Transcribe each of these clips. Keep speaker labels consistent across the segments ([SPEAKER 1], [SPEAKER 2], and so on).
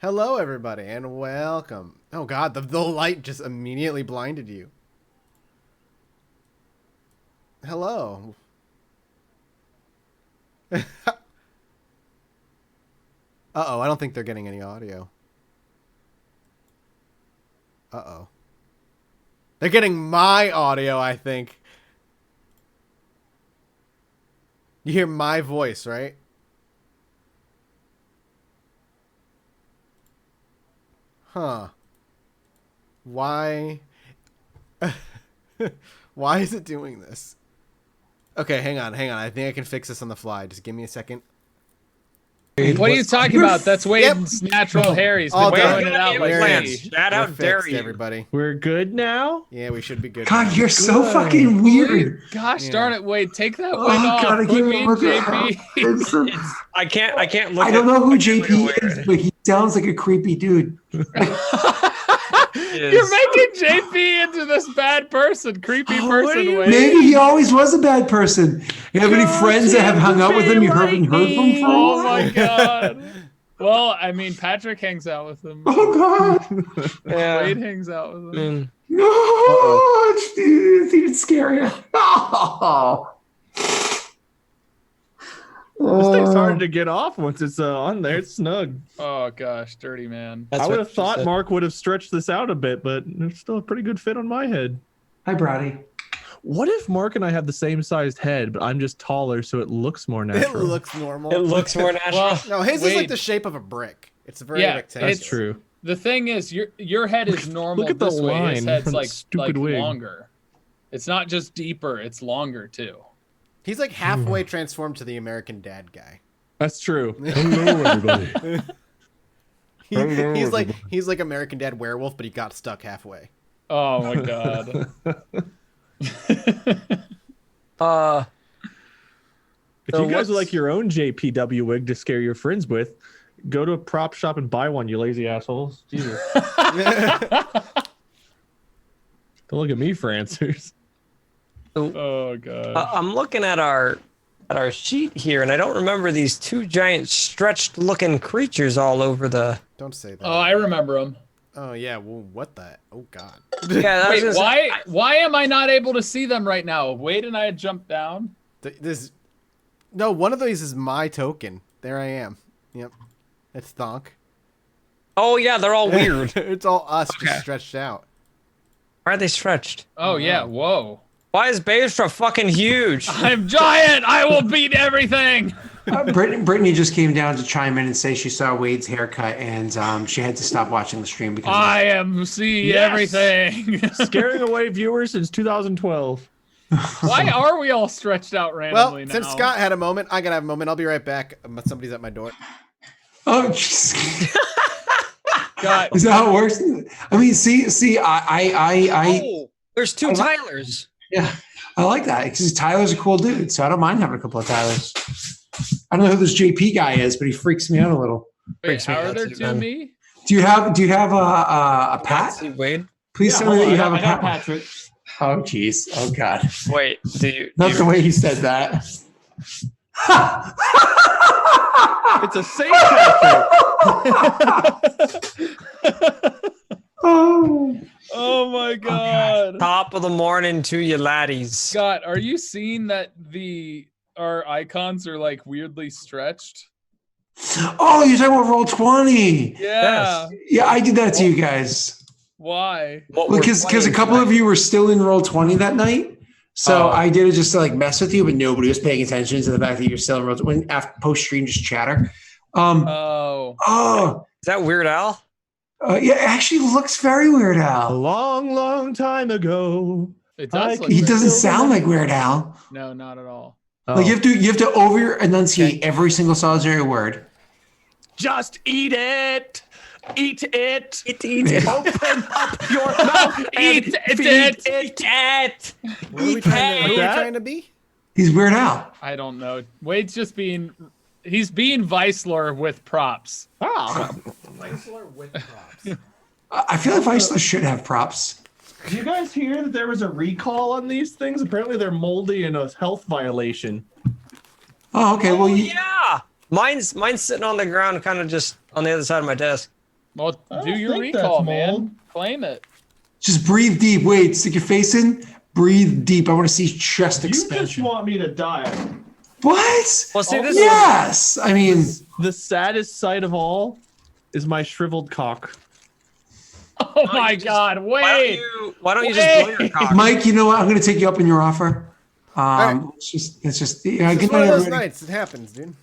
[SPEAKER 1] Hello, everybody, and welcome. Oh god, the light just immediately blinded you. Hello. Uh-oh, I don't think they're getting any audio. Uh-oh. They're getting my audio, I think. You hear my voice, right? Huh. Why? Why is it doing this? Okay, hang on. I think I can fix this on the fly. Just give me a second.
[SPEAKER 2] What are you talking about? That's Wade's natural hair. He's been doing it out like crazy.
[SPEAKER 3] How dare you?
[SPEAKER 1] Everybody.
[SPEAKER 4] We're good now?
[SPEAKER 1] Yeah, we should be good.
[SPEAKER 5] God,
[SPEAKER 1] now.
[SPEAKER 5] you're so fucking weird.
[SPEAKER 2] Gosh darn it, Wade. Take that
[SPEAKER 5] Oh,
[SPEAKER 2] Wade off.
[SPEAKER 5] God, I
[SPEAKER 2] Put
[SPEAKER 5] can't
[SPEAKER 2] me in
[SPEAKER 5] look
[SPEAKER 2] JP.
[SPEAKER 5] at
[SPEAKER 3] I can't look.
[SPEAKER 5] I don't know who JP is, but he sounds like a creepy dude.
[SPEAKER 2] You're making JP into this bad person, creepy person, Wade.
[SPEAKER 5] Maybe he always was a bad person. You have any friends that have hung out with him? You haven't heard from him for a
[SPEAKER 2] Oh
[SPEAKER 5] while?
[SPEAKER 2] my god. Well, I mean, Patrick hangs out with him.
[SPEAKER 5] Oh God!
[SPEAKER 3] Yeah.
[SPEAKER 2] Wade hangs out with him.
[SPEAKER 5] No, it's even scarier. Oh.
[SPEAKER 4] This thing's hard to get off once it's on there. It's snug.
[SPEAKER 2] Oh gosh, dirty man.
[SPEAKER 4] I would have thought Mark would have stretched this out a bit, but it's still a pretty good fit on my head.
[SPEAKER 5] Hi, Brody.
[SPEAKER 4] What if Mark and I have the same sized head, but I'm just taller, so it looks more
[SPEAKER 1] It
[SPEAKER 4] natural?
[SPEAKER 1] looks normal.
[SPEAKER 3] It looks more natural.
[SPEAKER 2] Well,
[SPEAKER 1] No, his is
[SPEAKER 2] Wade,
[SPEAKER 1] like the shape of a brick. It's very rectangular.
[SPEAKER 4] That's true.
[SPEAKER 2] the thing is, your head is normal
[SPEAKER 4] look at the
[SPEAKER 2] this way. His
[SPEAKER 4] line
[SPEAKER 2] head's
[SPEAKER 4] from
[SPEAKER 2] like
[SPEAKER 4] stupid wig.
[SPEAKER 2] longer. It's not just deeper; it's longer too.
[SPEAKER 1] He's like halfway transformed to the American Dad guy.
[SPEAKER 4] That's true. Hello, everybody.
[SPEAKER 1] He's like American Dad werewolf, but he got stuck halfway.
[SPEAKER 2] Oh my god.
[SPEAKER 4] If you guys would like your own JPW wig to scare your friends with, go to a prop shop and buy one, you lazy assholes. Jesus. Don't look at me for answers.
[SPEAKER 2] Oh god.
[SPEAKER 3] I'm looking at our sheet here, and I don't remember these two giant stretched-looking creatures all over the.
[SPEAKER 1] Don't say that.
[SPEAKER 2] Oh, I remember him.
[SPEAKER 1] Oh yeah. Well, what the? Oh god.
[SPEAKER 3] Yeah,
[SPEAKER 2] Wait, why am I not able to see them right now? Wade and I had jumped down.
[SPEAKER 1] This. No, one of these is my token. There I am. Yep. It's Thonk.
[SPEAKER 3] Oh yeah, they're all weird.
[SPEAKER 1] It's all us just stretched out.
[SPEAKER 3] Why are they stretched?
[SPEAKER 2] Oh yeah. Whoa.
[SPEAKER 3] Why is Baestra fucking huge?
[SPEAKER 2] I'm giant. I will beat everything.
[SPEAKER 5] Brittany just came down to chime in and say she saw Wade's haircut and she had to stop watching the stream because
[SPEAKER 2] I am see everything.
[SPEAKER 4] Scaring away viewers since 2012.
[SPEAKER 2] Why are we all stretched out
[SPEAKER 1] Well,
[SPEAKER 2] randomly now?
[SPEAKER 1] since Scott had a moment, I gotta have a moment. I'll be right back. Somebody's at my door.
[SPEAKER 5] Oh, jeez.
[SPEAKER 2] God.
[SPEAKER 5] Is that how it works? I mean, see, I
[SPEAKER 3] Oh, there's two Tylers.
[SPEAKER 5] yeah, I like that because Tyler's a cool dude, so I don't mind having a couple of Tylers. I don't know who this JP guy is, but he freaks me out a little.
[SPEAKER 2] Wait, how are there two me?
[SPEAKER 5] Do you have a Pat?
[SPEAKER 3] See, Wade.
[SPEAKER 5] Please tell me that you have a
[SPEAKER 4] I got
[SPEAKER 5] Pat.
[SPEAKER 4] Patrick.
[SPEAKER 5] Oh, jeez. Oh, God.
[SPEAKER 3] Wait, do you?
[SPEAKER 5] Not the way he said that.
[SPEAKER 4] It's a Saint Patrick.
[SPEAKER 5] Oh.
[SPEAKER 2] Oh my god.
[SPEAKER 3] Top of the morning to you laddies.
[SPEAKER 2] Scott, are you seeing that our icons are like weirdly stretched?
[SPEAKER 5] Oh, you're talking about Roll20.
[SPEAKER 2] Yeah.
[SPEAKER 5] Yeah, I did that to you guys.
[SPEAKER 2] Why?
[SPEAKER 5] Because a couple of you were still in Roll20 that night. So I did it just to like mess with you, but nobody was paying attention to the fact that you're still in Roll20. When after post stream, just chatter.
[SPEAKER 2] Oh.
[SPEAKER 3] Is that Weird Al?
[SPEAKER 5] Yeah, it actually looks very Weird
[SPEAKER 4] A
[SPEAKER 5] Al.
[SPEAKER 4] long, long time ago.
[SPEAKER 2] It does look
[SPEAKER 5] He
[SPEAKER 2] weird.
[SPEAKER 5] doesn't sound like Weird Al.
[SPEAKER 2] No, not at all.
[SPEAKER 5] Like you have to over enunciate every single solitary word.
[SPEAKER 4] Just eat it. Eat it.
[SPEAKER 3] Eat it.
[SPEAKER 4] Open up your mouth.
[SPEAKER 2] Eat
[SPEAKER 4] and
[SPEAKER 2] it.
[SPEAKER 3] Eat it.
[SPEAKER 1] What are we trying to be?
[SPEAKER 5] He's Weird Al.
[SPEAKER 2] I don't know. Wade's just he's being Viceler with props.
[SPEAKER 4] Ah.
[SPEAKER 1] Viceler with props.
[SPEAKER 5] I feel like Viceler should have props.
[SPEAKER 4] Did you guys hear that there was a recall on these things? Apparently they're moldy and a health violation.
[SPEAKER 5] Oh, okay. Well,
[SPEAKER 3] Yeah. Mine's sitting on the ground, kind of just on the other side of my desk.
[SPEAKER 2] Well, do your
[SPEAKER 4] think
[SPEAKER 2] recall,
[SPEAKER 4] that's mold.
[SPEAKER 2] man. Claim it.
[SPEAKER 5] Just breathe deep. Wait, stick your face in. Breathe deep. I want to see chest
[SPEAKER 4] You just
[SPEAKER 5] expansion.
[SPEAKER 4] want me to die.
[SPEAKER 5] What?
[SPEAKER 3] Well, see, this
[SPEAKER 5] Yes. I mean,
[SPEAKER 4] The saddest sight of all is my shriveled cock.
[SPEAKER 2] Oh my God! Wait.
[SPEAKER 3] why don't you just blow your cock?
[SPEAKER 5] Mike, you know what? I'm going to take you up on your offer.
[SPEAKER 1] right.
[SPEAKER 5] It's just. Yeah,
[SPEAKER 1] It's
[SPEAKER 5] good
[SPEAKER 1] one
[SPEAKER 5] night,
[SPEAKER 1] of those
[SPEAKER 5] everybody.
[SPEAKER 1] nights. It happens, dude.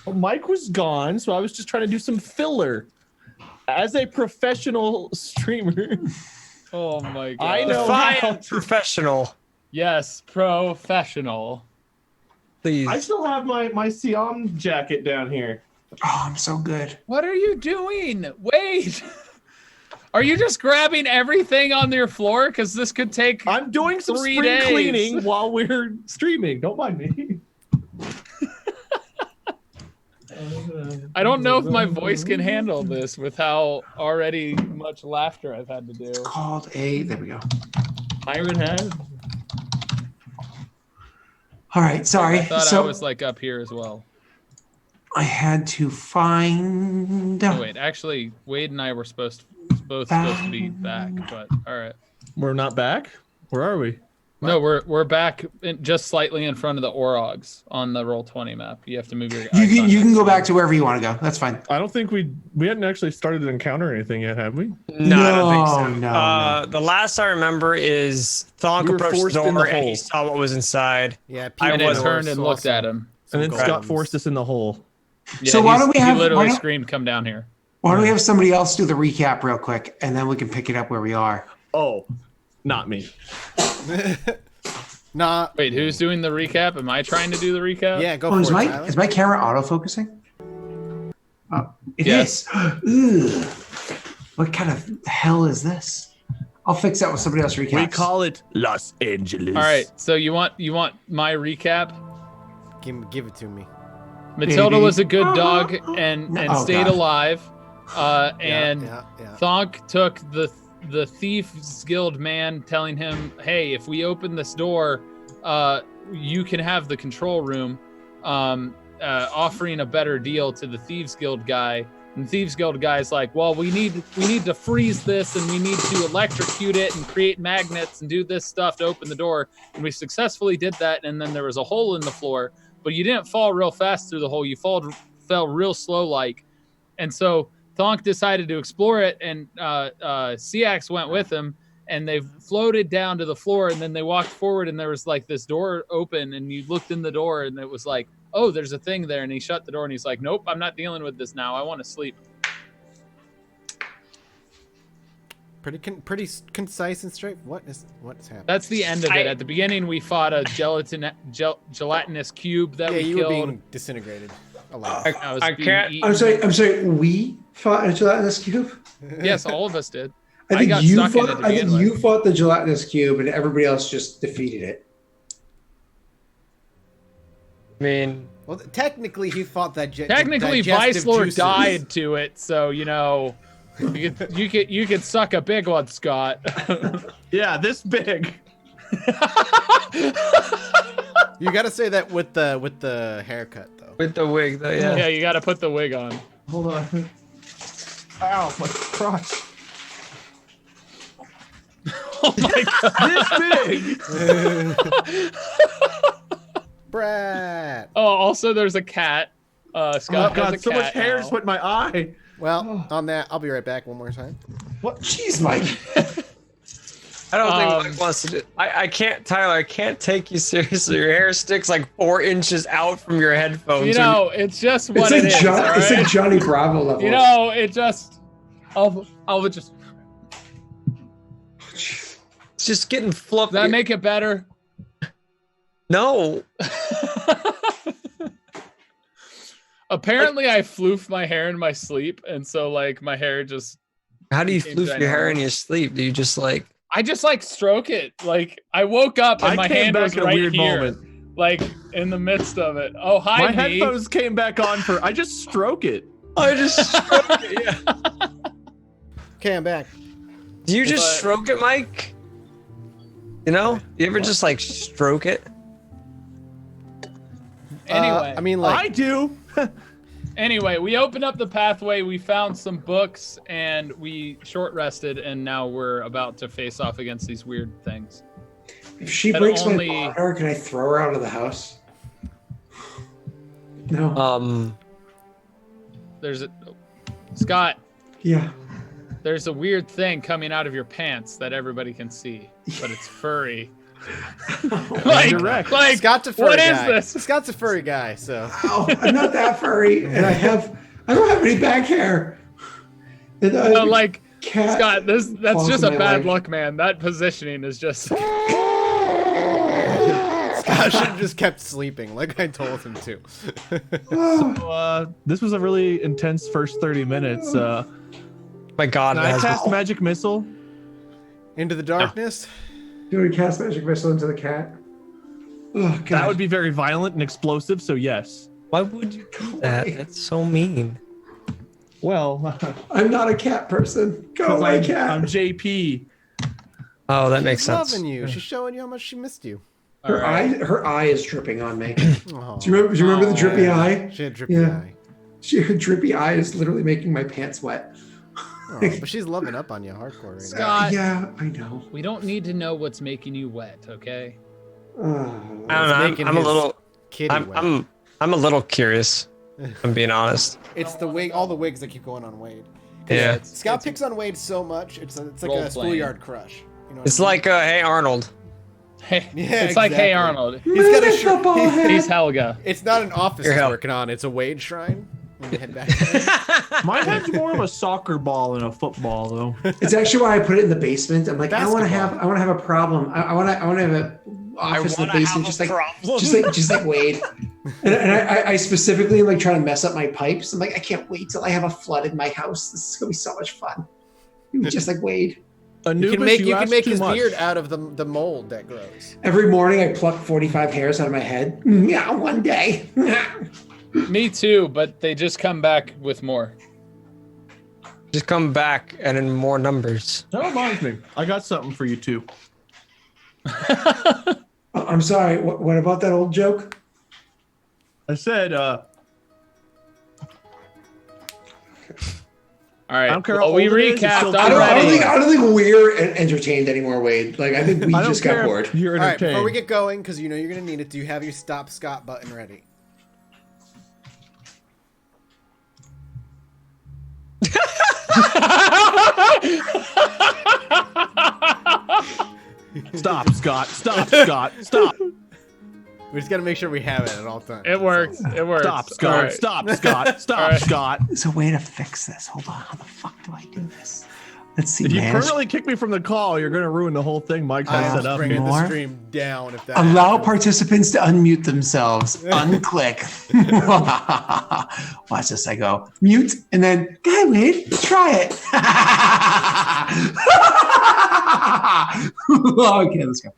[SPEAKER 4] Well, Mike was gone, so I was just trying to do some filler. As a professional streamer,
[SPEAKER 2] Oh my God.
[SPEAKER 4] I know how
[SPEAKER 3] Define
[SPEAKER 4] to.
[SPEAKER 3] professional,
[SPEAKER 2] Yes, professional.
[SPEAKER 3] please.
[SPEAKER 4] I still have my Siam jacket down here.
[SPEAKER 5] Oh, I'm so good.
[SPEAKER 2] What are you doing? Wait. Are you just grabbing everything on your floor? Because this could take.
[SPEAKER 4] I'm doing some
[SPEAKER 2] 3
[SPEAKER 4] spring
[SPEAKER 2] days.
[SPEAKER 4] cleaning while we're streaming. Don't mind me.
[SPEAKER 2] I don't know if my voice can handle this with how already much laughter I've had to do.
[SPEAKER 5] Called a. There we go.
[SPEAKER 4] Iron Head.
[SPEAKER 5] All right. Sorry.
[SPEAKER 2] I thought
[SPEAKER 5] So
[SPEAKER 2] I was like up here as well.
[SPEAKER 5] I had to find.
[SPEAKER 2] Oh, wait, actually, Wade and I were both supposed to be back, but all right.
[SPEAKER 4] We're not back. Where are we?
[SPEAKER 2] No, we're back just slightly in front of the Orogs on the Roll20 map. You have to move your.
[SPEAKER 5] You can go back to wherever you want to go. That's fine.
[SPEAKER 4] I don't think we hadn't actually started an encounter or anything yet, have we?
[SPEAKER 3] No, I don't think so.
[SPEAKER 5] No.
[SPEAKER 3] The last I remember is Thonk
[SPEAKER 4] We were
[SPEAKER 3] approached the
[SPEAKER 4] forced in the
[SPEAKER 3] door and he
[SPEAKER 4] hole.
[SPEAKER 3] saw what was inside.
[SPEAKER 1] Yeah,
[SPEAKER 3] I
[SPEAKER 2] And then
[SPEAKER 3] was
[SPEAKER 2] turned and looked at him.
[SPEAKER 4] And then
[SPEAKER 1] Some
[SPEAKER 4] Scott
[SPEAKER 1] golems.
[SPEAKER 4] forced us in the hole.
[SPEAKER 2] Yeah,
[SPEAKER 5] So why don't we have-
[SPEAKER 2] He literally
[SPEAKER 5] why don't-
[SPEAKER 2] screamed, "Come down here!"
[SPEAKER 5] Why don't we have somebody else do the recap real quick, and then we can pick it up where we are.
[SPEAKER 4] Oh, not me.
[SPEAKER 1] Nah.
[SPEAKER 2] Wait, who's doing the recap? Am I trying to do the recap?
[SPEAKER 1] Yeah, go
[SPEAKER 5] Oh,
[SPEAKER 1] for
[SPEAKER 5] is
[SPEAKER 1] it,
[SPEAKER 5] my
[SPEAKER 1] Tyler.
[SPEAKER 5] is my camera auto-focusing? Oh, it
[SPEAKER 2] Yes.
[SPEAKER 5] is. Ugh. What kind of hell is this? I'll fix that with somebody else recaps.
[SPEAKER 4] We call it Los Angeles.
[SPEAKER 2] All right. So you want my recap?
[SPEAKER 1] Give it to me.
[SPEAKER 2] Matilda was a good dog and
[SPEAKER 5] Oh,
[SPEAKER 2] stayed
[SPEAKER 5] God.
[SPEAKER 2] alive. And
[SPEAKER 1] yeah.
[SPEAKER 2] Thonk took the Thieves Guild man, telling him, "Hey, if we open this door, you can have the control room," offering a better deal to the Thieves Guild guy. And the Thieves Guild guy's like, "Well, we need to freeze this, and we need to electrocute it and create magnets and do this stuff to open the door." And we successfully did that. And then there was a hole in the floor, but you didn't fall real fast through the hole. You fell real slow, like. And so Thonk decided to explore it, and Siax went with him, and they floated down to the floor, and then they walked forward, and there was like this door open, and you looked in the door, and it was like, "Oh, there's a thing there," and he shut the door, and he's like, "Nope, I'm not dealing with this now. I want to sleep."
[SPEAKER 1] Pretty concise and straight. What's happening?
[SPEAKER 2] That's the end of it. At the beginning, we fought a gelatinous cube that
[SPEAKER 1] Yeah,
[SPEAKER 2] we
[SPEAKER 1] you
[SPEAKER 2] killed.
[SPEAKER 1] were being disintegrated a lot.
[SPEAKER 2] I was
[SPEAKER 3] I
[SPEAKER 2] being
[SPEAKER 3] can't-
[SPEAKER 2] eaten.
[SPEAKER 5] I'm sorry. We fought a gelatinous cube.
[SPEAKER 2] Yes, all of us did.
[SPEAKER 5] I think
[SPEAKER 2] got
[SPEAKER 5] you
[SPEAKER 2] stuck in
[SPEAKER 5] fought.
[SPEAKER 2] it to
[SPEAKER 5] I
[SPEAKER 2] begin
[SPEAKER 5] think
[SPEAKER 2] with.
[SPEAKER 5] you fought the gelatinous cube, and everybody else just defeated it.
[SPEAKER 3] I mean,
[SPEAKER 1] Well, technically, he fought that.
[SPEAKER 2] Technically,
[SPEAKER 1] digestive
[SPEAKER 2] Vicelor
[SPEAKER 1] juices.
[SPEAKER 2] died to it, so you know, you could suck a big one, Scott.
[SPEAKER 4] Yeah, this big.
[SPEAKER 1] You got to say that with the haircut though.
[SPEAKER 3] with the wig, though, yeah.
[SPEAKER 2] Yeah, you got to put the wig on.
[SPEAKER 4] Hold on. Ow, my crotch.
[SPEAKER 2] Oh my God.
[SPEAKER 4] This big.
[SPEAKER 1] Brat.
[SPEAKER 2] Oh, also, there's a cat.
[SPEAKER 4] Oh
[SPEAKER 2] Scott has
[SPEAKER 4] God,
[SPEAKER 2] a
[SPEAKER 4] so
[SPEAKER 2] cat
[SPEAKER 4] much hair
[SPEAKER 2] now.
[SPEAKER 4] just went in my eye.
[SPEAKER 1] Well, on that, I'll be right back one more time.
[SPEAKER 5] What? Jeez, Mike.
[SPEAKER 3] I don't think Mike wants to do. I can't, Tyler. I can't take you seriously. Your hair sticks like 4 inches out from your headphones.
[SPEAKER 2] You know, it's just what
[SPEAKER 5] It's
[SPEAKER 2] it is. all
[SPEAKER 5] it's
[SPEAKER 2] right?
[SPEAKER 5] like Johnny Bravo level.
[SPEAKER 2] You know, it just. I'll just.
[SPEAKER 3] it's just getting fluffy.
[SPEAKER 2] Does that make it better?
[SPEAKER 3] No.
[SPEAKER 2] Apparently, I floofed my hair in my sleep, and so like my hair just.
[SPEAKER 3] How do you
[SPEAKER 2] Became
[SPEAKER 3] floof your hair
[SPEAKER 2] ginormous.
[SPEAKER 3] in your sleep? Do you just like?
[SPEAKER 2] I just like stroke it. Like I woke up and
[SPEAKER 4] I
[SPEAKER 2] my
[SPEAKER 4] came
[SPEAKER 2] hand
[SPEAKER 4] back
[SPEAKER 2] was
[SPEAKER 4] at a
[SPEAKER 2] right
[SPEAKER 4] weird
[SPEAKER 2] here,
[SPEAKER 4] moment.
[SPEAKER 2] like in the midst of it. Oh, hi,
[SPEAKER 4] My
[SPEAKER 2] me.
[SPEAKER 4] headphones came back on for. I just stroke it.
[SPEAKER 3] I just stroke it. Yeah.
[SPEAKER 1] Okay, I'm back.
[SPEAKER 3] Do you just
[SPEAKER 2] But-
[SPEAKER 3] stroke it, Mike? You know? You ever just like stroke it?
[SPEAKER 2] Anyway,
[SPEAKER 1] I mean, like,
[SPEAKER 4] I do.
[SPEAKER 2] Anyway, we opened up the pathway. We found some books, and we short rested, and now we're about to face off against these weird things.
[SPEAKER 5] If she breaks my water, can I throw her out of the house? No.
[SPEAKER 2] There's a Scott.
[SPEAKER 5] Yeah.
[SPEAKER 2] There's a weird thing coming out of your pants that everybody can see, but it's furry. like
[SPEAKER 1] Scott's a furry
[SPEAKER 2] what
[SPEAKER 1] guy.
[SPEAKER 2] is this?
[SPEAKER 1] Scott's a furry guy, so.
[SPEAKER 5] Ow, I'm not that furry, and I don't have any back hair. And
[SPEAKER 2] Scott, that's just a bad look, man. That positioning is just.
[SPEAKER 1] Scott should have just kept sleeping, like I told him to.
[SPEAKER 4] So, this was a really intense first 30 minutes.
[SPEAKER 3] My God,
[SPEAKER 4] can I cast magic missile
[SPEAKER 1] Into the darkness?
[SPEAKER 5] Do we cast magic missile into the cat? Oh, God.
[SPEAKER 4] that would be very violent and explosive, so yes.
[SPEAKER 3] Why would you do that? That's so mean.
[SPEAKER 4] Well,
[SPEAKER 5] I'm not a cat person. Go away, cat.
[SPEAKER 4] I'm JP.
[SPEAKER 3] Oh, that makes
[SPEAKER 1] She's
[SPEAKER 3] sense.
[SPEAKER 1] loving you. She's showing you how much she missed you.
[SPEAKER 5] Her eye is dripping on me.
[SPEAKER 1] Oh.
[SPEAKER 5] Do you remember the drippy eye?
[SPEAKER 1] She had drippy eye.
[SPEAKER 5] Her drippy eye is literally making my pants wet.
[SPEAKER 1] Oh, but she's loving up on you hardcore right now.
[SPEAKER 2] Scott,
[SPEAKER 5] yeah, I know.
[SPEAKER 2] we don't need to know what's making you wet, okay?
[SPEAKER 3] I don't know. I'm a little. I'm a little curious. I'm being honest.
[SPEAKER 1] It's the wig, all the wigs that keep going on Wade.
[SPEAKER 3] Yeah.
[SPEAKER 1] Scott picks on Wade so much, it's like a schoolyard crush. You know
[SPEAKER 3] It's
[SPEAKER 1] what I mean?
[SPEAKER 3] like, hey Arnold.
[SPEAKER 2] Hey,
[SPEAKER 1] Yeah,
[SPEAKER 2] it's like, hey
[SPEAKER 1] exactly.
[SPEAKER 2] Arnold.
[SPEAKER 1] He's got a shirt.
[SPEAKER 2] He's Helga.
[SPEAKER 1] It's not an office
[SPEAKER 3] You're
[SPEAKER 1] he's
[SPEAKER 3] hell.
[SPEAKER 1] working on. It's a Wade shrine. When you head back there.
[SPEAKER 4] Mine has more of a soccer ball than a football, though.
[SPEAKER 5] It's actually why I put it in the basement. I'm like, I want to
[SPEAKER 1] Basketball.
[SPEAKER 5] have a problem. I want to have an office in the basement, just like Wade. And I specifically am like trying to mess up my pipes. I'm like, I can't wait till I have a flood in my house. This is gonna be so much fun. Just like Wade.
[SPEAKER 1] You can make his beard out of the mold that grows.
[SPEAKER 5] Every morning I pluck 45 hairs out of my head. Yeah, one day.
[SPEAKER 2] Me too, but they just come back with more.
[SPEAKER 3] Just come back and in more numbers.
[SPEAKER 4] That reminds me. I got something for you, too.
[SPEAKER 5] I'm sorry. What about that old joke?
[SPEAKER 4] I said,
[SPEAKER 2] All right.
[SPEAKER 4] I don't care
[SPEAKER 2] well,
[SPEAKER 4] how
[SPEAKER 2] we
[SPEAKER 4] old it is, it's
[SPEAKER 2] recapped
[SPEAKER 4] still
[SPEAKER 2] already.
[SPEAKER 5] I don't think we're entertained anymore, Wade. Like, I think we just got bored.
[SPEAKER 4] You're
[SPEAKER 1] All right,
[SPEAKER 4] entertained.
[SPEAKER 1] before we get going, because you know you're going to need it, do you have your Stop Scott button ready?
[SPEAKER 4] Stop, Scott. Stop, Scott. Stop.
[SPEAKER 1] We just got to make sure we have it at all times.
[SPEAKER 2] It works. It works.
[SPEAKER 4] Stop, Scott.
[SPEAKER 2] All right.
[SPEAKER 4] Stop, Scott. Stop,
[SPEAKER 2] All right.
[SPEAKER 4] Scott.
[SPEAKER 5] There's a way to fix this. Hold on. How the fuck do I do this? Let's see.
[SPEAKER 4] If you
[SPEAKER 5] manage-
[SPEAKER 4] permanently kick me from the call, you're going to ruin the whole thing Mike has set
[SPEAKER 1] I'm
[SPEAKER 4] up.
[SPEAKER 1] bringing
[SPEAKER 5] More?
[SPEAKER 1] the stream down if that
[SPEAKER 5] Allow
[SPEAKER 1] happens.
[SPEAKER 5] participants to unmute themselves. Unclick. Watch this. I go mute and then, guy, Wade, try it. Okay, let's go.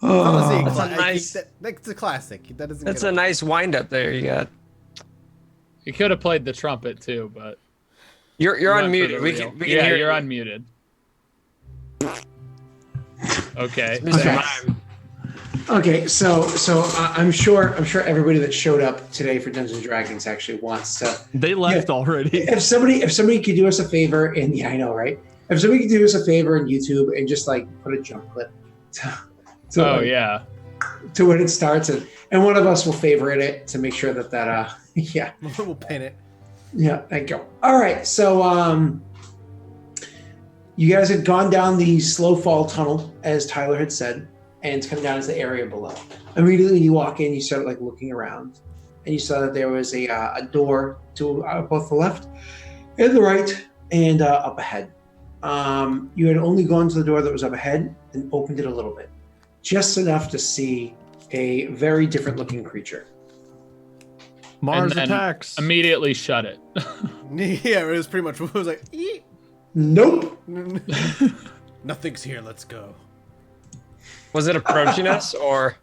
[SPEAKER 1] Honestly,
[SPEAKER 3] That's a nice-
[SPEAKER 1] that's a classic. That doesn't.
[SPEAKER 3] That's
[SPEAKER 1] get
[SPEAKER 3] a
[SPEAKER 1] old.
[SPEAKER 3] nice wind up there. You got.
[SPEAKER 2] You could have played the trumpet too, but
[SPEAKER 3] You're
[SPEAKER 2] not for the
[SPEAKER 3] unmuted. We
[SPEAKER 2] real.
[SPEAKER 3] can
[SPEAKER 2] Yeah,
[SPEAKER 3] hear
[SPEAKER 2] you're
[SPEAKER 3] you.
[SPEAKER 2] unmuted. Okay.
[SPEAKER 5] Okay. Okay, so I'm sure everybody that showed up today for Dungeons and Dragons actually wants to.
[SPEAKER 4] They left already.
[SPEAKER 5] If somebody could do us a favor, and yeah, I know, right? If somebody could do us a favor in YouTube and just like put a jump clip
[SPEAKER 2] Yeah.
[SPEAKER 5] to when it starts, and one of us will favorite it to make sure that yeah.
[SPEAKER 1] We'll pin it.
[SPEAKER 5] Yeah, thank you. All right, so you guys had gone down the slow fall tunnel, as Tyler had said, and it's come down to the area below. Immediately, you walk in, you start like looking around, and you saw that there was a door to both the left and the right, and up ahead. You had only gone to the door that was up ahead and opened it a little bit, just enough to see a very different looking creature.
[SPEAKER 4] Mars
[SPEAKER 2] And then
[SPEAKER 4] attacks.
[SPEAKER 2] Immediately shut it.
[SPEAKER 1] Yeah, it was pretty much. It was like, "Eek."
[SPEAKER 5] Nope.
[SPEAKER 1] Nothing's here. Let's go.
[SPEAKER 3] Was it approaching us or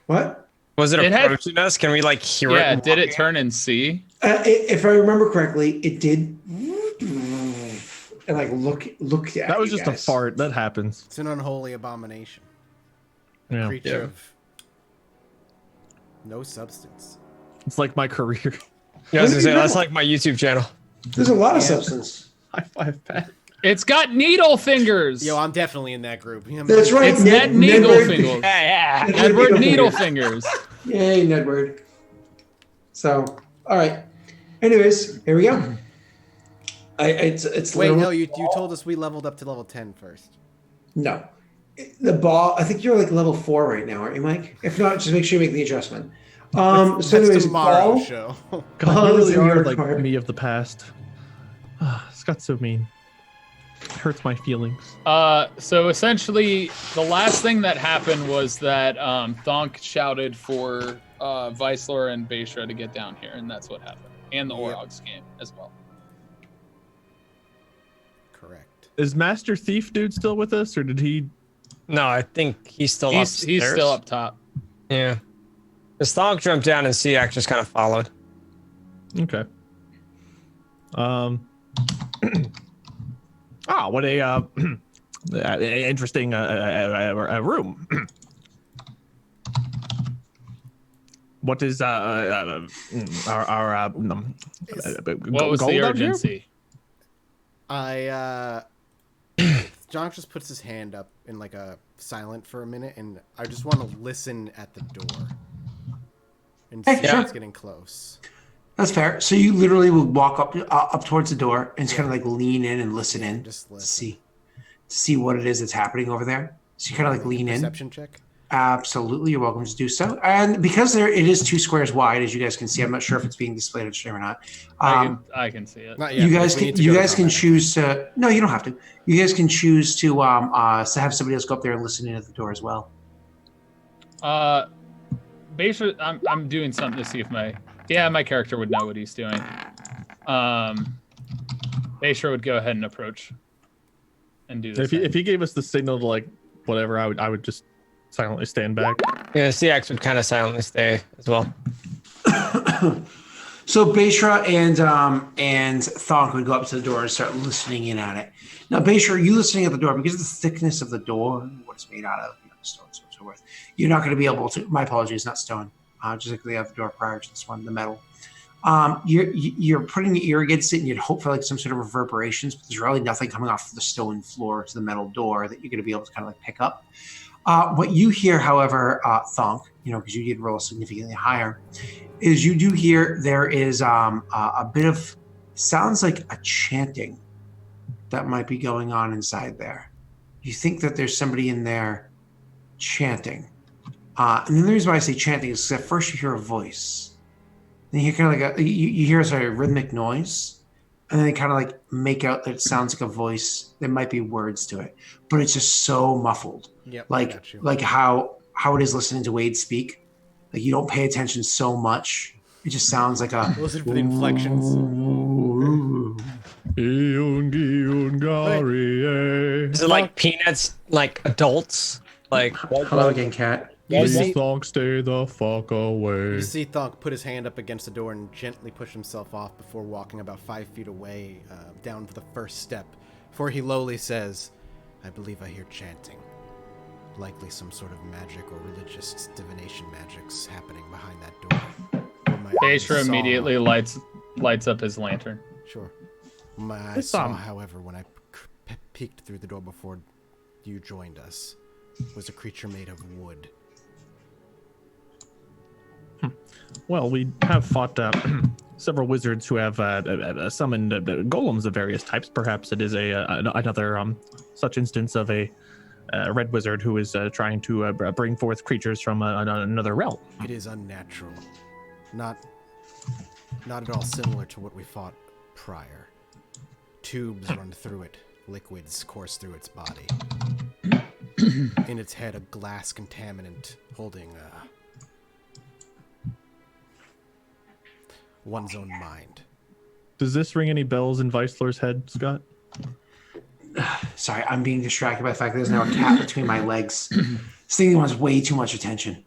[SPEAKER 5] What?
[SPEAKER 3] was it
[SPEAKER 2] It had-
[SPEAKER 3] approaching us? Can we like hear it?
[SPEAKER 2] Yeah, did it
[SPEAKER 3] walking?
[SPEAKER 2] turn and see?
[SPEAKER 5] If I remember correctly, it did. And like looked at
[SPEAKER 4] That was
[SPEAKER 5] you
[SPEAKER 4] just a
[SPEAKER 5] guys.
[SPEAKER 4] fart. That happens.
[SPEAKER 1] It's an unholy abomination.
[SPEAKER 4] Yeah.
[SPEAKER 1] Creature of No substance.
[SPEAKER 4] It's like my career.
[SPEAKER 3] Yeah, I was gonna say that's like my YouTube channel.
[SPEAKER 5] There's a lot of substance.
[SPEAKER 4] High five, Pat.
[SPEAKER 2] It's got needle fingers.
[SPEAKER 1] Yo, I'm definitely in that group.
[SPEAKER 5] That's right.
[SPEAKER 2] It's Ned Needle
[SPEAKER 5] Nedward.
[SPEAKER 2] Fingers.
[SPEAKER 3] Yeah, yeah.
[SPEAKER 2] Edward Needle Fingers.
[SPEAKER 5] Yay, Nedward. So, all right. Anyways, here we go. It's
[SPEAKER 1] Wait,
[SPEAKER 5] literal-
[SPEAKER 1] no, you told us we leveled up to level 10 first.
[SPEAKER 5] No. The ball, I think you're like level 4 right now, aren't you, Mike? If not, just make sure you make the adjustment. So
[SPEAKER 1] That's
[SPEAKER 5] anyways,
[SPEAKER 1] tomorrow's
[SPEAKER 5] ball,
[SPEAKER 1] show.
[SPEAKER 4] God, you really
[SPEAKER 5] so
[SPEAKER 4] are
[SPEAKER 5] you're
[SPEAKER 4] like
[SPEAKER 5] hard.
[SPEAKER 4] me of the past. Scott's so mean. It hurts my feelings.
[SPEAKER 2] So essentially, the last thing that happened was that Thonk shouted for Vicelor and Beishra to get down here, and that's what happened. And the Orogs game as well.
[SPEAKER 1] Correct.
[SPEAKER 4] Is Master Thief dude still with us, or did he?
[SPEAKER 3] No, I think he's still
[SPEAKER 2] He's
[SPEAKER 3] upstairs.
[SPEAKER 2] still up top.
[SPEAKER 3] Yeah. The Stonk jumped down and Siak just kind of followed.
[SPEAKER 4] Okay. What a interesting room. What is our
[SPEAKER 2] What was the urgency?
[SPEAKER 1] John just puts his hand up in like a silent for a minute, and I just want to listen at the door and see if it's getting close.
[SPEAKER 5] That's fair. So you literally will walk up towards the door and just kind of like lean in and listen in.
[SPEAKER 1] Just
[SPEAKER 5] to
[SPEAKER 1] listen.
[SPEAKER 5] see what it is that's happening over there. So you kind of like lean in.
[SPEAKER 1] Perception check.
[SPEAKER 5] Absolutely, you're welcome to do so. And because it is 2 squares wide, as you guys can see, I'm not sure if it's being displayed on stream or not.
[SPEAKER 2] I can see it.
[SPEAKER 1] Not yet,
[SPEAKER 5] You
[SPEAKER 1] but
[SPEAKER 5] guys
[SPEAKER 1] we
[SPEAKER 5] can
[SPEAKER 1] need to go to
[SPEAKER 5] can
[SPEAKER 1] combat.
[SPEAKER 5] choose to. No, you don't have to. You guys can choose to have somebody else go up there and listen in at the door as well.
[SPEAKER 2] Beishra, I'm doing something to see if my character would know what he's doing. Beishra would go ahead and approach and do this.
[SPEAKER 4] If he gave us the signal to like whatever, I would just silently stand back.
[SPEAKER 3] Yeah, Siak would kind of silently stay as well.
[SPEAKER 5] So Beishra and Thonk would go up to the door and start listening in at it. Now, Beishra, you listening at the door because of the thickness of the door, what it's made out of, stone, so forth. You're not going to be able to. My apologies, not stone. Just like they have the door prior to this one, the metal. You're putting your ear against it, and you'd hope for like some sort of reverberations, but there's really nothing coming off the stone floor to the metal door that you're going to be able to kind of like pick up. What you hear, however, Thonk, because you did roll significantly higher, is you do hear there is a bit of sounds like a chanting that might be going on inside there. You think that there's somebody in there chanting. And then the reason why I say chanting is because at first you hear a voice. Then you hear kind of like you hear a rhythmic noise, and then they kind of like make out that it sounds like a voice. There might be words to it, but it's just so muffled.
[SPEAKER 1] Yep, I got you.
[SPEAKER 5] Like how it is listening to Wade speak. Like you don't pay attention so much. It just sounds like a.
[SPEAKER 1] Listen for the inflections.
[SPEAKER 3] Is it like Peanuts, like adults? Like
[SPEAKER 5] Hello again, cat.
[SPEAKER 4] Thonk, stay the fuck away.
[SPEAKER 1] You see Thonk put his hand up against the door and gently push himself off before walking about 5 feet away down for the first step, before he lowly says, "I believe I hear chanting. Likely some sort of magic or religious divination magics happening behind that door."
[SPEAKER 2] Beishra immediately lights up his lantern.
[SPEAKER 1] Sure. My eyes saw, however, when I peeked through the door before you joined us, was a creature made of wood.
[SPEAKER 4] Well, we have fought several wizards who have summoned golems of various types. Perhaps it is another such instance of a red wizard who is trying to bring forth creatures from another realm.
[SPEAKER 1] It is unnatural. Not at all similar to what we fought prior. Tubes run through it. Liquids course through its body. In its head, a glass contaminant holding one's own mind.
[SPEAKER 4] Does this ring any bells in Vicelor's head, Scott?
[SPEAKER 5] Sorry, I'm being distracted by the fact that there's now a cat between my legs. This thing wants way too much attention.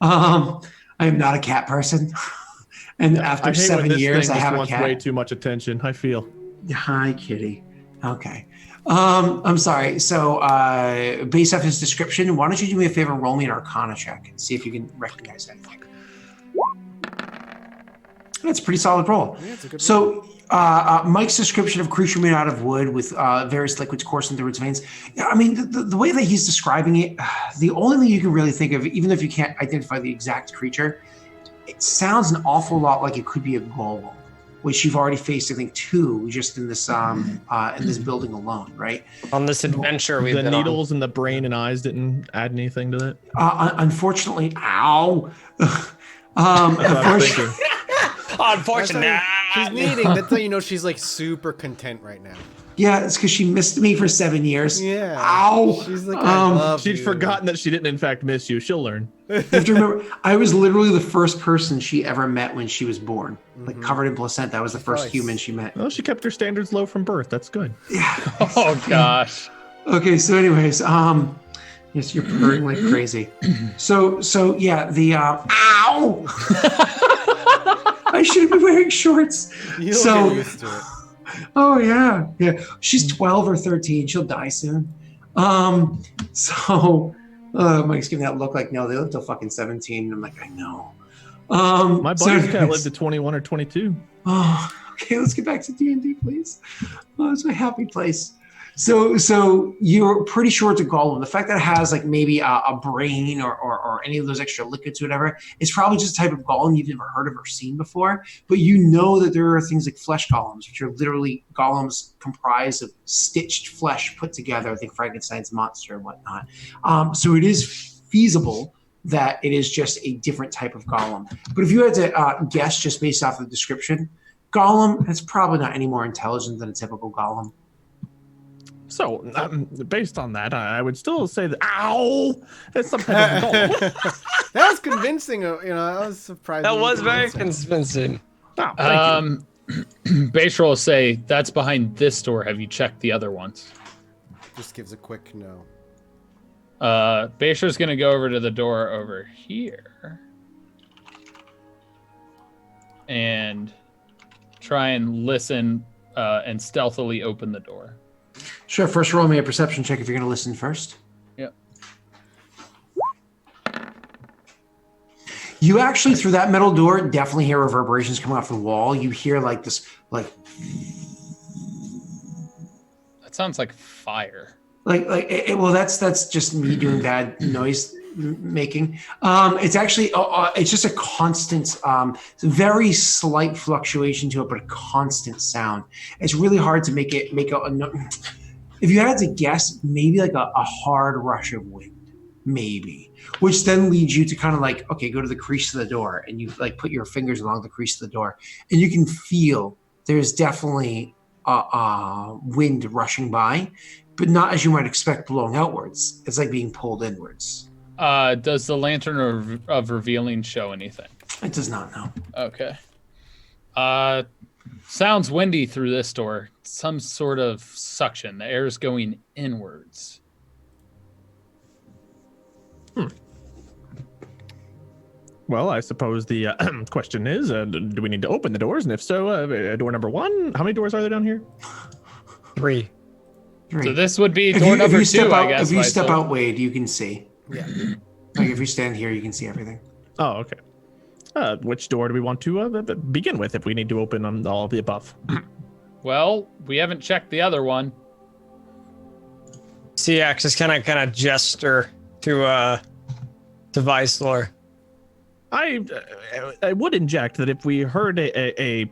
[SPEAKER 5] I am not a cat person. And after 7 years, I have a cat.
[SPEAKER 4] Wants way too much attention, I feel.
[SPEAKER 5] Hi, kitty. Okay. I'm sorry. So, based off his description, why don't you do me a favor, roll me an Arcana check and see if you can recognize anything. That's a pretty solid roll.
[SPEAKER 1] Yeah, it's a good
[SPEAKER 5] So, Mike's description of creature made out of wood with various liquids coursing through its veins. I mean, the way that he's describing it, the only thing you can really think of, even if you can't identify the exact creature, it sounds an awful lot like it could be a golem, which you've already faced, I think, two just in this building alone, right?
[SPEAKER 3] On this adventure we've
[SPEAKER 4] The
[SPEAKER 3] been
[SPEAKER 4] needles in the brain and eyes didn't add anything to that.
[SPEAKER 5] Unfortunately, ow.
[SPEAKER 4] That's what I was thinking.
[SPEAKER 3] Unfortunately.
[SPEAKER 1] She's kneading. That's how you know she's like super content right now.
[SPEAKER 5] Yeah, it's because she missed me for 7 years.
[SPEAKER 1] Yeah.
[SPEAKER 5] Ow.
[SPEAKER 1] She's like, I love
[SPEAKER 4] She'd
[SPEAKER 1] you.
[SPEAKER 4] forgotten that she didn't, in fact, miss you. She'll learn.
[SPEAKER 5] You have to remember, I was literally the first person she ever met when she was born. Like covered in placenta. I was the first
[SPEAKER 1] Nice.
[SPEAKER 5] human she met.
[SPEAKER 4] Well, she kept her standards low from birth. That's good.
[SPEAKER 5] Yeah.
[SPEAKER 2] Oh gosh.
[SPEAKER 5] Okay, so anyways, yes, you're purring like crazy. So yeah, the ow. I should be wearing shorts.
[SPEAKER 1] You'll
[SPEAKER 5] So-
[SPEAKER 1] get used to it.
[SPEAKER 5] Oh yeah. She's 12 or 13. She'll die soon. So Mike's giving that look like, no, they live till fucking 17. And I'm like, I know.
[SPEAKER 4] My
[SPEAKER 5] so
[SPEAKER 4] buddy's cat
[SPEAKER 5] anyways-
[SPEAKER 4] lived to 21 or 22.
[SPEAKER 5] Oh, okay, let's get back to D&D, please. Oh, it's a happy place. So you're pretty sure it's a golem. The fact that it has like maybe a brain or any of those extra liquids or whatever, it's probably just a type of golem you've never heard of or seen before. But you know that there are things like flesh golems, which are literally golems comprised of stitched flesh put together. I think Frankenstein's monster and whatnot. So it is feasible that it is just a different type of golem. But if you had to guess just based off the description, golem is probably not any more intelligent than a typical golem.
[SPEAKER 4] So, based on that, I would still say that, ow, it's some type of golem.
[SPEAKER 1] That was convincing. I was surprised.
[SPEAKER 3] That was very convincing.
[SPEAKER 4] Oh, thank you.
[SPEAKER 2] Base will say that's behind this door. Have you checked the other ones?
[SPEAKER 1] Just gives a quick no.
[SPEAKER 2] Bashar's gonna go over to the door over here and try and listen and stealthily open the door.
[SPEAKER 5] Sure, first roll me a perception check if you're going to listen first.
[SPEAKER 2] Yep.
[SPEAKER 5] You actually, through that metal door, definitely hear reverberations coming off the wall. You hear like this, like
[SPEAKER 2] That sounds like fire.
[SPEAKER 5] well, that's just me doing bad noise making. It's actually, it's just a constant, very slight fluctuation to it, but a constant sound. It's really hard to make a if you had to guess, maybe like a hard rush of wind, maybe, which then leads you to kind of like, okay, go to the crease of the door, and you like put your fingers along the crease of the door, and you can feel there's definitely wind rushing by, but not as you might expect blowing outwards. It's like being pulled inwards.
[SPEAKER 2] Does the lantern of revealing show anything?
[SPEAKER 5] It does not know.
[SPEAKER 2] Okay. Sounds windy through this door. Some sort of suction. The air is going inwards.
[SPEAKER 4] Well, I suppose the question is, do we need to open the doors? And if so, door number one, how many doors are there down here?
[SPEAKER 3] 3.
[SPEAKER 2] So this would be
[SPEAKER 5] If
[SPEAKER 2] door
[SPEAKER 5] you
[SPEAKER 2] number
[SPEAKER 5] step
[SPEAKER 2] 2,
[SPEAKER 5] out,
[SPEAKER 2] I guess.
[SPEAKER 5] if you
[SPEAKER 2] if I
[SPEAKER 5] step
[SPEAKER 2] sold.
[SPEAKER 5] out, Wade, you can see.
[SPEAKER 1] Yeah.
[SPEAKER 5] Like if you stand here, you can see everything.
[SPEAKER 4] Oh, okay. Which door do we want to begin with if we need to open all of the above?
[SPEAKER 2] Well, we haven't checked the other one.
[SPEAKER 3] CX is kind of gesture to Vicelor.
[SPEAKER 4] I would inject that if we heard a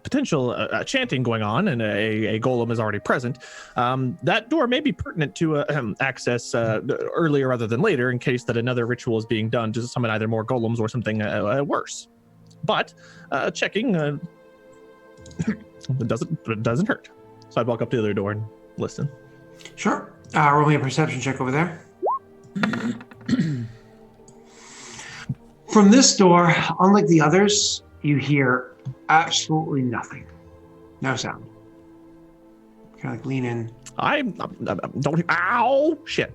[SPEAKER 4] potential chanting going on and a golem is already present, that door may be pertinent to access earlier rather than later in case that another ritual is being done to summon either more golems or something worse. But checking it doesn't hurt. So I'd walk up to the other door and listen.
[SPEAKER 5] Sure. Roll me a perception check over there. From this door, unlike the others, you hear absolutely nothing. No sound. Kind of like lean in.
[SPEAKER 4] I don't. Ow! Shit.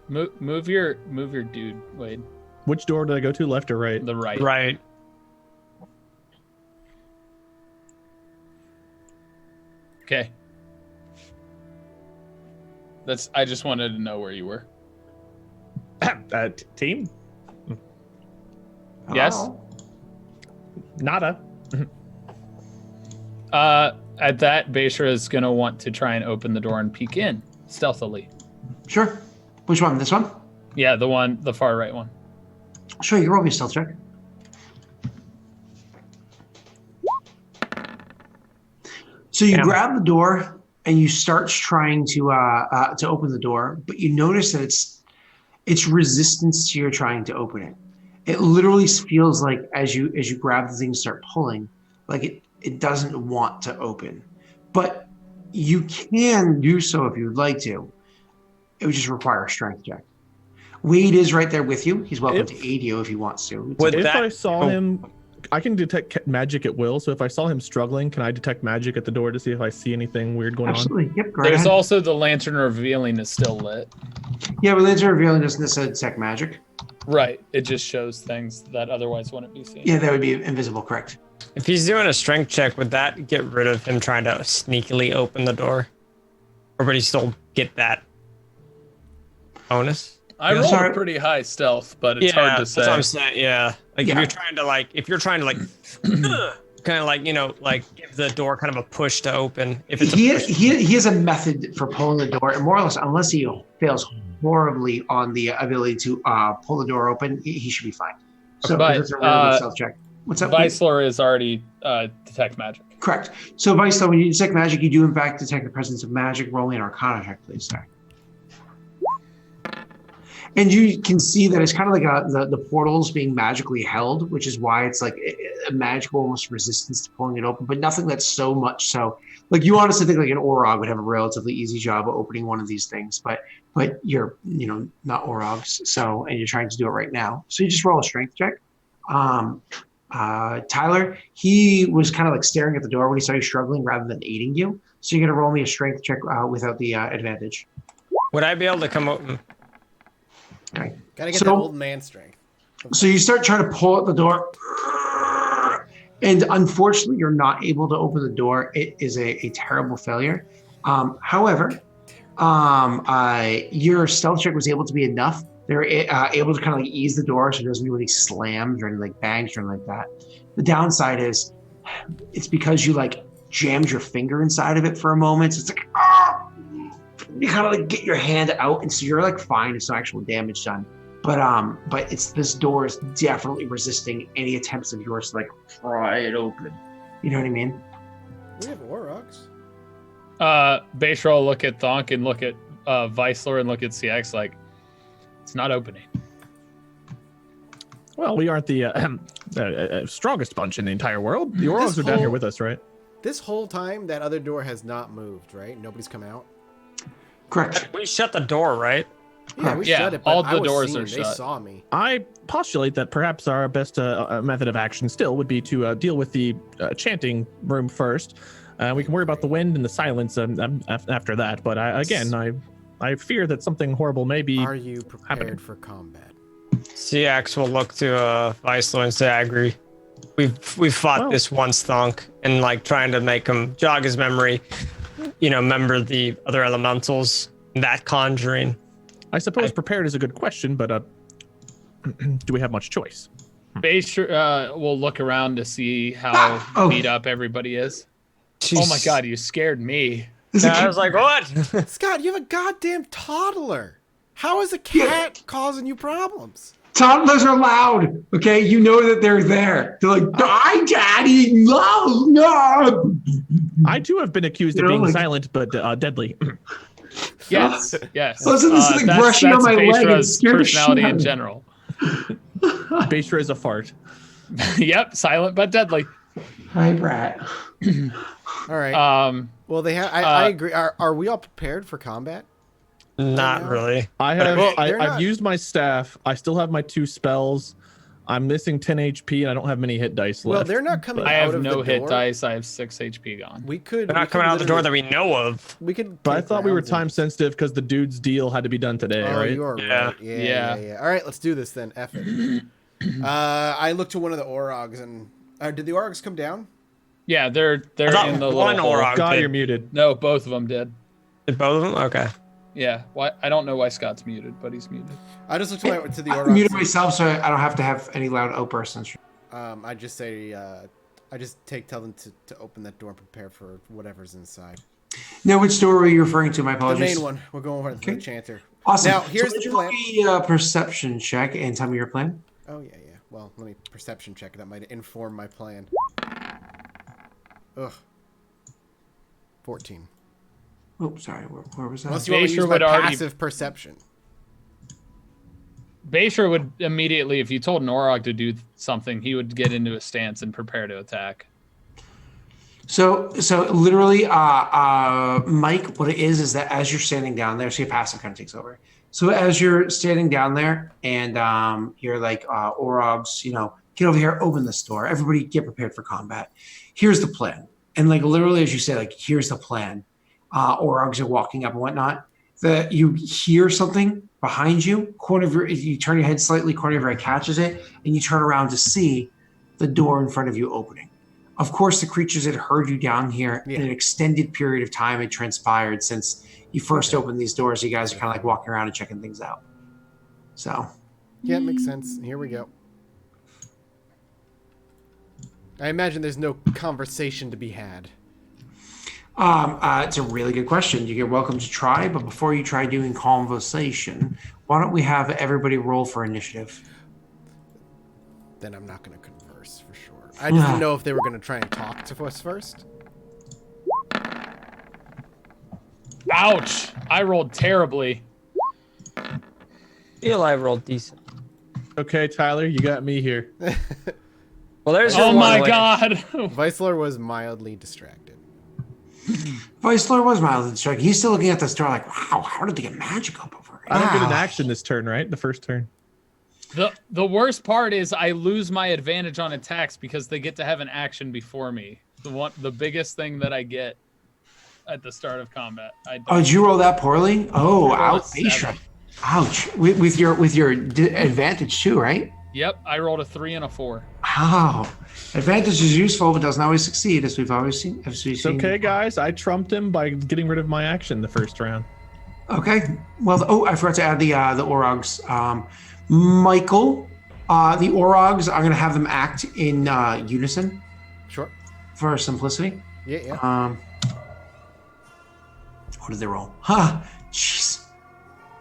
[SPEAKER 2] Move your dude, Wade.
[SPEAKER 4] Which door did I go to? Left or right?
[SPEAKER 2] The right.
[SPEAKER 3] Right.
[SPEAKER 2] Okay. I just wanted to know where you were.
[SPEAKER 4] Team?
[SPEAKER 2] Yes.
[SPEAKER 5] Oh.
[SPEAKER 4] Nada.
[SPEAKER 2] At that, Beishra is going to want to try and open the door and peek in stealthily.
[SPEAKER 5] Sure. Which one? This one?
[SPEAKER 2] Yeah, the far right one.
[SPEAKER 5] Sure, you roll me a stealth check. So you grab the door and you start trying to open the door, but you notice that it's resistance to your trying to open it. It literally feels like as you grab the thing and start pulling, like it doesn't want to open. But you can do so if you would like to. It would just require a strength check. Wade is right there with you. He's welcome to aid you if he wants to.
[SPEAKER 4] I saw him, I can detect magic at will. So if I saw him struggling, can I detect magic at the door to see if I see anything weird going
[SPEAKER 5] Absolutely.
[SPEAKER 4] on?
[SPEAKER 5] Yep.
[SPEAKER 2] There's also the lantern revealing is still lit.
[SPEAKER 5] Yeah, but lantern revealing doesn't necessarily detect magic.
[SPEAKER 2] Right. It just shows things that otherwise wouldn't be seen.
[SPEAKER 5] Yeah, that would be invisible. Correct.
[SPEAKER 3] If he's doing a strength check, would that get rid of him trying to sneakily open the door? Or would he still get that bonus?
[SPEAKER 2] I rolled a pretty high stealth, but it's hard to say.
[SPEAKER 3] That's what I'm saying. Yeah. Like if you're trying to kind of like, give the door kind of a push to open. If it's
[SPEAKER 5] he has a method for pulling the door, and more or less, unless he fails horribly on the ability to pull the door open, he should be fine. So it's a really good stealth check. What's up?
[SPEAKER 2] Vicelor is already detect magic.
[SPEAKER 5] Correct. So Vicelor, when you detect magic, you do in fact detect the presence of magic. Roll me an Arcana check, please, sir. And you can see that it's kind of like the portals being magically held, which is why it's like a magical almost resistance to pulling it open, but nothing that's so much so. Like you honestly think like an Orog would have a relatively easy job of opening one of these things, but you're not Orogs, so and you're trying to do it right now. So you just roll a strength check. Tyler, he was kind of like staring at the door when he saw you struggling rather than aiding you. So you're gonna roll me a strength check without the advantage.
[SPEAKER 3] Would I be able to come open?
[SPEAKER 5] Okay.
[SPEAKER 1] Gotta get that old man strength.
[SPEAKER 5] So you start trying to pull at the door, and unfortunately, you're not able to open the door. It is a terrible failure. However, your stealth check was able to be enough. They're able to kind of like ease the door so it doesn't do any slams or any like bangs or anything like that. The downside is it's because you like jammed your finger inside of it for a moment. So it's like, you kind of like get your hand out, and so you're like fine. It's no actual damage done, but this door is definitely resisting any attempts of yours to like pry it open. You know what I mean?
[SPEAKER 1] We have Orogs.
[SPEAKER 2] Beishra will look at Thonk and look at Vicelor and look at CX like it's not opening.
[SPEAKER 4] Well, we aren't the strongest bunch in the entire world. The Orogs are down here with us, right?
[SPEAKER 1] This whole time, that other door has not moved, right? Nobody's come out.
[SPEAKER 5] Correct.
[SPEAKER 3] We shut the door, right?
[SPEAKER 1] Yeah, we shut it. But
[SPEAKER 2] all the
[SPEAKER 1] I was
[SPEAKER 2] doors
[SPEAKER 1] seen,
[SPEAKER 2] are
[SPEAKER 1] They
[SPEAKER 2] shut.
[SPEAKER 1] saw me.
[SPEAKER 4] I postulate that perhaps our best method of action still would be to deal with the chanting room first. We can worry about the wind and the silence after that. But I fear that something horrible may be.
[SPEAKER 1] Are you prepared
[SPEAKER 4] happening
[SPEAKER 1] for combat?
[SPEAKER 3] CX will look to Vicelor and say, I agree. We've fought this once, Thonk, and like trying to make him jog his memory. Remember the other elementals, that conjuring.
[SPEAKER 4] I suppose prepared is a good question, but do we have much choice?
[SPEAKER 2] Beishra will look around to see how beat up everybody is.
[SPEAKER 3] Jeez.
[SPEAKER 2] Oh my god, you scared me.
[SPEAKER 3] I was like, what?
[SPEAKER 1] Scott, you have a goddamn toddler. How is a cat causing you problems?
[SPEAKER 5] Toddlers are loud. Okay, you know that they're there. They're like, "Die, Daddy! No!"
[SPEAKER 4] I too have been accused of being silent but deadly.
[SPEAKER 2] Yes.
[SPEAKER 5] Listen to something brushing on my leg. It
[SPEAKER 2] Beishra's
[SPEAKER 5] scared the shit
[SPEAKER 2] personality
[SPEAKER 5] out
[SPEAKER 2] in
[SPEAKER 5] of me.
[SPEAKER 2] general.
[SPEAKER 4] Beishra is a fart.
[SPEAKER 2] Yep, silent but deadly.
[SPEAKER 5] Hi, Brat.
[SPEAKER 1] All right. Well, they have. I agree. Are we all prepared for combat?
[SPEAKER 3] Not really.
[SPEAKER 4] I've used my staff. I still have my 2 spells. I'm missing 10 HP, and I don't have many hit dice left.
[SPEAKER 1] Well, they're not coming
[SPEAKER 2] I
[SPEAKER 1] out
[SPEAKER 2] have
[SPEAKER 1] of
[SPEAKER 2] no
[SPEAKER 1] the
[SPEAKER 2] hit
[SPEAKER 1] door.
[SPEAKER 2] dice. I have 6 HP gone.
[SPEAKER 3] They're not coming out the door that we know of.
[SPEAKER 1] We could.
[SPEAKER 4] But I
[SPEAKER 1] take
[SPEAKER 4] thought we were
[SPEAKER 1] rounds
[SPEAKER 4] time
[SPEAKER 1] and-
[SPEAKER 4] sensitive because the dude's deal had to be done today,
[SPEAKER 1] Oh,
[SPEAKER 4] right?
[SPEAKER 1] you are
[SPEAKER 3] Yeah.
[SPEAKER 1] right. Yeah. All right, let's do this then. F it. I looked to one of the Orogs, and did the Orogs come down?
[SPEAKER 2] Yeah, they're
[SPEAKER 3] I thought
[SPEAKER 2] in the
[SPEAKER 3] one
[SPEAKER 2] little hole.
[SPEAKER 3] Orog
[SPEAKER 4] God,
[SPEAKER 3] did.
[SPEAKER 4] you're muted.
[SPEAKER 2] No, both of them did.
[SPEAKER 3] Did both of them? Okay.
[SPEAKER 2] Yeah. Why? I don't know why Scott's muted, but he's muted.
[SPEAKER 1] I just looked to the
[SPEAKER 5] I
[SPEAKER 1] Aurochs.
[SPEAKER 5] muted myself so I don't have to have any loud outbursts.
[SPEAKER 1] I just say, I just tell them to open that door and prepare for whatever's inside.
[SPEAKER 5] Now, which door were you referring to? My
[SPEAKER 1] The
[SPEAKER 5] apologies.
[SPEAKER 1] main one. We're going with
[SPEAKER 5] Okay.
[SPEAKER 1] the chanter.
[SPEAKER 5] Awesome.
[SPEAKER 1] Now, here's
[SPEAKER 5] so
[SPEAKER 1] the plan.
[SPEAKER 5] a perception check and tell me your plan.
[SPEAKER 1] Oh, yeah. Well, let me perception check. That might inform my plan. Ugh. 14.
[SPEAKER 5] Oh, sorry. Where was that?
[SPEAKER 1] Unless you want me to
[SPEAKER 2] Basher
[SPEAKER 1] use my
[SPEAKER 2] would already-
[SPEAKER 1] passive perception.
[SPEAKER 2] Basher would immediately, if you told Norog to do something, he would get into a stance and prepare to attack.
[SPEAKER 5] So literally, Mike, what it is that as you're standing down there, so your passive kind of takes over. So as you're standing down there and you're like, Orogs, get over here, open this door. Everybody get prepared for combat. Here's the plan. And like literally, as you say, like, here's the plan. Orogs are walking up and whatnot. You hear something behind you, you turn your head slightly, corner of your eye catches it, and you turn around to see the door in front of you opening. Of course, the creatures had heard you down here in an extended period of time had transpired since you first opened these doors. You guys are kind of like walking around and checking things out. So.
[SPEAKER 1] Yeah, it makes sense. Here we go. I imagine there's no conversation to be had.
[SPEAKER 5] It's a really good question. You're welcome to try, but before you try doing conversation, why don't we have everybody roll for initiative?
[SPEAKER 1] Then I'm not going to converse for sure. I just didn't know if they were going to try and talk to us first.
[SPEAKER 2] Ouch! I rolled terribly.
[SPEAKER 3] Feel I rolled decent.
[SPEAKER 4] Okay, Tyler, you got me here.
[SPEAKER 3] Well, there's your
[SPEAKER 2] Oh
[SPEAKER 3] one
[SPEAKER 2] my
[SPEAKER 3] win.
[SPEAKER 2] god!
[SPEAKER 1] Vicelor was mildly distracted.
[SPEAKER 5] Vicelor was mildly distracted. He's still looking at this door like, wow, how did they get magic up over here?
[SPEAKER 4] I don't get an action this turn, right? The first turn.
[SPEAKER 2] The worst part is I lose my advantage on attacks because they get to have an action before me. The biggest thing that I get at the start of combat.
[SPEAKER 5] Oh, did you roll that poorly? Oh,
[SPEAKER 2] I rolled
[SPEAKER 5] ouch.
[SPEAKER 2] a 7.
[SPEAKER 5] Ouch. With your advantage too, right?
[SPEAKER 2] Yep, I rolled a 3 and a 4.
[SPEAKER 5] Wow. Advantage is useful, but doesn't always succeed, as we've always seen.
[SPEAKER 4] It's okay, guys. I trumped him by getting rid of my action the first round.
[SPEAKER 5] Okay. Well, I forgot to add the Orogs. Michael, the Orogs, I'm going to have them act in unison.
[SPEAKER 1] Sure.
[SPEAKER 5] For simplicity.
[SPEAKER 1] Yeah.
[SPEAKER 5] What did they roll? Jeez.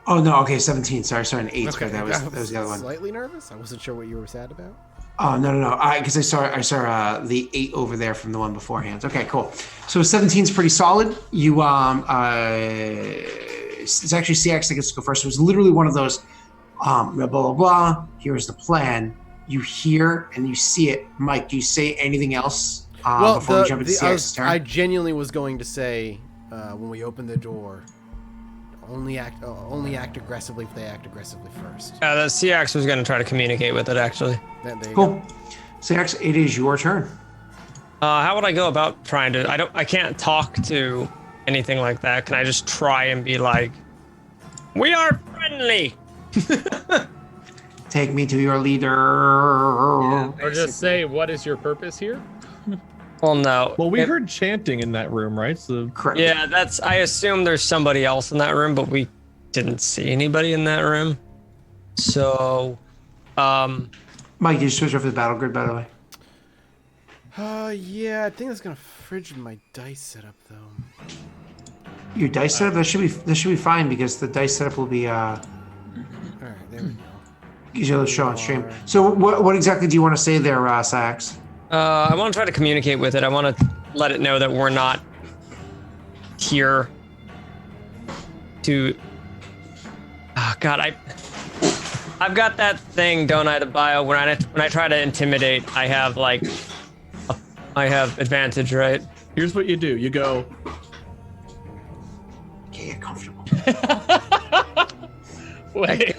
[SPEAKER 5] Oh, no. Okay, 17. Sorry, an 8.
[SPEAKER 1] Okay,
[SPEAKER 5] That was the other one.
[SPEAKER 1] Slightly nervous. I wasn't sure what you were sad about.
[SPEAKER 5] Oh, no. Because I saw the 8 over there from the one beforehand. Okay, cool. So 17 is pretty solid. You it's actually CX that gets to go first. It was literally one of those blah blah blah. Here's the plan. You hear and you see it. Mike, do you say anything else before we jump into CX's turn?
[SPEAKER 1] I genuinely was going to say when we open the door, only act aggressively if they act aggressively first.
[SPEAKER 3] Yeah, the CX was going to try to communicate with it, actually.
[SPEAKER 1] There you
[SPEAKER 5] Cool.
[SPEAKER 1] go.
[SPEAKER 5] CX, it is your turn.
[SPEAKER 3] How would I go about trying to? I can't talk to anything like that. Can I just try and be like, "We are friendly"?
[SPEAKER 5] Take me to your leader.
[SPEAKER 2] Or just say, what is your purpose here?
[SPEAKER 3] Well, no.
[SPEAKER 4] Well, we heard chanting in that room, right? So
[SPEAKER 5] Correct.
[SPEAKER 3] Yeah, I assume there's somebody else in that room, but we didn't see anybody in that room. So,
[SPEAKER 5] Mike, did you switch over to the battle grid, by the way?
[SPEAKER 1] Yeah, I think that's gonna fridge my dice setup though.
[SPEAKER 5] Your dice setup? That should be fine because the dice setup will be
[SPEAKER 1] All right, there we go.
[SPEAKER 5] gives you a show on stream. So what exactly do you want to say there, Sax?
[SPEAKER 3] I want to try to communicate with it. I want to let it know that we're not here to. Oh God, I've got that thing, don't I? The bio when I try to intimidate, I have advantage, right?
[SPEAKER 4] here's what you do. You go,
[SPEAKER 5] Okay, get comfortable.
[SPEAKER 2] Wait.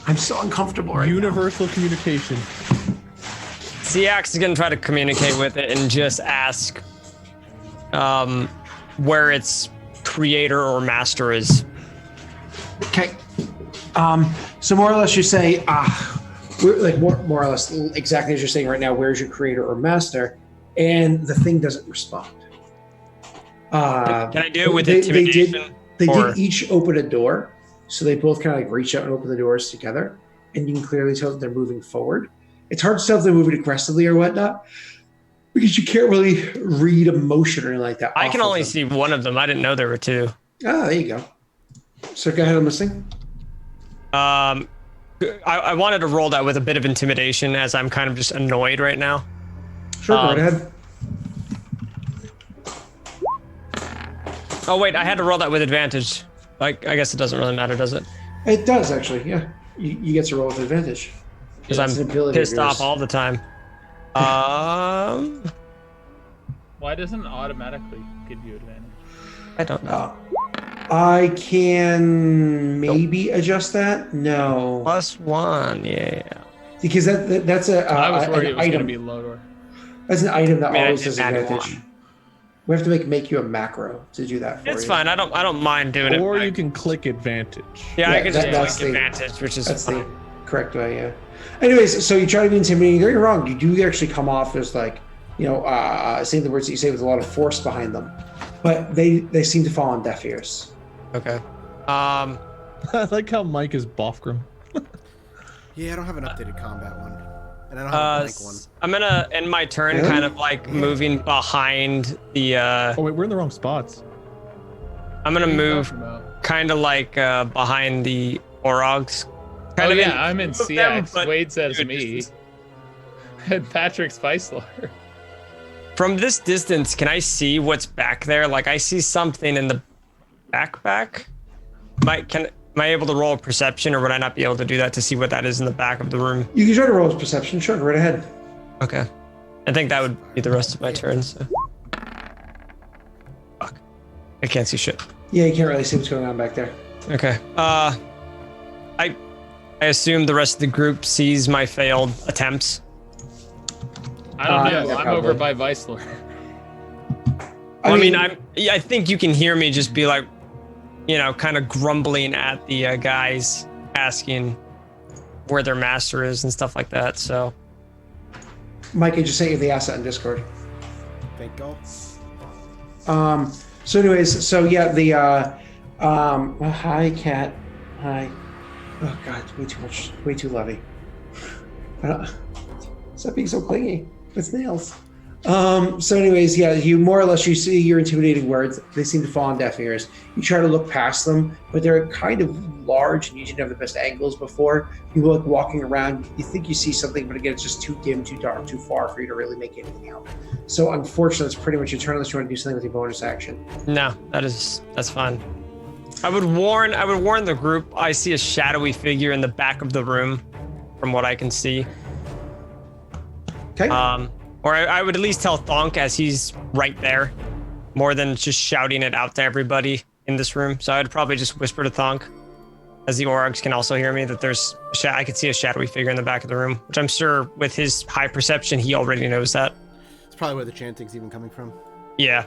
[SPEAKER 5] I'm so uncomfortable right
[SPEAKER 4] universal communication.
[SPEAKER 3] CX is gonna try to communicate with it and just ask, where its creator or master is.
[SPEAKER 5] now. Okay. So more or less you say, we're like more or less exactly as you're saying right now, where's your creator or master? And the thing doesn't respond.
[SPEAKER 3] Can I do it with intimidation?
[SPEAKER 5] They
[SPEAKER 3] Or-
[SPEAKER 5] did each open a door, so they both kind of like reach out and open the doors together, and you can clearly tell that they're moving forward. It's hard to tell if they're moving aggressively or whatnot because you can't really read emotion or anything like that.
[SPEAKER 3] I
[SPEAKER 5] off
[SPEAKER 3] can
[SPEAKER 5] of
[SPEAKER 3] only
[SPEAKER 5] them.
[SPEAKER 3] see one of them. I didn't know there were two.
[SPEAKER 5] Ah, there you go. So go ahead, I'm listening.
[SPEAKER 3] I wanted to roll that with a bit of intimidation as I'm kind of just annoyed right now.
[SPEAKER 5] Sure, go right ahead.
[SPEAKER 3] Oh wait, I had to roll that with advantage. Like, I guess it doesn't really matter, does it?
[SPEAKER 5] It does actually, yeah. You get to roll with advantage.
[SPEAKER 3] Because
[SPEAKER 5] It's an
[SPEAKER 3] I'm
[SPEAKER 5] ability of
[SPEAKER 3] pissed
[SPEAKER 5] yours.
[SPEAKER 3] off all the time.
[SPEAKER 2] Why doesn't it automatically give you advantage?
[SPEAKER 3] I don't know.
[SPEAKER 5] I can maybe adjust that. No,
[SPEAKER 3] +1, yeah.
[SPEAKER 5] because that's
[SPEAKER 2] I was worried
[SPEAKER 5] an
[SPEAKER 2] it was going to
[SPEAKER 5] item.
[SPEAKER 2] be lower.
[SPEAKER 5] That's an item that
[SPEAKER 3] I mean, I
[SPEAKER 5] always
[SPEAKER 3] did
[SPEAKER 5] has
[SPEAKER 3] add
[SPEAKER 5] advantage.
[SPEAKER 3] one.
[SPEAKER 5] We have to make you a macro to do that for you.
[SPEAKER 3] It's fine. I don't mind doing it.
[SPEAKER 4] Or you can click advantage.
[SPEAKER 3] Yeah, I can just
[SPEAKER 5] that's
[SPEAKER 3] click
[SPEAKER 5] the-
[SPEAKER 3] advantage, which is
[SPEAKER 5] That's
[SPEAKER 3] fine.
[SPEAKER 5] the correct way, yeah. Anyways, so you try to be intimidating. You're wrong. You do actually come off as like, saying the words that you say with a lot of force behind them, but they seem to fall on deaf ears.
[SPEAKER 3] Okay.
[SPEAKER 4] I like how Mike is Bofgrim.
[SPEAKER 1] Yeah, I don't have an updated combat one, and I don't have a blank one.
[SPEAKER 3] I'm gonna end my turn
[SPEAKER 5] Really?
[SPEAKER 3] kind of like moving behind the
[SPEAKER 4] Oh wait, we're in the wrong spots.
[SPEAKER 3] I'm gonna
[SPEAKER 2] What are you
[SPEAKER 3] move
[SPEAKER 2] talking about?
[SPEAKER 3] kind of like behind the Orogs. Kind
[SPEAKER 2] Oh
[SPEAKER 3] of
[SPEAKER 2] yeah, I'm in
[SPEAKER 3] of them,
[SPEAKER 2] CX.
[SPEAKER 3] but
[SPEAKER 2] Wade says
[SPEAKER 3] good
[SPEAKER 2] me.
[SPEAKER 3] distance.
[SPEAKER 2] And Patrick's Spice Lord.
[SPEAKER 3] From this distance, can I see what's back there? Like I see something in the backpack. Am I able to roll a perception, or would I not be able to do that to see what that is in the back of the room?
[SPEAKER 5] You can try to roll his perception. Sure, go right ahead.
[SPEAKER 3] Okay. I think that would be the rest of my turn. So. Fuck. I can't see shit.
[SPEAKER 5] Yeah, you can't really see what's going on back there.
[SPEAKER 3] Okay. I assume the rest of the group sees my failed attempts.
[SPEAKER 2] I don't know.
[SPEAKER 5] yeah,
[SPEAKER 2] I'm
[SPEAKER 5] probably.
[SPEAKER 2] over by Vice Lord.
[SPEAKER 3] I mean, I think you can hear me just be like, kind of grumbling at the guys, asking where their master is and stuff like that. So.
[SPEAKER 5] Mike, I just sent you the asset in Discord.
[SPEAKER 1] Thank God.
[SPEAKER 5] So anyways, so yeah, the hi Cat. Hi. Oh god, way too much, way too lovey. Stop being so clingy with nails. So anyways, yeah, you more or less you see your intimidating words. They seem to fall on deaf ears. You try to look past them, but they're kind of large and you didn't have the best angles before. You look walking around, you think you see something, but again, it's just too dim, too dark, too far for you to really make anything out. So unfortunately, it's pretty much your turn unless you want to do something with your bonus action.
[SPEAKER 3] No, that's fine. I would warn the group. I see a shadowy figure in the back of the room, from what I can see.
[SPEAKER 5] Okay.
[SPEAKER 3] Or I would at least tell Thonk as he's right there, more than just shouting it out to everybody in this room. So I'd probably just whisper to Thonk, as the Orogs can also hear me, that there's I could see a shadowy figure in the back of the room, which I'm sure with his high perception he already knows that.
[SPEAKER 1] It's probably where the chanting's even coming from.
[SPEAKER 3] Yeah.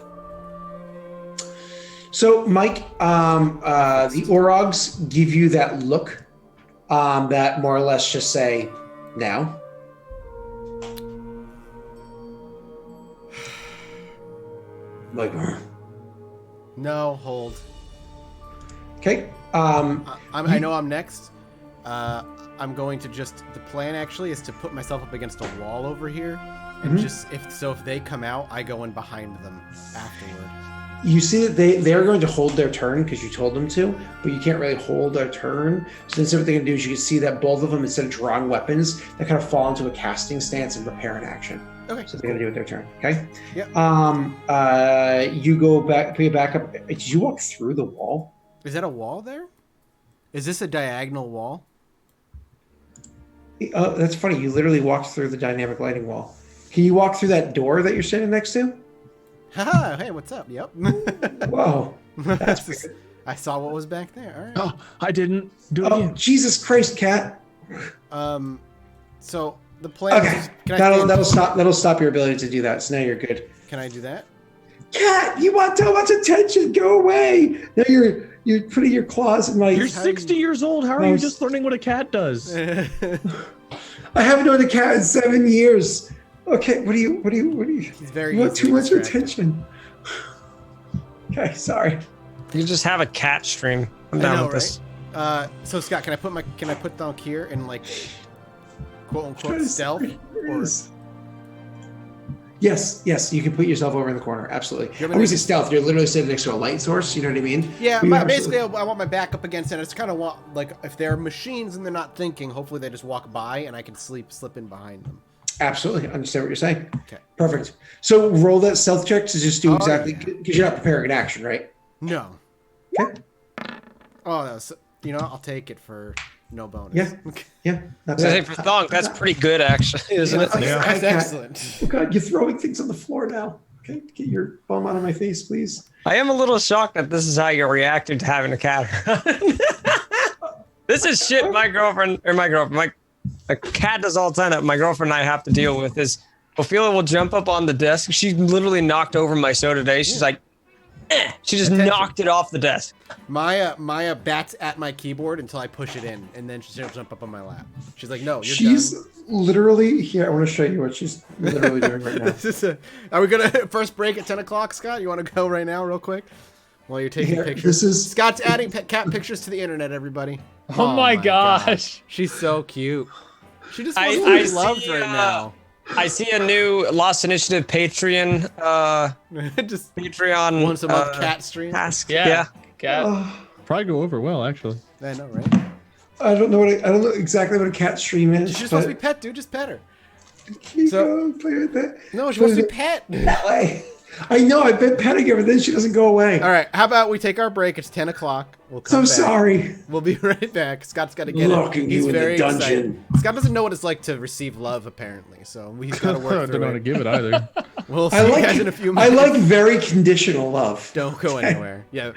[SPEAKER 5] So, Mike, the Orogs give you that look that more or less just say, now. Like,
[SPEAKER 1] No, hold.
[SPEAKER 5] okay.
[SPEAKER 1] I know I'm next. I'm going to the plan actually is to put myself up against a wall over here. And if they come out, I go in behind them afterward.
[SPEAKER 5] You see that they're going to hold their turn because you told them to, but you can't really hold their turn. So instead, what they're going to do is you can see that both of them, instead of drawing weapons, they kind of fall into a casting stance and prepare an action.
[SPEAKER 1] Okay.
[SPEAKER 5] So they're going to do it their turn. Okay.
[SPEAKER 1] Yep.
[SPEAKER 5] You go back, put your back up. Did you walk through the wall?
[SPEAKER 1] Is that a wall there? Is this a diagonal wall?
[SPEAKER 5] That's funny. You literally walked through the dynamic lighting wall. Can you walk through that door that you're standing next to?
[SPEAKER 1] Haha, hey, what's up? Yep.
[SPEAKER 5] Whoa. That's
[SPEAKER 1] Just- I saw what was back there. All right.
[SPEAKER 4] Oh, I didn't do it
[SPEAKER 5] Oh,
[SPEAKER 4] again.
[SPEAKER 5] Jesus Christ, Cat.
[SPEAKER 1] So the plan
[SPEAKER 5] Okay.
[SPEAKER 1] is, can
[SPEAKER 5] That'll stop your ability to do that. So now you're good.
[SPEAKER 1] Can I do that?
[SPEAKER 5] Cat, you want too much attention. Go away. Now you're putting your claws in my.
[SPEAKER 4] You're 60 years old. How are you just learning what a cat does?
[SPEAKER 5] I haven't known a cat in 7 years. Okay, what do you
[SPEAKER 1] He's very
[SPEAKER 5] you want too
[SPEAKER 1] easily
[SPEAKER 5] much
[SPEAKER 1] distracted.
[SPEAKER 5] attention. Okay, sorry.
[SPEAKER 3] You just have a cat stream. I'm
[SPEAKER 1] I
[SPEAKER 3] down
[SPEAKER 1] know,
[SPEAKER 3] with this.
[SPEAKER 1] right? So Scott, can I put Thonk here in like quote unquote stealth? Or
[SPEAKER 5] Yes, you can put yourself over in the corner. Absolutely. I wouldn't say stealth. You're literally sitting next to a light source. You know what I mean?
[SPEAKER 1] yeah, basically, I want my back up against it. I just kind of want, like, if they're machines and they're not thinking, hopefully they just walk by and I can slip in behind them.
[SPEAKER 5] Absolutely. I understand what you're saying.
[SPEAKER 1] Okay.
[SPEAKER 5] Perfect. So roll that stealth check to just do exactly, because you're not preparing an action, right?
[SPEAKER 1] No.
[SPEAKER 5] Okay.
[SPEAKER 1] Oh, no, I'll take it for no bonus.
[SPEAKER 5] Yeah. That's
[SPEAKER 3] For Thonk, that's pretty good, actually, isn't it?
[SPEAKER 1] That's excellent.
[SPEAKER 5] Oh God, you're throwing things on the floor now. Okay, get your bum out of my face, please.
[SPEAKER 3] I am a little shocked that this is how you're reacting to having a cat around. This is shit my cat does all the time that my girlfriend and I have to deal with is Ophelia will jump up on the desk. She literally knocked over my soda today. She's like, She just knocked it off the desk.
[SPEAKER 1] Maya bats at my keyboard until I push it in, and then she'll jump up on my lap. She's like, "No,
[SPEAKER 5] she's done. Literally here. I want to show you what she's literally doing right now."
[SPEAKER 1] Are we gonna first break at 10 o'clock, Scott? You want to go right now, real quick, while you're taking pictures? Scott's adding cat pictures to the internet. Everybody.
[SPEAKER 2] Oh my gosh,
[SPEAKER 1] she's so cute. She just wants to be loved right now.
[SPEAKER 3] I see a new Lost Initiative Patreon.
[SPEAKER 1] Just
[SPEAKER 3] Patreon
[SPEAKER 1] once a month cat stream.
[SPEAKER 3] Task.
[SPEAKER 2] Yeah. Cat.
[SPEAKER 4] Probably go over well, actually.
[SPEAKER 1] I know, right?
[SPEAKER 5] I don't know exactly what a cat stream is.
[SPEAKER 1] She's supposed to be pet, dude. Just pet her.
[SPEAKER 5] Go play with that.
[SPEAKER 1] No, she wants to be pet.
[SPEAKER 5] That way. I know. I've been petting her, but then she doesn't go away.
[SPEAKER 1] All right. How about we take our break? It's 10 o'clock. We'll come back.
[SPEAKER 5] Sorry.
[SPEAKER 1] We'll be right back. Scott's got to get
[SPEAKER 5] Locking
[SPEAKER 1] it. He's
[SPEAKER 5] you
[SPEAKER 1] very
[SPEAKER 5] in the dungeon.
[SPEAKER 1] excited. Scott doesn't know what it's like to receive love, apparently. So he's got to work through it.
[SPEAKER 4] I don't know how to give it either.
[SPEAKER 1] We'll see you guys in a few minutes.
[SPEAKER 5] I like very conditional love.
[SPEAKER 1] Don't go anywhere. Yeah.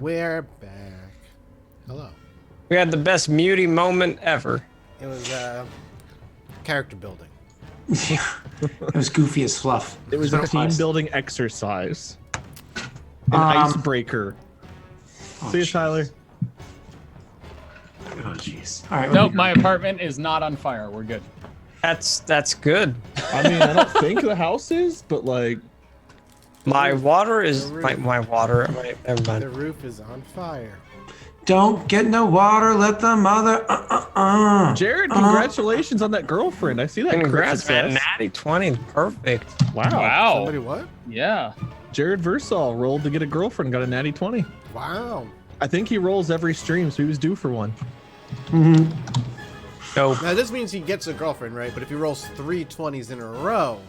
[SPEAKER 1] We're back. Hello.
[SPEAKER 3] We had the best muty moment ever.
[SPEAKER 1] It was character building.
[SPEAKER 5] It was goofy as fluff.
[SPEAKER 4] It was
[SPEAKER 5] That's
[SPEAKER 4] a
[SPEAKER 5] what
[SPEAKER 4] team
[SPEAKER 5] was.
[SPEAKER 4] building exercise. An icebreaker. See you,
[SPEAKER 5] jeez.
[SPEAKER 4] Tyler.
[SPEAKER 5] Oh jeez. All right.
[SPEAKER 2] Nope, my apartment is not on fire. We're good.
[SPEAKER 3] That's good.
[SPEAKER 4] I mean, I don't think the house is, but like,
[SPEAKER 3] My water is
[SPEAKER 1] The
[SPEAKER 3] like
[SPEAKER 1] roof.
[SPEAKER 3] my water. Never
[SPEAKER 1] The
[SPEAKER 3] mind.
[SPEAKER 1] roof is on fire.
[SPEAKER 5] Don't get no water. Let the mother.
[SPEAKER 4] Jared, congratulations on that girlfriend. I see that. crit
[SPEAKER 3] Congrats, man!
[SPEAKER 4] success.
[SPEAKER 3] Natty 20, perfect.
[SPEAKER 4] Wow.
[SPEAKER 2] Wow.
[SPEAKER 1] Somebody what?
[SPEAKER 2] Yeah.
[SPEAKER 4] Jared Versal rolled to get a girlfriend, got a natty 20.
[SPEAKER 1] Wow.
[SPEAKER 4] I think he rolls every stream, so he was due for one.
[SPEAKER 3] Dope.
[SPEAKER 1] Now this means he gets a girlfriend, right? But if he rolls 3 20s in a row,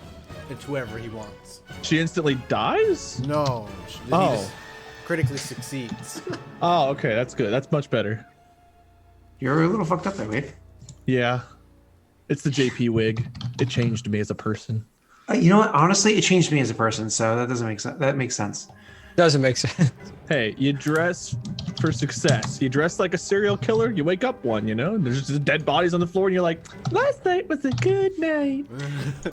[SPEAKER 1] it's whoever he wants.
[SPEAKER 4] She instantly dies?
[SPEAKER 1] No. He
[SPEAKER 4] Oh.
[SPEAKER 1] just critically succeeds.
[SPEAKER 4] Oh, okay, that's good. That's much better.
[SPEAKER 5] You're a little fucked up there, Wade.
[SPEAKER 4] Yeah. It's the JP wig. It changed me as a person.
[SPEAKER 5] You know what? Honestly, it changed me as a person, so that doesn't make sense. That makes sense.
[SPEAKER 3] Doesn't make sense.
[SPEAKER 4] Hey, you dress for success. You dress like a serial killer, you wake up one, you know? There's just dead bodies on the floor, and you're like, last night was a good night.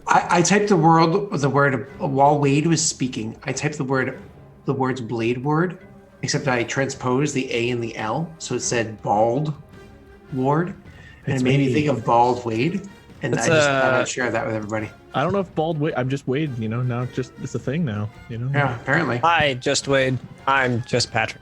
[SPEAKER 5] I typed the word while Wade was speaking. I typed the words blade word, except I transposed the A and the L, so it said bald ward, and
[SPEAKER 4] It's
[SPEAKER 5] it made me
[SPEAKER 4] me.
[SPEAKER 5] think of bald Wade, and
[SPEAKER 3] It's,
[SPEAKER 5] I just thought I'd share that with everybody.
[SPEAKER 4] I don't know if bald Wade, I'm just Wade, you know? Now it's a thing now, you know?
[SPEAKER 5] Yeah, apparently.
[SPEAKER 3] Hi, just Wade. I'm just Patrick.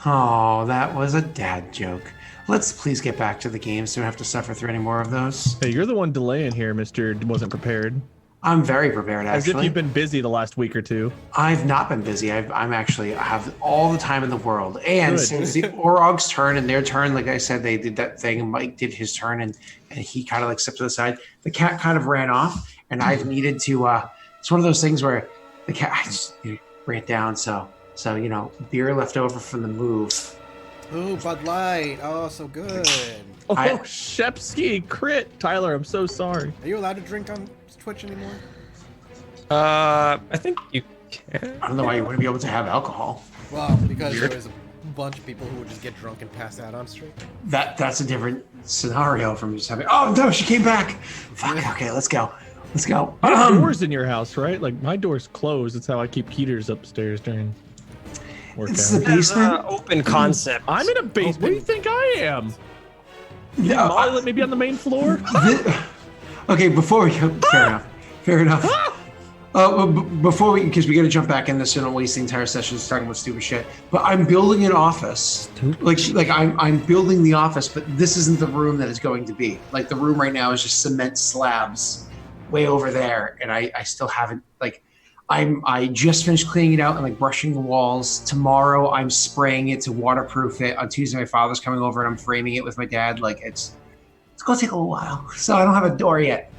[SPEAKER 5] Oh, that was a dad joke. Let's please get back to the game so we don't have to suffer through any more of those.
[SPEAKER 4] Hey, you're the one delaying here, Mr. Wasn't Prepared.
[SPEAKER 5] I'm very prepared,
[SPEAKER 4] As if
[SPEAKER 5] actually.
[SPEAKER 4] you've been busy the last week or two.
[SPEAKER 5] I've not been busy. I have all the time in the world. And
[SPEAKER 4] Good.
[SPEAKER 5] since the Orog's turn and their turn, like I said, they did that thing. And Mike did his turn, and he kind of like stepped to the side. The cat kind of ran off, and I've needed to. It's one of those things where the cat I just ran down. So beer left over from the move.
[SPEAKER 1] Ooh, Bud Light. Oh, so good.
[SPEAKER 4] Oh,
[SPEAKER 5] I-
[SPEAKER 4] Shepsky, crit. Tyler, I'm so sorry.
[SPEAKER 1] Are you allowed to drink on Twitch anymore?
[SPEAKER 3] I think you can.
[SPEAKER 5] I don't know why you wouldn't be able to have alcohol.
[SPEAKER 1] Well, because there was a bunch of people who would just get drunk and pass out on stream.
[SPEAKER 5] That's a different scenario from just having. Oh no, she came back. Fuck. Okay, let's go. Let's go.
[SPEAKER 4] You have doors in your house, right? Like my door's closed. That's how I keep heaters upstairs during workout.
[SPEAKER 5] It's the
[SPEAKER 3] That's
[SPEAKER 5] basement.
[SPEAKER 3] open concept.
[SPEAKER 4] I'm in a basement. What do you think I am?
[SPEAKER 5] Yeah,
[SPEAKER 4] Molly let me be on the main floor?
[SPEAKER 5] Okay, before we go, fair enough. Before we, because we got to jump back in this, so don't waste the entire session just talking about stupid shit. But I'm building an office, like I'm building the office, but this isn't the room that it's going to be. Like the room right now is just cement slabs, way over there, and I still haven't like. I just finished cleaning it out and like brushing the walls. Tomorrow I'm spraying it to waterproof it. On Tuesday my father's coming over and I'm framing it with my dad. Like it's gonna take a little while. So I don't have a door yet.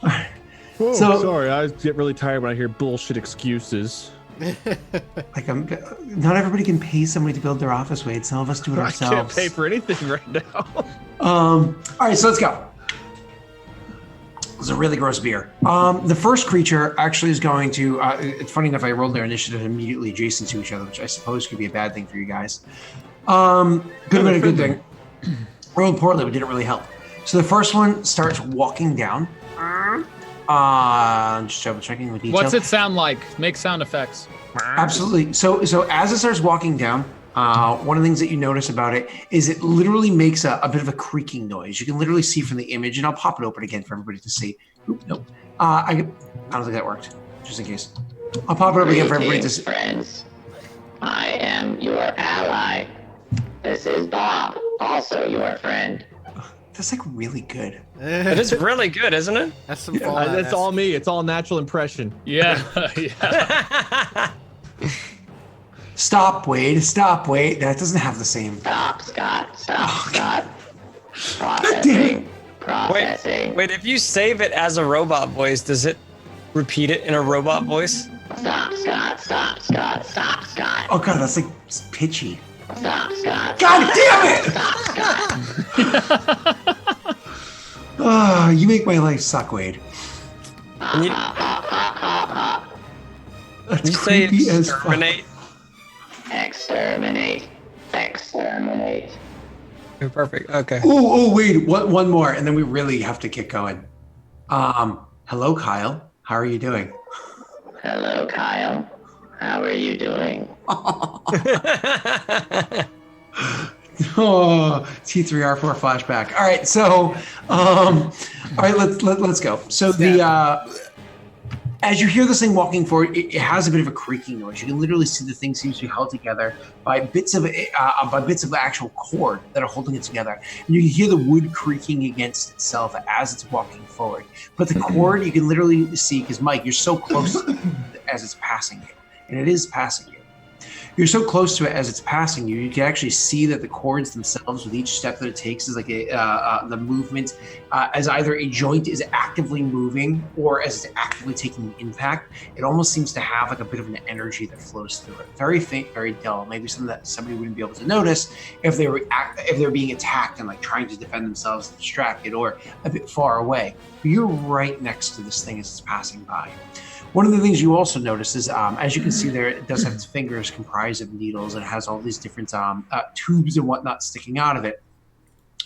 [SPEAKER 4] Oh,
[SPEAKER 5] So-
[SPEAKER 4] sorry. I get really tired when I hear bullshit excuses.
[SPEAKER 5] Like not everybody can pay somebody to build their office, Wade. Some of us do it
[SPEAKER 4] I
[SPEAKER 5] ourselves.
[SPEAKER 4] can't pay for anything right now.
[SPEAKER 5] All right, so let's go. It's a really gross beer. The first creature actually is going to. It's funny enough, I rolled their initiative immediately adjacent to each other, which I suppose could be a bad thing for you guys. Could have been a good thing. Rolled poorly, but didn't really help. So the first one starts walking down. Just double checking with detail.
[SPEAKER 2] What's it sound like? Make sound effects.
[SPEAKER 5] Absolutely. So as it starts walking down, one of the things that you notice about it is it literally makes a bit of a creaking noise. You can literally see from the image, and I'll pop it open again for everybody to see. Oop, nope. I don't think that worked, just in case. I'll pop it up again for everybody to see.
[SPEAKER 6] Friends. I am your ally. This is Bob, also your friend.
[SPEAKER 5] That's like really good.
[SPEAKER 3] It is really good, isn't it?
[SPEAKER 1] That's some Fallout.
[SPEAKER 4] That's all me. It's all natural impression.
[SPEAKER 2] Yeah, yeah.
[SPEAKER 5] Stop, Wade. Stop, Wade. That doesn't have the same.
[SPEAKER 6] Stop, Scott. Stop, Scott.
[SPEAKER 5] damn
[SPEAKER 6] Processing.
[SPEAKER 3] Wait, if you save it as a robot voice, does it repeat it in a robot voice?
[SPEAKER 6] Stop, Scott. Stop, Scott. Stop, Scott.
[SPEAKER 5] Oh god, that's like pitchy.
[SPEAKER 6] Stop, Scott.
[SPEAKER 5] God damn it!
[SPEAKER 6] Stop, Scott.
[SPEAKER 5] Oh, you make my life suck, Wade.
[SPEAKER 3] And you,
[SPEAKER 5] That's
[SPEAKER 3] you say
[SPEAKER 5] creepy as fuck.
[SPEAKER 3] exterminate?
[SPEAKER 6] Exterminate. Exterminate.
[SPEAKER 3] Perfect. Okay.
[SPEAKER 5] Oh, wait, one more, and then we really have to get going. Hello, Kyle. How are you doing?
[SPEAKER 6] Hello, Kyle. How are you doing?
[SPEAKER 5] Oh, T3R4 flashback. All right, so, all right, let's go. So as you hear this thing walking forward, it has a bit of a creaking noise. You can literally see the thing seems to be held together by bits of actual cord that are holding it together. And you can hear the wood creaking against itself as it's walking forward. But the cord you can literally see, because Mike, you're so close as it's passing you, and it is passing you. You're so close to it as it's passing you, you can actually see that the cords themselves, with each step that it takes, is like the movement, as either a joint is actively moving or as it's actively taking the impact. It almost seems to have like a bit of an energy that flows through it. Very faint, very dull. Maybe something that somebody wouldn't be able to notice if they were being attacked and like trying to defend themselves, distracted, or a bit far away. But you're right next to this thing as it's passing by. One of the things you also notice is, as you can see there, it does have its fingers comprised of needles, and it has all these different tubes and whatnot sticking out of it.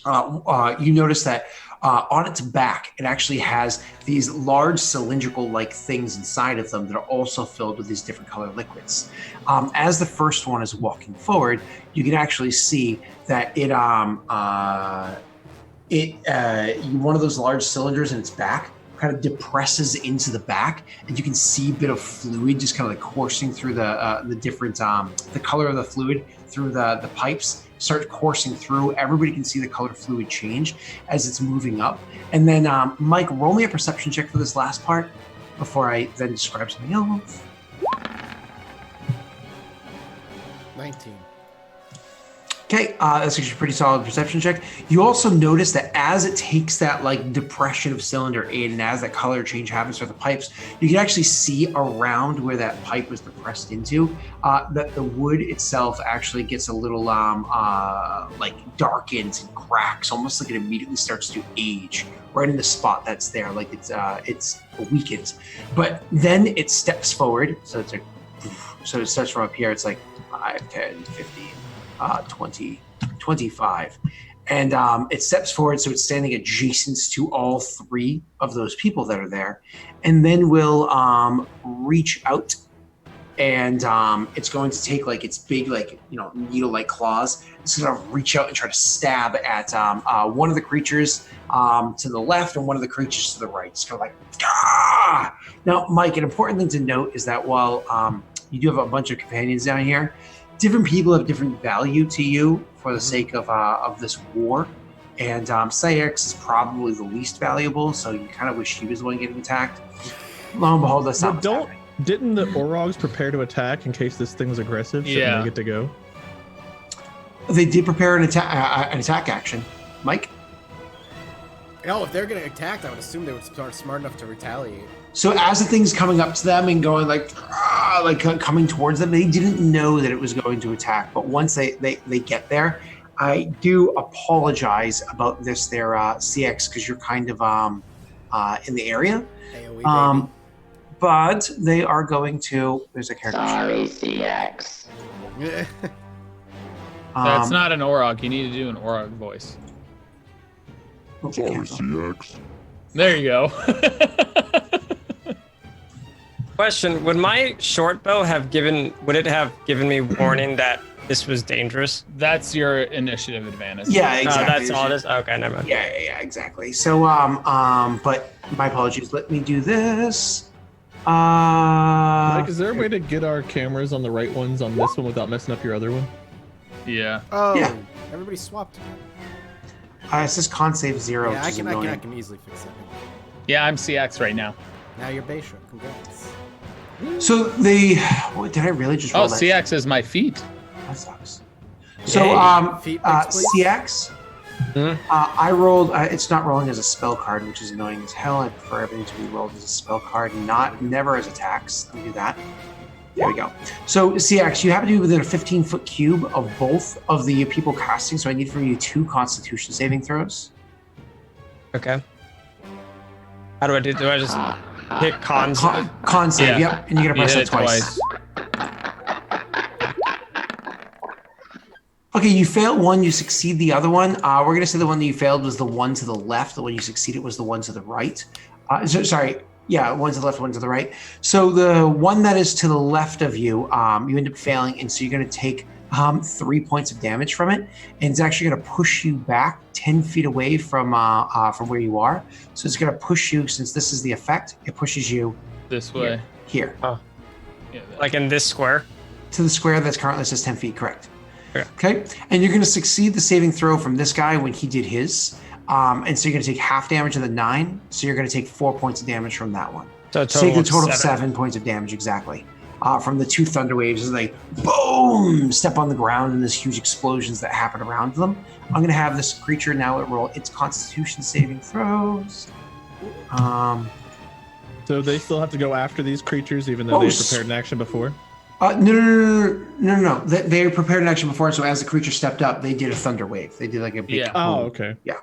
[SPEAKER 5] You notice that on its back, it actually has these large cylindrical-like things inside of them that are also filled with these different color liquids. As the first one is walking forward, you can actually see that one of those large cylinders in its back kind of depresses into the back, and you can see a bit of fluid just kind of like coursing through the different the color of the fluid through the pipes start coursing through. Everybody can see the color fluid change as it's moving up. And then Mike, roll me a perception check for this last part before I then describe something else.
[SPEAKER 1] 19.
[SPEAKER 5] Okay, that's actually a pretty solid perception check. You also notice that as it takes that like depression of cylinder 8 and as that color change happens for the pipes, you can actually see around where that pipe was depressed into, that the wood itself actually gets a little like darkens and cracks, almost like it immediately starts to age right in the spot that's there, like it's weakened. But then it steps forward, so it's like, so it starts from up here. It's like 5, 10, 15. 20, 25. And it steps forward, so it's standing adjacent to all three of those people that are there. And then we'll reach out, and it's going to take like its big, like, needle-like claws. It's going to reach out and try to stab at one of the creatures to the left and one of the creatures to the right. It's kind of like, ah! Now, Mike, an important thing to note is that while you do have a bunch of companions down here, different people have different value to you for the sake of this war, and Sayx is probably the least valuable, so you kind of wish he was the one getting attacked. Lo and behold, that's not what's happening.
[SPEAKER 4] Didn't the Orogs prepare to attack in case this thing's aggressive? Shouldn't they get to go?
[SPEAKER 5] They did prepare an attack action. Mike?
[SPEAKER 1] Oh, if they're getting attacked, I would assume they would start smart enough to retaliate.
[SPEAKER 5] So as the thing's coming up to them and going like coming towards them, they didn't know that it was going to attack. But once they get there, I do apologize about this there, CX, because you're kind of in the area.
[SPEAKER 1] AOE,
[SPEAKER 5] but they are going to. There's a character.
[SPEAKER 6] Sorry, CX.
[SPEAKER 2] That's not an Orog. You need to do an Orog voice.
[SPEAKER 5] Okay,
[SPEAKER 7] CX.
[SPEAKER 2] There you go.
[SPEAKER 3] Question: would my short bow have given me warning that this was dangerous?
[SPEAKER 2] That's your initiative advantage.
[SPEAKER 5] Yeah, exactly.
[SPEAKER 3] That's all it is. Okay, never mind.
[SPEAKER 5] Yeah, exactly. So, but my apologies. Let me do this.
[SPEAKER 4] Mike, is there a way to get our cameras on the right ones on this one without messing up your other one?
[SPEAKER 2] Yeah.
[SPEAKER 1] Oh,
[SPEAKER 5] Yeah.
[SPEAKER 1] Everybody swapped again.
[SPEAKER 5] It says con save 0.
[SPEAKER 1] Yeah,
[SPEAKER 5] which is annoying.
[SPEAKER 1] I can easily fix it.
[SPEAKER 2] Yeah, I'm CX right now.
[SPEAKER 1] Now you're Beisha. Congrats.
[SPEAKER 5] So did I really just roll
[SPEAKER 2] Oh,
[SPEAKER 5] that?
[SPEAKER 2] CX is my feet.
[SPEAKER 5] That sucks. So
[SPEAKER 1] Feet picks, please.
[SPEAKER 5] CX, I rolled. It's not rolling as a spell card, which is annoying as hell. I prefer everything to be rolled as a spell card, never as attacks. Let me do that. There we go. So CX, you have to be within a 15-foot cube of both of the people casting. So I need from you 2 Constitution saving throws.
[SPEAKER 3] Okay. How do I do? Do I just hit con?
[SPEAKER 5] Con save,
[SPEAKER 2] Yeah.
[SPEAKER 5] yep. And you gotta press
[SPEAKER 2] hit
[SPEAKER 5] it twice. Okay, you failed one, you succeed the other one. We're going to say the one that you failed was the one to the left. The one you succeeded was the one to the right. Sorry. Yeah, one to the left, one to the right. So the one that is to the left of you, you end up failing, and so you're going to take 3 points of damage from it, and it's actually going to push you back 10 feet away from where you are. So it's going to push you, since this is the effect, it pushes you
[SPEAKER 2] This way.
[SPEAKER 5] here.
[SPEAKER 3] Oh.
[SPEAKER 2] Yeah,
[SPEAKER 3] Like in this square?
[SPEAKER 5] To the square that's currently says 10 feet, correct.
[SPEAKER 3] Okay.
[SPEAKER 5] And you're going to succeed the saving throw from this guy when he did his. And so you're going to take half damage of the 9. So you're going to take 4 points of damage from that one.
[SPEAKER 3] So
[SPEAKER 5] Take a total of 7 points of damage, exactly. From the 2 thunder waves as they boom step on the ground and there's huge explosions that happen around them. I'm going to have this creature now roll its Constitution saving throws.
[SPEAKER 4] So they still have to go after these creatures, even though they prepared an action before?
[SPEAKER 5] No. They prepared an action before, so as the creature stepped up, they did a thunder wave. They did like a big.
[SPEAKER 2] Yeah.
[SPEAKER 4] Oh, okay.
[SPEAKER 5] Yeah.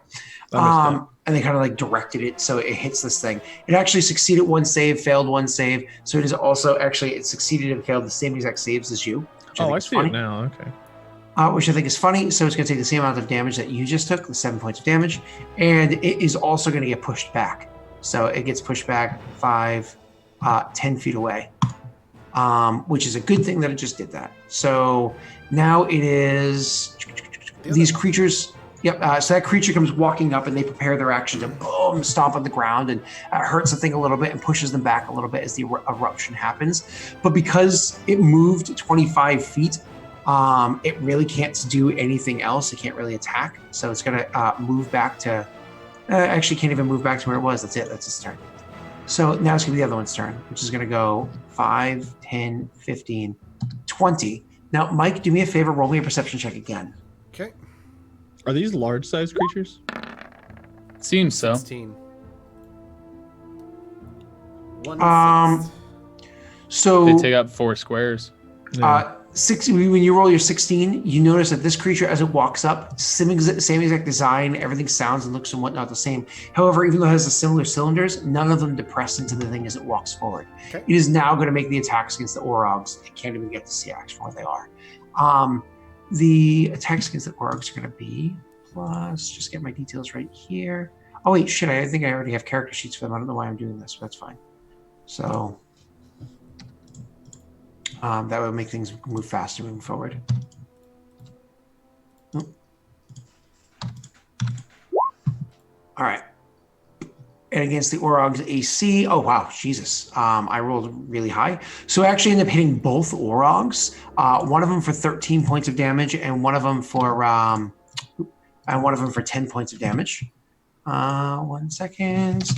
[SPEAKER 4] Understood.
[SPEAKER 5] And they kind of like directed it so it hits this thing. It actually succeeded 1 save, failed 1 save. So it is also actually it succeeded and failed the same exact saves as you.
[SPEAKER 4] I see it now. Okay.
[SPEAKER 5] Which I think is funny. So it's going to take the same amount of damage that you just took, the 7 points of damage, and it is also going to get pushed back. So it gets pushed back 5, 10 feet away. Which is a good thing that it just did that. So now it is these creatures. Yep. So that creature comes walking up and they prepare their action to boom, stomp on the ground and hurt something a little bit and pushes them back a little bit as the eruption happens. But because it moved 25 feet, it really can't do anything else. It can't really attack. So it's going to move back to, actually can't even move back to where it was. That's it. That's its turn. So now it's going to be the other one's turn, which is going to go 5, 10, 15, 20. Now, Mike, do me a favor. Roll me a perception check again.
[SPEAKER 1] Okay.
[SPEAKER 4] Are these large-sized creatures?
[SPEAKER 2] Seems so.
[SPEAKER 1] 16. 1
[SPEAKER 5] Um, So
[SPEAKER 2] They take up 4 squares.
[SPEAKER 4] Yeah.
[SPEAKER 5] 60, when you roll your 16, you notice that this creature, as it walks up, same exact design, everything sounds and looks and whatnot the same. However, even though it has the similar cylinders, none of them depress into the thing as it walks forward.
[SPEAKER 1] Okay.
[SPEAKER 5] It is now going to make the attacks against the Orogs. It can't even get to see action where they are. The attacks against the Orogs are going to be plus, just get my details right here. Oh wait, shit, I think I already have character sheets for them. I don't know why I'm doing this, but that's fine. So that would make things move faster moving forward. All right. And against the Orog's AC, oh wow, Jesus. I rolled really high. So I actually ended up hitting both Orogs. One of them for 13 points of damage and one of them for 10 points of damage. 1 second.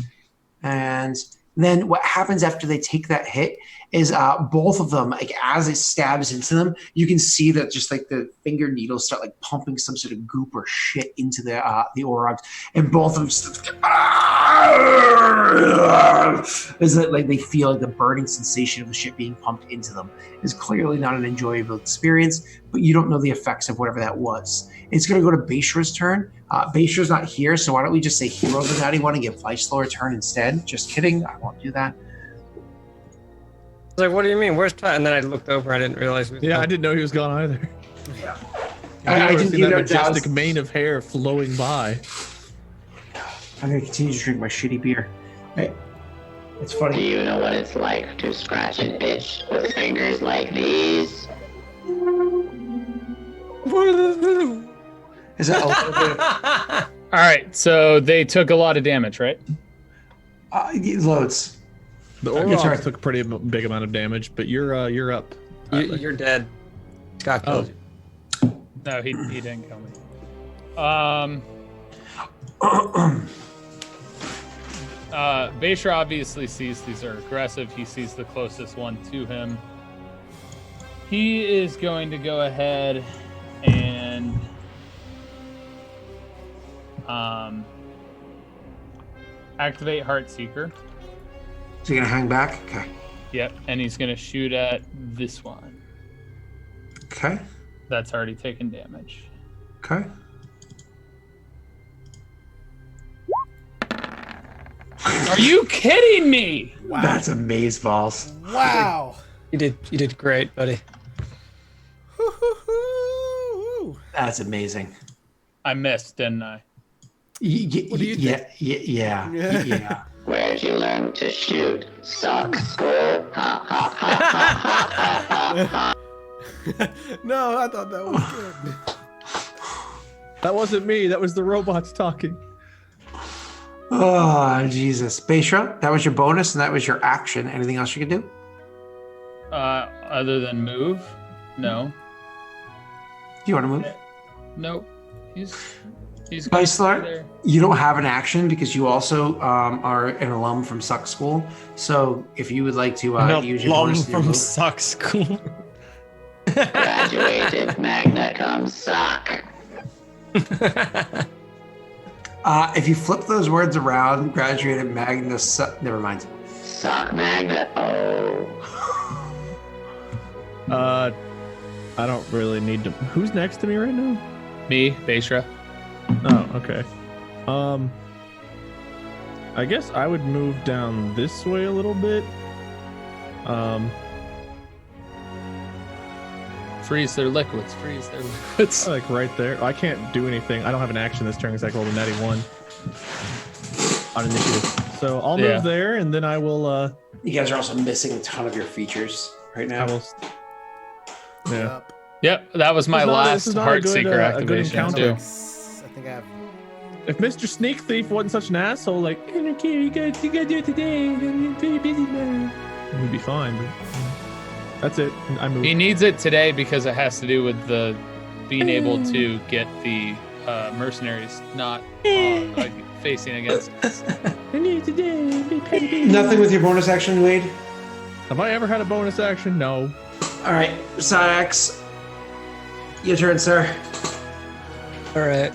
[SPEAKER 5] And then what happens after they take that hit is both of them, like as it stabs into them, you can see that just like the finger needles start like pumping some sort of goop or shit into the Orogs, and both of them just is that like they feel like the burning sensation of the shit being pumped into them is clearly not an enjoyable experience, but you don't know the effects of whatever that was. It's going to go to Bayshra's turn. Bayshra's not here, so why don't we just say he rolled a natty one and give Vicelow a turn instead? Just kidding, I won't do that.
[SPEAKER 3] I was like, what do you mean? Where's Pat? And then I looked over. I didn't realize.
[SPEAKER 4] I didn't know he was gone either.
[SPEAKER 5] Yeah.
[SPEAKER 4] I didn't see that
[SPEAKER 5] either.
[SPEAKER 4] majestic mane of hair flowing by.
[SPEAKER 5] I'm going to continue to drink my shitty beer. Hey, it's
[SPEAKER 6] Do
[SPEAKER 5] funny.
[SPEAKER 6] you know what it's like to scratch an itch with fingers like these?
[SPEAKER 5] Is that a little bit of,
[SPEAKER 2] All right, so they took a lot of damage, right?
[SPEAKER 5] loads?
[SPEAKER 4] The
[SPEAKER 5] Sorry.
[SPEAKER 4] Orogs took a pretty big amount of damage, but you're up.
[SPEAKER 3] You're dead. Scott killed you.
[SPEAKER 2] No, he didn't kill me. Bayshra obviously sees these are aggressive. He sees the closest one to him. He is going to go ahead and activate Heartseeker.
[SPEAKER 5] So you're going to hang back? Okay.
[SPEAKER 2] Yep, and he's going to shoot at this one.
[SPEAKER 5] Okay.
[SPEAKER 2] That's already taken damage.
[SPEAKER 5] Okay.
[SPEAKER 2] Are you kidding me?
[SPEAKER 1] Wow.
[SPEAKER 5] That's amazeballs.
[SPEAKER 1] Wow.
[SPEAKER 3] You did great, buddy.
[SPEAKER 1] Hoo-hoo-hoo.
[SPEAKER 5] That's amazing.
[SPEAKER 2] I missed, didn't I?
[SPEAKER 1] What do you
[SPEAKER 5] Yeah.
[SPEAKER 6] Where'd you learn to shoot? Suck school? Ha ha ha ha ha ha.
[SPEAKER 1] No, I thought that was good.
[SPEAKER 4] That wasn't me. That was the robots talking.
[SPEAKER 5] Oh, Jesus. Beishra, that was your bonus and that was your action. Anything else you can do?
[SPEAKER 2] Other than move? No.
[SPEAKER 5] Do you want to move?
[SPEAKER 2] Nope. He's
[SPEAKER 5] Meisler,
[SPEAKER 2] there.
[SPEAKER 5] you don't have an action because you also are an alum from Suck School. So if you would like to use your bonus to
[SPEAKER 3] from
[SPEAKER 5] move.
[SPEAKER 3] Suck School.
[SPEAKER 6] Graduated magna cum suck.
[SPEAKER 5] If you flip those words around, graduated magna suck. Never mind.
[SPEAKER 6] Suck magna. Oh.
[SPEAKER 4] I don't really need to. Who's next to me right now?
[SPEAKER 2] Me, Beishra.
[SPEAKER 4] Oh, okay. I guess I would move down this way a little bit.
[SPEAKER 2] Freeze their liquids. Freeze their liquids.
[SPEAKER 4] Like right there. I can't do anything. I don't have an action this turn because I rolled a natty 1 on initiative. So I'll move there, and then I will.
[SPEAKER 5] You guys are also missing a ton of your features right now.
[SPEAKER 4] Yeah.
[SPEAKER 2] Yep, that was my last Heartseeker
[SPEAKER 4] a good
[SPEAKER 2] activation
[SPEAKER 4] encounter.
[SPEAKER 2] too.
[SPEAKER 1] I think I have.
[SPEAKER 4] If Mr. Sneak Thief wasn't such an asshole, like, I don't care, you gotta do it today, I'm very busy now, we'd be fine, but that's it. I moved.
[SPEAKER 2] He needs it today because it has to do with the being able to get the mercenaries not facing against us.
[SPEAKER 4] I need it today.
[SPEAKER 5] Nothing with your bonus action, Wade?
[SPEAKER 4] Have I ever had a bonus action? No.
[SPEAKER 5] All right, Syax, your turn, sir.
[SPEAKER 3] All right.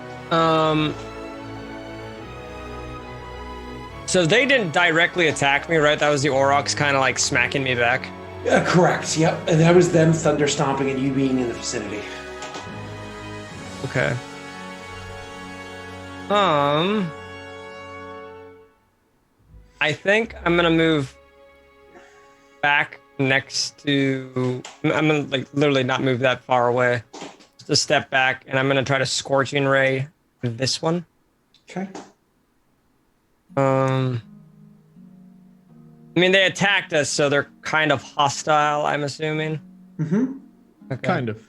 [SPEAKER 3] So they didn't directly attack me, right? That was the Aurochs kind of like smacking me back.
[SPEAKER 5] Correct, yep. And that was them thunder stomping and you being in the vicinity.
[SPEAKER 3] Okay. I think I'm gonna move back next to. I'm gonna like literally not move that far away. Just a step back, and I'm gonna try to Scorching Ray this one.
[SPEAKER 5] Okay.
[SPEAKER 3] I mean, they attacked us, so they're kind of hostile, I'm assuming.
[SPEAKER 5] Mm-hmm.
[SPEAKER 3] Okay.
[SPEAKER 4] Kind of.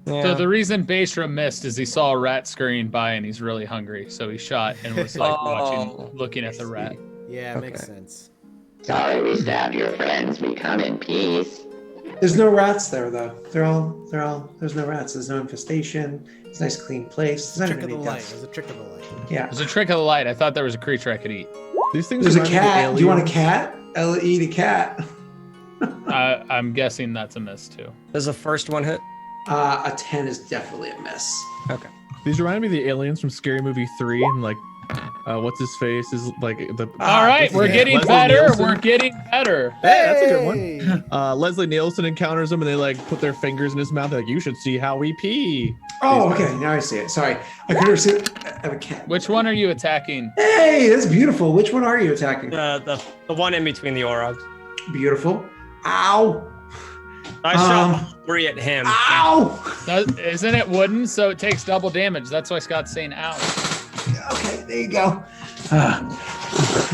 [SPEAKER 3] Yeah.
[SPEAKER 2] So the reason Beishra missed is he saw a rat scurrying by and he's really hungry, so he shot and was like looking at the rat.
[SPEAKER 1] Yeah, makes sense.
[SPEAKER 6] Sorry we stabbed your friends. We come in peace.
[SPEAKER 5] There's no rats there, though. There's no rats. There's no infestation. It's a nice, clean place. There's
[SPEAKER 1] Trick of the
[SPEAKER 5] anything
[SPEAKER 1] light.
[SPEAKER 5] else.
[SPEAKER 1] It was a trick of the light.
[SPEAKER 5] Yeah.
[SPEAKER 2] It was a trick of the light. I thought there was a creature I could eat.
[SPEAKER 4] These things.
[SPEAKER 5] There's a
[SPEAKER 4] remind me of
[SPEAKER 5] cat. Do you want a
[SPEAKER 4] aliens.
[SPEAKER 5] cat? I'll eat a cat.
[SPEAKER 2] I'm guessing that's a miss too.
[SPEAKER 3] Does the first one hit?
[SPEAKER 5] A 10 is definitely a miss.
[SPEAKER 3] Okay.
[SPEAKER 4] These remind me of the aliens from Scary Movie 3, and like, what's his face is like the.
[SPEAKER 2] All right, we're getting
[SPEAKER 4] Leslie
[SPEAKER 2] better.
[SPEAKER 4] Nielsen.
[SPEAKER 2] We're getting better.
[SPEAKER 4] Hey, that's a good one.
[SPEAKER 1] Hey!
[SPEAKER 4] Leslie Nielsen encounters him, and they like put their fingers in his mouth. They're like, you should see how we pee.
[SPEAKER 5] Oh, okay. Now I see it. Sorry. I could have seen I have a cat.
[SPEAKER 2] Which one are you attacking?
[SPEAKER 5] Hey, that's beautiful. Which one are you attacking?
[SPEAKER 3] The one in between the Aurochs.
[SPEAKER 5] Beautiful. Ow.
[SPEAKER 3] I shot 3 at him.
[SPEAKER 5] Ow.
[SPEAKER 2] Isn't it wooden? So it takes double damage. That's why Scott's saying ow.
[SPEAKER 5] Okay, there you go.
[SPEAKER 2] So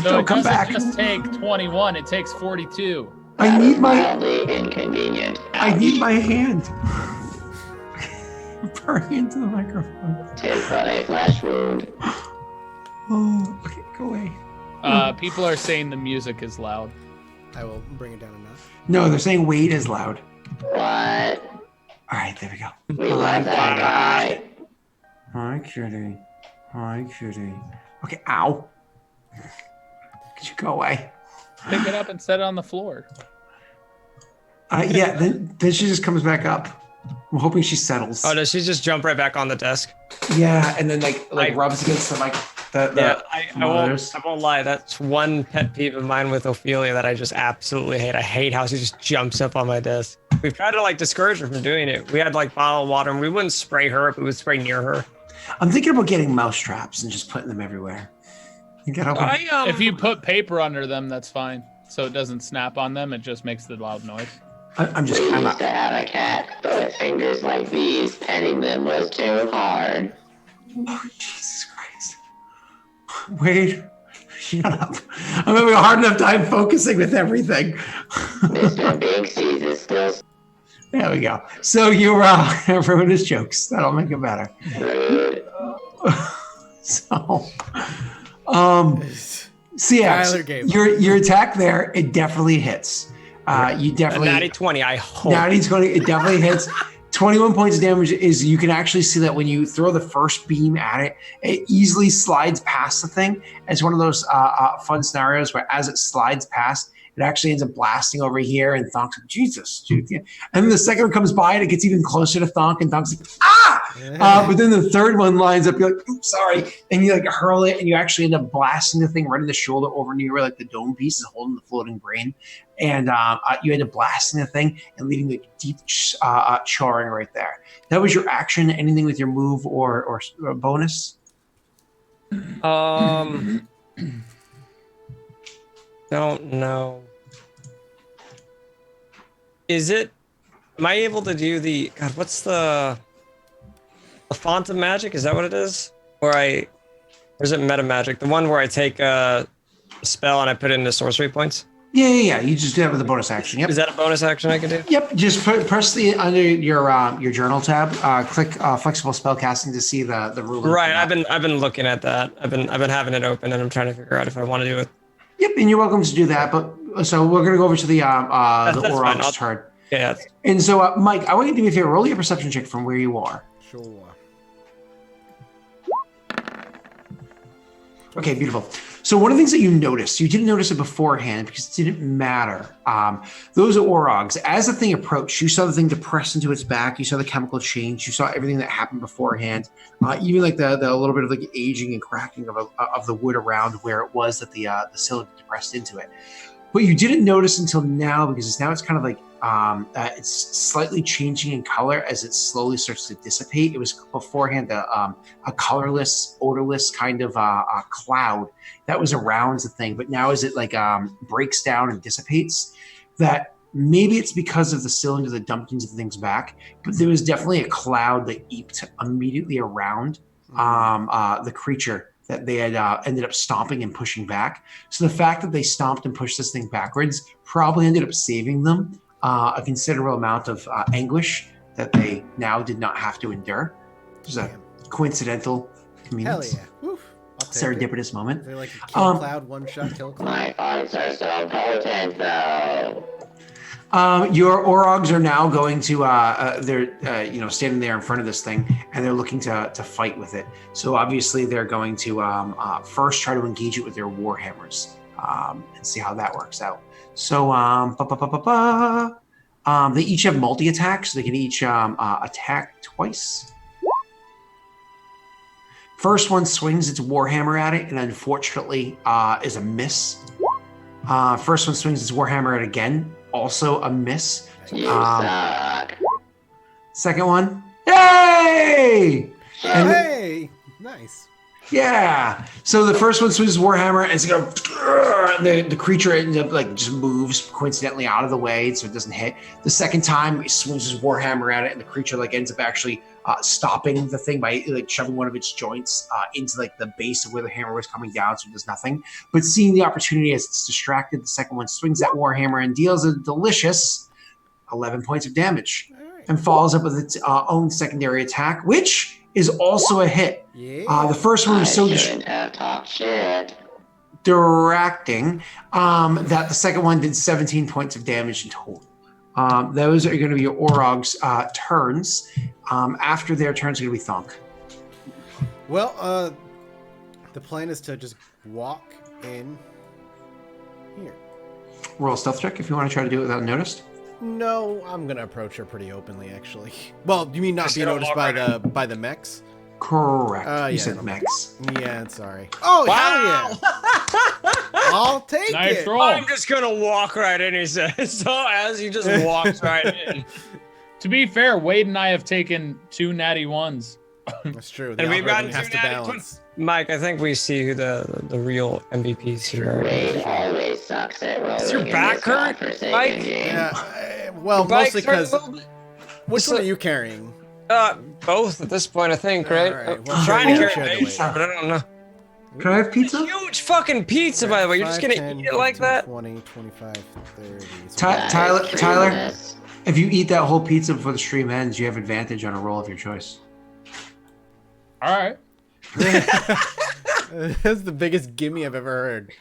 [SPEAKER 5] Don't
[SPEAKER 2] it
[SPEAKER 5] come
[SPEAKER 2] doesn't
[SPEAKER 5] back.
[SPEAKER 2] just take 21. It takes 42.
[SPEAKER 5] I need my
[SPEAKER 6] Mildly inconvenient.
[SPEAKER 5] I need my hand. Burning into the microphone.
[SPEAKER 6] Tis but a flesh wound.
[SPEAKER 5] Oh, okay, go away.
[SPEAKER 2] People are saying the music is loud.
[SPEAKER 1] I will bring it down a notch.
[SPEAKER 5] No, they're saying Wade is loud.
[SPEAKER 6] What?
[SPEAKER 5] All right, there we go.
[SPEAKER 6] We love that guy.
[SPEAKER 5] Hi, cutie. Hi, cutie. Okay, ow. Could you go away?
[SPEAKER 2] Pick it up and set it on the floor.
[SPEAKER 5] Yeah, then she just comes back up. I'm hoping she settles.
[SPEAKER 3] Oh, does she just jump right back on the desk?
[SPEAKER 5] Yeah, and then like rubs against the
[SPEAKER 3] I won't lie. That's one pet peeve of mine with Ophelia that I just absolutely hate. I hate how she just jumps up on my desk. We've tried to like discourage her from doing it. We had like bottled water and we wouldn't spray her, but we would spray near her.
[SPEAKER 5] I'm thinking about getting mouse traps and just putting them everywhere. You get open.
[SPEAKER 2] If you put paper under them, that's fine. So it doesn't snap on them. It just makes the loud noise.
[SPEAKER 5] I'm
[SPEAKER 6] We used to have a cat, but it fingers like these, penning them was too hard.
[SPEAKER 5] Oh, Jesus Christ. Wade, shut up. I'm having a hard enough time focusing with everything.
[SPEAKER 6] Mr. Big C's is still
[SPEAKER 5] There we go. So you're everyone is jokes. That'll make it better.
[SPEAKER 6] rude.
[SPEAKER 5] So, CX,
[SPEAKER 1] Tyler gave
[SPEAKER 5] your attack there, it definitely hits. You
[SPEAKER 3] A
[SPEAKER 5] definitely
[SPEAKER 3] natty 20, I hope.
[SPEAKER 5] natty 20, it definitely hits. 21 points of damage is you can actually see that when you throw the first beam at it, it easily slides past the thing. It's one of those fun scenarios where as it slides past, it actually ends up blasting over here, and Thonk's like, Jesus, dude. And then the second one comes by, and it gets even closer to Thonk, and Thonk's like, ah! But then the third one lines up, you're like, oops, sorry. And you like hurl it, and you actually end up blasting the thing right in the shoulder over near where like the dome piece is holding the floating brain. And you end up blasting the thing and leaving like deep charring right there. That was your action. Anything with your move or bonus?
[SPEAKER 3] Don't know. Am I able to do what's the font of magic? Is that what it is? Or is it meta magic? The one where I take a spell and I put it into sorcery points?
[SPEAKER 5] Yeah. You just do that with a bonus action. Yep.
[SPEAKER 3] Is that a bonus action I can do?
[SPEAKER 5] Yep. Just press under your journal tab. Click flexible spell casting to see the ruler.
[SPEAKER 3] Right. I've been looking at that. I've been having it open, and I'm trying to figure out if I want to do it.
[SPEAKER 5] Yep, and you're welcome to do that. But so we're gonna go over to the Orog's turn.
[SPEAKER 3] Yeah.
[SPEAKER 5] And so, Mike, I want you to do me a favor. Roll your perception check from where you are.
[SPEAKER 1] Sure.
[SPEAKER 5] Okay, beautiful. So one of the things that you noticed, you didn't notice it beforehand because it didn't matter. Those Orogs, as the thing approached, you saw the thing depress into its back. You saw the chemical change. You saw everything that happened beforehand. Even like the little bit of like aging and cracking of the wood around where it was that the cylinder depressed into it. But you didn't notice until now because it's kind of like it's slightly changing in color as it slowly starts to dissipate. It was beforehand a colorless, odorless kind of a cloud that was around the thing. But now as it like breaks down and dissipates, that maybe it's because of the cylinder that dumped into the thing's back, but there was definitely a cloud that eeped immediately around the creature that they had ended up stomping and pushing back. So the fact that they stomped and pushed this thing backwards probably ended up saving them a considerable amount of anguish that they now did not have to endure. It was a coincidental convenience.
[SPEAKER 1] Hell yeah. Woof. I'll take it.
[SPEAKER 5] Serendipitous moment.
[SPEAKER 1] They're like a kill cloud, one shot kill cloud.
[SPEAKER 6] My farts are so potent, though.
[SPEAKER 5] Your Orogs are now going to they're standing there in front of this thing, and they're looking to fight with it. So obviously they're going to first try to engage it with their warhammers and see how that works out. So they each have multi-attacks, so they can each attack twice. First one swings its warhammer at it, and unfortunately is a miss. First one swings its warhammer at it again. Also a miss.
[SPEAKER 6] You suck.
[SPEAKER 5] Second one, yay! And
[SPEAKER 1] Hey! Nice.
[SPEAKER 5] yeah. So the first one swings Warhammer, and it's going the creature ends up like just moves coincidentally out of the way, so it doesn't hit. The second time, it swings his Warhammer at it, and the creature like ends up actually stopping the thing by like shoving one of its joints into like the base of where the hammer was coming down, so it does nothing. But seeing the opportunity as it's distracted, the second one swings that Warhammer and deals a delicious 11 points of damage, and follows up with its own secondary attack, which is also a hit.
[SPEAKER 1] Yeah.
[SPEAKER 5] The first one was so
[SPEAKER 6] shouldn't have talked shit.
[SPEAKER 5] distracting that the second one did 17 points of damage in total. Those are going to be your Orog's turns. After their turns, are going to be Thonk.
[SPEAKER 1] Well, the plan is to just walk in here.
[SPEAKER 5] Roll a stealth check if you want to try to do it without noticed.
[SPEAKER 1] No, I'm gonna approach her pretty openly, actually. Well, you mean not
[SPEAKER 3] Just
[SPEAKER 1] be
[SPEAKER 3] gonna
[SPEAKER 1] noticed
[SPEAKER 3] walk
[SPEAKER 1] by the mechs?
[SPEAKER 5] Correct.
[SPEAKER 1] Yeah,
[SPEAKER 5] You said
[SPEAKER 1] no.
[SPEAKER 5] Mex.
[SPEAKER 1] Yeah, sorry. Oh,
[SPEAKER 3] Wow.
[SPEAKER 1] hell yeah! I'll take
[SPEAKER 2] Nice
[SPEAKER 1] it.
[SPEAKER 2] roll.
[SPEAKER 3] I'm just gonna walk right in, he says. So as he just walks right in.
[SPEAKER 2] To be fair, Wade and I have taken 2 natty ones.
[SPEAKER 1] That's true. The
[SPEAKER 3] And we've
[SPEAKER 1] algorithm
[SPEAKER 3] gotten
[SPEAKER 1] has
[SPEAKER 3] 2
[SPEAKER 1] to
[SPEAKER 3] natty
[SPEAKER 1] balance.
[SPEAKER 3] Mike, I think we see who the real MVPs here are.
[SPEAKER 6] Wade always sucks at rolling
[SPEAKER 3] Does your
[SPEAKER 6] in
[SPEAKER 3] back
[SPEAKER 6] this
[SPEAKER 3] hurt,
[SPEAKER 6] godforsaken
[SPEAKER 3] Mike?
[SPEAKER 6] game.
[SPEAKER 1] Yeah, well,
[SPEAKER 3] Your bike's
[SPEAKER 1] mostly
[SPEAKER 3] hurt a
[SPEAKER 1] because
[SPEAKER 3] little bit?
[SPEAKER 1] Which one are you carrying?
[SPEAKER 3] Both at this point, I think, right?
[SPEAKER 1] All right,
[SPEAKER 3] I'm
[SPEAKER 1] well,
[SPEAKER 3] trying to
[SPEAKER 1] share
[SPEAKER 3] carry
[SPEAKER 1] the
[SPEAKER 3] a mage,
[SPEAKER 1] weight.
[SPEAKER 3] but I don't know.
[SPEAKER 5] Can I have pizza?
[SPEAKER 3] Huge fucking pizza, by the way. You're just gonna
[SPEAKER 1] 10,
[SPEAKER 3] eat it like
[SPEAKER 1] 15,
[SPEAKER 3] that?
[SPEAKER 1] 20, 25, 30.
[SPEAKER 5] Tyler, if you eat that whole pizza before the stream ends, you have advantage on a roll of your choice.
[SPEAKER 2] All right.
[SPEAKER 1] That's the biggest gimme I've ever heard.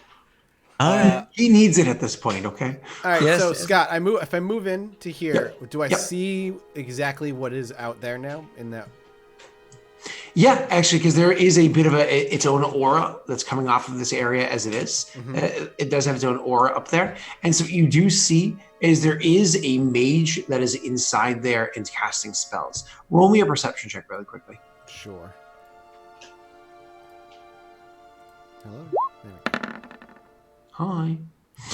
[SPEAKER 5] He needs it at this point, okay?
[SPEAKER 1] All right,
[SPEAKER 3] Yes.
[SPEAKER 1] so Scott, if I move in to here, do I
[SPEAKER 5] Yep.
[SPEAKER 1] see exactly what is out there now in that?
[SPEAKER 5] Yeah, actually, because there is a bit of its own aura that's coming off of this area as it is. It does have its own aura up there. And so what you do see is there is a mage that is inside there and casting spells. Roll me a perception check really quickly.
[SPEAKER 1] Sure. Hello? There we go.
[SPEAKER 5] Hi.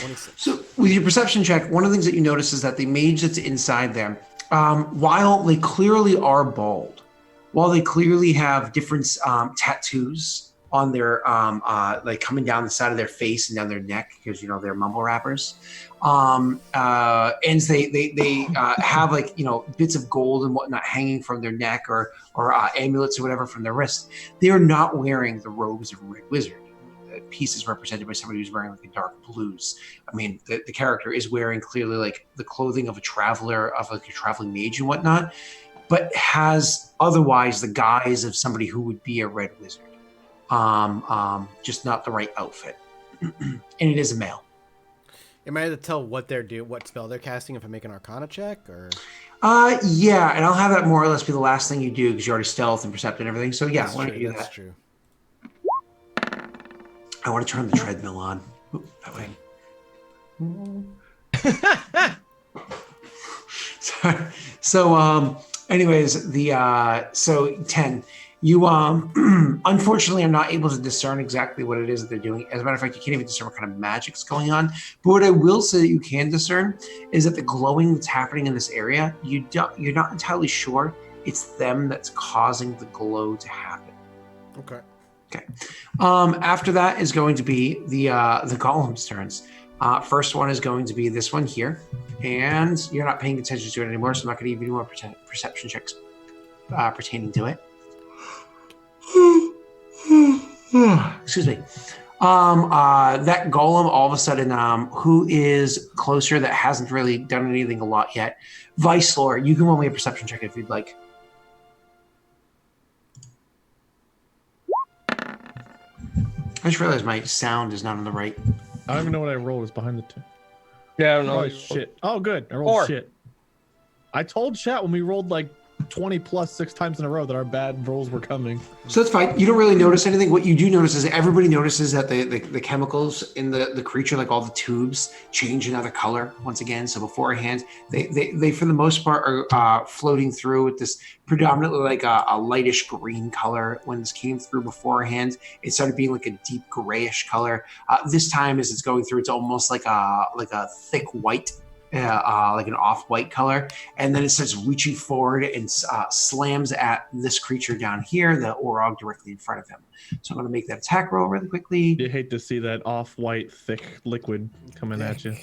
[SPEAKER 1] 26.
[SPEAKER 5] So with your perception check, one of the things that you notice is that the mage that's inside there, while they clearly are bald, while they clearly have different tattoos on their like coming down the side of their face and down their neck, because they're mumble rappers, and they have like bits of gold and whatnot hanging from their neck or amulets or whatever from their wrist. They are not wearing the robes of a red wizard. The piece is represented by somebody who's wearing like a dark blues. I mean, the character is wearing clearly like the clothing of a traveler, of like a traveling mage and whatnot, but has otherwise the guise of somebody who would be a red wizard. Just not the right outfit. And it is a male.
[SPEAKER 1] Am I able to tell what they're doing, what spell they're casting if I make an Arcana check, or?
[SPEAKER 5] Yeah, and I'll have that more or less be the last thing you do because you already stealth and percept and everything. So yeah, why don't you do
[SPEAKER 1] That's
[SPEAKER 5] that?
[SPEAKER 1] true.
[SPEAKER 5] I want to turn the treadmill on. Oop, that way. Anyways, so 10. You unfortunately are not able to discern exactly what it is that they're doing. As a matter of fact, you can't even discern what kind of magic's going on. But what I will say that you can discern is that the glowing that's happening in this area, you're not entirely sure it's them that's causing the glow to happen.
[SPEAKER 1] Okay.
[SPEAKER 5] Okay. After that is going to be the golem's turns. First one is going to be this one here, and you're not paying attention to it anymore, so I'm not going to give you any more perception checks pertaining to it. Excuse me. That golem, all of a sudden, who is closer that hasn't really done anything a lot yet. Vice Lord, you can roll me a perception check if you'd like. I just realized my sound is not on the right.
[SPEAKER 4] I don't even know what I rolled. It's behind the two.
[SPEAKER 3] Yeah, I don't know.
[SPEAKER 4] Oh, shit. Oh, good. I rolled
[SPEAKER 3] 4.
[SPEAKER 4] shit. I told chat when we rolled like 20 plus 6 times in a row that our bad rolls were coming.
[SPEAKER 5] So that's fine. You don't really notice anything. What you do notice is everybody notices that the chemicals in the creature, like all the tubes, change another color once again. So beforehand, they for the most part are floating through with this predominantly like a lightish green color. When this came through beforehand, it started being like a deep grayish color. This time, as it's going through, it's almost like a thick white. Like an off-white color, and then it starts reaching forward and slams at this creature down here, the Orog directly in front of him. So I'm going to make that attack roll really quickly.
[SPEAKER 4] You hate to see that off-white, thick liquid coming at you.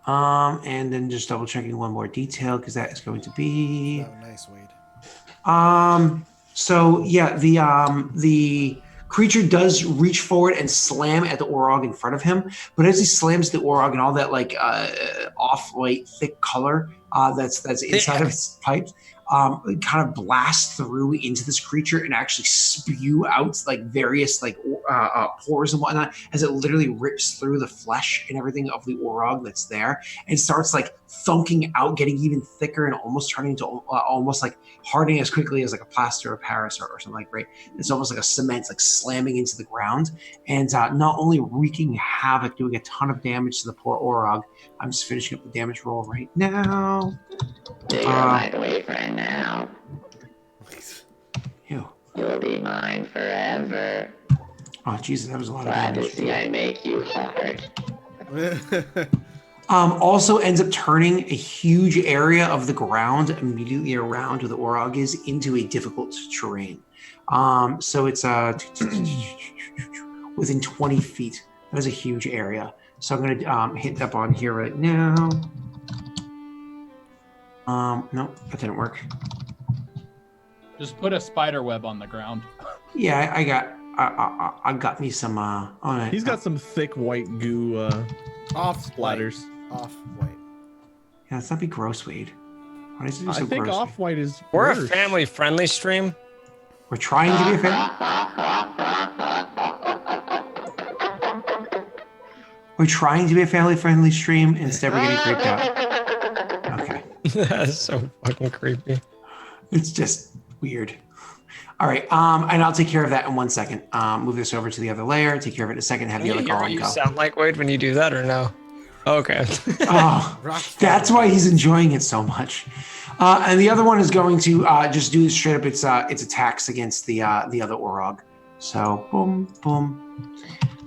[SPEAKER 5] And then just double checking one more detail because that is going to be.
[SPEAKER 1] Oh, nice, Wade.
[SPEAKER 5] So yeah, the creature does reach forward and slam at the Orog in front of him, but as he slams the Orog and all that like off-white thick color that's inside of its pipes, it kind of blasts through into this creature and actually spew out like various like pores and whatnot as it literally rips through the flesh and everything of the Orog that's there and starts like thunking out, getting even thicker and almost turning into almost like hardening as quickly as like a plaster of Paris or something like, right? It's almost like a cement like slamming into the ground and not only wreaking havoc, doing a ton of damage to the poor Orog. I'm just finishing up the damage roll right now.
[SPEAKER 6] You're my boyfriend now.
[SPEAKER 5] Ew.
[SPEAKER 6] You'll be mine forever.
[SPEAKER 5] Oh, Jesus, that was a lot
[SPEAKER 6] Glad
[SPEAKER 5] of
[SPEAKER 6] to
[SPEAKER 5] damage.
[SPEAKER 6] see I make you hard.
[SPEAKER 5] Also ends up turning a huge area of the ground immediately around where the Orog is into a difficult terrain. So it's within 20 feet. That is a huge area. So I'm going to hit up on here right now. No, that didn't work.
[SPEAKER 2] Just put a spider web on the ground.
[SPEAKER 5] Yeah, I got me some.
[SPEAKER 4] He's got some thick white goo
[SPEAKER 1] Off
[SPEAKER 4] splatters.
[SPEAKER 1] Off white.
[SPEAKER 5] Yeah, let's not be gross, Wade. Why does it do so
[SPEAKER 4] I think
[SPEAKER 5] gross?
[SPEAKER 4] off white is.
[SPEAKER 3] We're
[SPEAKER 4] worse.
[SPEAKER 3] a family-friendly stream.
[SPEAKER 5] We're trying to be a family. We're trying to be a family-friendly stream. Instead, we're getting creeped out. Okay,
[SPEAKER 3] That's so fucking creepy.
[SPEAKER 5] it's just weird. All right, and I'll take care of that in 1 second. Move this over to the other layer. Take care of it in a second. Have
[SPEAKER 3] Can
[SPEAKER 5] the
[SPEAKER 3] you
[SPEAKER 5] other
[SPEAKER 3] hear what
[SPEAKER 5] golem
[SPEAKER 3] you
[SPEAKER 5] go.
[SPEAKER 3] sound like, Wade, when you do that, or no? Okay.
[SPEAKER 5] Oh, that's why he's enjoying it so much. And the other one is going to just do straight up its attacks against the other Orog. So boom, boom.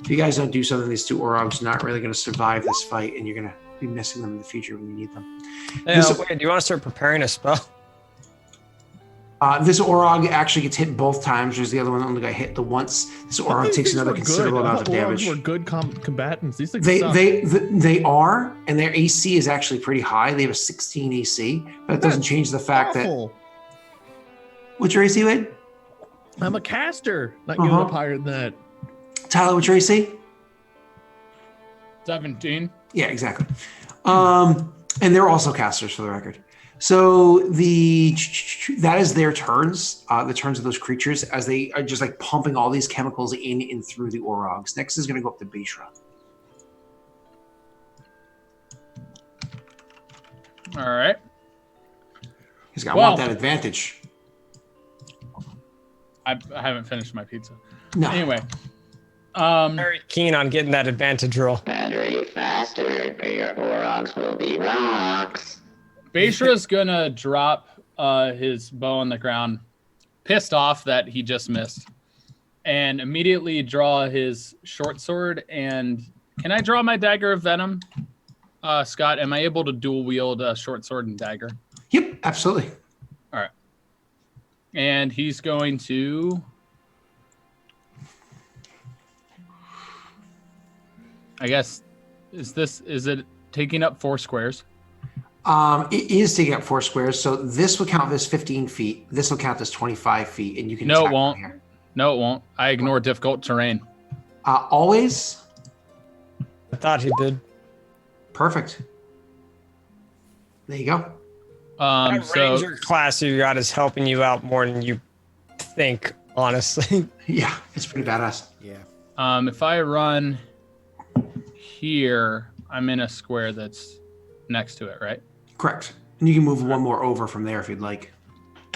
[SPEAKER 5] If you guys don't do something, these two Orogs are not really going to survive this fight, and you're going to be missing them in the future when you need them.
[SPEAKER 3] Hey, Wade, do you want to start preparing a spell?
[SPEAKER 5] This Orog actually gets hit both times, whereas the other one only got hit the once. This Orog takes
[SPEAKER 4] These
[SPEAKER 5] another
[SPEAKER 4] were
[SPEAKER 5] considerable
[SPEAKER 4] good. I
[SPEAKER 5] amount of
[SPEAKER 4] thought
[SPEAKER 5] damage.
[SPEAKER 4] Orogs were good combatants. These things
[SPEAKER 5] They
[SPEAKER 4] suck.
[SPEAKER 5] they are, and their AC is actually pretty high. They have a 16 AC, but it doesn't change the fact
[SPEAKER 4] Awful.
[SPEAKER 5] that. What's your AC, Wade?
[SPEAKER 4] I'm a caster. Not getting up higher than that.
[SPEAKER 5] Tyler, what's your AC?
[SPEAKER 2] 17.
[SPEAKER 5] Yeah, exactly. And they're also casters, for the record. So that is their turns, the turns of those creatures, as they are just like pumping all these chemicals in and through the Orogs. Next is going to go up to Bishra.
[SPEAKER 2] All right.
[SPEAKER 5] He's got want that advantage.
[SPEAKER 2] I haven't finished my pizza.
[SPEAKER 5] No.
[SPEAKER 2] Anyway.
[SPEAKER 3] Very keen on getting that advantage roll.
[SPEAKER 6] Better faster, or your Orogs will be rocks.
[SPEAKER 2] Beishra's gonna drop his bow on the ground, pissed off that he just missed, and immediately draw his short sword. And can I draw my dagger of venom? Scott, am I able to dual wield a short sword and dagger?
[SPEAKER 5] Yep, absolutely.
[SPEAKER 2] All right. And he's going to... I guess, is it taking up 4 squares?
[SPEAKER 5] It is taking up 4 squares, so this will count as 15 feet. This will count as 25 feet, and you can
[SPEAKER 2] No,
[SPEAKER 5] attack
[SPEAKER 2] it won't.
[SPEAKER 5] from here.
[SPEAKER 2] No, it won't. I ignore difficult terrain.
[SPEAKER 5] Always?
[SPEAKER 3] I thought he did.
[SPEAKER 5] Perfect. There you go.
[SPEAKER 3] That
[SPEAKER 2] So
[SPEAKER 3] ranger class you got is helping you out more than you think, honestly.
[SPEAKER 5] Yeah, it's pretty badass.
[SPEAKER 1] Yeah.
[SPEAKER 2] if I run here, I'm in a square that's next to it, right?
[SPEAKER 5] Correct. And you can move one more over from there if you'd like.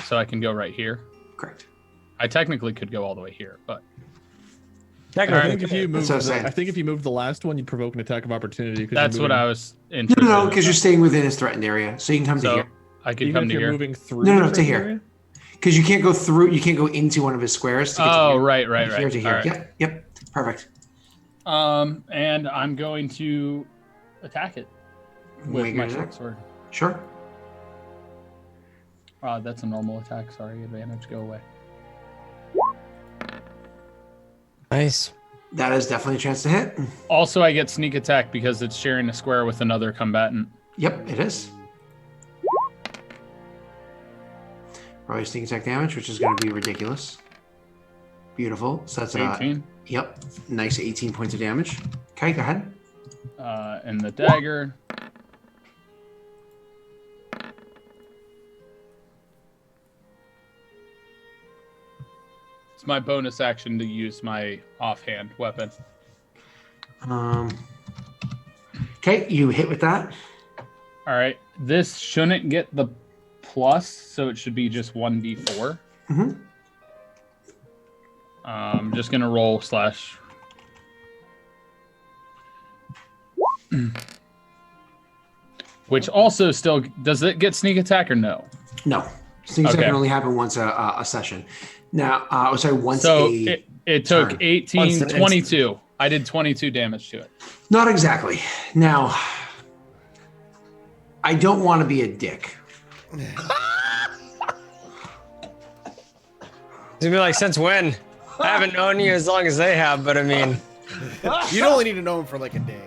[SPEAKER 2] So I can go right here.
[SPEAKER 5] Correct.
[SPEAKER 2] I technically could go all the way here, but
[SPEAKER 4] I
[SPEAKER 3] Technically,
[SPEAKER 4] think if you move,
[SPEAKER 5] That's what I'm saying.
[SPEAKER 4] I think if you move the last one, you'd provoke an attack of opportunity.
[SPEAKER 2] that's what I was interested
[SPEAKER 5] No,
[SPEAKER 2] in.
[SPEAKER 5] because you're staying within his threatened area, so you can come to
[SPEAKER 2] So
[SPEAKER 5] here.
[SPEAKER 2] I could
[SPEAKER 4] Even
[SPEAKER 2] come
[SPEAKER 4] if
[SPEAKER 2] to
[SPEAKER 4] you're
[SPEAKER 2] here.
[SPEAKER 4] moving through.
[SPEAKER 5] No,
[SPEAKER 4] the
[SPEAKER 5] to here.
[SPEAKER 4] area?
[SPEAKER 5] Because you can't go through. You can't go into one of his squares. To get to
[SPEAKER 2] Oh,
[SPEAKER 5] here.
[SPEAKER 2] right.
[SPEAKER 5] Here to here.
[SPEAKER 2] All right.
[SPEAKER 5] Yep. Perfect.
[SPEAKER 2] And I'm going to attack it with
[SPEAKER 5] Make
[SPEAKER 2] my
[SPEAKER 5] it
[SPEAKER 2] short
[SPEAKER 5] attack.
[SPEAKER 2] sword.
[SPEAKER 5] Sure.
[SPEAKER 2] That's a normal attack. Sorry, advantage, go away.
[SPEAKER 3] nice.
[SPEAKER 5] That is definitely a chance to hit.
[SPEAKER 2] Also, I get sneak attack because it's sharing a square with another combatant.
[SPEAKER 5] Yep, it is. Probably sneak attack damage, which is going to be ridiculous. Beautiful. So that's
[SPEAKER 2] 18.
[SPEAKER 5] Yep. Nice 18 points of damage. Okay, go ahead.
[SPEAKER 2] And the dagger. It's my bonus action to use my offhand weapon.
[SPEAKER 5] Okay, you hit with that.
[SPEAKER 2] All right. This shouldn't get the plus, so it should be just 1d4.
[SPEAKER 5] Mm-hmm.
[SPEAKER 2] I'm just going to roll slash. Which also still, does it get sneak attack or no?
[SPEAKER 5] No. Sneak attack
[SPEAKER 2] Okay.
[SPEAKER 5] can only happen once a session. Now, once
[SPEAKER 2] So
[SPEAKER 5] a...
[SPEAKER 2] it took
[SPEAKER 5] turn.
[SPEAKER 2] 18,
[SPEAKER 3] Once an
[SPEAKER 2] 22. I did 22 damage to it.
[SPEAKER 5] Not exactly. Now, I don't want to be a dick.
[SPEAKER 3] It's gonna be like, since when? I haven't known you as long as they have, but I mean,
[SPEAKER 1] You'd only need to know him for like a day.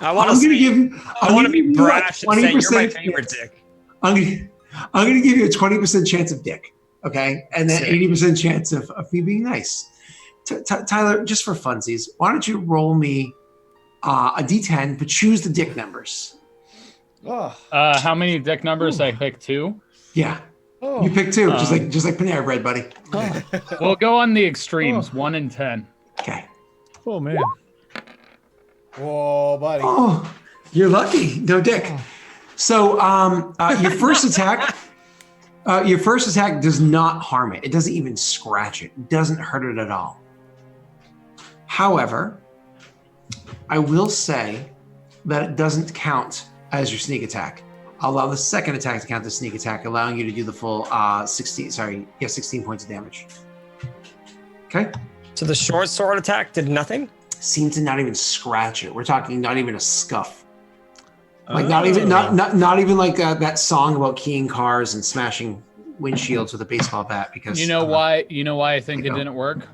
[SPEAKER 3] I want
[SPEAKER 5] I'm
[SPEAKER 3] to
[SPEAKER 5] going to give...
[SPEAKER 3] I want to be brash and say you're my
[SPEAKER 5] 20%
[SPEAKER 3] favorite dick.
[SPEAKER 5] I'm gonna give you a 20% chance of dick, okay, and then 80% chance of me being nice. Tyler, just for funsies, why don't you roll me a D10, but choose the dick numbers.
[SPEAKER 2] How many dick numbers? I pick 2.
[SPEAKER 5] Yeah, you pick 2, just like Panera Bread, buddy.
[SPEAKER 2] We'll go on the extremes, 1 and 10.
[SPEAKER 5] Okay.
[SPEAKER 4] Oh man.
[SPEAKER 1] Whoa, buddy.
[SPEAKER 5] Oh, you're lucky. No dick. So your first attack does not harm it. It doesn't even scratch it. It doesn't hurt it at all. However, I will say that it doesn't count as your sneak attack. I'll allow the second attack to count as sneak attack, allowing you to do the full 16 points of damage. Okay?
[SPEAKER 3] So the short sword attack did nothing?
[SPEAKER 5] Seemed to not even scratch it. We're talking not even a scuff. Like not even like that song about keying cars and smashing windshields with a baseball bat. Because
[SPEAKER 2] you know why I think it didn't work?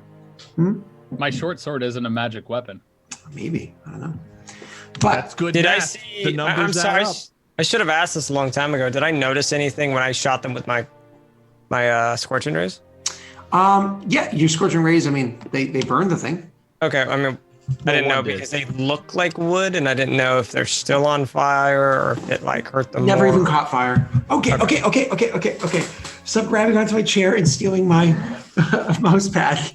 [SPEAKER 5] Hmm?
[SPEAKER 2] My short sword isn't a magic weapon.
[SPEAKER 5] Maybe, I don't know. But
[SPEAKER 4] That's good.
[SPEAKER 3] Did I
[SPEAKER 4] math.
[SPEAKER 3] see?
[SPEAKER 4] The numbers
[SPEAKER 3] I'm sorry.
[SPEAKER 4] add up.
[SPEAKER 3] I should have asked this a long time ago. Did I notice anything when I shot them with my scorching rays?
[SPEAKER 5] Yeah, your scorching rays. I mean, they burned the thing.
[SPEAKER 3] Okay, I mean, I didn't know because they look like wood, and I didn't know if they're still on fire or if it like hurt them.
[SPEAKER 5] Never
[SPEAKER 3] more.
[SPEAKER 5] even caught fire. Okay. Stop grabbing onto my chair and stealing my mouse pad.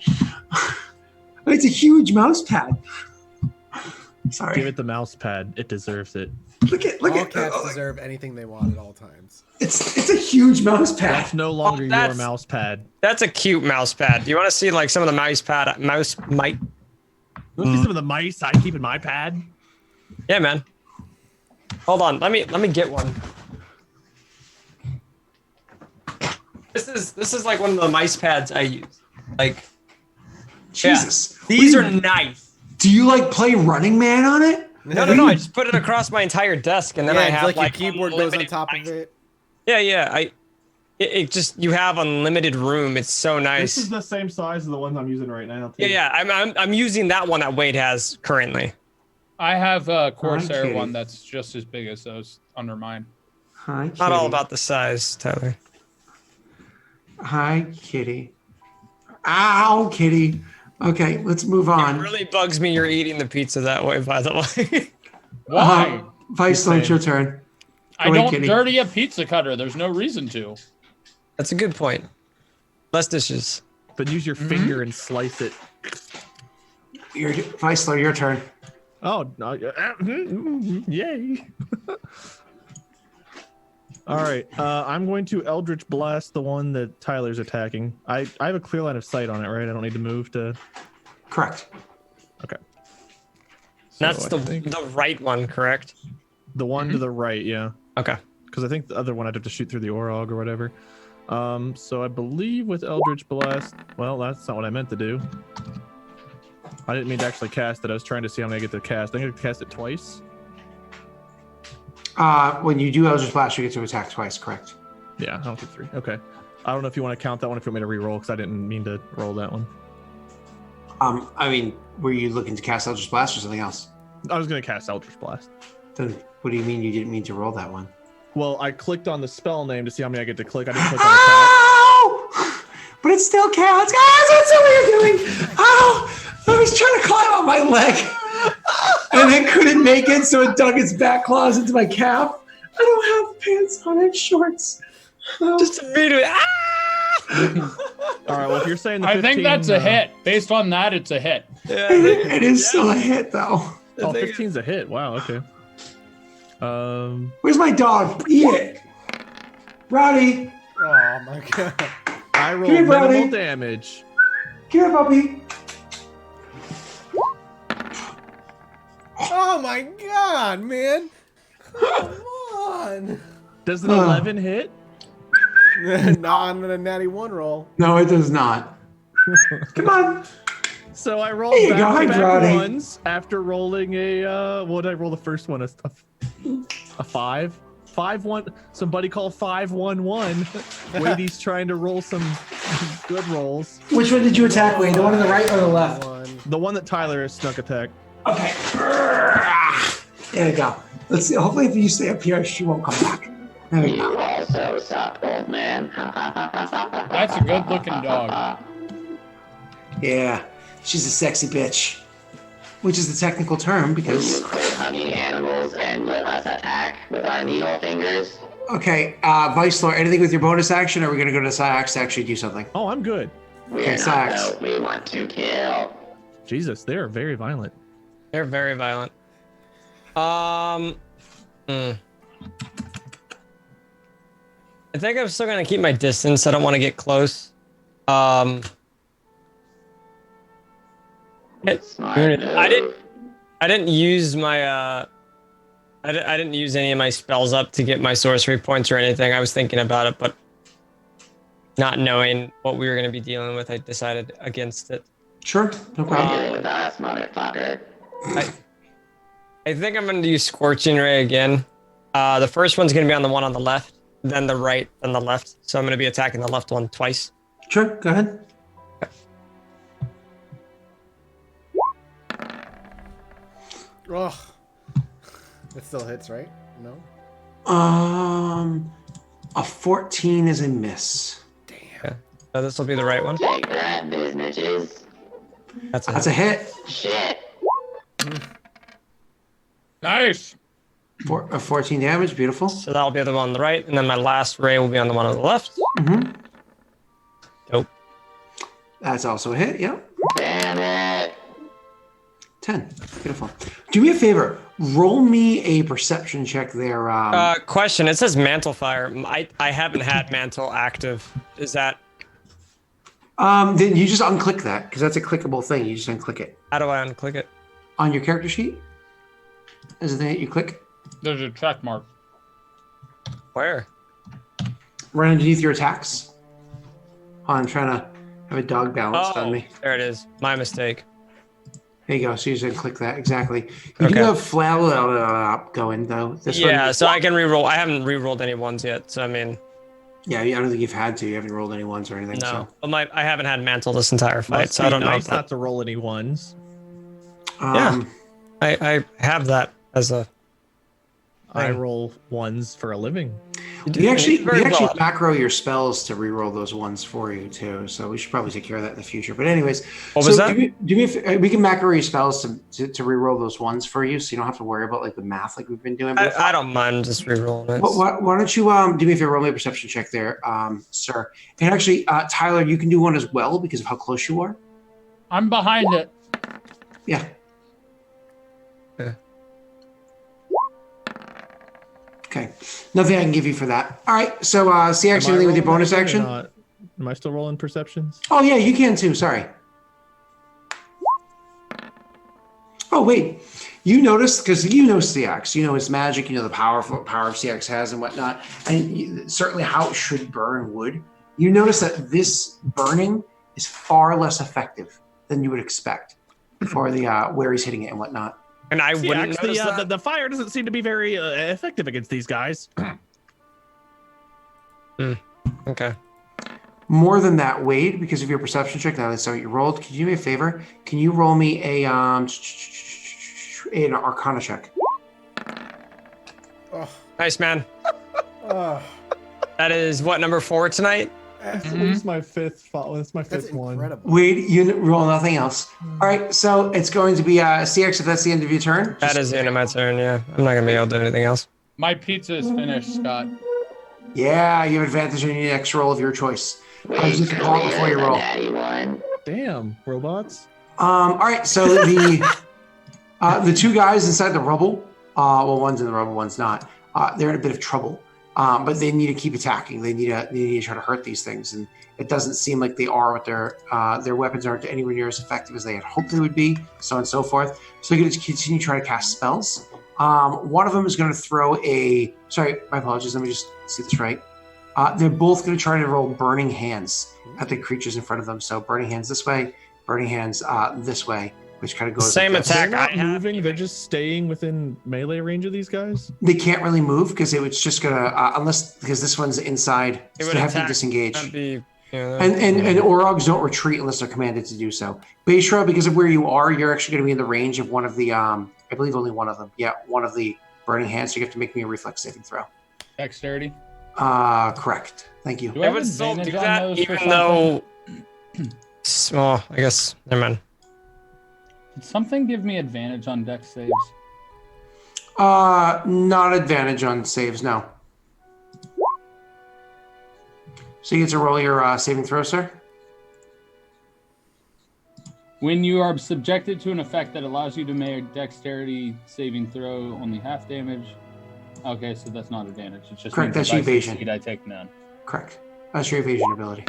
[SPEAKER 5] It's a huge mouse pad. Sorry.
[SPEAKER 4] Give it the mouse pad. It deserves it.
[SPEAKER 5] Look
[SPEAKER 1] All
[SPEAKER 5] at
[SPEAKER 1] cats deserve anything they want at all times.
[SPEAKER 5] It's a huge mouse pad.
[SPEAKER 4] That's no longer your
[SPEAKER 3] that's-
[SPEAKER 4] mouse pad.
[SPEAKER 3] That's a cute mouse pad. Do you want to see like some of the mouse might?
[SPEAKER 4] Look at some of the mice I keep in my pad.
[SPEAKER 3] Yeah, man. Hold on. Let me get one. This is like one of the mice pads I use. Like,
[SPEAKER 5] Jesus.
[SPEAKER 3] yeah, these are nice.
[SPEAKER 5] Do you like play Running Man on it?
[SPEAKER 3] No. I just put it across my entire desk, and then I have
[SPEAKER 1] like your
[SPEAKER 3] like
[SPEAKER 1] keyboard goes on
[SPEAKER 3] unlimited
[SPEAKER 1] top
[SPEAKER 3] mice.
[SPEAKER 1] of it.
[SPEAKER 3] Yeah. It just you have unlimited room. It's so nice.
[SPEAKER 4] This is the same size as the ones I'm using right now. Too.
[SPEAKER 3] Yeah. I'm using that one that Wade has currently.
[SPEAKER 2] I have a Corsair
[SPEAKER 5] Okay.
[SPEAKER 2] one that's just as big as those under mine.
[SPEAKER 5] Hi, Kitty.
[SPEAKER 3] Not all about the size, Tyler.
[SPEAKER 5] Hi, Kitty. Ow, Kitty. Okay, let's move on.
[SPEAKER 3] It really bugs me you're eating the pizza that way, by the way.
[SPEAKER 2] Why?
[SPEAKER 5] Vice, it's your turn.
[SPEAKER 2] I
[SPEAKER 5] Go ahead,
[SPEAKER 2] don't
[SPEAKER 5] Kitty.
[SPEAKER 2] dirty a pizza cutter. There's no reason to.
[SPEAKER 3] That's a good point. Less dishes.
[SPEAKER 4] But use your finger and slice it.
[SPEAKER 5] Vice, your turn.
[SPEAKER 4] Oh, no, yay. All right, I'm going to Eldritch Blast the one that Tyler's attacking. I have a clear line of sight on it, right? I don't need to move to...
[SPEAKER 5] Correct.
[SPEAKER 4] Okay.
[SPEAKER 3] That's
[SPEAKER 4] So I
[SPEAKER 3] the
[SPEAKER 4] think
[SPEAKER 3] right one, correct?
[SPEAKER 4] the one to the right, yeah.
[SPEAKER 3] Okay.
[SPEAKER 4] Because I think the other one I'd have to shoot through the Orog or whatever. So I believe with Eldritch Blast... Well, that's not what I meant to do. I didn't mean to actually cast it. I was trying to see how many I get to cast. I'm going to cast it twice.
[SPEAKER 5] When you do Eldritch Blast, you get to attack twice, correct?
[SPEAKER 4] Yeah, I don't get 3. Okay. I don't know if you want to count that one, if you want me to re-roll, because I didn't mean to roll that one.
[SPEAKER 5] I mean, were you looking to cast Eldritch Blast or something else?
[SPEAKER 4] I was going to cast Eldritch Blast.
[SPEAKER 5] Then what do you mean you didn't mean to roll that one?
[SPEAKER 4] Well, I clicked on the spell name to see how many I get to click. I didn't click on the
[SPEAKER 5] Ow! But it still counts. Ah, that's what you're doing. Ow! I was trying to climb on my leg. And I couldn't make it, so it dug its back claws into my calf. I don't have pants on, I have shorts. Oh.
[SPEAKER 3] Just immediately. Ah!
[SPEAKER 4] All right, well, if you're saying the 15,
[SPEAKER 2] I think that's a hit. Based on that, it's a hit.
[SPEAKER 3] Yeah,
[SPEAKER 5] It is still a hit, though.
[SPEAKER 4] Oh, 15's a hit. Wow, okay.
[SPEAKER 5] Where's my dog? Eat it. Rowdy,
[SPEAKER 1] Oh my god.
[SPEAKER 4] I rolled
[SPEAKER 5] here, buddy.
[SPEAKER 4] minimal damage.
[SPEAKER 5] come here, puppy.
[SPEAKER 1] Oh my god, man. Come on.
[SPEAKER 4] Does an 11 hit?
[SPEAKER 1] Not on a natty 1 roll.
[SPEAKER 5] No, it does not. Come on.
[SPEAKER 4] So I rolled
[SPEAKER 5] There you go,
[SPEAKER 4] back-to-back
[SPEAKER 5] Brody.
[SPEAKER 4] ones after rolling a, what did I roll the first one? A 5? 5-1. Somebody call 5-1-1. Wade's trying to roll some good rolls.
[SPEAKER 5] Which one did you attack, Wayne? The one on the right or the left?
[SPEAKER 4] The one that Tyler has snuck attack.
[SPEAKER 5] Okay. There you go. Let's see. Hopefully, if you stay up here, she won't come back.
[SPEAKER 6] You also suck, old man.
[SPEAKER 2] That's a good-looking dog.
[SPEAKER 5] Yeah, she's a sexy bitch, which is the technical term
[SPEAKER 6] You
[SPEAKER 5] because.
[SPEAKER 6] quit hugging animals and let us attack with our needle fingers.
[SPEAKER 5] Okay, Vice Lord, anything with your bonus action, or are we going to go to Syax to actually do something?
[SPEAKER 4] Oh, I'm good.
[SPEAKER 6] We're
[SPEAKER 5] Okay,
[SPEAKER 6] not
[SPEAKER 5] Sax.
[SPEAKER 6] those we want to kill.
[SPEAKER 4] Jesus, they are very violent.
[SPEAKER 3] They're very violent. I think I'm still gonna keep my distance. I don't want to get close.
[SPEAKER 6] Smart
[SPEAKER 3] I
[SPEAKER 6] move.
[SPEAKER 3] didn't use my I didn't use any of my spells up to get my sorcery points or anything. I was thinking about it, but not knowing what we were going to be dealing with, I decided against it.
[SPEAKER 5] Sure, no problem.
[SPEAKER 6] Deal with us, motherfucker.
[SPEAKER 3] I think I'm going to use Scorching Ray again. The first one's going to be on the one on the left, then the right, then the left. So I'm going to be attacking the left one twice.
[SPEAKER 5] Sure, go ahead.
[SPEAKER 1] Ugh. It still hits, right? No?
[SPEAKER 5] A 14 is a miss.
[SPEAKER 3] Yeah. So this will be the right one.
[SPEAKER 6] Take that, businesses.
[SPEAKER 3] That's
[SPEAKER 5] a hit.
[SPEAKER 6] Shit.
[SPEAKER 2] Nice.
[SPEAKER 5] 14 damage, beautiful.
[SPEAKER 3] So that'll be the one on the right, and then my last ray will be on the one on the left.
[SPEAKER 5] Mm-hmm.
[SPEAKER 3] Dope.
[SPEAKER 5] That's also a hit, yep.
[SPEAKER 6] Damn it.
[SPEAKER 5] 10. Beautiful. Do me a favor. Roll me a perception check there.
[SPEAKER 3] Question. It says Mantle Fire. I haven't had Mantle active. Is that...
[SPEAKER 5] Then you just unclick that, because that's a clickable thing. You just unclick it.
[SPEAKER 3] How do I unclick it?
[SPEAKER 5] On your character sheet? Is the thing that you click?
[SPEAKER 2] There's a check mark.
[SPEAKER 3] Where?
[SPEAKER 5] Right underneath your attacks. Oh, I'm trying to have a dog balanced on me.
[SPEAKER 3] There it is. My mistake.
[SPEAKER 5] There you go. So you just click that. Exactly. You
[SPEAKER 3] Okay.
[SPEAKER 5] do have flail going, though. This
[SPEAKER 3] Yeah,
[SPEAKER 5] one,
[SPEAKER 3] so I can reroll. I haven't rerolled any ones yet, so I mean,
[SPEAKER 5] yeah, I don't think you've had to. You haven't rolled any ones or anything.
[SPEAKER 3] no.
[SPEAKER 5] So.
[SPEAKER 3] But I haven't had Mantle this entire fight,
[SPEAKER 4] Must
[SPEAKER 3] so I
[SPEAKER 4] be
[SPEAKER 3] don't know.
[SPEAKER 4] nice
[SPEAKER 3] If
[SPEAKER 4] not to roll any ones.
[SPEAKER 5] Um,
[SPEAKER 3] I have that as a...
[SPEAKER 4] I roll ones for a living.
[SPEAKER 5] We actually
[SPEAKER 3] very well.
[SPEAKER 5] macro your spells to reroll those ones for you too. So we should probably take care of that in the future. But anyways,
[SPEAKER 3] What was that?
[SPEAKER 5] We can macro your spells to reroll those ones for you, so you don't have to worry about like the math like we've been doing.
[SPEAKER 3] I don't mind just rerolling it.
[SPEAKER 5] Why don't you do me a favor, roll me a perception check there, sir? And actually, Tyler, you can do one as well because of how close you are.
[SPEAKER 2] I'm behind it.
[SPEAKER 5] Yeah.
[SPEAKER 3] Yeah.
[SPEAKER 5] Okay. Nothing I can give you for that. All right. So, see
[SPEAKER 4] Am I
[SPEAKER 5] actually with your
[SPEAKER 4] rolling
[SPEAKER 5] bonus
[SPEAKER 4] that again or
[SPEAKER 5] action.
[SPEAKER 4] not? Am I still rolling perceptions?
[SPEAKER 5] Oh yeah, you can too. Sorry. Oh wait, you noticed because you know CX, you know his magic, you know the power of CX has and whatnot, and certainly how it should burn wood. You notice that this burning is far less effective than you would expect for the where he's hitting it and whatnot.
[SPEAKER 3] And I
[SPEAKER 4] See,
[SPEAKER 3] wouldn't
[SPEAKER 4] actually,
[SPEAKER 3] notice that.
[SPEAKER 4] the fire doesn't seem to be very effective against these guys.
[SPEAKER 3] Okay.
[SPEAKER 5] More than that, Wade, because of your perception check. Now that's how you rolled. Can you do me a favor? Can you roll me an Arcana check?
[SPEAKER 1] Oh,
[SPEAKER 3] Nice, man.
[SPEAKER 1] oh,
[SPEAKER 3] That is what, number 4 tonight?
[SPEAKER 4] That's my fifth. That's my
[SPEAKER 1] that's
[SPEAKER 4] fifth one.
[SPEAKER 1] incredible.
[SPEAKER 5] Wade, you roll nothing else. All right, so it's going to be CX if that's the end of your turn.
[SPEAKER 3] That is the end of my turn, yeah. I'm not going to be able to do anything else.
[SPEAKER 2] My pizza is finished, Scott.
[SPEAKER 5] Yeah, you have advantage on your next roll of your choice. I'm just gonna call it before you roll.
[SPEAKER 4] Damn, robots.
[SPEAKER 5] All right, so the two guys inside the rubble, well, one's in the rubble, one's not. They're in a bit of trouble, but they need to keep attacking. They need to try to hurt these things, and it doesn't seem like they are. With their weapons aren't anywhere near as effective as they had hoped they would be, so on and so forth. So they're going to continue trying to cast spells. One of them is going to throw a. Sorry, my apologies. Let me just see this right. They're both going to try to roll Burning Hands at the creatures in front of them. So Burning Hands this way, Burning Hands this way, which kind of goes.
[SPEAKER 3] Same
[SPEAKER 5] like this.
[SPEAKER 3] attack.
[SPEAKER 4] They're not
[SPEAKER 3] I have-
[SPEAKER 4] moving. They're just staying within melee range of these guys.
[SPEAKER 5] They can't really move because it was just going to because this one's inside.
[SPEAKER 3] It
[SPEAKER 5] So
[SPEAKER 3] would
[SPEAKER 5] they have to
[SPEAKER 3] attack.
[SPEAKER 5] disengage.
[SPEAKER 3] That'd be,
[SPEAKER 5] And Orogs don't retreat unless they're commanded to do so. Beishra, because of where you are, you're actually going to be in the range of one of the, I believe only one of them. Yeah, one of the Burning Hands. So you have to make me a reflex saving throw.
[SPEAKER 2] Dexterity.
[SPEAKER 5] Correct. Thank you.
[SPEAKER 2] Do I
[SPEAKER 3] I
[SPEAKER 2] have
[SPEAKER 3] would still do
[SPEAKER 2] advantage on
[SPEAKER 3] that,
[SPEAKER 2] those for
[SPEAKER 3] even
[SPEAKER 2] something?
[SPEAKER 3] though. Well, I guess. Never mind.
[SPEAKER 2] Did something give me advantage on dex saves?
[SPEAKER 5] Not advantage on saves, no. So you get to roll your saving throw, sir.
[SPEAKER 2] When you are subjected to an effect that allows you to make a dexterity saving throw, only half damage. Okay, so that's not advantage. It's just
[SPEAKER 5] Correct,
[SPEAKER 2] means
[SPEAKER 5] that's
[SPEAKER 2] if I
[SPEAKER 5] evasion.
[SPEAKER 2] succeed, I take none.
[SPEAKER 5] Correct. That's your evasion ability.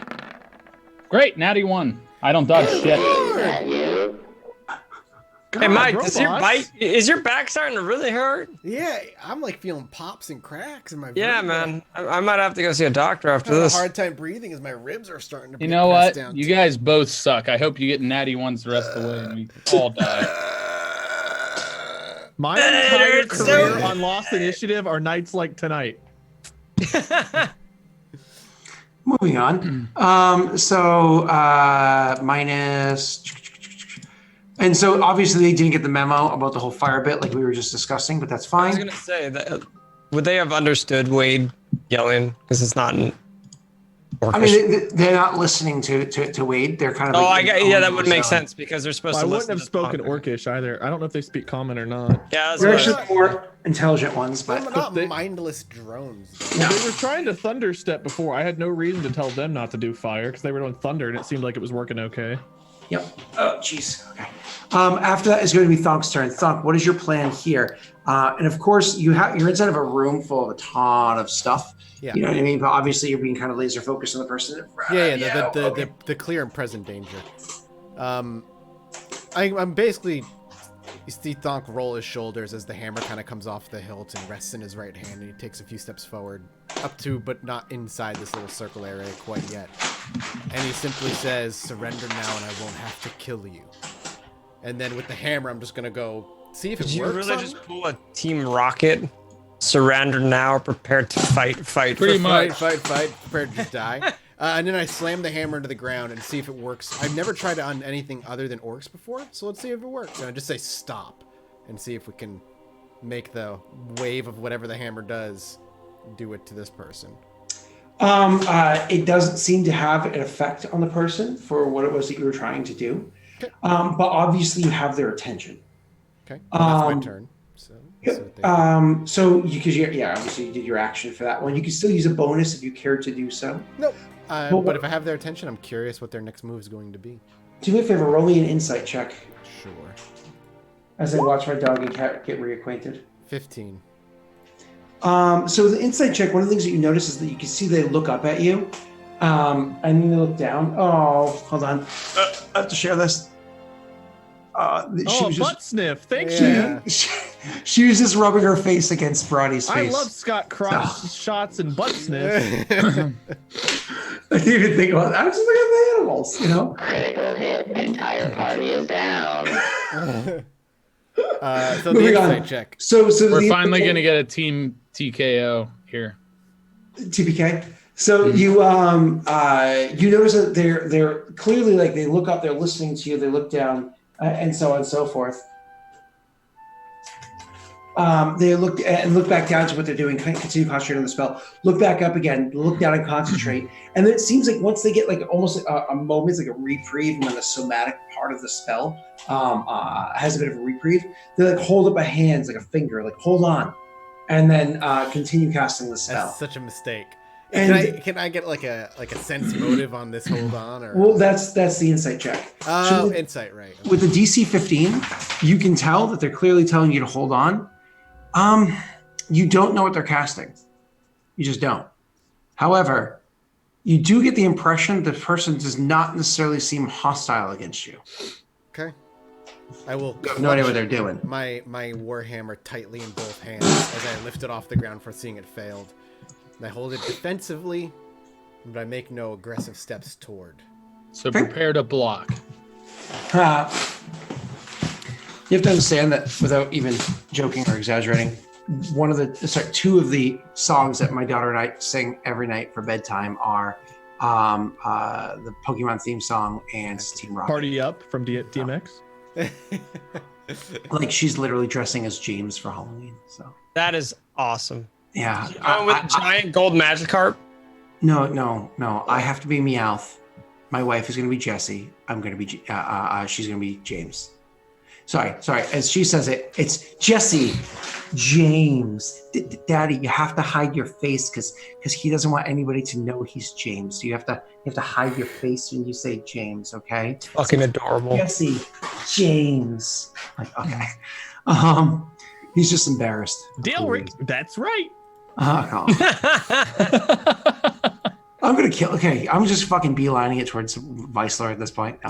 [SPEAKER 2] Great, natty 1. I don't dodge shit.
[SPEAKER 6] Is that you?
[SPEAKER 3] Hey, Mike,
[SPEAKER 4] robots.
[SPEAKER 3] is your back starting to really hurt?
[SPEAKER 1] Yeah, I'm like feeling pops and cracks in my
[SPEAKER 3] Yeah,
[SPEAKER 1] vertebrae.
[SPEAKER 3] man. I might have to go see a doctor after
[SPEAKER 1] I'm having a
[SPEAKER 3] this.
[SPEAKER 1] hard time breathing as my ribs are starting to
[SPEAKER 2] You
[SPEAKER 1] be
[SPEAKER 2] know
[SPEAKER 1] pressed
[SPEAKER 2] what?
[SPEAKER 1] down.
[SPEAKER 2] You guys both suck. I hope you get natty 1s the rest of the way and we all die.
[SPEAKER 4] My entire
[SPEAKER 3] hurts so
[SPEAKER 4] career
[SPEAKER 3] bad.
[SPEAKER 4] on Lost Initiative are nights like tonight.
[SPEAKER 5] Moving on. So minus. And so obviously they didn't get the memo about the whole fire bit like we were just discussing, but that's
[SPEAKER 3] I was
[SPEAKER 5] fine.
[SPEAKER 3] gonna say that. Would they have understood Wade yelling? Because it's not in Orcish.
[SPEAKER 5] I mean, they're not listening to Wade. They're kind of.
[SPEAKER 3] Oh,
[SPEAKER 5] like
[SPEAKER 3] yeah, that would make sense because they're supposed
[SPEAKER 4] Well, I
[SPEAKER 3] to
[SPEAKER 4] wouldn't
[SPEAKER 3] listen
[SPEAKER 4] have spoken
[SPEAKER 3] to Tonka.
[SPEAKER 4] Orcish either. I don't know if they speak Common or not.
[SPEAKER 3] Yeah, that's
[SPEAKER 5] They're
[SPEAKER 3] what I was-
[SPEAKER 5] actually more intelligent ones,
[SPEAKER 1] They're
[SPEAKER 5] but
[SPEAKER 1] not
[SPEAKER 4] they-
[SPEAKER 1] mindless drones. Though.
[SPEAKER 4] Well, they were trying to thunder step before. I had no reason to tell them not to do fire because they were doing thunder and it seemed like it was working okay.
[SPEAKER 5] yep. Oh, jeez. Okay. After that is going to be Thunk's turn. Thunk, what is your plan here? And of course, you're inside of a room full of a ton of stuff.
[SPEAKER 1] Yeah.
[SPEAKER 5] You know what I mean? But obviously, you're being kind of laser focused on the person.
[SPEAKER 1] Yeah,
[SPEAKER 5] okay.
[SPEAKER 1] the clear and present danger. I'm basically. You see Thonk roll his shoulders as the hammer kind of comes off the hilt and rests in his right hand, and he takes a few steps forward, up to but not inside this little circle area quite yet. And he simply says, "Surrender now, and I won't have to kill you." And then with the hammer, I'm just gonna go see if it
[SPEAKER 3] Did you
[SPEAKER 1] works.
[SPEAKER 3] really
[SPEAKER 1] on
[SPEAKER 3] just
[SPEAKER 1] him.
[SPEAKER 3] pull a Team Rocket? Surrender now, prepare to fight.
[SPEAKER 2] Pretty much.
[SPEAKER 1] Fight, prepared to just die. And then I slam the hammer into the ground and see if it works. I've never tried it on anything other than orcs before, so let's see if it works. And I just say stop and see if we can make the wave of whatever the hammer does do it to this person.
[SPEAKER 5] It doesn't seem to have an effect on the person for what it was that you were trying to do.
[SPEAKER 1] Okay.
[SPEAKER 5] But obviously, you have their attention.
[SPEAKER 1] Okay, well, that's my turn. So, let's see what they-
[SPEAKER 5] So because obviously you did your action for that one. You can still use a bonus if you care to do so.
[SPEAKER 1] Nope.
[SPEAKER 5] Well,
[SPEAKER 1] But if I have their attention, I'm curious what their next move is going to be.
[SPEAKER 5] Do me a favor, roll me an insight check
[SPEAKER 1] Sure.
[SPEAKER 5] as I watch my dog and cat get reacquainted.
[SPEAKER 1] 15.
[SPEAKER 5] So the insight check, one of the things that you notice is that you can see they look up at you, and then they look down. Oh, hold on, I have to share this.
[SPEAKER 4] Oh, butt sniff. Thanks,
[SPEAKER 1] Yeah.
[SPEAKER 4] man.
[SPEAKER 5] She was just rubbing her face against Brody's
[SPEAKER 4] I
[SPEAKER 5] face.
[SPEAKER 4] love Scott Cross shots and butt sniff.
[SPEAKER 5] I didn't even think about that. I was just looking at the animals, you know.
[SPEAKER 6] Critical hit. Entire party is down.
[SPEAKER 1] So the
[SPEAKER 5] Moving on.
[SPEAKER 1] insight check.
[SPEAKER 5] So
[SPEAKER 2] We're finally going to get a team TKO here.
[SPEAKER 5] TPK. So you notice that they're clearly like they look up, they're listening to you, they look down, and so on and so forth. They look back down to what they're doing, continue concentrating on the spell, look back up again, look down and concentrate. And then it seems like once they get like almost a moment, like a reprieve when the somatic part of the spell has a bit of a reprieve, they like hold up a hand, like a finger, like hold on, and then continue casting the spell.
[SPEAKER 1] That's such a mistake.
[SPEAKER 5] And-
[SPEAKER 1] Can I get like a sense motive on this hold on or
[SPEAKER 5] Well, that's the insight check.
[SPEAKER 1] Oh,
[SPEAKER 5] So
[SPEAKER 1] insight, right.
[SPEAKER 5] with the DC 15, you can tell that they're clearly telling you to hold on. You don't know what they're casting. You just don't. However, you do get the impression the person does not necessarily seem hostile against you.
[SPEAKER 1] Okay. I will
[SPEAKER 5] You have no idea what they're doing.
[SPEAKER 1] my warhammer tightly in both hands as I lift it off the ground for seeing it failed. And I hold it defensively, but I make no aggressive steps toward.
[SPEAKER 2] So prepare to block.
[SPEAKER 5] You have to understand that without even joking or exaggerating, two of the songs that my daughter and I sing every night for bedtime are the Pokemon theme song and Team Rocket.
[SPEAKER 4] Party Up from DMX.
[SPEAKER 5] Like she's literally dressing as James for Halloween. So
[SPEAKER 3] That is awesome.
[SPEAKER 5] Yeah.
[SPEAKER 3] Going with a giant gold Magikarp?
[SPEAKER 5] No. I have to be Meowth. My wife is going to be Jessie. I'm going to be, she's going to be James. Sorry. As she says it, it's Jesse, James. Daddy, you have to hide your face because he doesn't want anybody to know he's James. So you have to hide your face when you say James, okay?
[SPEAKER 3] Fucking adorable.
[SPEAKER 5] Jesse, James. Like, okay. He's just embarrassed.
[SPEAKER 4] Deal, Rick. That's right.
[SPEAKER 5] Oh. I'm gonna kill. Okay, I'm just fucking beelining it towards Viceler at this point. No.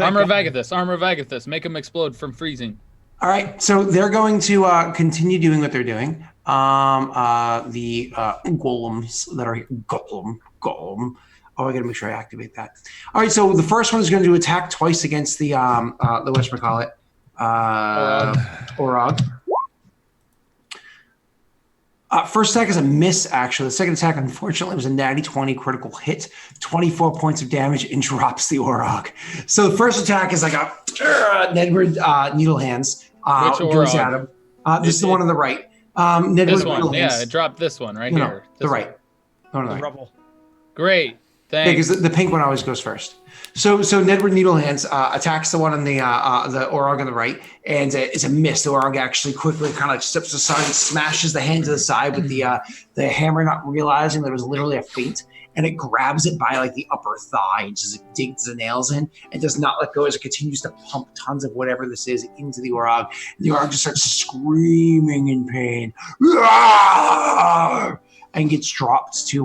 [SPEAKER 2] Armor Vagathus, make him explode from freezing.
[SPEAKER 5] All right, so they're going to continue doing what they're doing. The golems that are here, golem. Oh, I gotta make sure I activate that. All right, so the first one is going to attack twice against the whatchamacallit, Orog. First attack is a miss, actually. The second attack, unfortunately, was a natty 20 critical hit, 24 points of damage, and drops the Orog. So the first attack is like a Nedward Needle Hands.
[SPEAKER 2] Which
[SPEAKER 5] goes
[SPEAKER 2] Orog?
[SPEAKER 5] at him. This is the one on the right. Nedward
[SPEAKER 2] This one,
[SPEAKER 5] Needle Hands.
[SPEAKER 2] yeah, it dropped this one right
[SPEAKER 5] No,
[SPEAKER 2] here.
[SPEAKER 5] the
[SPEAKER 2] This
[SPEAKER 5] right.
[SPEAKER 2] one.
[SPEAKER 5] No, on the right.
[SPEAKER 3] Rubble.
[SPEAKER 2] Great,
[SPEAKER 5] Yeah,
[SPEAKER 2] thanks.
[SPEAKER 5] because the pink one always goes first. So Nedward Needle Hands attacks the one on the Orog on the right, and it's a miss. The Orog actually quickly kind of steps aside and smashes the hand to the side with the hammer, not realizing that it was literally a feint, and it grabs it by like the upper thigh and just digs the nails in and does not let go as it continues to pump tons of whatever this is into the Orog. And the Orog just starts screaming in pain. And gets dropped to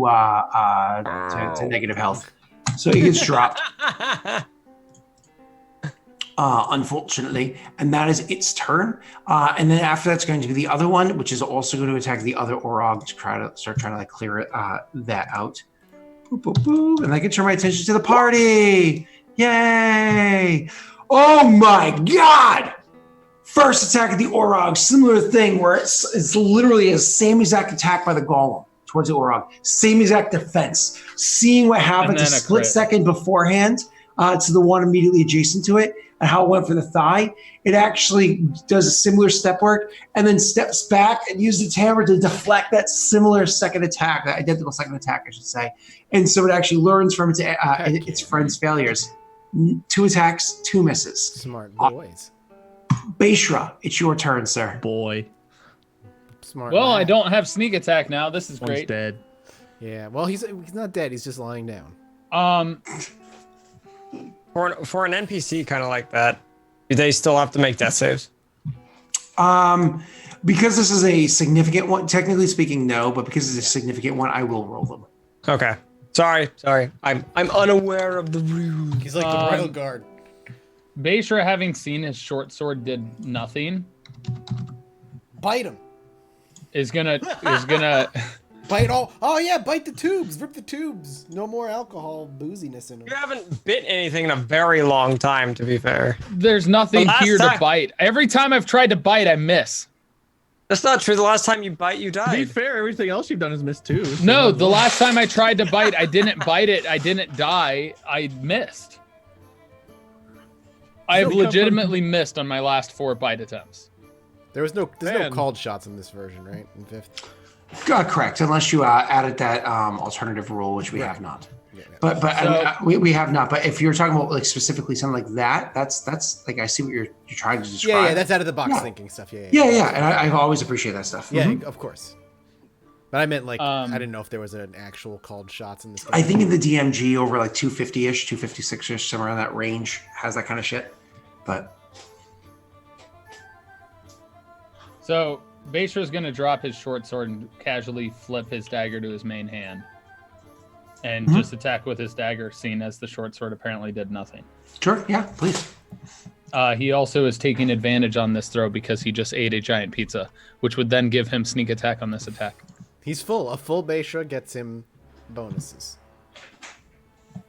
[SPEAKER 5] negative health. So he gets dropped, unfortunately, and that is its turn. And then after that's going to be the other one, which is also going to attack the other Orog to start trying to like clear it, that out. Boop, boop, boop. And I can turn my attention to the party. Yay! Oh my God! First attack of the Orog, similar thing where it's literally the same exact attack by the Golem towards the Orog. Same exact defense. Seeing what happened a split second beforehand to the one immediately adjacent to it and how it went for the thigh, it actually does a similar step work and then steps back and uses its hammer to deflect that similar second attack, that identical second attack, I should say. And so it actually learns from its friend's failures. 2 attacks, 2 misses.
[SPEAKER 1] Smart boys.
[SPEAKER 5] Beishra, it's your turn, sir.
[SPEAKER 4] Boy.
[SPEAKER 1] Smart.
[SPEAKER 2] Well,
[SPEAKER 1] lad.
[SPEAKER 2] I don't have sneak attack now. This is
[SPEAKER 4] One's
[SPEAKER 2] great.
[SPEAKER 4] dead.
[SPEAKER 1] Yeah. Well, he's not dead. He's just lying down.
[SPEAKER 3] For an NPC kind of like that, do they still have to make death saves?
[SPEAKER 5] Because this is a significant one, technically speaking, no, but because it's a significant one, I will roll them.
[SPEAKER 3] Okay. Sorry. I'm unaware of the rules.
[SPEAKER 1] He's like the royal guard.
[SPEAKER 2] Beishra, having seen his short sword did nothing,
[SPEAKER 1] Bite him.
[SPEAKER 2] is gonna
[SPEAKER 1] Bite all. Oh yeah, bite the tubes. Rip the tubes. No more alcohol booziness in them.
[SPEAKER 3] You haven't bit anything in a very long time, to be fair.
[SPEAKER 2] There's nothing
[SPEAKER 3] The last
[SPEAKER 2] here
[SPEAKER 3] time-
[SPEAKER 2] to bite. Every time I've tried to bite, I miss.
[SPEAKER 3] That's not true. The last time you bite, you
[SPEAKER 4] To be
[SPEAKER 3] died.
[SPEAKER 4] fair, everything else you've done is missed too. so-
[SPEAKER 2] No, the last time I tried to bite, I didn't bite it. I didn't die. I missed. I have
[SPEAKER 4] So we come
[SPEAKER 2] legitimately missed on my last 4 bite attempts.
[SPEAKER 1] There's no
[SPEAKER 4] Man.
[SPEAKER 1] called shots in this version, right? In 5th.
[SPEAKER 5] Correct, unless you added that alternative rule, which we have not.
[SPEAKER 1] Yeah.
[SPEAKER 5] But
[SPEAKER 2] So-
[SPEAKER 5] we have not. But if you're talking about like specifically something like that, that's like I see what you're trying to describe.
[SPEAKER 1] Yeah, that's out of the box
[SPEAKER 5] Yeah.
[SPEAKER 1] thinking stuff. Yeah.
[SPEAKER 5] Yeah, and I always appreciate that stuff.
[SPEAKER 1] Yeah,
[SPEAKER 5] Mhm.
[SPEAKER 1] of course. But I meant like
[SPEAKER 2] Um,
[SPEAKER 1] I didn't know if there was an actual called shots in this game.
[SPEAKER 5] I think in the DMG over like 250-ish, 256-ish, somewhere in that range has that kind of shit. But
[SPEAKER 2] So Beishra's gonna drop his short sword and casually flip his dagger to his main hand. And just attack with his dagger, seeing as the short sword apparently did nothing.
[SPEAKER 5] sure, yeah, please.
[SPEAKER 2] He also is taking advantage on this throw because he just ate a giant pizza, which would then give him sneak attack on this attack.
[SPEAKER 1] He's full. A full Beishra gets him bonuses.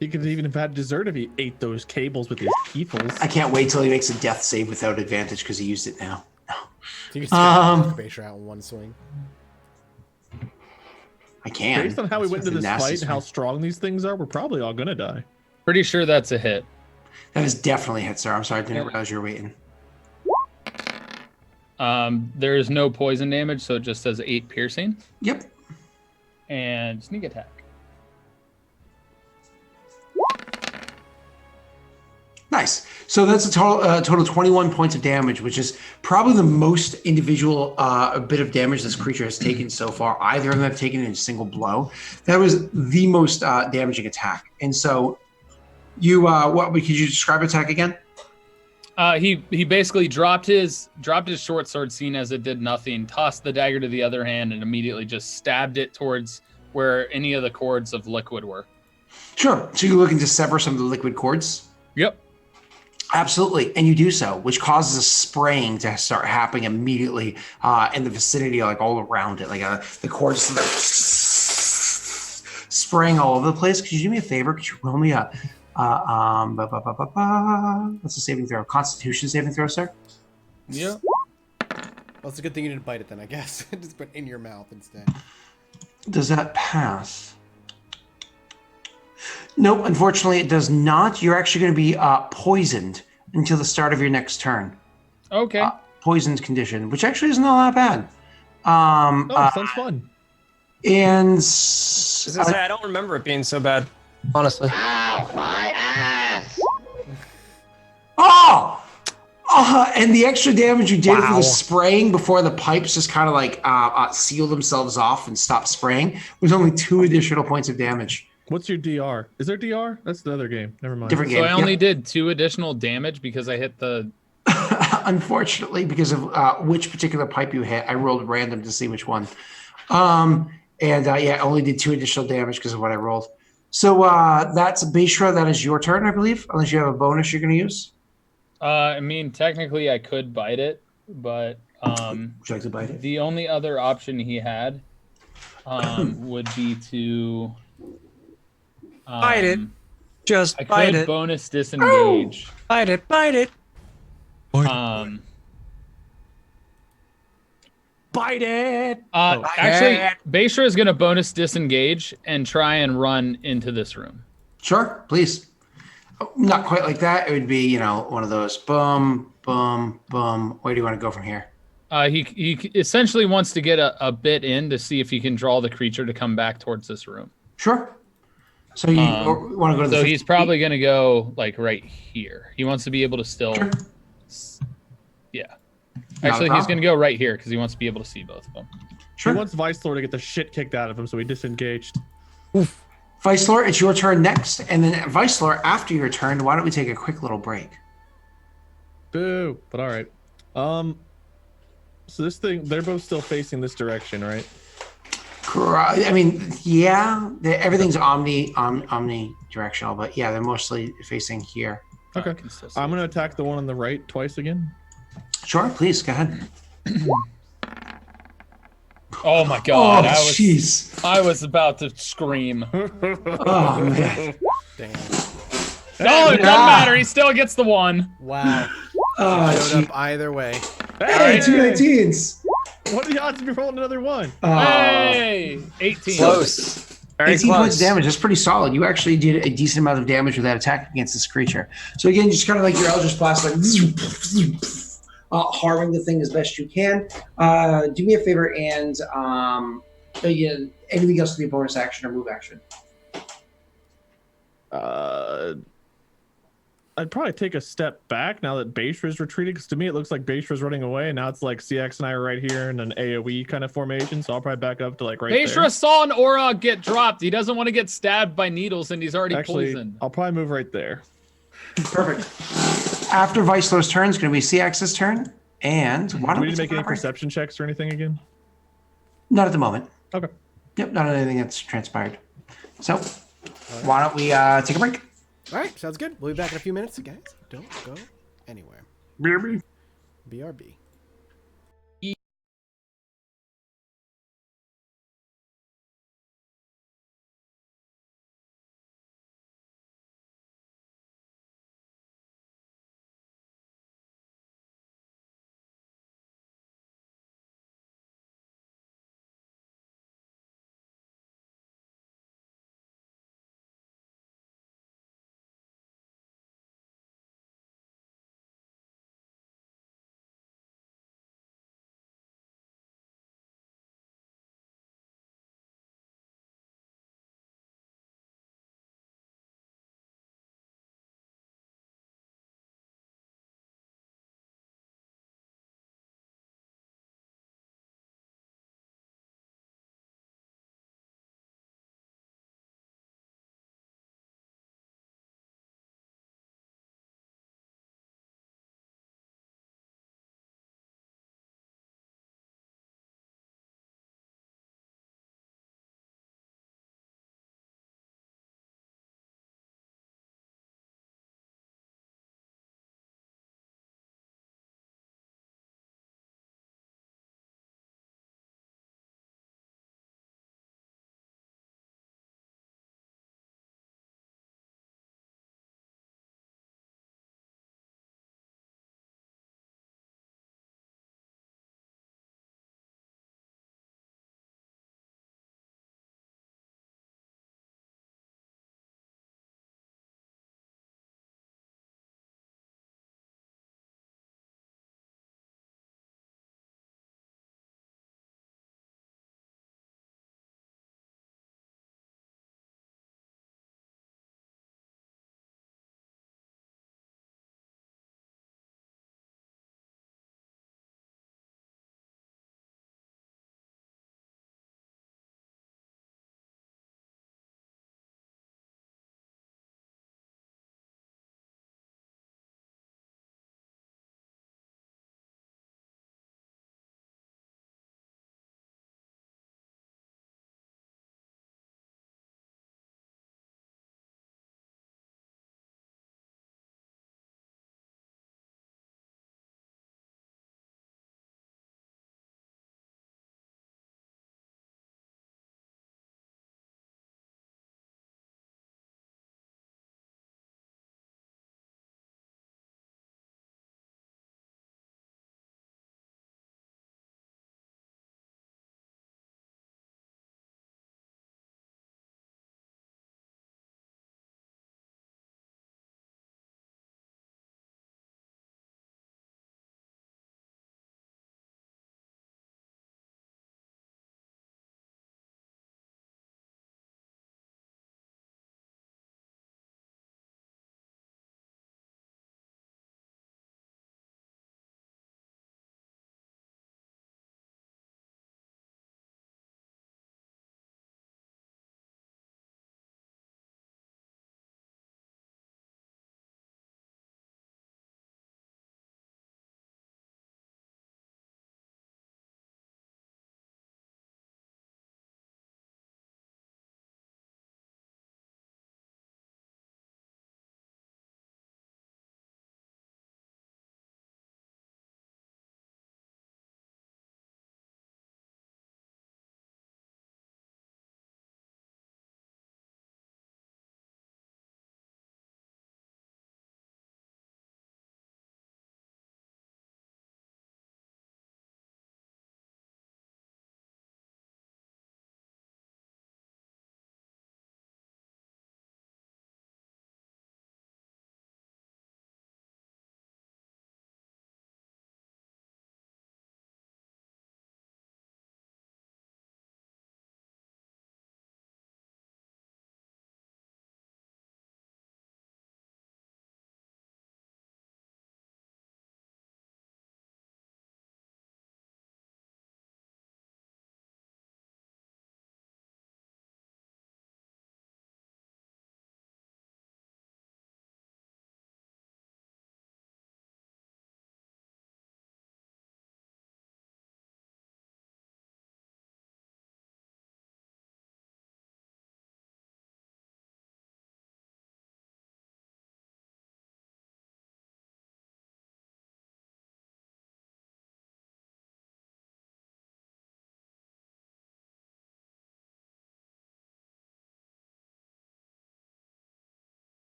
[SPEAKER 4] He could even have had dessert if he ate those cables with his teethles.
[SPEAKER 5] I can't wait till he makes a death save without advantage because he used it now.
[SPEAKER 1] So you can knock Beishra out in one swing.
[SPEAKER 5] I can.
[SPEAKER 4] Based on how we
[SPEAKER 5] That's
[SPEAKER 4] went into
[SPEAKER 5] the
[SPEAKER 4] this fight
[SPEAKER 5] nastiest
[SPEAKER 4] and how
[SPEAKER 5] one.
[SPEAKER 4] strong these things are, we're probably all gonna die.
[SPEAKER 2] Pretty sure that's a hit.
[SPEAKER 5] That is definitely a hit, sir. I'm sorry, I didn't realize you were waiting.
[SPEAKER 2] There is no poison damage, so it just says 8 piercing.
[SPEAKER 5] Yep.
[SPEAKER 2] And sneak attack.
[SPEAKER 5] Nice. So that's a total 21 points of damage, which is probably the most individual bit of damage this creature has taken so far. Either of them have taken in a single blow. That was the most damaging attack. And so you, could you describe attack again?
[SPEAKER 2] He basically dropped his short sword, seeing as it did nothing, tossed the dagger to the other hand, and immediately just stabbed it towards where any of the cords of liquid were.
[SPEAKER 5] Sure. So you're looking to sever some of the liquid cords?
[SPEAKER 2] Yep.
[SPEAKER 5] Absolutely. And you do so, which causes a spraying to start happening immediately in the vicinity, like all around it. Like the cords spraying all over the place. Could you do me a favor? Could you roll me a what's the saving throw? Constitution saving throw, sir?
[SPEAKER 2] Yeah.
[SPEAKER 1] Well, it's a good thing you didn't bite it then, I guess. Just put it in your mouth instead.
[SPEAKER 5] Does that pass? Nope, unfortunately it does not. You're actually going to be poisoned until the start of your next turn.
[SPEAKER 2] Okay.
[SPEAKER 5] Poisoned condition, which actually isn't all that bad.
[SPEAKER 4] Sounds fun.
[SPEAKER 5] And
[SPEAKER 3] I don't remember it being so bad, honestly.
[SPEAKER 6] Ow, my ass!
[SPEAKER 5] And the extra damage you did for the spraying before the pipes just kind of like seal themselves off and stop spraying was only 2 additional points of damage.
[SPEAKER 4] What's your DR? Is there DR? That's another game. Never mind.
[SPEAKER 5] Different game.
[SPEAKER 2] So I only did 2 additional damage because I hit the...
[SPEAKER 5] Unfortunately, because of which particular pipe you hit, I rolled random to see which one. I only did 2 additional damage because of what I rolled. So that's Beishra. That is your turn, I believe, unless you have a bonus you're going to use.
[SPEAKER 2] I mean, technically I could bite it, but
[SPEAKER 5] Would you like to bite it?
[SPEAKER 2] the only other option he had would be to...
[SPEAKER 3] Bite it. Just
[SPEAKER 2] I
[SPEAKER 3] bite
[SPEAKER 2] could
[SPEAKER 3] it.
[SPEAKER 2] bonus disengage.
[SPEAKER 3] Bite it. Bite it.
[SPEAKER 4] Bite it.
[SPEAKER 2] Actually, Beishra is going to bonus disengage and try and run into this room.
[SPEAKER 5] Sure, please. Not quite like that. It would be, one of those boom, boom, boom. Where do you want to go from here?
[SPEAKER 2] He essentially wants to get a bit in to see if he can draw the creature to come back towards this room.
[SPEAKER 5] Sure. So you want to go to the...
[SPEAKER 2] So he's probably going to go like right here. He wants to be able to still...
[SPEAKER 5] Sure.
[SPEAKER 2] Yeah. Actually, he's going to go right here because he wants to be able to see both of them.
[SPEAKER 5] Sure.
[SPEAKER 4] He wants Vicelor to get the shit kicked out of him, so he disengaged.
[SPEAKER 5] Oof. Vicelor, it's your turn next. And then Vicelor, after your turn, why don't we take a quick little break?
[SPEAKER 4] Boo. But all right. So this thing, they're both still facing this direction, right?
[SPEAKER 5] I mean, yeah, everything's omni-directional, but yeah, they're mostly facing here.
[SPEAKER 4] Okay. I'm going to attack the one on the right twice again.
[SPEAKER 5] Sure, please, go ahead.
[SPEAKER 2] Oh my god.
[SPEAKER 5] Jeez.
[SPEAKER 2] I was about to scream.
[SPEAKER 5] Oh, man.
[SPEAKER 1] Damn.
[SPEAKER 2] No, it doesn't matter. He still gets the 1.
[SPEAKER 1] Wow.
[SPEAKER 5] Oh,
[SPEAKER 1] Showed up either way.
[SPEAKER 5] hey, 2 19s.
[SPEAKER 4] What are the odds of me rolling another 1?
[SPEAKER 2] Hey! 18.
[SPEAKER 3] Close. Very
[SPEAKER 5] 18
[SPEAKER 3] close.
[SPEAKER 5] points of damage. That's pretty solid. You actually did a decent amount of damage with that attack against this creature. So again, just kind of like your Eldritch Blast, like harming the thing as best you can. Do me a favor and anything else to be a bonus action or move action.
[SPEAKER 4] I'd probably take a step back now that Beishra's retreated, because to me it looks like Beishra's running away, and now it's like CX and I are right here in an AoE kind of formation, so I'll probably back up to like right there.
[SPEAKER 2] Beishra saw an aura get dropped. He doesn't want to get stabbed by needles, and he's already poisoned.
[SPEAKER 4] I'll probably move right there.
[SPEAKER 5] Perfect. After Vicelor's turn, it's going to be CX's turn. And why don't
[SPEAKER 4] we need to make any perception checks or anything again?
[SPEAKER 5] Not at the moment.
[SPEAKER 4] Okay.
[SPEAKER 5] Yep, not on anything that's transpired. So, why don't we take a break?
[SPEAKER 1] All right, sounds good. We'll be back in a few minutes, guys. Don't go anywhere.
[SPEAKER 5] BRB.
[SPEAKER 1] BRB.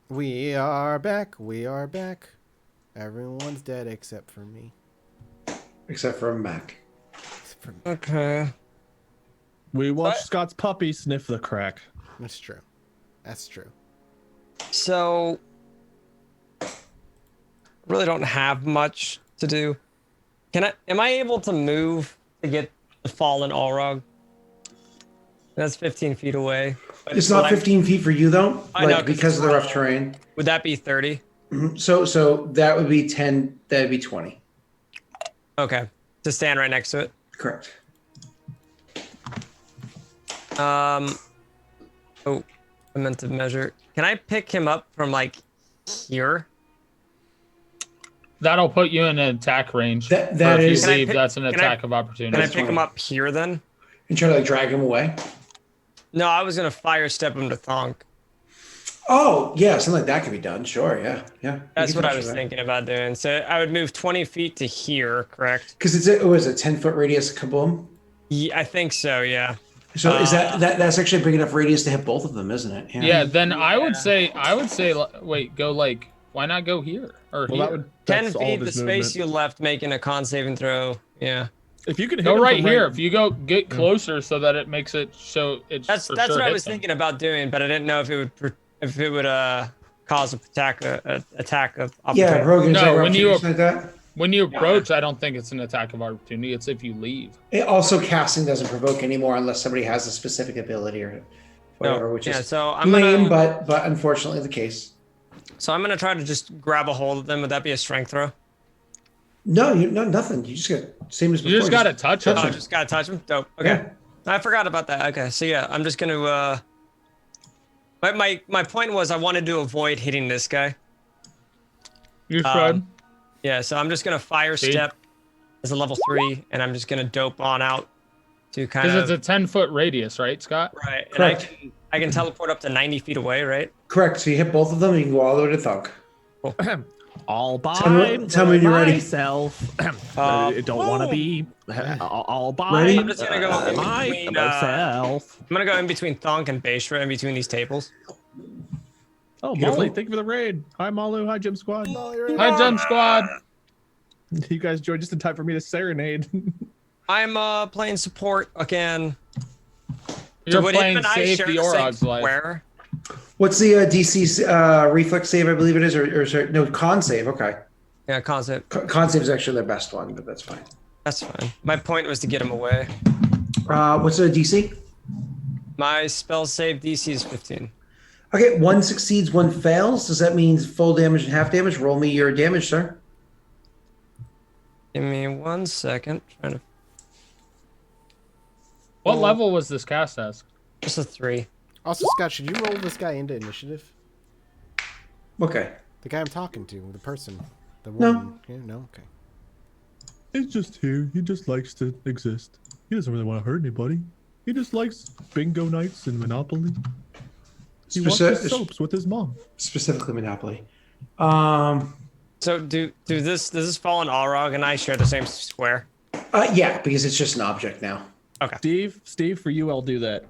[SPEAKER 1] We are back. We are back. Everyone's dead except for me.
[SPEAKER 5] Except for Mac.
[SPEAKER 1] Except for me.
[SPEAKER 3] Okay.
[SPEAKER 4] We watched
[SPEAKER 3] What?
[SPEAKER 4] Scott's puppy sniff the crack.
[SPEAKER 1] That's true. That's true.
[SPEAKER 3] So, really don't have much to do. Am I able to move to get the fallen Allrog? That's 15 feet away. But
[SPEAKER 5] It's not 15 feet for you though,
[SPEAKER 3] I know,
[SPEAKER 5] like because of the rough terrain.
[SPEAKER 3] Would that be 30?
[SPEAKER 5] Mhm. So that would be 10. That'd be 20.
[SPEAKER 3] Okay. To stand right next to it.
[SPEAKER 5] Correct.
[SPEAKER 3] Oh, I meant to measure. Can I pick him up from like here?
[SPEAKER 2] That'll put you in an attack range.
[SPEAKER 5] That
[SPEAKER 2] Or if
[SPEAKER 5] is-
[SPEAKER 2] you
[SPEAKER 3] Can I
[SPEAKER 2] leave,
[SPEAKER 3] pick-
[SPEAKER 2] that's an
[SPEAKER 3] can I-
[SPEAKER 2] attack of
[SPEAKER 3] Can I
[SPEAKER 2] opportunity.
[SPEAKER 3] pick him up here then?
[SPEAKER 5] And try to like drag him away.
[SPEAKER 3] No, I was gonna fire step him to Thonk.
[SPEAKER 5] Oh yeah, something like that could be done. Sure, yeah.
[SPEAKER 3] That's what I was thinking about doing. So I would move 20 feet to here, correct?
[SPEAKER 5] Because it was a 10-foot radius. Kaboom.
[SPEAKER 3] Yeah, I think so. Yeah.
[SPEAKER 5] So is that's actually a big enough radius to hit both of them, isn't it?
[SPEAKER 2] Yeah, then I would say, wait, go like, why not go here or
[SPEAKER 4] Well,
[SPEAKER 2] here?
[SPEAKER 4] that would
[SPEAKER 3] 10
[SPEAKER 4] that's all
[SPEAKER 3] feet,
[SPEAKER 4] of
[SPEAKER 3] the
[SPEAKER 4] his
[SPEAKER 3] space
[SPEAKER 4] movement.
[SPEAKER 3] you left making a con saving throw. Yeah.
[SPEAKER 4] If you can hit
[SPEAKER 2] Go
[SPEAKER 4] him
[SPEAKER 2] right
[SPEAKER 4] from
[SPEAKER 2] here. If you go get closer, so that it makes it so it's.
[SPEAKER 3] That's
[SPEAKER 2] for
[SPEAKER 3] what
[SPEAKER 2] sure
[SPEAKER 3] I
[SPEAKER 2] hit
[SPEAKER 3] was
[SPEAKER 2] them.
[SPEAKER 3] thinking about doing, but I didn't know if it would cause a attack of opportunity.
[SPEAKER 5] Yeah, Rogan.
[SPEAKER 2] No,
[SPEAKER 5] is there
[SPEAKER 2] when you-
[SPEAKER 5] opportunities like that?
[SPEAKER 2] When you approach, I don't think it's an attack of opportunity. It's if you leave.
[SPEAKER 5] It also, casting doesn't provoke anymore unless somebody has a specific ability or whatever, which is
[SPEAKER 3] so I'm
[SPEAKER 5] lame,
[SPEAKER 3] gonna
[SPEAKER 5] but unfortunately the case.
[SPEAKER 3] try to just grab a hold of them. Would that be a strength throw?
[SPEAKER 5] No, nothing. You just got same as before.
[SPEAKER 2] You just gotta touch it.
[SPEAKER 3] Oh, I just gotta touch them. Dope. Okay.
[SPEAKER 5] Yeah.
[SPEAKER 3] I forgot about that. Okay, so yeah, I'm just gonna. My point was I wanted to avoid hitting this guy.
[SPEAKER 2] You should.
[SPEAKER 3] Yeah, so I'm just gonna fire
[SPEAKER 2] See?
[SPEAKER 3] step as a level 3, and I'm just gonna dope on out to kind
[SPEAKER 2] Because
[SPEAKER 3] of
[SPEAKER 2] it's a 10-foot radius, right, Scott?
[SPEAKER 3] right. And
[SPEAKER 5] Correct.
[SPEAKER 3] I can teleport up to 90 feet away, right?
[SPEAKER 5] Correct. So you hit both of them, and you can go all the way to Thunk.
[SPEAKER 4] All by
[SPEAKER 5] Tell me when you're ready.
[SPEAKER 4] myself. I don't want to be all by
[SPEAKER 5] Ready?
[SPEAKER 3] I'm just gonna go in between,
[SPEAKER 4] myself.
[SPEAKER 3] I'm gonna go in between Thonk and Bayshra, in between these tables.
[SPEAKER 4] Oh,
[SPEAKER 5] Beautiful.
[SPEAKER 4] Molly, thank you for the raid. Hi, Malu. Hi, Gym Squad.
[SPEAKER 2] Hi, Gem Squad.
[SPEAKER 4] You guys joined just in time for me to serenade.
[SPEAKER 3] I'm playing support again.
[SPEAKER 2] You're
[SPEAKER 3] would him
[SPEAKER 2] playing
[SPEAKER 3] and I
[SPEAKER 2] Save
[SPEAKER 3] share
[SPEAKER 2] the
[SPEAKER 3] the same
[SPEAKER 2] Orog's life.
[SPEAKER 3] square?
[SPEAKER 5] What's the DC's reflex save? I believe it is, or sorry, no, con save. Okay,
[SPEAKER 3] Yeah, concept.
[SPEAKER 5] con save is actually their best one, but that's fine.
[SPEAKER 3] That's fine. My point was to get him away.
[SPEAKER 5] What's the DC?
[SPEAKER 3] My spell save DC is 15.
[SPEAKER 5] Okay, one succeeds, one fails. Does that mean full damage and half damage? Roll me your damage, sir.
[SPEAKER 3] Give me 1 second. Trying to
[SPEAKER 2] What level was this cast as?
[SPEAKER 3] just a 3.
[SPEAKER 1] Also, Scott, should you roll this guy into initiative?
[SPEAKER 5] Okay.
[SPEAKER 1] The guy I'm talking to, the person, the
[SPEAKER 5] No.
[SPEAKER 1] woman. Yeah, no, okay.
[SPEAKER 4] He's just here. He just likes to exist. He doesn't really want to hurt anybody. He just likes bingo nights and Monopoly. He watches soaps with his mom.
[SPEAKER 5] Specifically Monopoly.
[SPEAKER 3] So does this fallen Allrog and I share the same square?
[SPEAKER 5] Yeah, because it's just an object now.
[SPEAKER 4] Steve, for you, I'll do that.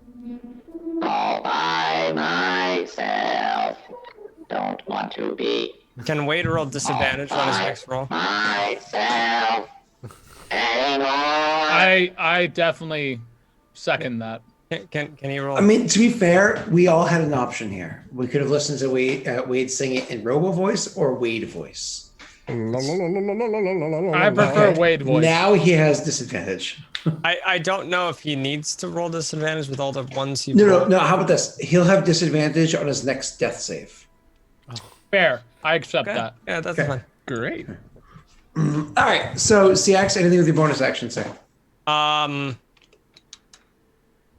[SPEAKER 6] All by myself. Don't want to be
[SPEAKER 3] Can Wade roll disadvantage on his next roll?
[SPEAKER 6] myself anymore.
[SPEAKER 2] I definitely second that.
[SPEAKER 3] Can he roll?
[SPEAKER 5] I mean, to be fair, we all had an option here. We could have listened to Wade sing it in Robo voice or Wade voice.
[SPEAKER 2] I prefer Wade voice.
[SPEAKER 5] Now he has disadvantage.
[SPEAKER 3] I don't know if he needs to roll disadvantage with all the ones he
[SPEAKER 5] No. How about this? He'll have disadvantage on his next death save.
[SPEAKER 2] Fair. I accept
[SPEAKER 3] Okay.
[SPEAKER 2] that.
[SPEAKER 3] Yeah, that's
[SPEAKER 5] Okay.
[SPEAKER 3] fine.
[SPEAKER 4] Great.
[SPEAKER 5] All right. So, CX, anything with your bonus action, say?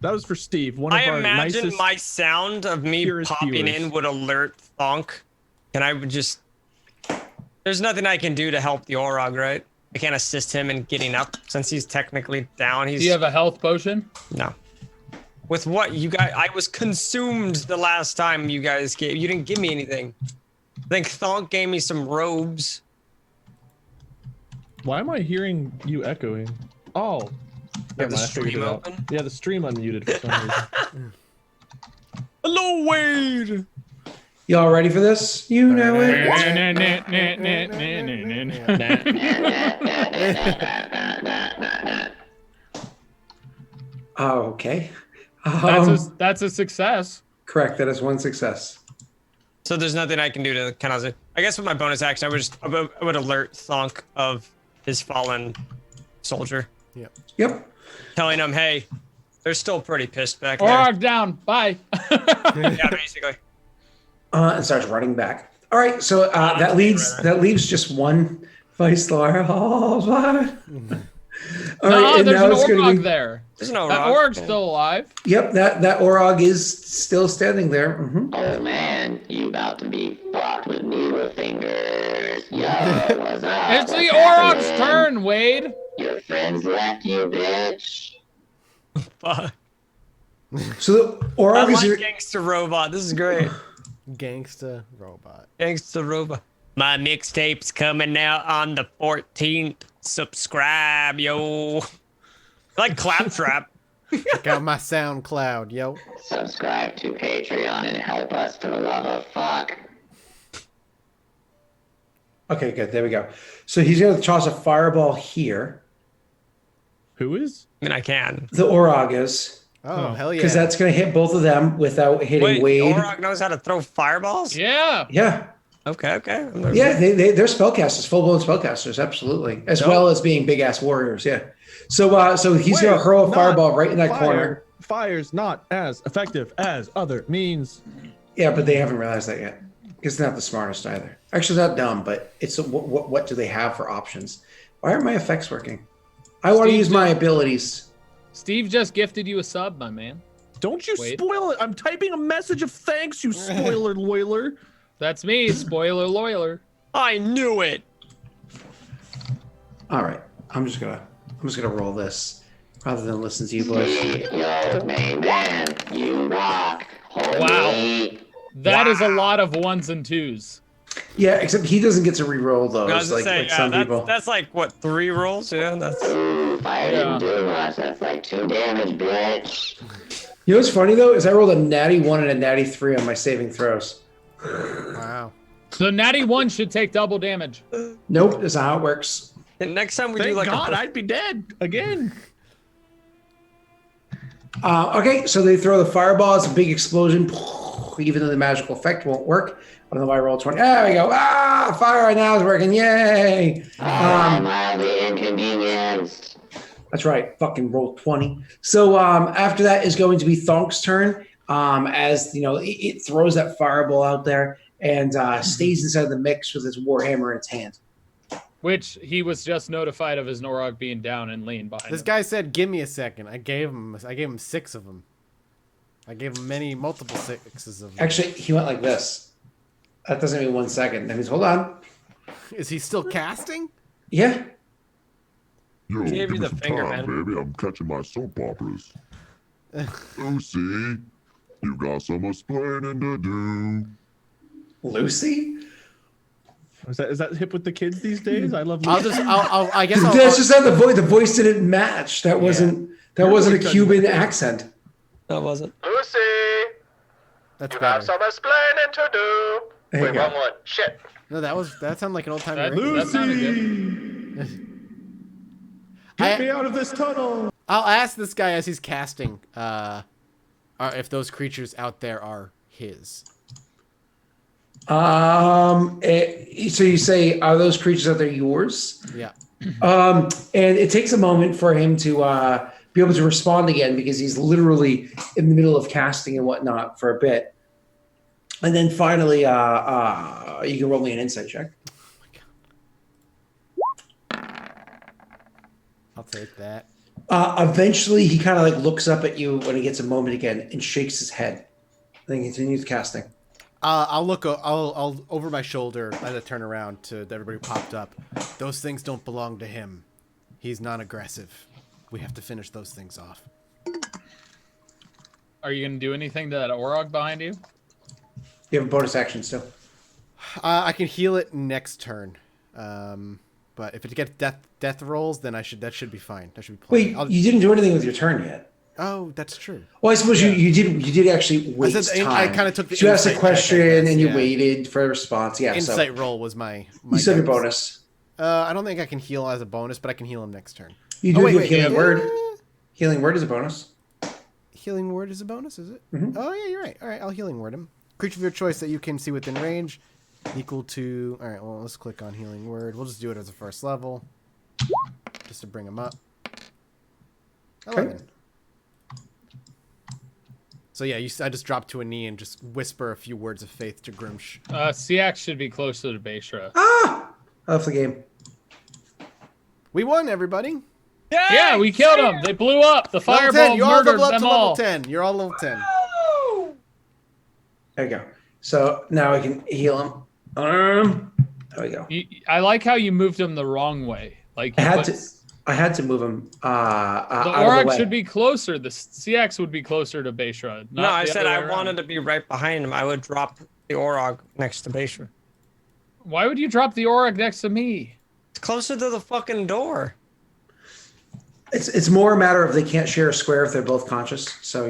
[SPEAKER 4] That was for Steve. One of
[SPEAKER 3] I
[SPEAKER 4] our
[SPEAKER 3] imagine
[SPEAKER 4] nicest.
[SPEAKER 3] my sound of me
[SPEAKER 4] purest
[SPEAKER 3] popping
[SPEAKER 4] viewers.
[SPEAKER 3] in would alert Thonk, and I would just. There's nothing I can do to help the Orog, right? I can't assist him in getting up since he's technically down.
[SPEAKER 2] Do you have a health potion?
[SPEAKER 3] No. With what you guys, I was consumed the last time you guys gave. You didn't give me anything. I think Thonk gave me some robes.
[SPEAKER 4] Why am I hearing you echoing? Oh.
[SPEAKER 3] You have
[SPEAKER 4] Never
[SPEAKER 3] the
[SPEAKER 4] mind, I figured
[SPEAKER 3] stream
[SPEAKER 4] it out.
[SPEAKER 3] open.
[SPEAKER 4] Yeah, the stream unmuted for some reason.
[SPEAKER 3] Hello, Wade.
[SPEAKER 5] Y'all ready for this? You know it. Oh, okay.
[SPEAKER 2] That's a success.
[SPEAKER 5] Correct. That is one success.
[SPEAKER 3] So there's nothing I can do to kind of. I guess with my bonus action, I would alert Thonk of his fallen soldier,
[SPEAKER 5] Yep.
[SPEAKER 3] telling him, "Hey, they're still pretty pissed back there."
[SPEAKER 2] Orog down. Bye.
[SPEAKER 3] Yeah, basically.
[SPEAKER 5] And starts running back. All right. So that leaves just one Vice Lord. Oh, all right,
[SPEAKER 2] There's
[SPEAKER 5] now
[SPEAKER 2] an
[SPEAKER 5] it's gonna
[SPEAKER 2] Orog
[SPEAKER 5] be-
[SPEAKER 2] there.
[SPEAKER 3] There's no
[SPEAKER 2] That
[SPEAKER 3] rock.
[SPEAKER 2] Orog's still alive.
[SPEAKER 5] Yep, that Orog is still standing there. Mm-hmm.
[SPEAKER 6] Oh man, you about to be fucked with needle fingers. Yo, what's up?
[SPEAKER 2] It's the
[SPEAKER 6] What's
[SPEAKER 2] Orog's
[SPEAKER 6] happening?
[SPEAKER 2] turn, Wade.
[SPEAKER 6] Your friends left you, bitch.
[SPEAKER 3] Fuck.
[SPEAKER 5] So the
[SPEAKER 3] I
[SPEAKER 5] Orog is
[SPEAKER 3] like gangster robot. This is great.
[SPEAKER 1] Gangsta robot.
[SPEAKER 3] Gangster robot. My mixtape's coming out on the 14th. Subscribe, yo. Like Claptrap.
[SPEAKER 1] Check out my SoundCloud, yo.
[SPEAKER 6] Subscribe to Patreon and help us for the love of fuck.
[SPEAKER 5] okay. Good. There we go. So he's gonna toss a fireball here.
[SPEAKER 4] Who is?
[SPEAKER 3] I mean, I can.
[SPEAKER 5] The Orog is
[SPEAKER 1] Oh, hell yeah.
[SPEAKER 5] because that's gonna hit both of them without hitting
[SPEAKER 3] Wait,
[SPEAKER 5] Wade.
[SPEAKER 3] Orog knows how to throw fireballs?
[SPEAKER 2] Yeah.
[SPEAKER 5] Yeah.
[SPEAKER 3] Okay.
[SPEAKER 5] Yeah, they're spellcasters, full-blown spellcasters, absolutely, as well as being big-ass warriors. Yeah. So he's gonna hurl a
[SPEAKER 4] Not
[SPEAKER 5] fireball right in that
[SPEAKER 4] fire.
[SPEAKER 5] corner.
[SPEAKER 4] Fire's not as effective as other means.
[SPEAKER 5] Yeah, but they haven't realized that yet. It's not the smartest either. Actually, not dumb, but it's what do they have for options? Why aren't my effects working? I want to use my abilities.
[SPEAKER 2] Steve just gifted you a sub, my man.
[SPEAKER 4] Don't you
[SPEAKER 2] Wait.
[SPEAKER 4] spoil it. I'm typing a message of thanks, you spoiler loiler.
[SPEAKER 2] That's me, spoiler loiler.
[SPEAKER 3] I knew it.
[SPEAKER 5] All right, I'm just gonna roll this rather than listen to you boys.
[SPEAKER 6] Yo, main man, you rock. Holy.
[SPEAKER 2] Wow. That is a lot of ones and twos.
[SPEAKER 5] Yeah, except he doesn't get to re-roll
[SPEAKER 3] I was
[SPEAKER 5] those
[SPEAKER 3] gonna
[SPEAKER 5] like,
[SPEAKER 3] say,
[SPEAKER 5] like some people.
[SPEAKER 3] that's like what, 3 rolls? Yeah, that's.
[SPEAKER 6] Ooh, fire didn't do much. That's like 2 damage, bitch.
[SPEAKER 5] You know what's funny though is I rolled a natty 1 and a natty 3 on my saving throws.
[SPEAKER 1] Wow.
[SPEAKER 2] So natty 1 should take double damage.
[SPEAKER 5] Nope, that's not how it works.
[SPEAKER 3] And next time we
[SPEAKER 4] Thank
[SPEAKER 3] do like
[SPEAKER 4] God,
[SPEAKER 3] a.
[SPEAKER 4] I'd be dead again.
[SPEAKER 5] Okay, so they throw the fireball. It's a big explosion. Even though the magical effect won't work. I don't know why I rolled 20. There we go. Fire now is working. Yay.
[SPEAKER 6] I'm mildly inconvenienced.
[SPEAKER 5] That's right. Fucking roll 20. So after that is going to be Thonk's turn. As you know, it throws that fireball out there and stays inside the mix with its warhammer in its hand.
[SPEAKER 2] Which he was just notified of his Norog being down and laying behind
[SPEAKER 1] This
[SPEAKER 2] him.
[SPEAKER 1] guy said, "Give me a second." I gave him 6 of them. I gave him multiple 6s of them.
[SPEAKER 5] Actually, he went like this. That doesn't mean 1 second. That means hold on.
[SPEAKER 1] Is he still casting?
[SPEAKER 5] Yeah.
[SPEAKER 7] Yo,
[SPEAKER 3] Gave
[SPEAKER 7] give
[SPEAKER 3] you
[SPEAKER 7] me
[SPEAKER 3] the
[SPEAKER 7] some
[SPEAKER 3] finger,
[SPEAKER 7] time,
[SPEAKER 3] man.
[SPEAKER 7] baby. I'm catching my soap operas. Lucy, you got some explaining to do.
[SPEAKER 5] Lucy?
[SPEAKER 4] Is that hip with the kids these days? I love.
[SPEAKER 1] I guess I'll.
[SPEAKER 5] That's just how the voice didn't match. That wasn't a Cuban accent.
[SPEAKER 3] That wasn't.
[SPEAKER 8] Lucy,
[SPEAKER 1] That's
[SPEAKER 8] you
[SPEAKER 1] better.
[SPEAKER 8] have some explaining to do.
[SPEAKER 5] There you
[SPEAKER 8] Wait,
[SPEAKER 5] go.
[SPEAKER 8] wrong one. Shit.
[SPEAKER 1] No, that sounded like an old time
[SPEAKER 2] That,
[SPEAKER 1] radio.
[SPEAKER 2] that sounded good.
[SPEAKER 4] Get me out of this tunnel.
[SPEAKER 1] I'll ask this guy as he's casting, if those creatures out there are his.
[SPEAKER 5] So you say, are those creatures out there yours?
[SPEAKER 1] Yeah.
[SPEAKER 5] And it takes a moment for him to be able to respond again because he's literally in the middle of casting and whatnot for a bit. And then finally, you can roll me an insight check.
[SPEAKER 1] I'll take that.
[SPEAKER 5] Eventually, he kind of like looks up at you when he gets a moment again and shakes his head. Then continues casting.
[SPEAKER 1] I'll look. I'll over my shoulder as I turn around to everybody who popped up. Those things don't belong to him. He's non-aggressive. We have to finish those things off.
[SPEAKER 2] Are you going to do anything to that Orog behind you?
[SPEAKER 5] You have a bonus action still.
[SPEAKER 1] I can heal it next turn. But if it gets death rolls, then that should be fine. That should be
[SPEAKER 5] Wait,
[SPEAKER 1] plenty.
[SPEAKER 5] you didn't do anything with your turn yet.
[SPEAKER 1] Oh, that's true.
[SPEAKER 5] Well, I suppose you did actually waste time.
[SPEAKER 1] I kind of took the
[SPEAKER 5] you asked a
[SPEAKER 1] insight
[SPEAKER 5] question
[SPEAKER 1] check, I guess,
[SPEAKER 5] and you
[SPEAKER 1] yeah.
[SPEAKER 5] waited for a response. Yeah,
[SPEAKER 1] Insight roll was my
[SPEAKER 5] you still have your
[SPEAKER 1] guidance.
[SPEAKER 5] bonus.
[SPEAKER 1] I don't think I can heal as a bonus, but I can heal him next turn.
[SPEAKER 5] You do get healing
[SPEAKER 1] yeah.
[SPEAKER 5] word. Healing word is a bonus.
[SPEAKER 1] Healing word is a bonus, is it?
[SPEAKER 5] Mm-hmm.
[SPEAKER 1] Oh yeah, you're right. All right, I'll healing word him. Creature of your choice that you can see within range, equal to. All right, well let's click on healing word. We'll just do it as a first level, just to bring him up. 11.
[SPEAKER 5] Okay.
[SPEAKER 1] So yeah, I just drop to a knee and just whisper a few words of faith to Grimsh.
[SPEAKER 2] Siak should be closer to Beishra.
[SPEAKER 5] I love the game.
[SPEAKER 1] We won, everybody.
[SPEAKER 2] Yeah, we killed them. They blew up. The
[SPEAKER 1] Level 10.
[SPEAKER 2] fireball
[SPEAKER 1] You all
[SPEAKER 2] murdered
[SPEAKER 1] level up
[SPEAKER 2] them
[SPEAKER 1] to
[SPEAKER 2] all.
[SPEAKER 1] level 10. You're all level 10.
[SPEAKER 5] There you go. So now I can heal him. There we go.
[SPEAKER 2] I like how you moved them the wrong way. Like
[SPEAKER 5] I had to move him.
[SPEAKER 2] the
[SPEAKER 5] out of the
[SPEAKER 2] Auroch
[SPEAKER 5] way.
[SPEAKER 2] should be closer. The CX would be closer to Beishra.
[SPEAKER 3] No, I said I wanted to be right behind him. I would drop the Orog next to Beishra.
[SPEAKER 2] Why would you drop the Auroch next to me?
[SPEAKER 3] It's closer to the fucking door.
[SPEAKER 5] It's more a matter of they can't share a square if they're both conscious. So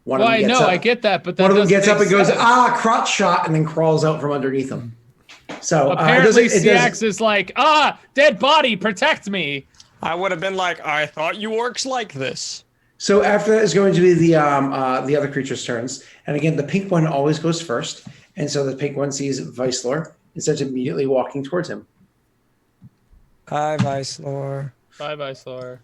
[SPEAKER 5] one of them gets up.
[SPEAKER 2] I get that, but that
[SPEAKER 5] one of them
[SPEAKER 2] doesn't
[SPEAKER 5] gets up
[SPEAKER 2] make
[SPEAKER 5] and goes
[SPEAKER 2] sense.
[SPEAKER 5] crotch shot, and then crawls out from underneath them. So
[SPEAKER 2] Apparently, CX is like, dead body, protect me.
[SPEAKER 3] I would have been like, I thought you orcs like this.
[SPEAKER 5] So after that is going to be the other creature's turns, and again the pink one always goes first, and so the pink one sees Vicelor and starts immediately walking towards him.
[SPEAKER 3] Hi, Vicelor.
[SPEAKER 2] Bye, Vicelor.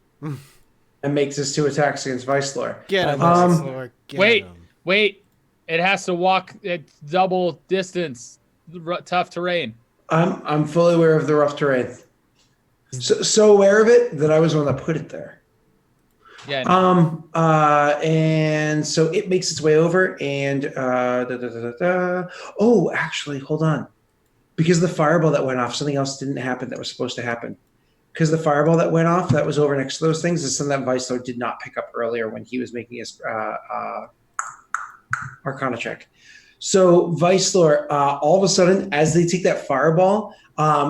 [SPEAKER 5] And makes his 2 attacks against Vicelor.
[SPEAKER 1] Get him, Vicelor. Get him.
[SPEAKER 2] Wait. It has to walk at double distance. Tough terrain.
[SPEAKER 5] I'm fully aware of the rough terrain. So aware of it that I was the one that put it there.
[SPEAKER 2] Yeah.
[SPEAKER 5] And so it makes its way over and Oh, actually, hold on. Because the fireball that went off, something else didn't happen that was supposed to happen. Because the fireball that went off, that was over next to those things, is something that Vicelor did not pick up earlier when he was making his Arcana check. So Vicelor, all of a sudden, as they take that fireball,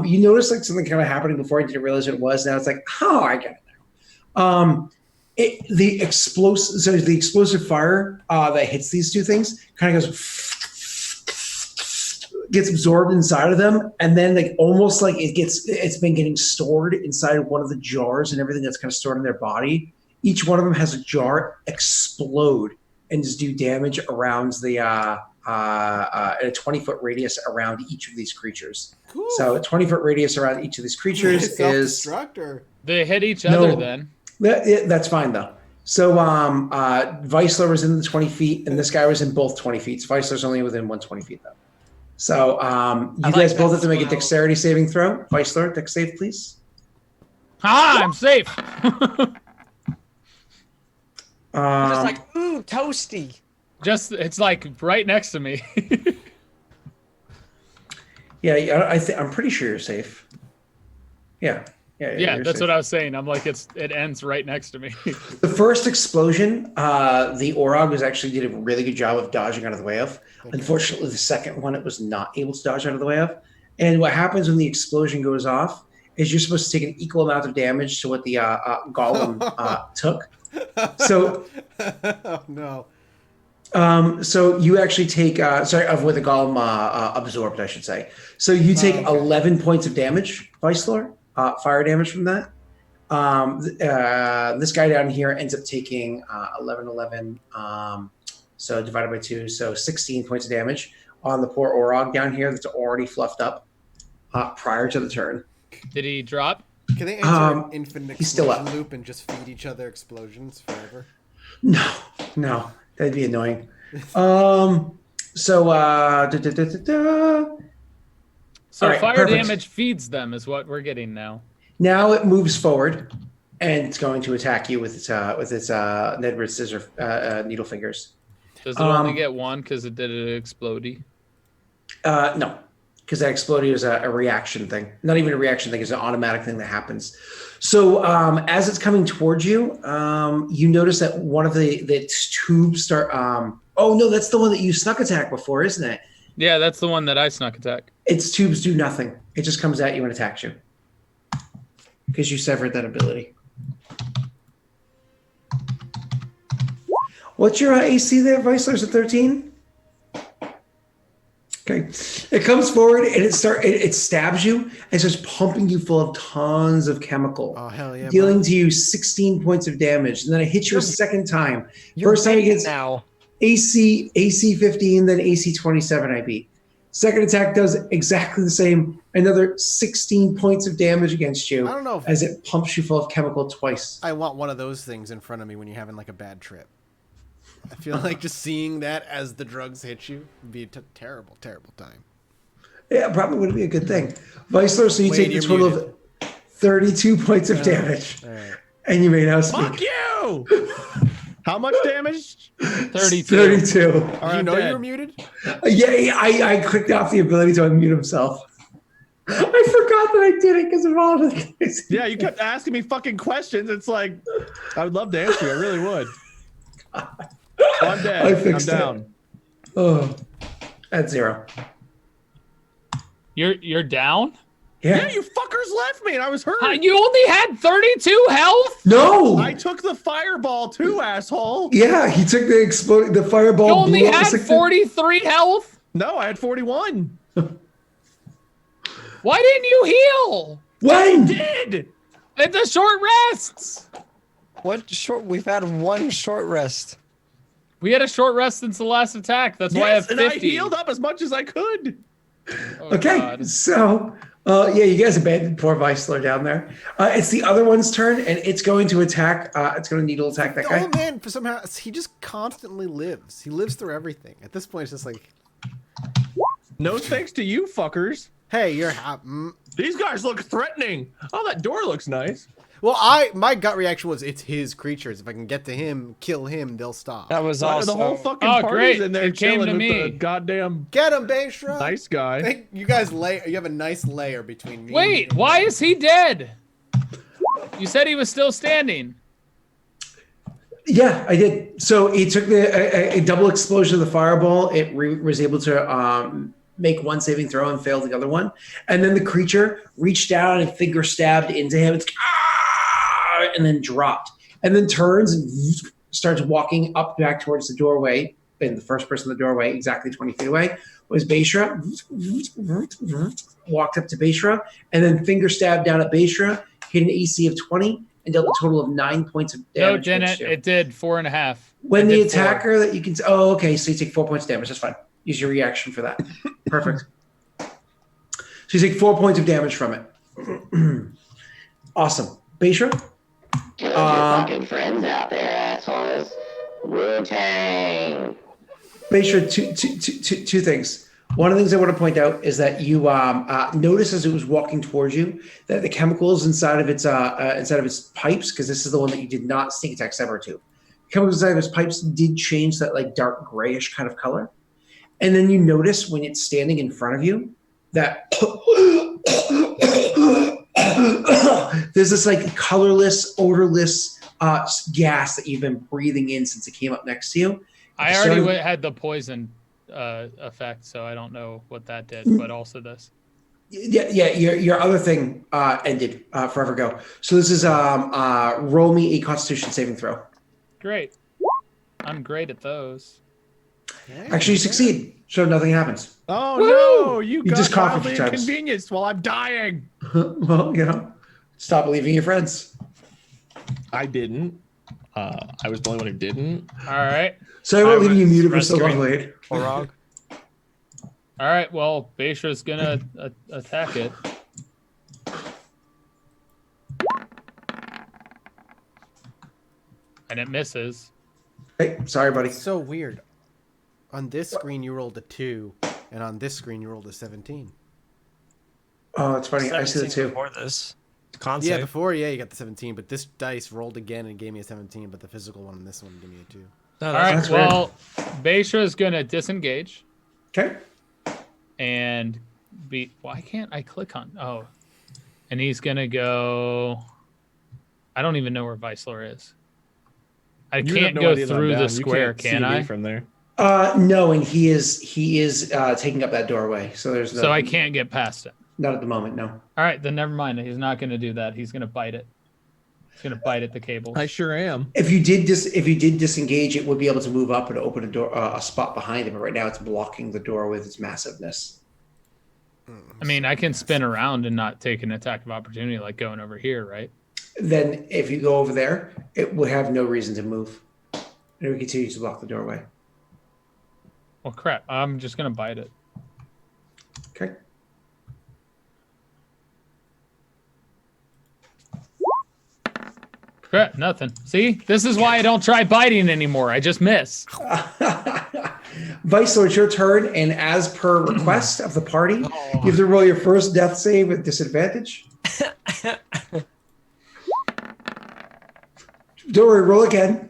[SPEAKER 5] you notice like something kind of happening before I didn't realize what it was. Now it's like, I get it now. The explosive fire that hits these two things kind of gets absorbed inside of them, and then like almost like it's been getting stored inside of one of the jars and everything that's kind of stored in their body. Each one of them has a jar explode and just do damage around the at a 20-foot radius around each of these creatures. Cool. So a 20-foot radius around each of these creatures is
[SPEAKER 1] self-destructor.
[SPEAKER 2] They hit each other then.
[SPEAKER 5] That's fine though. So Vicelor was in the 20 feet, and this guy was in both 20 feet. So Vicelor's only within 120 feet though. So you guys both have to make a dexterity saving throw. Vicelor, dex save, please.
[SPEAKER 2] I'm safe.
[SPEAKER 3] Just like, ooh, toasty.
[SPEAKER 2] It's like right next to me.
[SPEAKER 5] Yeah, I'm pretty sure you're safe. Yeah,
[SPEAKER 2] that's safe. What I was saying. I'm like, it ends right next to me.
[SPEAKER 5] The first explosion, the Orog actually did a really good job of dodging out of the way of. Unfortunately, the second one, it was not able to dodge out of the way of. And what happens when the explosion goes off is you're supposed to take an equal amount of damage to what the golem took. So,
[SPEAKER 1] oh no.
[SPEAKER 5] So you actually take of what the golem absorbed, I should say. So you take 11 points of damage, Vicelor, fire damage from that. This guy down here ends up taking 11, so divided by 2, so 16 points of damage on the poor Orog down here that's already fluffed up prior to the turn.
[SPEAKER 2] Did he drop?
[SPEAKER 1] Can they enter an infinite
[SPEAKER 5] he's still
[SPEAKER 1] explosion loop and just feed each other explosions forever?
[SPEAKER 5] No, that'd be annoying. So
[SPEAKER 2] So
[SPEAKER 5] right,
[SPEAKER 2] fire
[SPEAKER 5] perfect.
[SPEAKER 2] damage feeds them is what we're getting now.
[SPEAKER 5] Now it moves forward, and it's going to attack you with its Nedward scissor needle fingers.
[SPEAKER 2] Does it only get one because it did an explodey?
[SPEAKER 5] No, because that exploding is a reaction thing. Not even a reaction thing; it's an automatic thing that happens. So as it's coming towards you, you notice that one of the tubes start. Oh no, that's the one that you snuck attack before, isn't it?
[SPEAKER 2] Yeah, that's the one that I snuck attack.
[SPEAKER 5] Its tubes do nothing. It just comes at you and attacks you because you severed that ability. What's your AC there, Viceler's at 13? Okay. It comes forward and it stabs you and starts pumping you full of tons of chemical.
[SPEAKER 1] Oh, hell yeah.
[SPEAKER 5] Dealing to you 16 points of damage. And then it hits you a second time. First time it gets
[SPEAKER 3] now.
[SPEAKER 5] AC 15, then AC 27 I beat. Second attack does exactly the same. Another 16 points of damage against you.
[SPEAKER 1] I don't know if
[SPEAKER 5] as it pumps you full of chemical twice.
[SPEAKER 1] I want one of those things in front of me when you're having like a bad trip. I feel like just seeing that as the drugs hit you would be a terrible, terrible time.
[SPEAKER 5] Yeah, probably wouldn't be a good thing. Viceler, so you take a total of 32 points of damage.
[SPEAKER 1] All right.
[SPEAKER 5] And you may now speak.
[SPEAKER 4] Fuck you! How much damage?
[SPEAKER 2] 32.
[SPEAKER 5] 32.
[SPEAKER 1] Did you know you were muted?
[SPEAKER 5] Yeah, I clicked off the ability to unmute himself. I forgot that I did it because of all the things.
[SPEAKER 4] Yeah, you kept asking me fucking questions. It's like, I would love to answer you. I really would. Oh, I'm dead. I'm down.
[SPEAKER 5] Oh, at 0.
[SPEAKER 2] You're down?
[SPEAKER 5] Yeah.
[SPEAKER 4] You fuckers left me and I was hurt.
[SPEAKER 2] You only had 32 health?
[SPEAKER 5] No.
[SPEAKER 4] I took the fireball too, asshole.
[SPEAKER 5] Yeah, he took the fireball.
[SPEAKER 2] You only
[SPEAKER 5] blew up
[SPEAKER 2] had
[SPEAKER 5] the
[SPEAKER 2] 43 health?
[SPEAKER 4] No, I had 41.
[SPEAKER 2] Why didn't you heal?
[SPEAKER 5] When?
[SPEAKER 4] Did.
[SPEAKER 2] At the short rests.
[SPEAKER 3] What short? We've had one short rest.
[SPEAKER 2] We had a short rest since the last attack. That's why I have 50.
[SPEAKER 4] And I healed up as much as I could.
[SPEAKER 2] Oh,
[SPEAKER 5] Okay,
[SPEAKER 2] God.
[SPEAKER 5] so yeah, you guys abandoned poor Viceler down there. It's the other one's turn, and it's going to attack. It's going to needle attack that guy.
[SPEAKER 1] Oh man, for somehow he just constantly lives. He lives through everything. At this point, it's just like,
[SPEAKER 4] No thanks to you fuckers.
[SPEAKER 1] hey, you're
[SPEAKER 4] These guys look threatening. Oh, that door looks nice.
[SPEAKER 1] Well, my gut reaction was it's his creatures. If I can get to him, kill him, they'll stop.
[SPEAKER 3] That was
[SPEAKER 4] The
[SPEAKER 3] awesome.
[SPEAKER 4] whole fucking
[SPEAKER 2] Oh,
[SPEAKER 4] party's
[SPEAKER 2] great.
[SPEAKER 4] in there
[SPEAKER 2] It came
[SPEAKER 4] chilling
[SPEAKER 2] to
[SPEAKER 4] with
[SPEAKER 2] me.
[SPEAKER 4] the goddamn
[SPEAKER 1] Get him, Bayshra.
[SPEAKER 4] nice guy.
[SPEAKER 1] You guys you have a nice layer between me.
[SPEAKER 2] Wait,
[SPEAKER 1] and
[SPEAKER 2] why is he dead? You said he was still standing.
[SPEAKER 5] Yeah, I did. So he took a double explosion of the fireball. It was able to make one saving throw and fail the other one. And then the creature reached down and finger stabbed into him. It's and then dropped. And then turns and starts walking up back towards the doorway. And the first person in the doorway, exactly 20 feet away, was Bayshra. Walked up to Bayshra and then finger stabbed down at Bayshra, hit an AC of 20 and dealt a total of 9 points of
[SPEAKER 2] No,
[SPEAKER 5] damage.
[SPEAKER 2] it didn't. It did 4.5.
[SPEAKER 5] When
[SPEAKER 2] It
[SPEAKER 5] the
[SPEAKER 2] did
[SPEAKER 5] attacker that you can, oh, okay, so you take 4 points of damage. That's fine. Use your reaction for that. Perfect. So you take 4 points of damage from it. Awesome. Bayshra?
[SPEAKER 6] Get your fucking friends out there, assholes. Wu-Tang.
[SPEAKER 5] Bayshra, two things. One of the things I want to point out is that you notice as it was walking towards you that the chemicals inside of its pipes, because this is the one that you did not sneak attack Sever to. Chemicals inside of its pipes did change that like dark grayish kind of color. And then you notice when it's standing in front of you that there's this like colorless, odorless gas that you've been breathing in since it came up next to you.
[SPEAKER 2] I already had the poison effect, so I don't know what that did, but also this.
[SPEAKER 5] Yeah. Your other thing ended forever ago. So this is roll me a Constitution saving throw.
[SPEAKER 2] Great. I'm great at those.
[SPEAKER 5] Actually, you succeed, so nothing happens.
[SPEAKER 4] Oh
[SPEAKER 2] Woo!
[SPEAKER 4] no, you got
[SPEAKER 5] just coughed a
[SPEAKER 4] mildly
[SPEAKER 5] few times.
[SPEAKER 4] inconvenienced while I'm dying.
[SPEAKER 5] Well, stop believing your friends.
[SPEAKER 4] I didn't. I was the only one who didn't.
[SPEAKER 2] All right.
[SPEAKER 5] So I won't leave you
[SPEAKER 2] was
[SPEAKER 5] muted for so
[SPEAKER 2] rescuing-
[SPEAKER 5] long, Wade.
[SPEAKER 3] Orog.
[SPEAKER 2] All right. Well, Bayshra's gonna attack it. And it misses.
[SPEAKER 5] Hey, sorry, buddy.
[SPEAKER 1] It's so weird. On this screen, you rolled a 2, and on this screen, you rolled a 17.
[SPEAKER 5] Oh, it's funny. I see the
[SPEAKER 3] 17
[SPEAKER 5] two.
[SPEAKER 3] before this. Con
[SPEAKER 1] Yeah,
[SPEAKER 3] save.
[SPEAKER 1] before, you got the 17, but this dice rolled again and gave me a 17, but the physical one and this one gave me a 2.
[SPEAKER 3] No,
[SPEAKER 2] All
[SPEAKER 3] that's
[SPEAKER 2] right.
[SPEAKER 5] weird.
[SPEAKER 2] Well, Bayshra's gonna disengage
[SPEAKER 5] Okay.
[SPEAKER 2] and be. Why can't I click on? Oh, and he's gonna go. I don't even know where Viceler is. I
[SPEAKER 4] You
[SPEAKER 2] can't
[SPEAKER 4] have no
[SPEAKER 2] go
[SPEAKER 4] idea that I'm
[SPEAKER 2] through
[SPEAKER 4] down.
[SPEAKER 2] the
[SPEAKER 4] You
[SPEAKER 2] square,
[SPEAKER 4] can't see
[SPEAKER 2] can
[SPEAKER 4] me
[SPEAKER 2] I?
[SPEAKER 4] From there.
[SPEAKER 5] No, and he is taking up that doorway. So there's no.
[SPEAKER 2] So I can't get past it.
[SPEAKER 5] Not at the moment. No.
[SPEAKER 2] All right, then never mind. He's not going to do that. He's going to bite it. It's gonna bite at the cables.
[SPEAKER 4] I sure am.
[SPEAKER 5] If you did disengage, it would be able to move up and open a door, a spot behind it. But right now, it's blocking the door with its massiveness.
[SPEAKER 2] I mean, I can spin around and not take an attack of opportunity, like going over here, right?
[SPEAKER 5] Then, if you go over there, it would have no reason to move, and it would continue to block the doorway.
[SPEAKER 2] Well, crap. I'm just gonna bite it.
[SPEAKER 5] Okay.
[SPEAKER 2] Crap, nothing. See, this is why I don't try biting anymore. I just miss.
[SPEAKER 5] Vice, so it's your turn, and as per request of the party, you have to roll your first death save with disadvantage. Don't worry, roll again.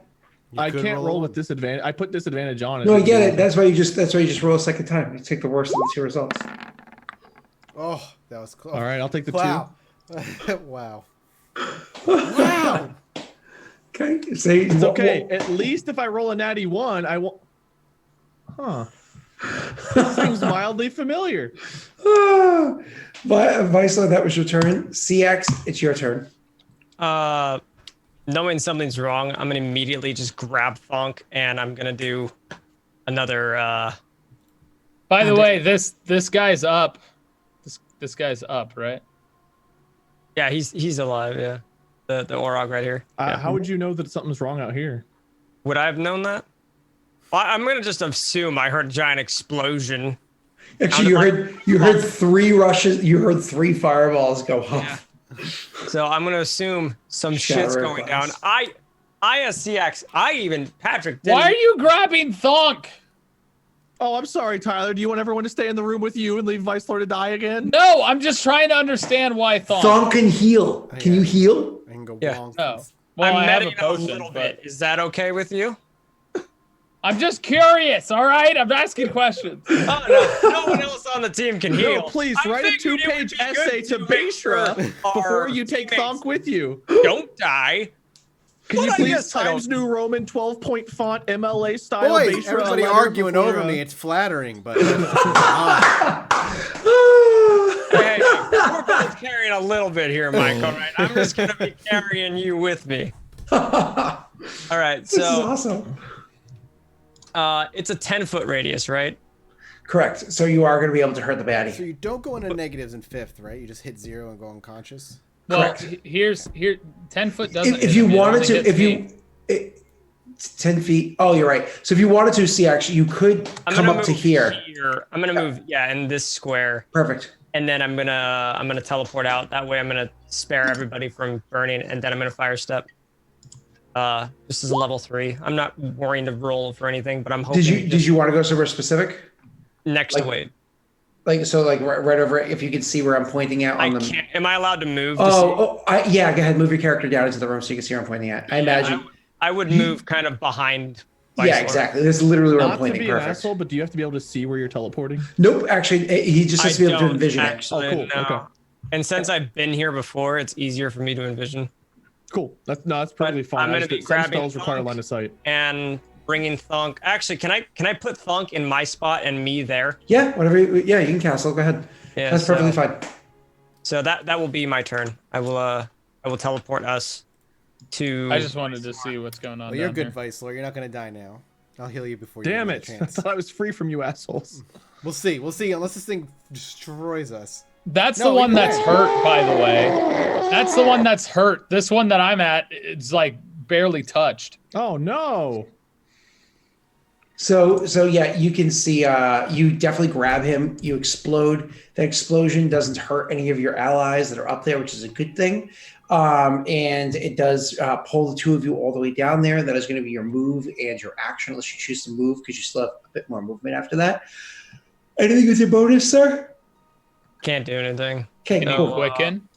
[SPEAKER 4] I can't roll with disadvantage. I put disadvantage on it.
[SPEAKER 5] No, I get it. That's why you just roll a second time. You take the worst of the two results.
[SPEAKER 1] Oh, that was close.
[SPEAKER 4] All right, I'll take the
[SPEAKER 1] Wow. Wow. Wow.
[SPEAKER 5] Okay. Say
[SPEAKER 4] two. It's okay. At least if I roll a natty 1, I won't. Huh. This seems mildly familiar.
[SPEAKER 5] Viceland, that was your turn. CX, it's your turn.
[SPEAKER 3] Knowing something's wrong, I'm gonna immediately just grab Thonk and I'm gonna do another.
[SPEAKER 2] By the way, this guy's up. This guy's up, right?
[SPEAKER 3] Yeah, he's alive. Yeah, the Orog right here. Yeah.
[SPEAKER 4] How would you know that something's wrong out here?
[SPEAKER 3] Would I have known that? Well, I'm gonna just assume I heard a giant explosion.
[SPEAKER 5] Actually, you heard 3 rushes. You heard 3 fireballs go off.
[SPEAKER 3] Yeah. So I'm gonna assume some shit's going down. I as CX, Patrick.
[SPEAKER 2] Why are you grabbing Thonk?
[SPEAKER 4] Oh, I'm sorry, Tyler. Do you want everyone to stay in the room with you and leave Vice Lord to die again?
[SPEAKER 2] No, I'm just trying to understand why Thonk.
[SPEAKER 5] Thonk can heal. Can you heal?
[SPEAKER 1] I can go
[SPEAKER 3] Yeah.
[SPEAKER 1] long.
[SPEAKER 2] Oh. Well, I have a potion,
[SPEAKER 3] little
[SPEAKER 2] but
[SPEAKER 3] bit. Is that okay with you?
[SPEAKER 2] I'm just curious, all right? I'm asking questions.
[SPEAKER 3] Oh, no one else on the team can heal.
[SPEAKER 4] No, please
[SPEAKER 3] I
[SPEAKER 4] write a
[SPEAKER 3] figured it would
[SPEAKER 4] 2-page
[SPEAKER 3] be
[SPEAKER 4] essay
[SPEAKER 3] good
[SPEAKER 4] to Bashra before you take
[SPEAKER 3] teammates
[SPEAKER 4] Thonk with you.
[SPEAKER 3] Don't die.
[SPEAKER 4] Can you
[SPEAKER 3] Well, I
[SPEAKER 4] please
[SPEAKER 3] guess I
[SPEAKER 4] Times
[SPEAKER 3] don't-
[SPEAKER 4] New Roman 12-point font MLA style
[SPEAKER 1] Boys,
[SPEAKER 4] Bashra
[SPEAKER 1] everybody
[SPEAKER 4] letter
[SPEAKER 1] arguing
[SPEAKER 4] before,
[SPEAKER 1] over me. It's flattering, but
[SPEAKER 3] Hey, we're both carrying a little bit here, Mike. All right, I'm just gonna be carrying you with me. All right,
[SPEAKER 5] This is
[SPEAKER 3] so
[SPEAKER 5] awesome.
[SPEAKER 3] it's a 10-foot radius, right?
[SPEAKER 5] Correct. So you are going to be able to hurt the
[SPEAKER 1] so
[SPEAKER 5] baddie.
[SPEAKER 1] you don't go into negatives in 5th, right? You just hit 0 and go unconscious.
[SPEAKER 2] Well,
[SPEAKER 5] Correct.
[SPEAKER 2] here 10 foot doesn't.
[SPEAKER 5] If you
[SPEAKER 2] it
[SPEAKER 5] wanted
[SPEAKER 2] only
[SPEAKER 5] to,
[SPEAKER 2] hits
[SPEAKER 5] if
[SPEAKER 2] me.
[SPEAKER 5] you 10 feet. Oh, you're right. So if you wanted to see, actually, you could
[SPEAKER 3] I'm
[SPEAKER 5] come
[SPEAKER 3] gonna
[SPEAKER 5] up to
[SPEAKER 3] move
[SPEAKER 5] here.
[SPEAKER 3] I'm gonna move, in this square,
[SPEAKER 5] Perfect.
[SPEAKER 3] and then I'm gonna teleport out. That way, I'm gonna spare everybody from burning, and then I'm gonna fire step. This is a level 3. I'm not worrying to roll for anything, but I'm hoping.
[SPEAKER 5] Did you want to go somewhere specific?
[SPEAKER 3] next
[SPEAKER 5] like-
[SPEAKER 3] to Wade?
[SPEAKER 5] Like right over it, if you can see where I'm pointing at
[SPEAKER 3] I
[SPEAKER 5] on the.
[SPEAKER 3] can't. Am I allowed to move? To see?
[SPEAKER 5] Yeah. Go ahead, move your character down into the room so you can see where I'm pointing at. I imagine.
[SPEAKER 3] I would move kind of behind.
[SPEAKER 5] Yeah,
[SPEAKER 3] Viceroy.
[SPEAKER 5] exactly. This is literally where I'm
[SPEAKER 4] Not to
[SPEAKER 5] pointing.
[SPEAKER 4] be an
[SPEAKER 5] Perfect.
[SPEAKER 4] asshole, but do you have to be able to see where you're teleporting?
[SPEAKER 5] Nope. Actually, he just has to be able to
[SPEAKER 3] don't
[SPEAKER 5] envision it.
[SPEAKER 3] actually,
[SPEAKER 4] Oh, cool.
[SPEAKER 3] no.
[SPEAKER 4] Okay.
[SPEAKER 3] And since I've been here before, it's easier for me to envision.
[SPEAKER 4] Cool. That's perfectly
[SPEAKER 3] But
[SPEAKER 4] fine.
[SPEAKER 3] I'm gonna be
[SPEAKER 4] Some
[SPEAKER 3] grabbing
[SPEAKER 4] spells require
[SPEAKER 3] Thonk.
[SPEAKER 4] line of sight.
[SPEAKER 3] And bringing Thonk. Actually, can I put Thonk in my spot and me there?
[SPEAKER 5] Yeah, whatever. You can castle. Go ahead.
[SPEAKER 3] Yeah,
[SPEAKER 5] That's perfectly
[SPEAKER 3] so-
[SPEAKER 5] fine.
[SPEAKER 3] So that will be my turn. I will teleport us to.
[SPEAKER 2] I just wanted to see what's going on.
[SPEAKER 1] Well, you're
[SPEAKER 2] down
[SPEAKER 1] good,
[SPEAKER 2] here.
[SPEAKER 1] Vice Lord. You're not going to die now. I'll heal you before you
[SPEAKER 4] Damn
[SPEAKER 1] get
[SPEAKER 4] it!
[SPEAKER 1] a
[SPEAKER 4] I
[SPEAKER 1] chance.
[SPEAKER 4] thought I was free from you assholes.
[SPEAKER 1] We'll see. We'll see. Unless this thing destroys us.
[SPEAKER 2] That's
[SPEAKER 1] No,
[SPEAKER 2] the one
[SPEAKER 1] you're
[SPEAKER 2] that's
[SPEAKER 1] right.
[SPEAKER 2] hurt, by the way. That's the one that's hurt. This one that I'm at, it's like barely touched.
[SPEAKER 4] Oh no!
[SPEAKER 5] So yeah, you can see. You definitely grab him. You explode. That explosion doesn't hurt any of your allies that are up there, which is a good thing. And it does pull the two of you all the way down there. That is going to be your move and your action, unless you choose to move, because you still have a bit more movement after that. Anything with your bonus, sir?
[SPEAKER 3] Can't do anything.
[SPEAKER 5] Okay,
[SPEAKER 2] Can
[SPEAKER 5] cool.
[SPEAKER 2] you quicken?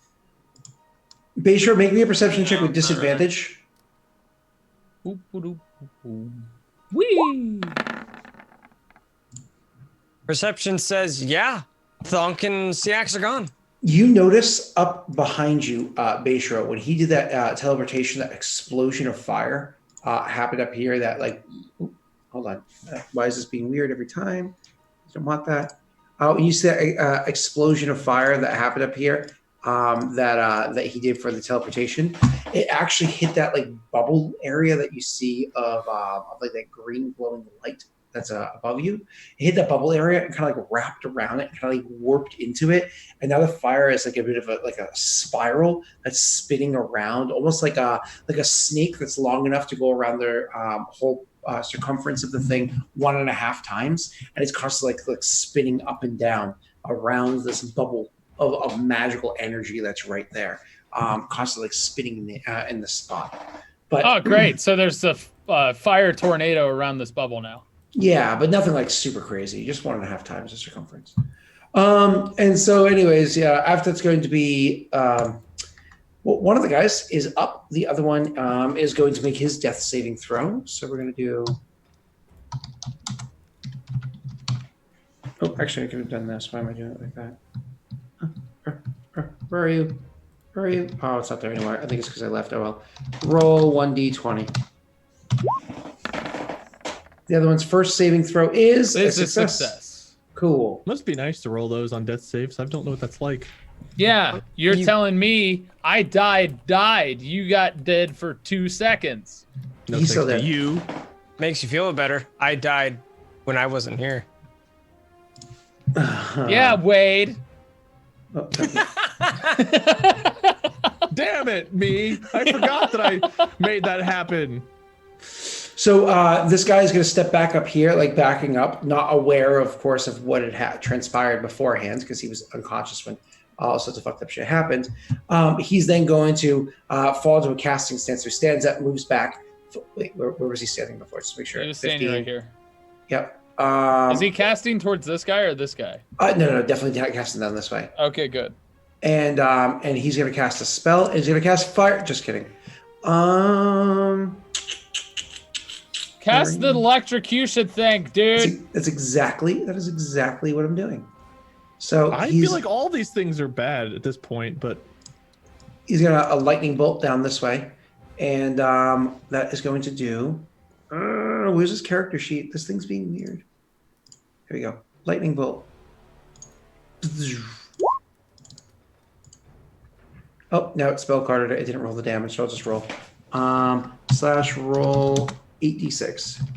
[SPEAKER 5] Bayshore, make me a perception check with disadvantage.
[SPEAKER 2] Whee!
[SPEAKER 3] Perception says, yeah, Thonk and Siax are gone.
[SPEAKER 5] You notice up behind you, Bayshore, when he did that teleportation, that explosion of fire happened up here. That hold on, why is this being weird every time? I don't want that. You see that explosion of fire that happened up here. that he did for the teleportation. It actually hit that like bubble area that you see of like that green glowing light that's above you. It hit that bubble area and kind of like wrapped around it, kind of like warped into it, and now the fire is like a bit of a spiral that's spinning around, almost like a snake that's long enough to go around their whole circumference of the thing 1.5 times, and it's constantly like spinning up and down around this bubble of magical energy that's right there, constantly like spinning in the spot. But
[SPEAKER 2] Oh, great! So there's a fire tornado around this bubble now.
[SPEAKER 5] yeah, but nothing like super crazy. Just 1.5 times the circumference. And so, anyways, yeah, after it's going to be well, one of the guys is up. The other one is going to make his death saving throw. So we're going to do. Oh, actually, I could have done this. Why am I doing it like that? Where are you? Where are you? Oh, it's not there anymore. I think it's because I left. Oh well. Roll 1d20. The other one's first saving throw is a success. Cool.
[SPEAKER 4] Must be nice to roll those on death saves. I don't know what that's like.
[SPEAKER 2] Yeah, you're telling me I died. You got dead for 2 seconds.
[SPEAKER 4] No
[SPEAKER 5] He's
[SPEAKER 4] thanks
[SPEAKER 5] still
[SPEAKER 4] to
[SPEAKER 5] dead.
[SPEAKER 4] you.
[SPEAKER 3] Makes you feel better. I died when I wasn't here.
[SPEAKER 2] Yeah, Wade.
[SPEAKER 5] Oh,
[SPEAKER 4] Damn it, me. I forgot that I made that happen.
[SPEAKER 5] so this guy is going to step back up here, like backing up, not aware, of course, of what had transpired beforehand, because he was unconscious when all sorts of fucked up shit happened. He's then going to fall into a casting stance. So he stands up, moves back. Wait, where was he standing before? Just to make sure.
[SPEAKER 2] He was standing
[SPEAKER 5] 15.
[SPEAKER 2] right here.
[SPEAKER 5] Yep.
[SPEAKER 2] Is he casting towards this guy or this guy?
[SPEAKER 5] No, definitely not casting down this way.
[SPEAKER 2] Okay, good.
[SPEAKER 5] And he's going to cast a spell. And he's going to cast fire. Just kidding.
[SPEAKER 2] Cast the electrocution thing, dude.
[SPEAKER 5] That is exactly what I'm doing. So
[SPEAKER 4] I feel like all these things are bad at this point, but
[SPEAKER 5] he's got a lightning bolt down this way, and that is going to do. Where's his character sheet? This thing's being weird. Here we go. Lightning bolt. Oh, now it's spell carded. It didn't roll the damage, so I'll just roll. Slash roll 8d6.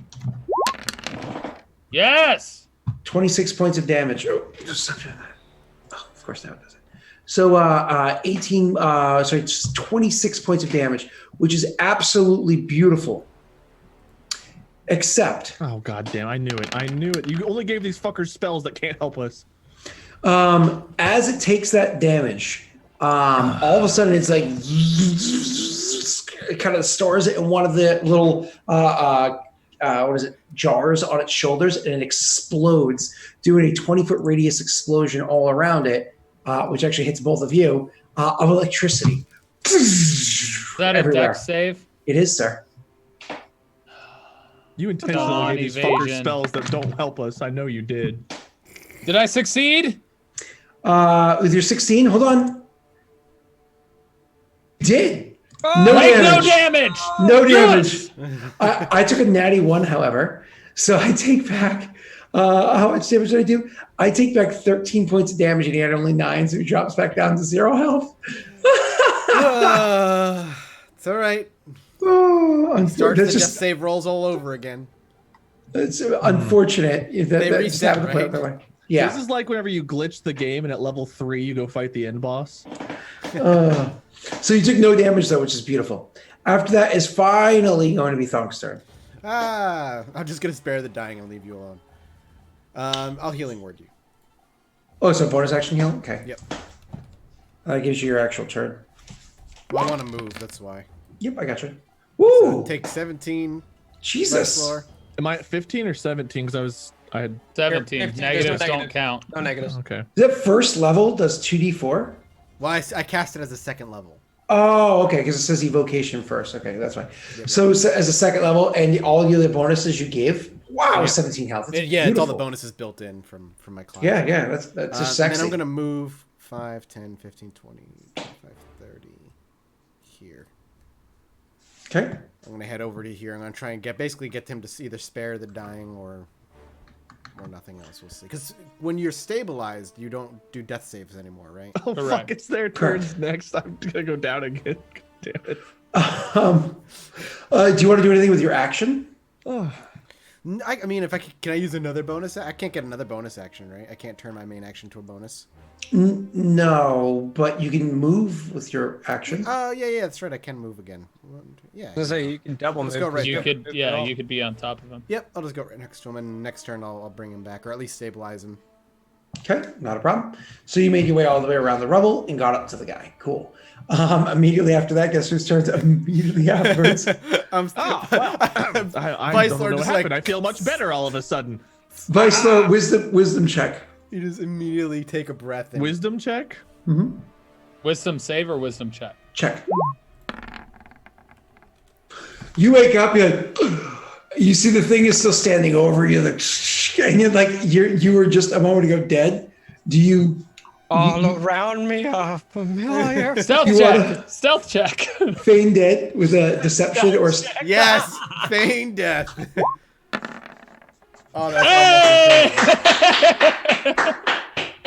[SPEAKER 2] Yes.
[SPEAKER 5] 26 points of damage. Oh, of course now it doesn't. So 26 points of damage, which is absolutely beautiful. Except,
[SPEAKER 4] oh god damn, I knew it. You only gave these fuckers spells that can't help us.
[SPEAKER 5] as it takes that damage, all of a sudden it's like it kind of stores it in one of the little jars on its shoulders, and it explodes, doing a 20-foot radius explosion all around it, which actually hits both of you, of electricity.
[SPEAKER 2] Is that a dex save?
[SPEAKER 5] It is, sir.
[SPEAKER 4] You intentionally gave these fuckers spells that don't help us. I know you did.
[SPEAKER 2] Did I succeed?
[SPEAKER 5] With your 16, hold on. Did.
[SPEAKER 2] Oh, no damage.
[SPEAKER 5] No damage. I took a natty 1, however. So I take back, how much damage did I do? I take back 13 points of damage, and he had only 9, so he drops back down to 0 health.
[SPEAKER 1] It's all right.
[SPEAKER 5] Oh,
[SPEAKER 1] Starts the death save rolls all over again.
[SPEAKER 5] It's unfortunate.
[SPEAKER 1] They reset, right?
[SPEAKER 5] Yeah.
[SPEAKER 4] This is like whenever you glitch the game and at level 3 you go fight the end boss.
[SPEAKER 5] So you took no damage though, which is beautiful. After that is finally going to be Thonk's turn.
[SPEAKER 1] I'm just gonna spare the dying and leave you alone. I'll healing word you.
[SPEAKER 5] Oh, so bonus action heal? Okay.
[SPEAKER 1] Yep.
[SPEAKER 5] That gives you your actual turn.
[SPEAKER 1] Well, I want to move, that's why.
[SPEAKER 5] Yep, I got you. Woo!
[SPEAKER 1] So take 17.
[SPEAKER 5] Jesus.
[SPEAKER 4] Am I at 15 or 17? Because I had
[SPEAKER 2] 17.
[SPEAKER 3] 15.
[SPEAKER 2] Negatives
[SPEAKER 3] There's no
[SPEAKER 2] don't count.
[SPEAKER 3] No negatives.
[SPEAKER 4] Okay.
[SPEAKER 5] Is that first level does 2d4?
[SPEAKER 1] Well, I cast it as a second level.
[SPEAKER 5] Oh, okay, because it says evocation first. Okay, that's fine. So as a second level, and all the other bonuses you give, wow, 17 health. That's
[SPEAKER 1] It's all
[SPEAKER 5] beautiful.
[SPEAKER 1] the bonuses built in from my class.
[SPEAKER 5] Yeah, that's just sexy.
[SPEAKER 1] And then I'm going to move 5, 10, 15, 20, 25, 30 here.
[SPEAKER 5] Okay.
[SPEAKER 1] I'm going to head over to here. I'm going to try and get him to either spare the dying or nothing. nothing else. We'll see. Because when you're stabilized, you don't do death saves anymore, right?
[SPEAKER 4] Oh
[SPEAKER 2] Correct.
[SPEAKER 4] fuck! It's their turns next. I'm gonna go down again. God damn it.
[SPEAKER 5] Do you want to do anything with your action?
[SPEAKER 4] Oh.
[SPEAKER 1] I mean, if I can I use another bonus? I can't get another bonus action, right? I can't turn my main action to a bonus.
[SPEAKER 5] No, but you can move with your action.
[SPEAKER 1] Oh, yeah, that's right. I can move again. Yeah.
[SPEAKER 3] I was gonna say you can double
[SPEAKER 1] Let's
[SPEAKER 3] move.
[SPEAKER 1] go right
[SPEAKER 2] 'Cause you
[SPEAKER 1] there.
[SPEAKER 2] could, you could be on top of him.
[SPEAKER 1] Yep, I'll just go right next to him, and next turn I'll bring him back, or at least stabilize him.
[SPEAKER 5] Okay, not a problem. So you made your way all the way around the rubble and got up to the guy. Cool. Immediately after that, guess whose turn? Immediately afterwards.
[SPEAKER 1] I'm
[SPEAKER 4] Oh, well. I
[SPEAKER 1] Vice
[SPEAKER 4] don't
[SPEAKER 1] Lord
[SPEAKER 4] know what
[SPEAKER 1] just
[SPEAKER 4] happened.
[SPEAKER 1] like-
[SPEAKER 4] I feel much better all of a sudden.
[SPEAKER 5] Vice Lord, wisdom check.
[SPEAKER 1] You just immediately take a breath and
[SPEAKER 4] Wisdom check?
[SPEAKER 5] Mm-hmm.
[SPEAKER 2] Wisdom save or wisdom check?
[SPEAKER 5] Check. You wake up, you see the thing is still standing over you, and you're like you were just a moment ago dead. Do you?
[SPEAKER 3] All around me are familiar.
[SPEAKER 2] Stealth
[SPEAKER 5] You
[SPEAKER 2] check.
[SPEAKER 5] wanna-
[SPEAKER 2] Stealth check.
[SPEAKER 5] Feign dead with a deception or
[SPEAKER 1] yes, feign death. Oh, that's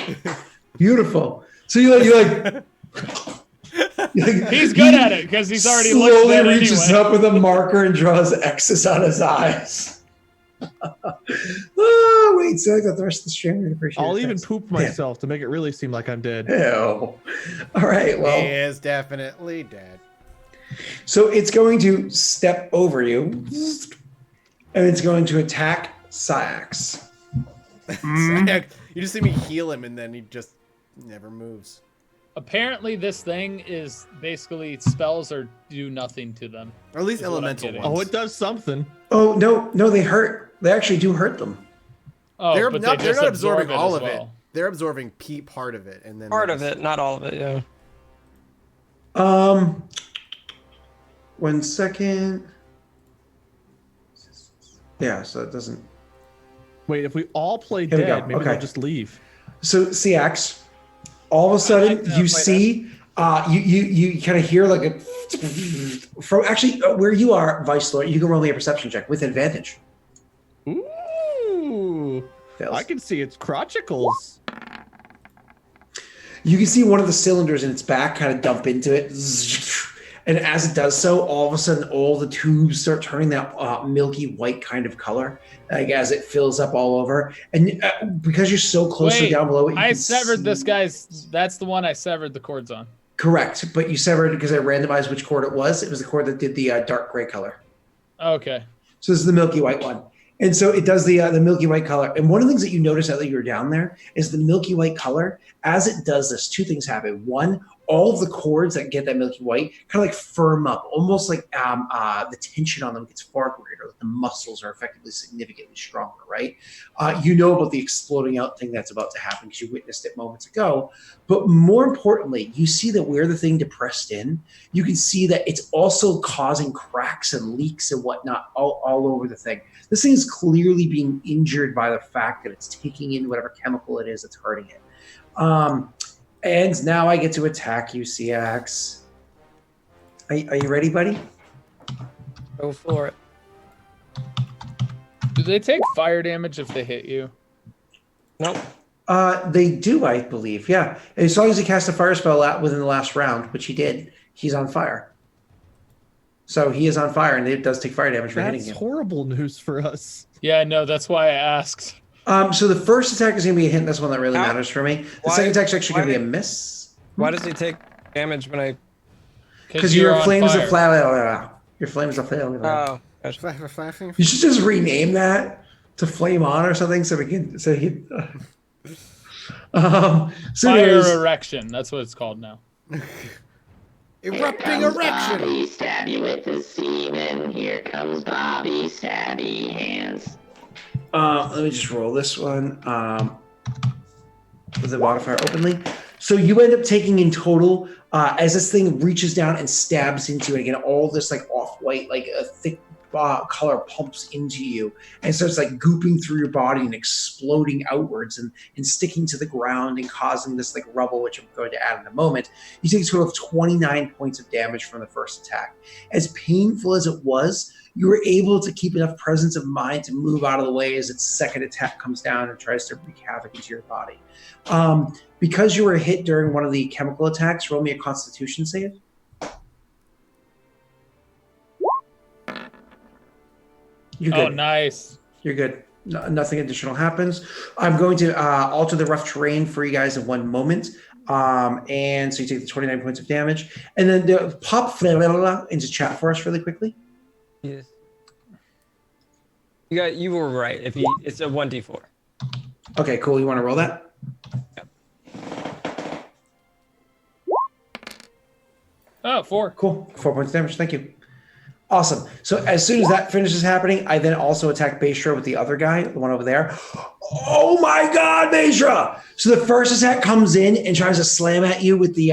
[SPEAKER 1] almost
[SPEAKER 5] beautiful. So you like
[SPEAKER 2] He's good at it because he's already looked
[SPEAKER 5] slowly
[SPEAKER 2] at it
[SPEAKER 5] reaches
[SPEAKER 2] anyway.
[SPEAKER 5] up with a marker and draws X's on his eyes. Oh, wait, so I got the rest of the stream. I appreciate
[SPEAKER 4] I'll
[SPEAKER 5] it.
[SPEAKER 4] even
[SPEAKER 5] Thanks.
[SPEAKER 4] poop myself to make it really seem like I'm dead.
[SPEAKER 5] Ew. All right,
[SPEAKER 1] He
[SPEAKER 5] well,
[SPEAKER 1] is definitely dead.
[SPEAKER 5] so it's going to step over you, and it's going to attack Syax.
[SPEAKER 1] You just see me heal him, and then he just never moves.
[SPEAKER 2] Apparently, this thing is basically spells or do nothing to them.
[SPEAKER 1] Or at least
[SPEAKER 2] Is what I'm
[SPEAKER 1] elemental
[SPEAKER 2] getting.
[SPEAKER 1] ones.
[SPEAKER 4] Oh, it does something.
[SPEAKER 5] Oh, no, they hurt. They actually do hurt them.
[SPEAKER 2] Oh,
[SPEAKER 1] they're
[SPEAKER 2] but
[SPEAKER 1] not,
[SPEAKER 2] they
[SPEAKER 1] they're
[SPEAKER 2] just
[SPEAKER 1] not
[SPEAKER 2] absorb
[SPEAKER 1] absorbing all
[SPEAKER 2] as
[SPEAKER 1] of it.
[SPEAKER 2] well.
[SPEAKER 1] They're absorbing part of it, and then
[SPEAKER 3] Part of it, not all of it. Yeah.
[SPEAKER 5] 1 second. Yeah, so it doesn't.
[SPEAKER 4] Wait, if we all play
[SPEAKER 5] Here we go.
[SPEAKER 4] dead, maybe
[SPEAKER 5] Okay.
[SPEAKER 4] they'll just leave.
[SPEAKER 5] So Cx, all of a sudden
[SPEAKER 3] like that.
[SPEAKER 5] you
[SPEAKER 3] Play
[SPEAKER 5] see, you kind of hear like a from actually where you are, Vice Lord. You can roll me a perception check with advantage.
[SPEAKER 4] Ooh.
[SPEAKER 5] Fails.
[SPEAKER 4] I can see its crotchicles.
[SPEAKER 5] You can see one of the cylinders in its back kind of dump into it. And as it does so, all of a sudden, all the tubes start turning that milky white kind of color, like as it fills up all over. And because you're so closely
[SPEAKER 2] Wait,
[SPEAKER 5] down below it, you
[SPEAKER 2] I
[SPEAKER 5] can
[SPEAKER 2] severed
[SPEAKER 5] see-
[SPEAKER 2] this guy's. That's the one I severed the cords on.
[SPEAKER 5] Correct, but you severed because I randomized which cord it was. It was the cord that did the dark gray color.
[SPEAKER 2] Okay.
[SPEAKER 5] So this is the milky white one. And so it does the milky white color. And one of the things that you notice now that you're down there is the milky white color. As it does this, two things happen. One, all of the cords that get that milky white kind of like firm up, almost like the tension on them gets far greater. Like the muscles are effectively significantly stronger, right? You know about the exploding out thing that's about to happen because you witnessed it moments ago. But more importantly, you see that where the thing depressed in, you can see that it's also causing cracks and leaks and whatnot all over the thing. This thing is clearly being injured by the fact that it's taking in whatever chemical it is that's hurting it. And now I get to attack you, Cx. Are you ready, buddy?
[SPEAKER 3] Go for it.
[SPEAKER 2] Do they take fire damage if they hit you?
[SPEAKER 3] Nope.
[SPEAKER 5] They do, I believe. Yeah, as long as he cast a fire spell out within the last round, which he did, he's on fire. So he is on fire, and it does take fire damage for hitting
[SPEAKER 4] That's
[SPEAKER 5] him.
[SPEAKER 4] horrible news for us.
[SPEAKER 2] Yeah, no, that's why I asked.
[SPEAKER 5] So the first attack is going to be a hit, and that's one that really
[SPEAKER 3] How-
[SPEAKER 5] matters for me. The
[SPEAKER 3] why-
[SPEAKER 5] second attack is actually going to
[SPEAKER 3] why
[SPEAKER 5] be a
[SPEAKER 3] did-
[SPEAKER 5] miss.
[SPEAKER 3] Why does he take damage when I?
[SPEAKER 5] Because
[SPEAKER 2] you're
[SPEAKER 5] your
[SPEAKER 2] on
[SPEAKER 5] flames
[SPEAKER 2] fire.
[SPEAKER 5] of flame. Your flames of flame.
[SPEAKER 3] Oh, gotcha.
[SPEAKER 5] You should just rename that to Flame On or something, so we can. So he. So
[SPEAKER 2] Fire
[SPEAKER 5] anyways,
[SPEAKER 2] erection. That's what it's called now.
[SPEAKER 1] Erupting
[SPEAKER 6] Comes
[SPEAKER 1] erection!
[SPEAKER 6] Bobby, stab you with his semen. Here comes Bobby, stabby hands.
[SPEAKER 5] let me just roll this one with the modifier openly. So you end up taking in total, as this thing reaches down and stabs into it again, all this like off-white, like a thick color pumps into you and starts like gooping through your body and exploding outwards and sticking to the ground and causing this like rubble, which I'm going to add in a moment. You take a total of 29 points of damage from the first attack. As painful as it was, you were able to keep enough presence of mind to move out of the way as its second attack comes down and tries to wreak havoc into your body. Because you were hit during one of the chemical attacks, roll me a Constitution save. You're good.
[SPEAKER 2] Oh, nice.
[SPEAKER 5] You're good. No, nothing additional happens. I'm going to alter the rough terrain for you guys in one moment. And so you take the 29 points of damage. And then pop into chat for us really quickly.
[SPEAKER 3] Yes. You were right. It's a 1d4.
[SPEAKER 5] Okay, cool. You want to roll that?
[SPEAKER 3] Yep.
[SPEAKER 2] Oh, 4.
[SPEAKER 5] Cool. 4 points of damage. Thank you. Awesome. So as soon as that finishes happening, I then also attack Baishra with the other guy, the one over there. Oh my God, Baishra! So the first attack comes in and tries to slam at you with the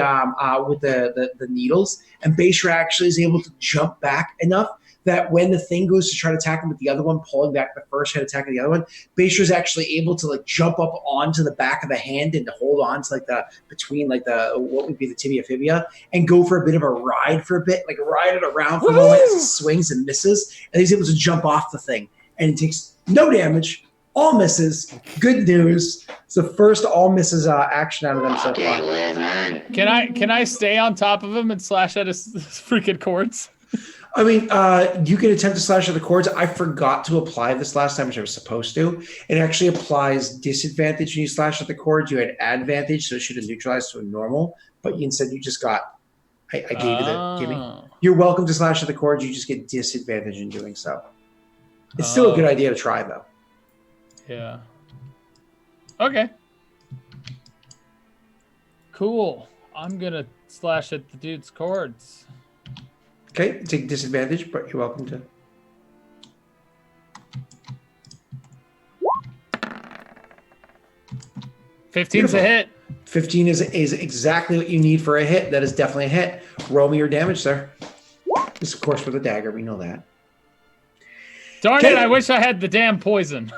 [SPEAKER 5] needles, and Baishra actually is able to jump back enough that when the thing goes to try to attack him with the other one, pulling back the first head attack of the other one, Baishra is actually able to like jump up onto the back of the hand and to hold on to like the between like the what would be the tibia fibia and go for a bit of a ride for a bit, like ride it around for a moment as it swings and misses, and he's able to jump off the thing and it takes no damage, all misses. Good news. It's the first all misses action out of them so far.
[SPEAKER 2] Can I stay on top of him and slash at his freaking cords?
[SPEAKER 5] I mean, you can attempt to slash at the cords. I forgot to apply this last time, which I was supposed to. It actually applies disadvantage when you slash at the cords. You had advantage, so it should have neutralized to a normal. But instead, you just got. I gave you the gimme. You're welcome to slash at the cords. You just get disadvantage in doing so. It's still a good idea to try, though.
[SPEAKER 2] Yeah. Okay. Cool. I'm gonna slash at the dude's cords.
[SPEAKER 5] Okay, take disadvantage, but you're welcome to.
[SPEAKER 2] Beautiful. 15's a hit.
[SPEAKER 5] 15 is exactly what you need for a hit. That is definitely a hit. Roll me your damage, sir. This, of course, with a dagger. We know that.
[SPEAKER 2] Darn it, I wish I had the damn poison.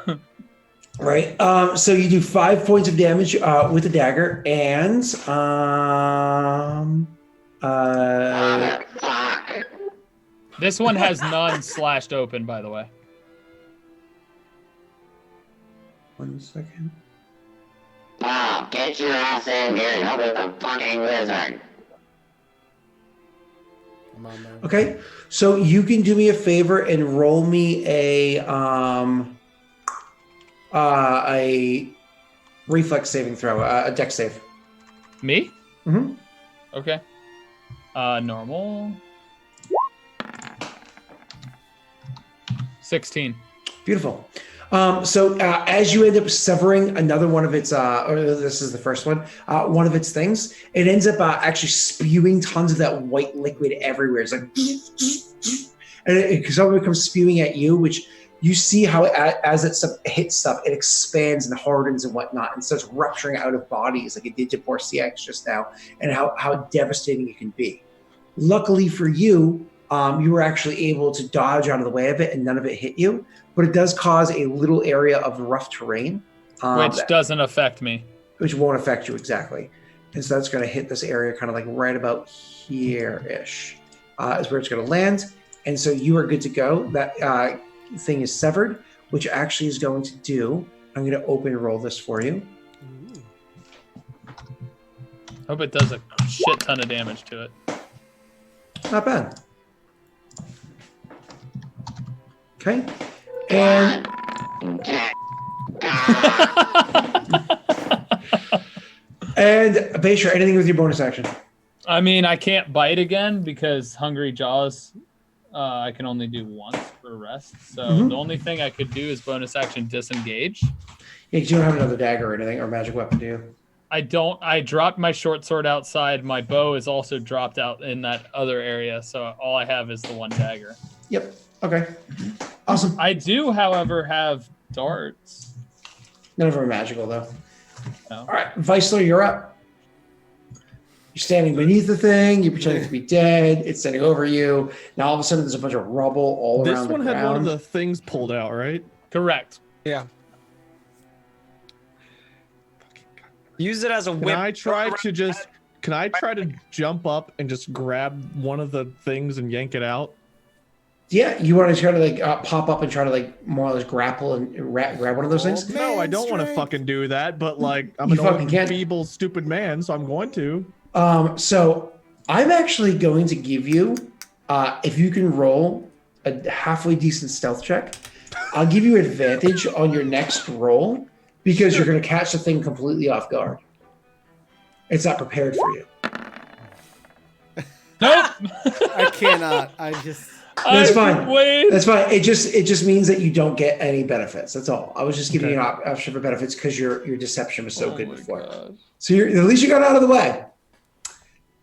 [SPEAKER 5] Right. So you do 5 points of damage with the dagger, and
[SPEAKER 2] this one has none slashed open, by the way.
[SPEAKER 5] 1 second.
[SPEAKER 6] Wow, get your ass in here and help with the fucking wizard.
[SPEAKER 1] I'm on there.
[SPEAKER 5] Okay. So you can do me a favor and roll me a reflex saving throw, a dex save.
[SPEAKER 2] Me?
[SPEAKER 5] Mm-hmm.
[SPEAKER 2] Okay. Normal. 16.
[SPEAKER 5] Beautiful. So as you end up severing another one of its, or this is the first one, one of its things, it ends up actually spewing tons of that white liquid everywhere. It's like, and it suddenly becomes spewing at you, which you see how as it hits stuff, it expands and hardens and whatnot and starts rupturing out of bodies like it did to poor CX just now, and how devastating it can be. Luckily for you, you were actually able to dodge out of the way of it and none of it hit you, but it does cause a little area of rough terrain.
[SPEAKER 2] Which doesn't affect me.
[SPEAKER 5] Which won't affect you exactly. And so that's going to hit this area kind of like right about here-ish is where it's going to land. And so you are good to go. That thing is severed, which actually is going to do, I'm going to open and roll this for you.
[SPEAKER 2] Hope it does a shit ton of damage to it.
[SPEAKER 5] Not bad. Okay. And Baishra, anything with your bonus action?
[SPEAKER 2] I mean, I can't bite again because Hungry Jaws, I can only do once for rest. So the only thing I could do is bonus action disengage.
[SPEAKER 5] Yeah, because you don't have another dagger or anything or magic weapon, do you?
[SPEAKER 2] I don't. I dropped my short sword outside. My bow is also dropped out in that other area. So all I have is the one dagger.
[SPEAKER 5] Yep. Okay. Awesome.
[SPEAKER 2] I do, however, have darts.
[SPEAKER 5] None of them are magical, though.
[SPEAKER 2] No.
[SPEAKER 5] All right. Weissler, you're up. You're standing beneath the thing. You're pretending to be dead. It's standing over you. Now all of a sudden, there's a bunch of rubble all
[SPEAKER 4] This
[SPEAKER 5] around the
[SPEAKER 4] one
[SPEAKER 5] ground.
[SPEAKER 4] had one of the things pulled out, right?
[SPEAKER 2] Correct.
[SPEAKER 3] Yeah. Use it as a whip.
[SPEAKER 4] Can I try to jump up and just grab one of the things and yank it out?
[SPEAKER 5] Yeah, you want to try to like pop up and try to like more or less grapple and grab one of those things?
[SPEAKER 4] No, I don't want to fucking do that, but like I'm an old, feeble, stupid man, so I'm going to.
[SPEAKER 5] So I'm actually going to give you, if you can roll a halfway decent stealth check, I'll give you advantage on your next roll because you're going to catch the thing completely off guard. It's not prepared for you.
[SPEAKER 2] Nope.
[SPEAKER 1] I cannot.
[SPEAKER 5] That's fine. That's fine. It just means that you don't get any benefits. That's all. I was just giving you an option for benefits because your deception was so good before. God. So at least you got out of the way.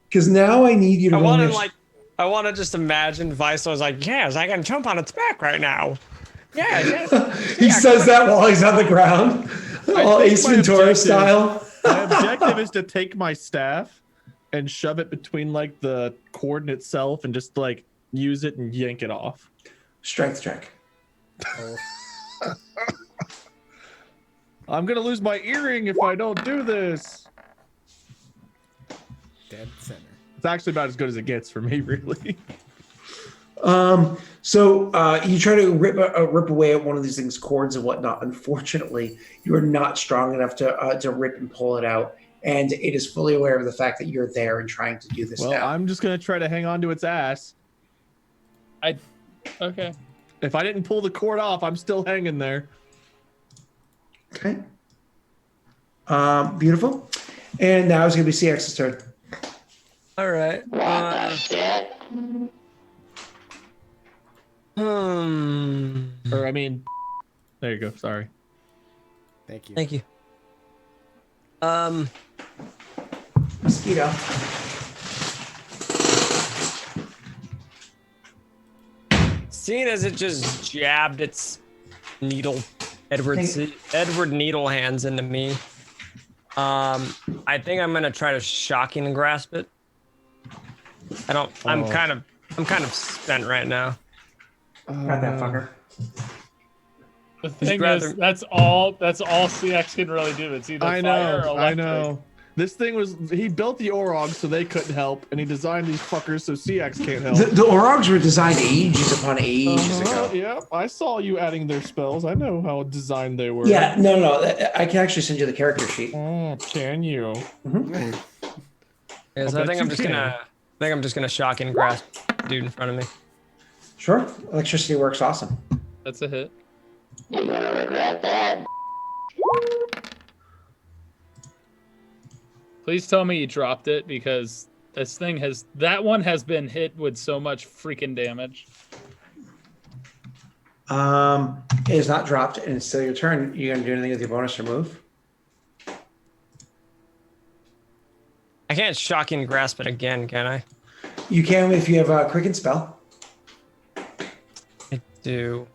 [SPEAKER 5] Because now I need you to.
[SPEAKER 3] I want to just imagine Viceroy's like, yes, I can jump on its back right now. Yeah.
[SPEAKER 5] He says that while he's on the ground, all Ace Ventura style.
[SPEAKER 4] My objective is to take my staff and shove it between like the cord itself and just like use it and yank it off.
[SPEAKER 5] Strength check.
[SPEAKER 4] I'm gonna lose my earring if I don't do this.
[SPEAKER 1] Dead center.
[SPEAKER 4] It's actually about as good as it gets for me, really.
[SPEAKER 5] So you try to rip away at one of these things, cords and whatnot. Unfortunately, you are not strong enough to rip and pull it out, and it is fully aware of the fact that you're there and trying to do this.
[SPEAKER 4] Well,
[SPEAKER 5] now.
[SPEAKER 4] I'm just gonna try to hang on to its ass.
[SPEAKER 2] Okay.
[SPEAKER 4] If I didn't pull the cord off, I'm still hanging there.
[SPEAKER 5] Okay. Beautiful. And now it's gonna be CX's turn.
[SPEAKER 3] All right.
[SPEAKER 6] What the shit?
[SPEAKER 4] Or I mean, there you go. Sorry.
[SPEAKER 1] Thank you.
[SPEAKER 3] Thank you.
[SPEAKER 5] Mosquito.
[SPEAKER 3] Seeing as it just jabbed its Edward needle hands into me, I think I'm gonna try to shocking grasp it. I'm kind of spent right now.
[SPEAKER 5] Got that fucker.
[SPEAKER 2] The thing is, that's all CX can really do. It's either fire or electric.
[SPEAKER 4] I know. This thing he built the Orogs so they couldn't help, and he designed these fuckers so CX can't help.
[SPEAKER 5] The Orogs were designed ages upon ages ago.
[SPEAKER 4] Yeah, I saw you adding their spells. I know how designed they were.
[SPEAKER 5] Yeah, no. I can actually send you the character sheet.
[SPEAKER 4] Can you?
[SPEAKER 3] Mm-hmm. Yeah, so I think I'm just gonna shock and grasp dude in front of me.
[SPEAKER 5] Sure. Electricity works awesome.
[SPEAKER 2] That's a hit.
[SPEAKER 6] You're gonna regret that.
[SPEAKER 2] Please tell me you dropped it because that one has been hit with so much freaking damage.
[SPEAKER 5] It is not dropped, and it's still your turn. You gonna do anything with your bonus or move?
[SPEAKER 3] I can't shock and grasp it again, can I?
[SPEAKER 5] You can if you have a quicken spell.
[SPEAKER 3] I do.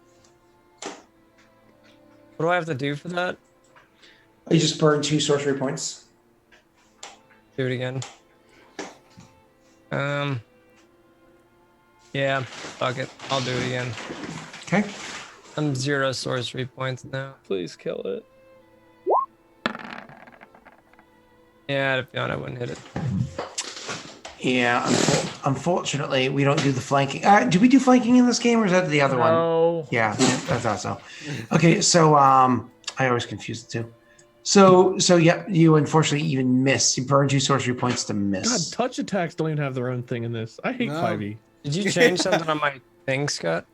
[SPEAKER 3] What do I have to do for that?
[SPEAKER 5] You just burn 2 sorcery points.
[SPEAKER 3] Do it again. Yeah, fuck it. I'll do it again.
[SPEAKER 5] Okay.
[SPEAKER 3] I'm 0 sorcery points now.
[SPEAKER 2] Please kill it.
[SPEAKER 3] Yeah, to be honest, I wouldn't hit it.
[SPEAKER 5] Yeah, unfortunately, we don't do the flanking. Do we do flanking in this game, or is that the other one?
[SPEAKER 2] No.
[SPEAKER 5] Yeah, I thought so. Okay, so I always confuse the two. So yeah, you unfortunately even miss. You burn 2 sorcery points to miss.
[SPEAKER 4] God, touch attacks don't even have their own thing in this. I hate 5e.
[SPEAKER 3] Did you change something on my thing, Scott?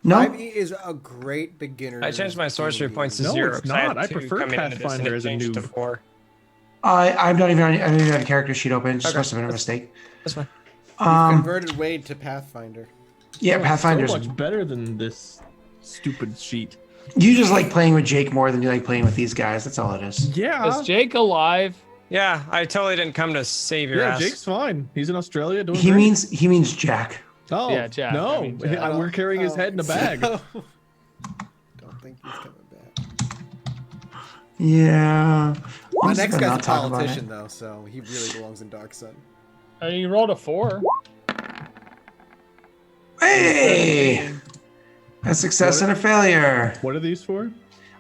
[SPEAKER 5] No.
[SPEAKER 1] 5e is a great beginner.
[SPEAKER 3] I changed my sorcery points to
[SPEAKER 4] No,
[SPEAKER 3] 0.
[SPEAKER 4] it's not. I
[SPEAKER 3] had 2
[SPEAKER 4] prefer
[SPEAKER 3] coming into this, and
[SPEAKER 4] Pathfinder
[SPEAKER 3] it
[SPEAKER 4] as a
[SPEAKER 3] changed to
[SPEAKER 4] noob.
[SPEAKER 3] 4.
[SPEAKER 5] I don't even have a character sheet open. It just must have been a mistake.
[SPEAKER 3] That's fine.
[SPEAKER 1] Converted Wade to Pathfinder.
[SPEAKER 5] Yeah, Pathfinder's
[SPEAKER 4] so much better than this stupid sheet.
[SPEAKER 5] You just like playing with Jake more than you like playing with these guys. That's all it is.
[SPEAKER 4] Yeah.
[SPEAKER 2] Is Jake alive?
[SPEAKER 3] Yeah, I totally didn't come to save your ass.
[SPEAKER 4] Jake's fine. He's in Australia doing
[SPEAKER 5] He
[SPEAKER 4] great.
[SPEAKER 5] means Jack.
[SPEAKER 4] Oh,
[SPEAKER 2] Yeah, Jack.
[SPEAKER 4] No,
[SPEAKER 2] I mean, Jack.
[SPEAKER 4] we're carrying his head in a bag.
[SPEAKER 1] Don't think he's coming back.
[SPEAKER 5] Yeah.
[SPEAKER 1] My
[SPEAKER 5] I'm just
[SPEAKER 1] next
[SPEAKER 5] gonna
[SPEAKER 1] guy's a
[SPEAKER 5] not talk about
[SPEAKER 1] politician,
[SPEAKER 5] it.
[SPEAKER 1] though, so he really belongs in Dark Sun.
[SPEAKER 2] You rolled a 4.
[SPEAKER 5] Hey! A success and a failure.
[SPEAKER 4] What are these for?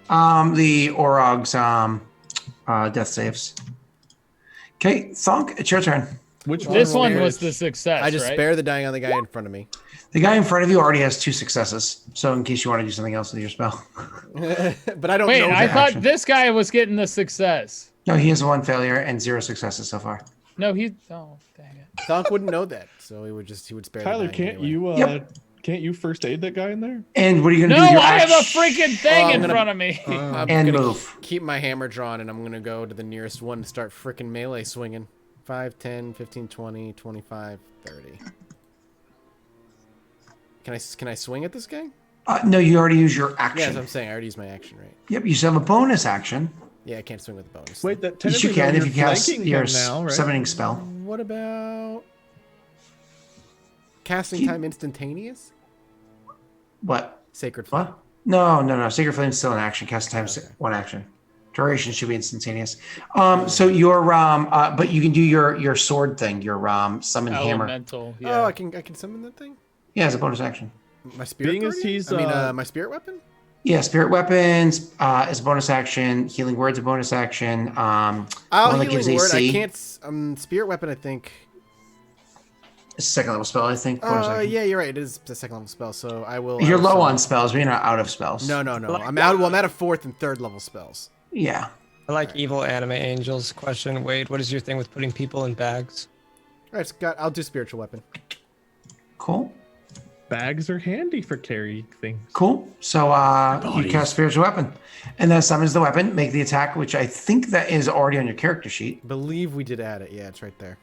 [SPEAKER 5] The Orog's death saves. Okay, Thonk, it's your turn.
[SPEAKER 4] Which
[SPEAKER 2] This
[SPEAKER 4] one?
[SPEAKER 2] one was the success,
[SPEAKER 1] I just
[SPEAKER 2] right?
[SPEAKER 1] spare the dying on the guy in front of me.
[SPEAKER 5] The guy in front of you already has 2 successes, so in case you want to do something else with your spell.
[SPEAKER 1] But I don't
[SPEAKER 2] Wait,
[SPEAKER 1] know
[SPEAKER 2] I
[SPEAKER 1] that.
[SPEAKER 2] thought
[SPEAKER 5] action.
[SPEAKER 2] this guy was getting the success.
[SPEAKER 5] No, he has 1 failure and 0 successes so far.
[SPEAKER 2] No, he. Oh, dang it.
[SPEAKER 1] Thonk wouldn't know that, so he would spare
[SPEAKER 4] Tyler,
[SPEAKER 1] the dying
[SPEAKER 4] can't
[SPEAKER 1] anyway.
[SPEAKER 4] you
[SPEAKER 5] Yep.
[SPEAKER 4] can't you first aid that guy in there?
[SPEAKER 5] And what are you going
[SPEAKER 2] No,
[SPEAKER 5] to do with your
[SPEAKER 2] I have a
[SPEAKER 5] action?
[SPEAKER 2] freaking thing
[SPEAKER 1] I'm
[SPEAKER 2] in
[SPEAKER 1] gonna-
[SPEAKER 2] front of me.
[SPEAKER 1] I'm
[SPEAKER 5] And
[SPEAKER 1] gonna
[SPEAKER 5] move.
[SPEAKER 1] keep my hammer drawn, and I'm going to go to the nearest one to start freaking melee swinging. 5, 10, 15, 20, 25, 30. Can I swing at this guy?
[SPEAKER 5] No, you already used your
[SPEAKER 1] Yeah,
[SPEAKER 5] action.
[SPEAKER 1] that's what I'm saying. I already used my action, right?
[SPEAKER 5] Yep, you still have a bonus action.
[SPEAKER 1] Yeah, I can't swing with the bonus.
[SPEAKER 4] Wait, that
[SPEAKER 5] Yes, you
[SPEAKER 4] technically
[SPEAKER 5] can
[SPEAKER 4] though,
[SPEAKER 5] if you
[SPEAKER 4] you're
[SPEAKER 5] cast
[SPEAKER 4] flanking
[SPEAKER 5] your
[SPEAKER 4] him now, right?
[SPEAKER 5] summoning spell.
[SPEAKER 1] What about casting
[SPEAKER 5] He-
[SPEAKER 1] time instantaneous?
[SPEAKER 5] What?
[SPEAKER 1] Sacred Flame.
[SPEAKER 5] What? No. Sacred Flame is still an action. Cast time
[SPEAKER 1] Okay.
[SPEAKER 5] 1 action. Duration should be instantaneous. So your but you can do your sword thing, your summon hammer.
[SPEAKER 2] Elemental. Yeah.
[SPEAKER 1] Oh, I can summon that thing.
[SPEAKER 5] Yeah, it's a bonus action.
[SPEAKER 1] My spirit.
[SPEAKER 4] Being as
[SPEAKER 1] guardian?
[SPEAKER 4] he's,
[SPEAKER 1] my spirit weapon.
[SPEAKER 5] Yeah, spirit weapons is a bonus action. Healing word's a bonus action.
[SPEAKER 1] Oh,
[SPEAKER 5] one that gives
[SPEAKER 1] healing word.
[SPEAKER 5] AC.
[SPEAKER 1] I can't. Spirit weapon. I think.
[SPEAKER 5] It's a 2nd level spell, I think. Bonus action.
[SPEAKER 1] Yeah, you're right. It is the 2nd level spell, so I will.
[SPEAKER 5] You're low
[SPEAKER 1] summon-
[SPEAKER 5] on spells, but you're not out of spells.
[SPEAKER 1] No. I'm out. Well, I'm out of 4th and 3rd level spells.
[SPEAKER 5] Yeah.
[SPEAKER 3] I like evil anime angels. Question, Wade, what is your thing with putting people in bags?
[SPEAKER 1] All right, Scott. I'll do spiritual weapon.
[SPEAKER 5] Cool.
[SPEAKER 4] Bags are handy for carrying things.
[SPEAKER 5] Cool. So you cast spiritual weapon, and that summons the weapon. Make the attack, which I think that is already on your character sheet.
[SPEAKER 1] Believe we did add it. Yeah, it's right there.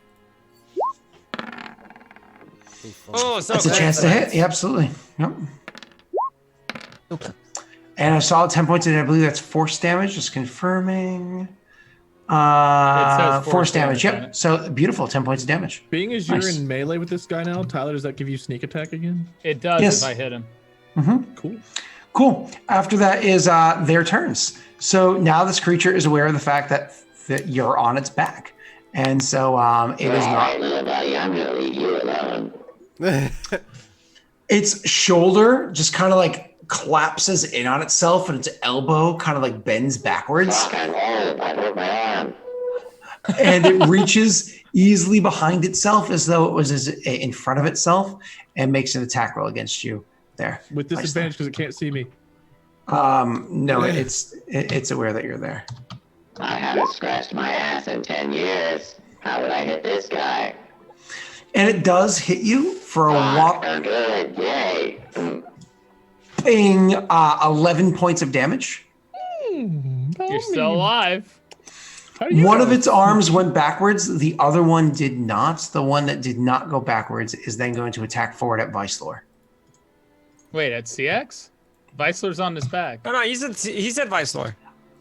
[SPEAKER 3] Oh, so
[SPEAKER 5] That's a chance to hit. Yeah, absolutely. Yep. And a solid 10 points, and I believe that's force damage. Just confirming.
[SPEAKER 2] says
[SPEAKER 5] Force damage.
[SPEAKER 2] damage on
[SPEAKER 5] Yep.
[SPEAKER 2] it.
[SPEAKER 5] So beautiful. 10 points of damage.
[SPEAKER 4] Being as you're
[SPEAKER 5] Nice.
[SPEAKER 4] in melee with this guy now, Tyler, does that give you sneak attack again?
[SPEAKER 2] It does
[SPEAKER 5] Yes.
[SPEAKER 2] if I hit him.
[SPEAKER 4] Cool.
[SPEAKER 5] Cool. After that is their turns. So now this creature is aware of the fact that you're on its back, and so it is
[SPEAKER 6] All
[SPEAKER 5] not.
[SPEAKER 6] right, little buddy, I'm gonna leave you alone.
[SPEAKER 5] Its shoulder just kind of like collapses in on itself, and its elbow kind of like bends backwards,
[SPEAKER 6] Fuck, I'm old. I broke my arm.
[SPEAKER 5] and it reaches easily behind itself as though it was in front of itself, and makes an attack roll against you. There.
[SPEAKER 4] With disadvantage because it can't see me.
[SPEAKER 5] No, it's aware that you're there.
[SPEAKER 6] I haven't scratched my ass in 10 years. How would I hit this guy?
[SPEAKER 5] And it does hit you for a
[SPEAKER 6] Fuck, I'm good. Yay.
[SPEAKER 5] whopping 11 points of damage.
[SPEAKER 2] You're still alive.
[SPEAKER 4] How do you
[SPEAKER 5] One
[SPEAKER 4] know?
[SPEAKER 5] of its arms went backwards. The other one did not. The one that did not go backwards is then going to attack forward at Vicelor.
[SPEAKER 2] Wait, at CX? Viceler's on his back.
[SPEAKER 3] No, he said Vicelor.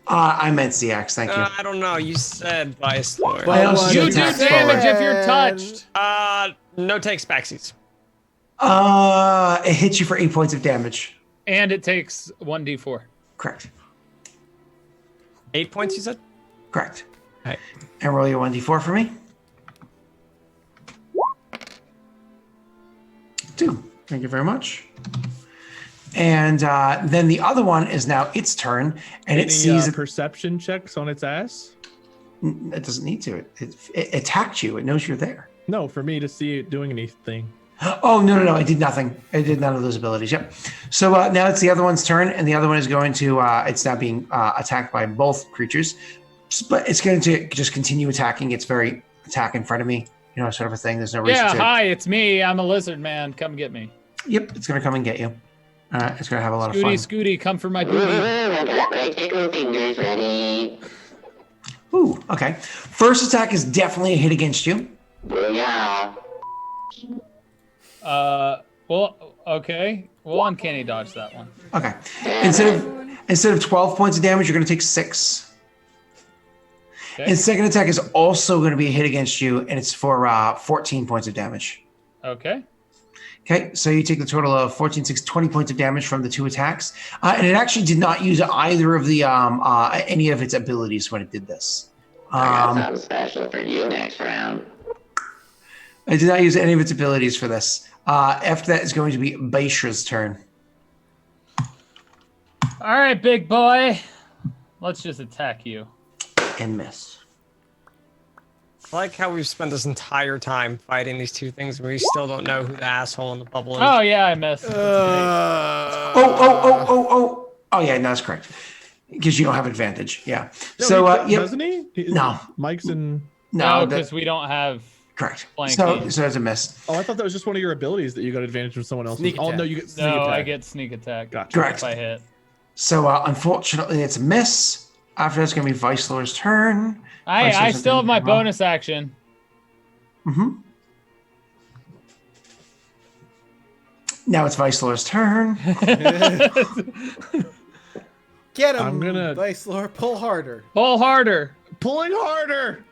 [SPEAKER 5] I meant CX. Thank you.
[SPEAKER 3] I don't know. You said Vicelor.
[SPEAKER 5] I also
[SPEAKER 2] You
[SPEAKER 5] said
[SPEAKER 2] do
[SPEAKER 5] attack
[SPEAKER 2] damage
[SPEAKER 5] forward.
[SPEAKER 2] if you're touched.
[SPEAKER 3] No takes backsies.
[SPEAKER 5] It hits you for 8 points of damage.
[SPEAKER 2] And it takes 1d4.
[SPEAKER 5] Correct.
[SPEAKER 3] 8 points, you said?
[SPEAKER 5] Correct.
[SPEAKER 3] Right.
[SPEAKER 5] And roll your 1d4 for me. 2. Thank you very much. And then the other one is now its turn, and it
[SPEAKER 4] Any
[SPEAKER 5] sees it.
[SPEAKER 4] perception checks on its ass?
[SPEAKER 5] It doesn't need to. It attacked you. It knows you're there.
[SPEAKER 4] No, for me to see it doing anything.
[SPEAKER 5] Oh, no. I did nothing. I did none of those abilities. Yep. So now it's the other one's turn, and the other one is going to, it's now being attacked by both creatures. But it's going to just continue attacking. It's very attack in front of me, sort of a thing. There's no reason
[SPEAKER 2] Yeah,
[SPEAKER 5] to.
[SPEAKER 2] hi, it's me. I'm a lizard man. Come get me.
[SPEAKER 5] Yep, it's going to come and get you. It's going to have a lot of fun.
[SPEAKER 2] Scooty, come for my
[SPEAKER 6] Woo,
[SPEAKER 2] booty.
[SPEAKER 6] I got my tickle fingers ready.
[SPEAKER 5] Ooh, okay. First attack is definitely a hit against you.
[SPEAKER 6] Booyah.
[SPEAKER 2] Well, okay. We'll uncanny dodge that one.
[SPEAKER 5] Okay. Instead of 12 points of damage, you're going to take 6.
[SPEAKER 2] Okay.
[SPEAKER 5] And second attack is also going to be a hit against you, and it's for 14 points of damage.
[SPEAKER 2] Okay.
[SPEAKER 5] Okay, so you take the total of 14, 6, 20 points of damage from the 2 attacks. And it actually did not use either of the any of its abilities when it did this.
[SPEAKER 6] I got something special for you next round.
[SPEAKER 5] I did not use any of its abilities for this. After that is going to be Baisha's turn.
[SPEAKER 2] All right, big boy. Let's just attack you.
[SPEAKER 5] And miss.
[SPEAKER 3] I like how we've spent this entire time fighting these two things and we still don't know who the asshole in the bubble is.
[SPEAKER 2] Oh yeah, I missed.
[SPEAKER 5] Oh, yeah, no, that's correct. Because you don't have advantage. Yeah.
[SPEAKER 4] No,
[SPEAKER 5] so,
[SPEAKER 4] doesn't he?
[SPEAKER 5] No.
[SPEAKER 4] Mike's in.
[SPEAKER 2] No, because we don't have.
[SPEAKER 5] Correct.
[SPEAKER 2] Flanking.
[SPEAKER 5] So it's a miss.
[SPEAKER 4] Oh, I thought that was just one of your abilities that you got advantage from someone else.
[SPEAKER 1] Sneak
[SPEAKER 4] Oh,
[SPEAKER 1] attack.
[SPEAKER 4] no, you get sneak
[SPEAKER 2] No,
[SPEAKER 4] attack.
[SPEAKER 2] I get sneak attack.
[SPEAKER 4] Gotcha.
[SPEAKER 5] Correct.
[SPEAKER 2] If I hit.
[SPEAKER 5] So, unfortunately, it's a miss. After that's going to be Vicelor's turn.
[SPEAKER 2] I still have my bonus action.
[SPEAKER 5] Mm-hmm. Now it's Vicelor's turn.
[SPEAKER 1] Get him,
[SPEAKER 4] I'm gonna-
[SPEAKER 1] Vicelor. Pull harder.
[SPEAKER 2] Pull harder.
[SPEAKER 4] Pulling harder.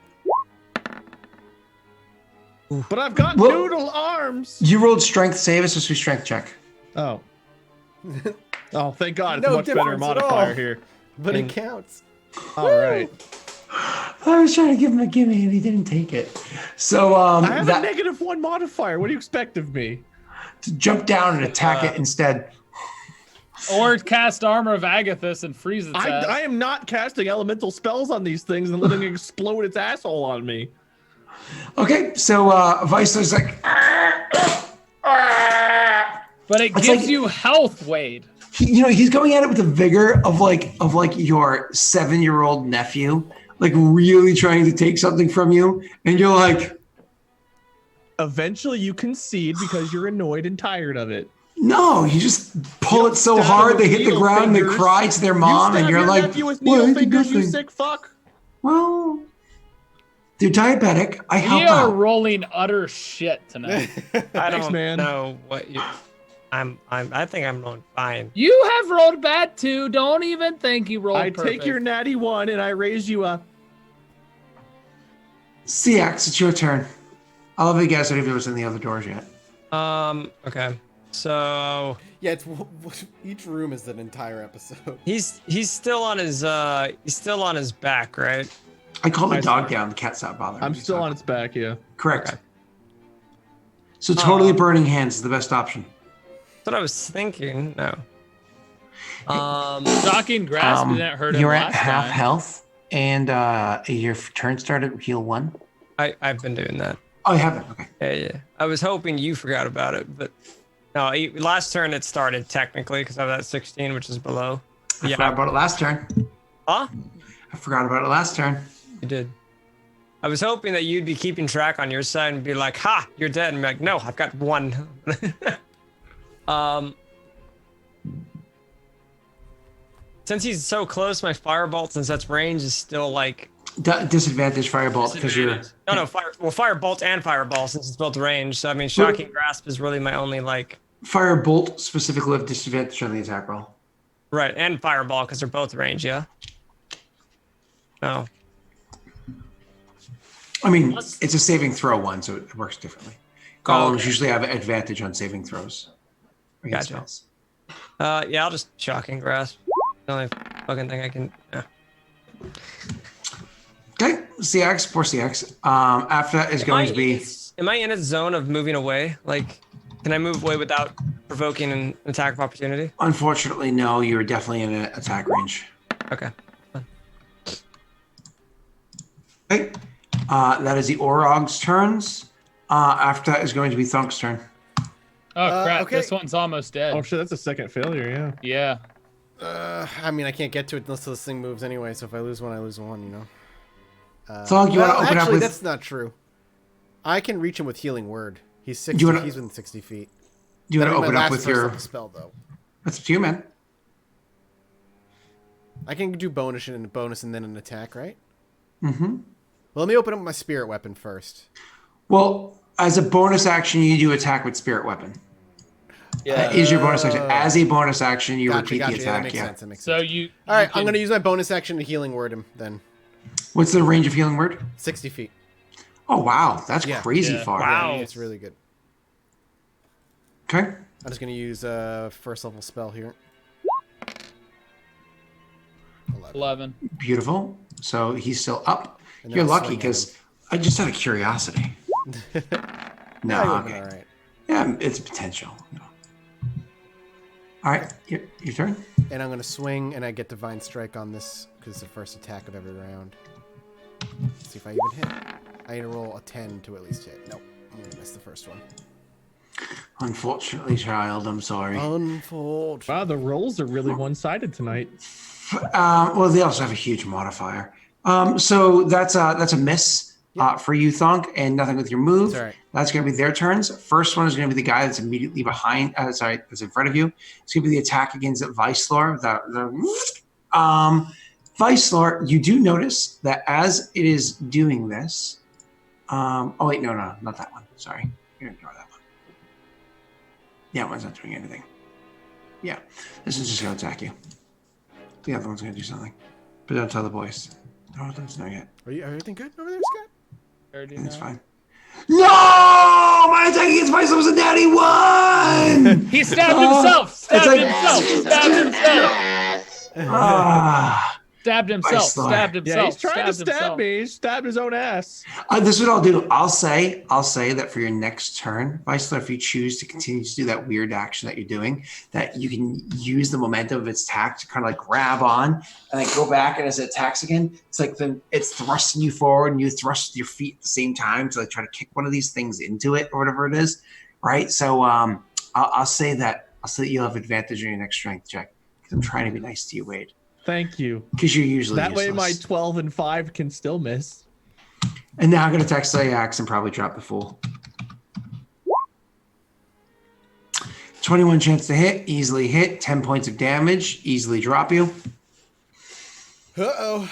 [SPEAKER 4] But I've got
[SPEAKER 5] Well-
[SPEAKER 4] noodle arms.
[SPEAKER 5] You rolled strength save. It's just a strength check.
[SPEAKER 4] Oh. Oh, thank God. It's
[SPEAKER 1] No
[SPEAKER 4] a much better
[SPEAKER 1] difference at
[SPEAKER 4] modifier
[SPEAKER 1] all.
[SPEAKER 4] here.
[SPEAKER 1] But
[SPEAKER 3] And-
[SPEAKER 1] it counts.
[SPEAKER 4] All right.
[SPEAKER 5] I was trying to give him a gimme and he didn't take it. So
[SPEAKER 4] I have
[SPEAKER 5] that
[SPEAKER 4] a -1 modifier. What do you expect of me?
[SPEAKER 5] to jump down and attack it instead.
[SPEAKER 2] Or cast Armor of Agathis and freeze its ass.
[SPEAKER 4] I am not casting elemental spells on these things and letting it explode its asshole on me.
[SPEAKER 5] Okay, so Vicelor's like,
[SPEAKER 2] But it
[SPEAKER 5] It's
[SPEAKER 2] gives
[SPEAKER 5] like-
[SPEAKER 2] you health, Wade.
[SPEAKER 5] he's going at it with the vigor of like your 7-year-old nephew, like really trying to take something from you, and you're like,
[SPEAKER 4] Eventually you concede because you're annoyed and tired of it.
[SPEAKER 5] no, you just pull
[SPEAKER 4] You
[SPEAKER 5] it so
[SPEAKER 4] stab him
[SPEAKER 5] hard
[SPEAKER 4] with
[SPEAKER 5] they hit the
[SPEAKER 4] needle
[SPEAKER 5] ground and they
[SPEAKER 4] fingers.
[SPEAKER 5] cry to their mom,
[SPEAKER 4] you
[SPEAKER 5] and
[SPEAKER 4] stab
[SPEAKER 5] you're
[SPEAKER 4] your
[SPEAKER 5] like,
[SPEAKER 4] nephew with
[SPEAKER 5] well,
[SPEAKER 4] needle
[SPEAKER 5] it's a good
[SPEAKER 4] fingers, you
[SPEAKER 5] thing.
[SPEAKER 4] sick fuck.
[SPEAKER 5] Well, they're diabetic. I
[SPEAKER 2] We
[SPEAKER 5] help
[SPEAKER 2] are
[SPEAKER 5] out.
[SPEAKER 2] rolling utter shit tonight.
[SPEAKER 3] I
[SPEAKER 4] Thanks,
[SPEAKER 3] don't
[SPEAKER 4] man.
[SPEAKER 3] know what you. I think I'm rolling fine.
[SPEAKER 2] You have rolled bad too. Don't even think you rolled
[SPEAKER 4] I
[SPEAKER 2] perfect.
[SPEAKER 4] take your natty 1 and I raise you up.
[SPEAKER 5] Ciax, it's your turn. I'll have you guys if it was in the other doors yet.
[SPEAKER 3] Okay. So
[SPEAKER 1] Yeah, it's each room is an entire episode.
[SPEAKER 3] he's still on his back, right?
[SPEAKER 5] I called the
[SPEAKER 3] I
[SPEAKER 5] dog
[SPEAKER 3] see.
[SPEAKER 5] down. The cat's not bothering
[SPEAKER 4] I'm
[SPEAKER 5] me,
[SPEAKER 4] still
[SPEAKER 5] so-
[SPEAKER 4] on its back, yeah.
[SPEAKER 5] Correct.
[SPEAKER 3] Okay.
[SPEAKER 5] So totally burning hands is the best option.
[SPEAKER 3] That's what I was thinking. No.
[SPEAKER 2] Shocking grasp didn't hurt him
[SPEAKER 5] You're
[SPEAKER 2] last
[SPEAKER 5] at half
[SPEAKER 2] time.
[SPEAKER 5] health, and your turn started at heal 1.
[SPEAKER 3] I've been doing that.
[SPEAKER 5] Oh, you haven't. Okay.
[SPEAKER 3] Yeah. I was hoping you forgot about it, but no. Last turn it started technically because I was at 16, which is below.
[SPEAKER 5] I forgot about it last turn.
[SPEAKER 3] Huh?
[SPEAKER 5] I forgot about it last turn.
[SPEAKER 3] You did. I was hoping that you'd be keeping track on your side and be like, "Ha, you're dead," and be like, "No, I've got 1." Since he's so close, my firebolt, since that's range, is still like
[SPEAKER 5] Disadvantage firebolt because you're.
[SPEAKER 3] no firebolt and fireball since it's both range. So I mean, shocking grasp is really my only like
[SPEAKER 5] Firebolt specifically have disadvantage on the attack roll.
[SPEAKER 3] right, and fireball because they're both range. Yeah. No.
[SPEAKER 5] I mean, it's a saving throw one, so it works differently. Golems
[SPEAKER 3] okay.
[SPEAKER 5] usually have advantage on saving throws against
[SPEAKER 3] Gotcha.
[SPEAKER 5] spells.
[SPEAKER 3] Yeah, I'll just shocking grasp. The only fucking thing I can. Yeah.
[SPEAKER 5] Okay, CX, poor CX. After that is going to be.
[SPEAKER 3] Am I in a zone of moving away? Like, can I move away without provoking an attack of opportunity?
[SPEAKER 5] Unfortunately, no, you're definitely in an attack range.
[SPEAKER 3] Okay.
[SPEAKER 5] Okay, that is the Orog's turns. After that is going to be Thunk's turn.
[SPEAKER 2] Oh crap!
[SPEAKER 1] okay.
[SPEAKER 2] This one's almost dead.
[SPEAKER 4] Oh shit, that's a second failure, yeah.
[SPEAKER 2] Yeah.
[SPEAKER 1] I mean, I can't get to it unless this thing moves anyway. So if I lose one, I lose one. You know.
[SPEAKER 5] Thunk, you want to open
[SPEAKER 1] actually,
[SPEAKER 5] up with?
[SPEAKER 1] that's not true. I can reach him with healing word. He's 60.
[SPEAKER 5] You wanna-
[SPEAKER 1] He's within 60 feet.
[SPEAKER 5] Do you want to
[SPEAKER 1] That'll be
[SPEAKER 5] open
[SPEAKER 1] my
[SPEAKER 5] up
[SPEAKER 1] last
[SPEAKER 5] with
[SPEAKER 1] first
[SPEAKER 5] your?
[SPEAKER 1] level spell though?
[SPEAKER 5] That's up to you, man.
[SPEAKER 1] I can do bonus and then an attack, right?
[SPEAKER 5] Mm-hmm.
[SPEAKER 1] Well, let me open up my spirit weapon first.
[SPEAKER 5] Well, as a bonus action, you do attack with spirit weapon. That is your bonus action. As a bonus action, you
[SPEAKER 1] Gotcha,
[SPEAKER 5] repeat
[SPEAKER 1] gotcha.
[SPEAKER 5] the
[SPEAKER 1] Yeah, that
[SPEAKER 5] attack.
[SPEAKER 1] makes
[SPEAKER 5] Yeah.
[SPEAKER 1] sense. That makes
[SPEAKER 2] So
[SPEAKER 1] sense.
[SPEAKER 2] you.
[SPEAKER 1] All right,
[SPEAKER 2] you
[SPEAKER 1] I'm
[SPEAKER 2] can-
[SPEAKER 1] gonna use my bonus action to healing word him then.
[SPEAKER 5] What's the range of healing word?
[SPEAKER 1] 60 feet.
[SPEAKER 5] Oh wow, that's
[SPEAKER 1] Yeah.
[SPEAKER 5] crazy
[SPEAKER 2] Yeah.
[SPEAKER 5] far.
[SPEAKER 3] Wow.
[SPEAKER 1] Yeah, it's really good.
[SPEAKER 5] Okay.
[SPEAKER 1] I'm just gonna use first level spell here. 11.
[SPEAKER 2] 11.
[SPEAKER 5] Beautiful. So he's still up.
[SPEAKER 1] And then
[SPEAKER 5] You're
[SPEAKER 1] I'll
[SPEAKER 5] lucky
[SPEAKER 1] swing at
[SPEAKER 5] because I just out of curiosity.
[SPEAKER 1] him.
[SPEAKER 5] No,
[SPEAKER 1] Yeah, he would've been
[SPEAKER 5] okay.
[SPEAKER 1] all right.
[SPEAKER 5] Yeah, it's potential. No. All right, your turn.
[SPEAKER 1] And I'm going to swing, and I get Divine Strike on this because it's the first attack of every round. Let's see if I even hit. I need to roll a 10 to at least hit. Nope, I'm going to miss the first one.
[SPEAKER 5] Unfortunately, child, I'm sorry.
[SPEAKER 1] Unfortunately.
[SPEAKER 4] Wow, the rolls are really one-sided tonight.
[SPEAKER 5] Well, they also have a huge modifier. So that's a miss for you, Thonk, and nothing with your move.
[SPEAKER 1] That's all right.
[SPEAKER 5] That's going to be their turns. First one is going to be the guy that's immediately behind. That's in front of you. It's going to be the attack against Vicelor. Vicelor, you do notice that as it is doing this. Oh wait, no, not that one. Sorry, you're gonna ignore that one. Yeah, one's not doing anything. Yeah, this is just going to attack you. The other one's going to do something. But don't tell the boys. No, don't know yet.
[SPEAKER 1] Are everything good over there, Scott?
[SPEAKER 5] It's fine. No! My attack against myself was a natty 1!
[SPEAKER 2] He stabbed himself! Stabbed
[SPEAKER 5] like-
[SPEAKER 2] himself! Stabbed himself!
[SPEAKER 5] Ah.
[SPEAKER 2] Stabbed himself!
[SPEAKER 5] Vicelor.
[SPEAKER 2] Stabbed himself!
[SPEAKER 4] Yeah, he's trying to
[SPEAKER 2] stabbed
[SPEAKER 4] stab
[SPEAKER 2] himself.
[SPEAKER 4] me. He stabbed his own ass.
[SPEAKER 5] This is what I'll do. I'll say that for your next turn, Vicelor, if you choose to continue to do that weird action that you're doing, that you can use the momentum of its attack to kind of like grab on and like go back, and as it attacks again, it's like it's thrusting you forward and you thrust your feet at the same time to like try to kick one of these things into it or whatever it is, right? So I'll say that you'll have advantage on your next strength check because I'm trying to be nice to you, Wade.
[SPEAKER 4] Thank you.
[SPEAKER 5] Because you're usually
[SPEAKER 4] That way my
[SPEAKER 5] useless.
[SPEAKER 4] 12 and 5 can still miss.
[SPEAKER 5] And now I'm going to attack Sayax and probably drop the fool. 21 chance to hit, easily hit, 10 points of damage, easily drop you.
[SPEAKER 1] Uh-oh.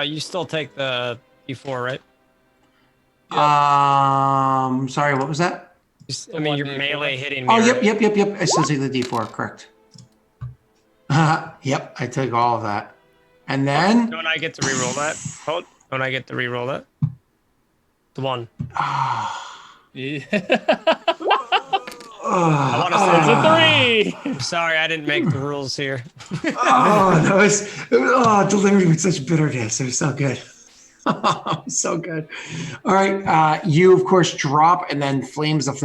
[SPEAKER 3] You still take the D4,
[SPEAKER 5] Sorry,
[SPEAKER 3] right?
[SPEAKER 5] what was that?
[SPEAKER 3] I mean, you're
[SPEAKER 2] 1d4.
[SPEAKER 3] melee hitting me.
[SPEAKER 5] Oh,
[SPEAKER 3] right?
[SPEAKER 5] yep. I still take the D4, correct. Yep, I took all of that. And then...
[SPEAKER 3] Don't I get to reroll that? Don't I get to reroll that? The one.
[SPEAKER 2] Yeah.
[SPEAKER 3] I want to say
[SPEAKER 2] It's a 3!
[SPEAKER 3] I'm sorry, I didn't make the rules here.
[SPEAKER 5] that was delivered with such bitterness. It was so good. So good. All right. You, of course, drop and then flames of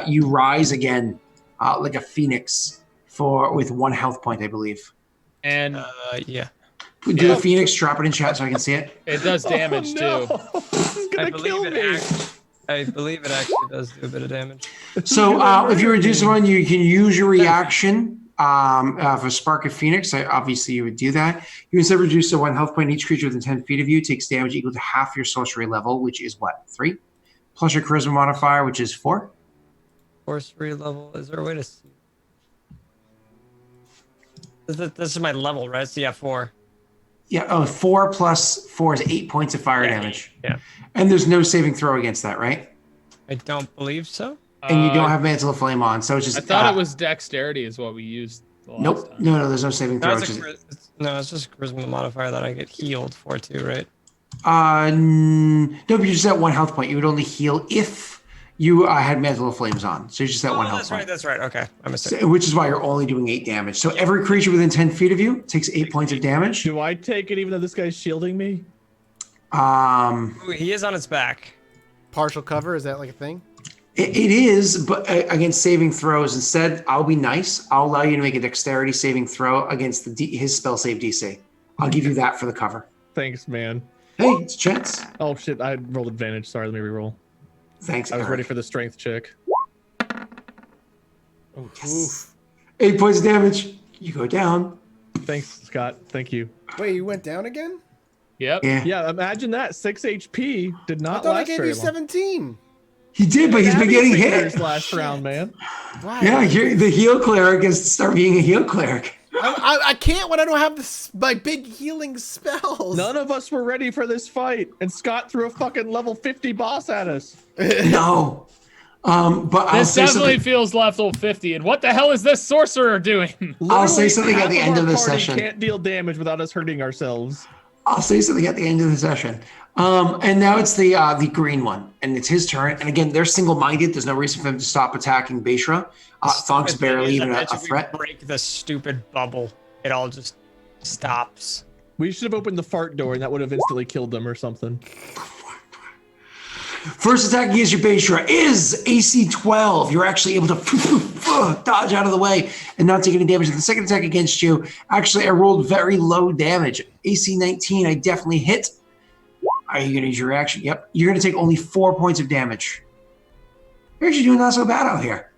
[SPEAKER 5] you rise again like a phoenix with 1 health point, I believe.
[SPEAKER 2] And
[SPEAKER 3] Yeah.
[SPEAKER 5] Do the phoenix, drop it in chat so I can see it.
[SPEAKER 2] it does damage too.
[SPEAKER 4] This is gonna kill me.
[SPEAKER 3] I believe it actually does do a bit of damage.
[SPEAKER 5] So if you reduce one, you can use your reaction for Spark of Phoenix. Obviously, you would do that. You instead reduce to 1 health point. Each creature within 10 feet of you takes damage equal to half your sorcery level, which is what? 3? Plus your charisma modifier, which is 4.
[SPEAKER 3] Sorcery level. Is there a way to see? This is my level, right? So yeah, 4.
[SPEAKER 5] Yeah, 4 plus 4 is 8 points of fire damage.
[SPEAKER 3] Yeah.
[SPEAKER 5] And there's no saving throw against that, right?
[SPEAKER 3] I don't believe so.
[SPEAKER 5] And you don't have Mantle of Flame on, so it's just...
[SPEAKER 2] I thought it was dexterity is what we used the last
[SPEAKER 5] Nope.
[SPEAKER 2] time.
[SPEAKER 5] No, there's no saving throw.
[SPEAKER 3] No, it's just charisma modifier that I get healed for too, right?
[SPEAKER 5] No, but you're just at 1 health point. You would only heal if you had Mantle of Flames on. So you're just at 1 health point.
[SPEAKER 3] That's right. Okay, I missed it.
[SPEAKER 5] Which is why you're only doing 8 damage. So every creature within 10 feet of you takes 8 points of damage.
[SPEAKER 4] Do I take it even though this guy's shielding me?
[SPEAKER 3] Ooh, he is on its back.
[SPEAKER 1] Partial cover, is that like a thing?
[SPEAKER 5] It is, but against saving throws. Instead, I'll be nice. I'll allow you to make a dexterity saving throw against his spell save DC. I'll give you that for the cover.
[SPEAKER 4] Thanks, man.
[SPEAKER 5] Hey, it's a chance.
[SPEAKER 4] Oh shit, I rolled advantage. Sorry, let me reroll.
[SPEAKER 5] Thanks,
[SPEAKER 4] I was
[SPEAKER 5] Eric.
[SPEAKER 4] ready for the strength check.
[SPEAKER 1] Oof.
[SPEAKER 5] 8 points of damage. You go down.
[SPEAKER 4] Thanks, Scott. Thank you.
[SPEAKER 1] Wait, you went down again?
[SPEAKER 2] Yep.
[SPEAKER 5] Yeah.
[SPEAKER 4] Yeah, imagine that. 6 HP did
[SPEAKER 1] I
[SPEAKER 4] not
[SPEAKER 1] thought I
[SPEAKER 4] last
[SPEAKER 1] gave
[SPEAKER 4] very
[SPEAKER 1] you
[SPEAKER 4] long.
[SPEAKER 1] 17.
[SPEAKER 5] He did, but he's been getting hit.
[SPEAKER 4] Last round, man.
[SPEAKER 1] Why?
[SPEAKER 5] Yeah, the heal cleric is to start being a heal cleric.
[SPEAKER 1] I can't when I don't have my big healing spells.
[SPEAKER 4] None of us were ready for this fight, and Scott threw a fucking level 50 boss at us.
[SPEAKER 5] No. But I'll
[SPEAKER 2] This
[SPEAKER 5] say
[SPEAKER 2] definitely
[SPEAKER 5] something.
[SPEAKER 2] feels level 50. And what the hell is this sorcerer doing?
[SPEAKER 5] I'll say
[SPEAKER 4] Literally,
[SPEAKER 5] something at
[SPEAKER 4] half
[SPEAKER 5] the end
[SPEAKER 4] our
[SPEAKER 5] of the
[SPEAKER 4] party
[SPEAKER 5] session.
[SPEAKER 4] Can't deal damage without us hurting ourselves.
[SPEAKER 5] I'll say something at the end of the session. And now it's the green one, and it's his turn. And again, they're single-minded. There's no reason for them to stop attacking Beshra. Thonk's barely even a threat.
[SPEAKER 3] Break the stupid bubble. It all just stops.
[SPEAKER 4] We should have opened the fart door, and that would have instantly killed them or something.
[SPEAKER 5] First attack against your Bayshore is AC 12. You're actually able to dodge out of the way and not take any damage. And the second attack against you, actually, I rolled very low damage. AC 19, I definitely hit. Are you going to use your reaction? Yep. You're going to take only 4 points of damage. You're actually doing not so bad out here.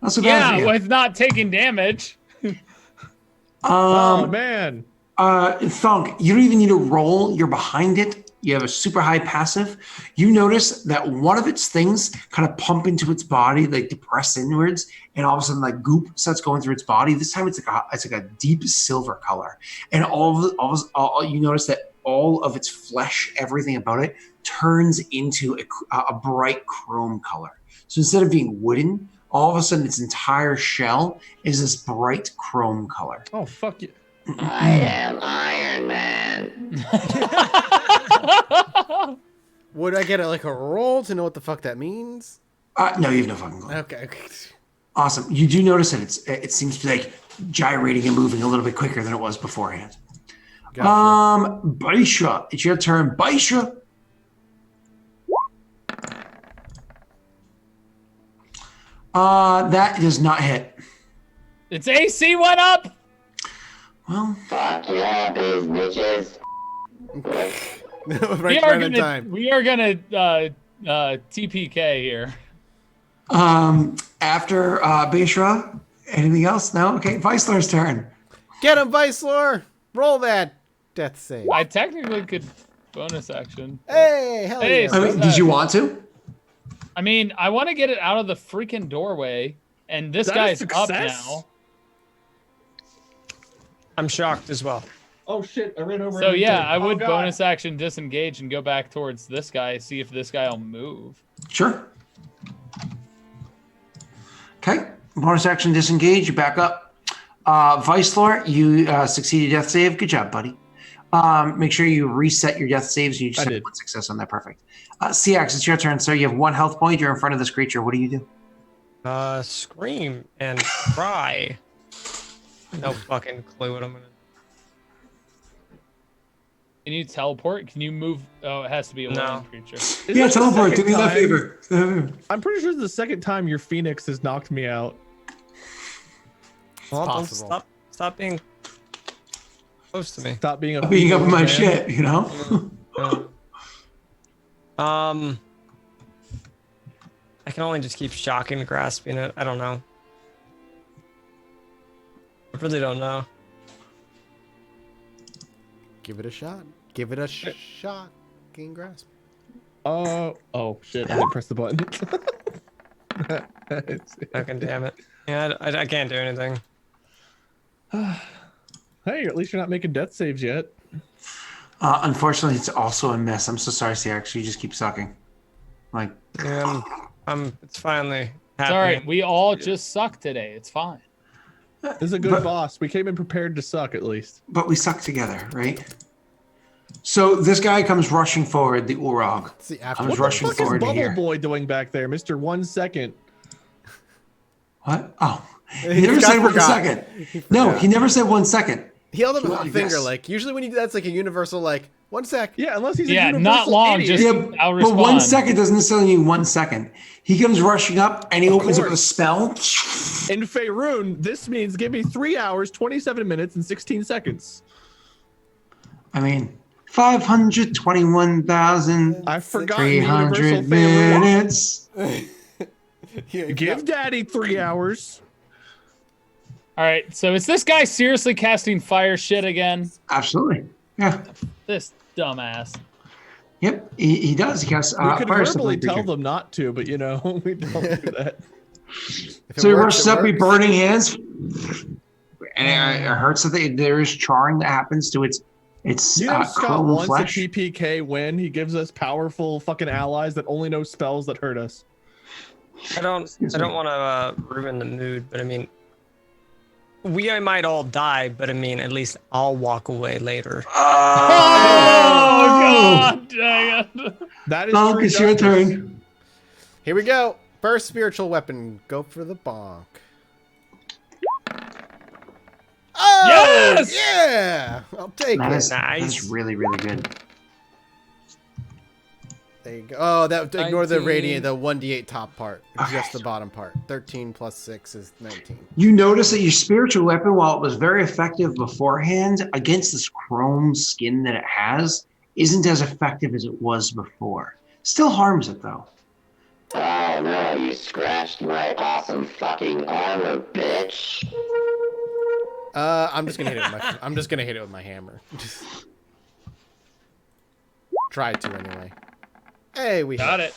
[SPEAKER 5] Not so bad.
[SPEAKER 2] Yeah, with not taking damage.
[SPEAKER 4] Oh, man.
[SPEAKER 5] Thunk, you don't even need to roll. You're behind it. You have a super high passive. You notice that one of its things kind of pump into its body, like depress inwards, and all of a sudden, like goop starts going through its body. This time, it's like a deep silver color, and you notice that all of its flesh, everything about it, turns into a bright chrome color. So instead of being wooden, all of a sudden, its entire shell is this bright chrome color.
[SPEAKER 4] Oh, fuck you.
[SPEAKER 6] I am Iron Man.
[SPEAKER 1] Would I get a roll to know what the fuck that means?
[SPEAKER 5] No, you have no fucking clue.
[SPEAKER 1] Okay.
[SPEAKER 5] Awesome. You do notice that it seems to be like gyrating and moving a little bit quicker than it was beforehand.
[SPEAKER 1] Gotcha.
[SPEAKER 5] Baisha, it's your turn. Baisha. That does not hit.
[SPEAKER 2] Its AC went up.
[SPEAKER 5] Well,
[SPEAKER 6] Fuck yeah, biz bitches.
[SPEAKER 1] right in time.
[SPEAKER 2] We are gonna TPK here.
[SPEAKER 5] After Baishra, anything else? No? Okay, Vicelar's turn.
[SPEAKER 1] Get him, Vicelor! Roll that death save.
[SPEAKER 2] I technically could bonus action.
[SPEAKER 1] Hey, hell
[SPEAKER 2] Hey,
[SPEAKER 1] yeah.
[SPEAKER 5] I mean, did you want to?
[SPEAKER 2] I mean, I want to get it out of the freaking doorway, and this
[SPEAKER 4] That
[SPEAKER 2] guy's
[SPEAKER 4] is
[SPEAKER 2] up
[SPEAKER 4] success?
[SPEAKER 2] now.
[SPEAKER 3] I'm shocked as well.
[SPEAKER 4] Oh, shit. I ran over
[SPEAKER 2] So
[SPEAKER 4] everything.
[SPEAKER 2] yeah, I
[SPEAKER 4] Oh,
[SPEAKER 2] would
[SPEAKER 4] God.
[SPEAKER 2] bonus action disengage and go back towards this guy, see if this guy will move.
[SPEAKER 5] Sure. Okay, bonus action disengage, you back up. Vicelor, you succeeded death save. Good job, buddy. Make sure you reset your death saves. You just
[SPEAKER 4] I
[SPEAKER 5] have
[SPEAKER 4] did.
[SPEAKER 5] one success on that. Perfect. Ciax, it's your turn, sir. You have 1 health point. You're in front of this creature. What do you do?
[SPEAKER 3] Scream and cry. No fucking clue what I'm gonna.
[SPEAKER 2] Can you teleport? Can you move? Oh, it has to be a living
[SPEAKER 3] No.
[SPEAKER 2] creature.
[SPEAKER 4] Is
[SPEAKER 5] Yeah,
[SPEAKER 4] this the
[SPEAKER 5] teleport. Do
[SPEAKER 4] second
[SPEAKER 5] me that
[SPEAKER 4] time-
[SPEAKER 5] favor.
[SPEAKER 4] I'm pretty sure it's the second time your Phoenix has knocked me out.
[SPEAKER 3] Well, don't
[SPEAKER 1] possible.
[SPEAKER 3] stop being close to me.
[SPEAKER 4] Stop being a
[SPEAKER 5] Being up in my
[SPEAKER 4] man.
[SPEAKER 5] shit, you know?
[SPEAKER 3] I can only just keep shocking and grasping it. I don't know. I really don't know.
[SPEAKER 1] Give it a shot. Give it a shot. Gain grasp.
[SPEAKER 4] Oh shit! I didn't press the button.
[SPEAKER 3] Fucking damn it. Yeah, I can't do anything.
[SPEAKER 4] Hey, at least you're not making death saves yet.
[SPEAKER 5] Unfortunately, it's also a miss. I'm so sorry, Ciax. You just keep sucking. Like,
[SPEAKER 3] Yeah, it's finally
[SPEAKER 2] It's
[SPEAKER 3] happening.
[SPEAKER 2] all right. We all just suck today. It's fine.
[SPEAKER 4] This is a good boss. We came in prepared to suck, at least.
[SPEAKER 5] but we suck together, right? So this guy comes rushing forward, the Urog.
[SPEAKER 1] It's the
[SPEAKER 5] Comes
[SPEAKER 1] after.
[SPEAKER 4] What
[SPEAKER 5] rushing
[SPEAKER 4] the fuck is
[SPEAKER 5] forward to
[SPEAKER 4] Bubble
[SPEAKER 5] here.
[SPEAKER 4] Boy doing back there, Mister 1 second?
[SPEAKER 5] What? Oh,
[SPEAKER 1] He
[SPEAKER 5] he never
[SPEAKER 1] forgot-
[SPEAKER 5] said 1
[SPEAKER 1] forgot.
[SPEAKER 5] second. No, he never said 1 second.
[SPEAKER 1] He held up a
[SPEAKER 5] Like
[SPEAKER 1] finger.
[SPEAKER 5] this.
[SPEAKER 1] Like usually when you do that's like a universal. Like 1 sec.
[SPEAKER 4] Yeah, unless he's
[SPEAKER 2] Yeah,
[SPEAKER 4] a
[SPEAKER 2] not
[SPEAKER 4] universal
[SPEAKER 2] long,
[SPEAKER 4] idiot.
[SPEAKER 2] just-
[SPEAKER 5] Yeah,
[SPEAKER 2] I'll
[SPEAKER 5] but 1
[SPEAKER 2] respond.
[SPEAKER 5] second doesn't necessarily mean 1 second. He comes rushing up and he opens up with a
[SPEAKER 4] course.
[SPEAKER 5] spell.
[SPEAKER 4] In Faerun, this means give me 3 hours, 27 minutes, and 16 seconds.
[SPEAKER 5] I mean, 521,300
[SPEAKER 4] I've forgotten the universal Faerun.
[SPEAKER 5] minutes.
[SPEAKER 4] Give Daddy 3 hours.
[SPEAKER 2] All right. So is this guy seriously casting fire shit again?
[SPEAKER 5] Absolutely. Yeah.
[SPEAKER 2] This dumbass.
[SPEAKER 5] Yep. He does. He casts
[SPEAKER 4] We could
[SPEAKER 5] fire
[SPEAKER 4] verbally
[SPEAKER 5] stuff.
[SPEAKER 4] tell them not to, but you know, we don't do that.
[SPEAKER 1] If it
[SPEAKER 5] So he
[SPEAKER 1] works,
[SPEAKER 5] rushes
[SPEAKER 1] it
[SPEAKER 5] up, he
[SPEAKER 1] works.
[SPEAKER 5] burning hands, and it hurts that there is charring that happens to its
[SPEAKER 4] You know, Scott
[SPEAKER 5] chrome
[SPEAKER 4] wants
[SPEAKER 5] flesh.
[SPEAKER 4] a TPK when he gives us powerful fucking allies that only know spells that hurt us.
[SPEAKER 3] I don't want to ruin the mood, but I mean, we might all die, but I mean, at least I'll walk away later.
[SPEAKER 2] Oh, God dang it.
[SPEAKER 4] That is
[SPEAKER 5] Bonk,
[SPEAKER 4] true
[SPEAKER 5] it's your
[SPEAKER 4] justice.
[SPEAKER 5] turn.
[SPEAKER 1] Here we go. First spiritual weapon. Go for the bonk. Oh,
[SPEAKER 2] Yes!
[SPEAKER 1] yeah! I'll take
[SPEAKER 5] That
[SPEAKER 1] it.
[SPEAKER 5] is
[SPEAKER 3] Nice.
[SPEAKER 5] really, really good.
[SPEAKER 1] There you go. Oh, that ignore the
[SPEAKER 2] 19.
[SPEAKER 1] radiant, the 1d8 top part,
[SPEAKER 5] Okay.
[SPEAKER 1] just the bottom part. 13 plus 6 is 19.
[SPEAKER 5] You notice that your spiritual weapon, while it was very effective beforehand, against this chrome skin that it has, isn't as effective as it was before. Still harms it though.
[SPEAKER 6] Oh no, you scratched my awesome fucking armor, bitch.
[SPEAKER 1] I'm just gonna hit it with my. I'm just gonna hit it with my hammer. Try to anyway. Hey, we
[SPEAKER 2] Got
[SPEAKER 1] hit.
[SPEAKER 2] it.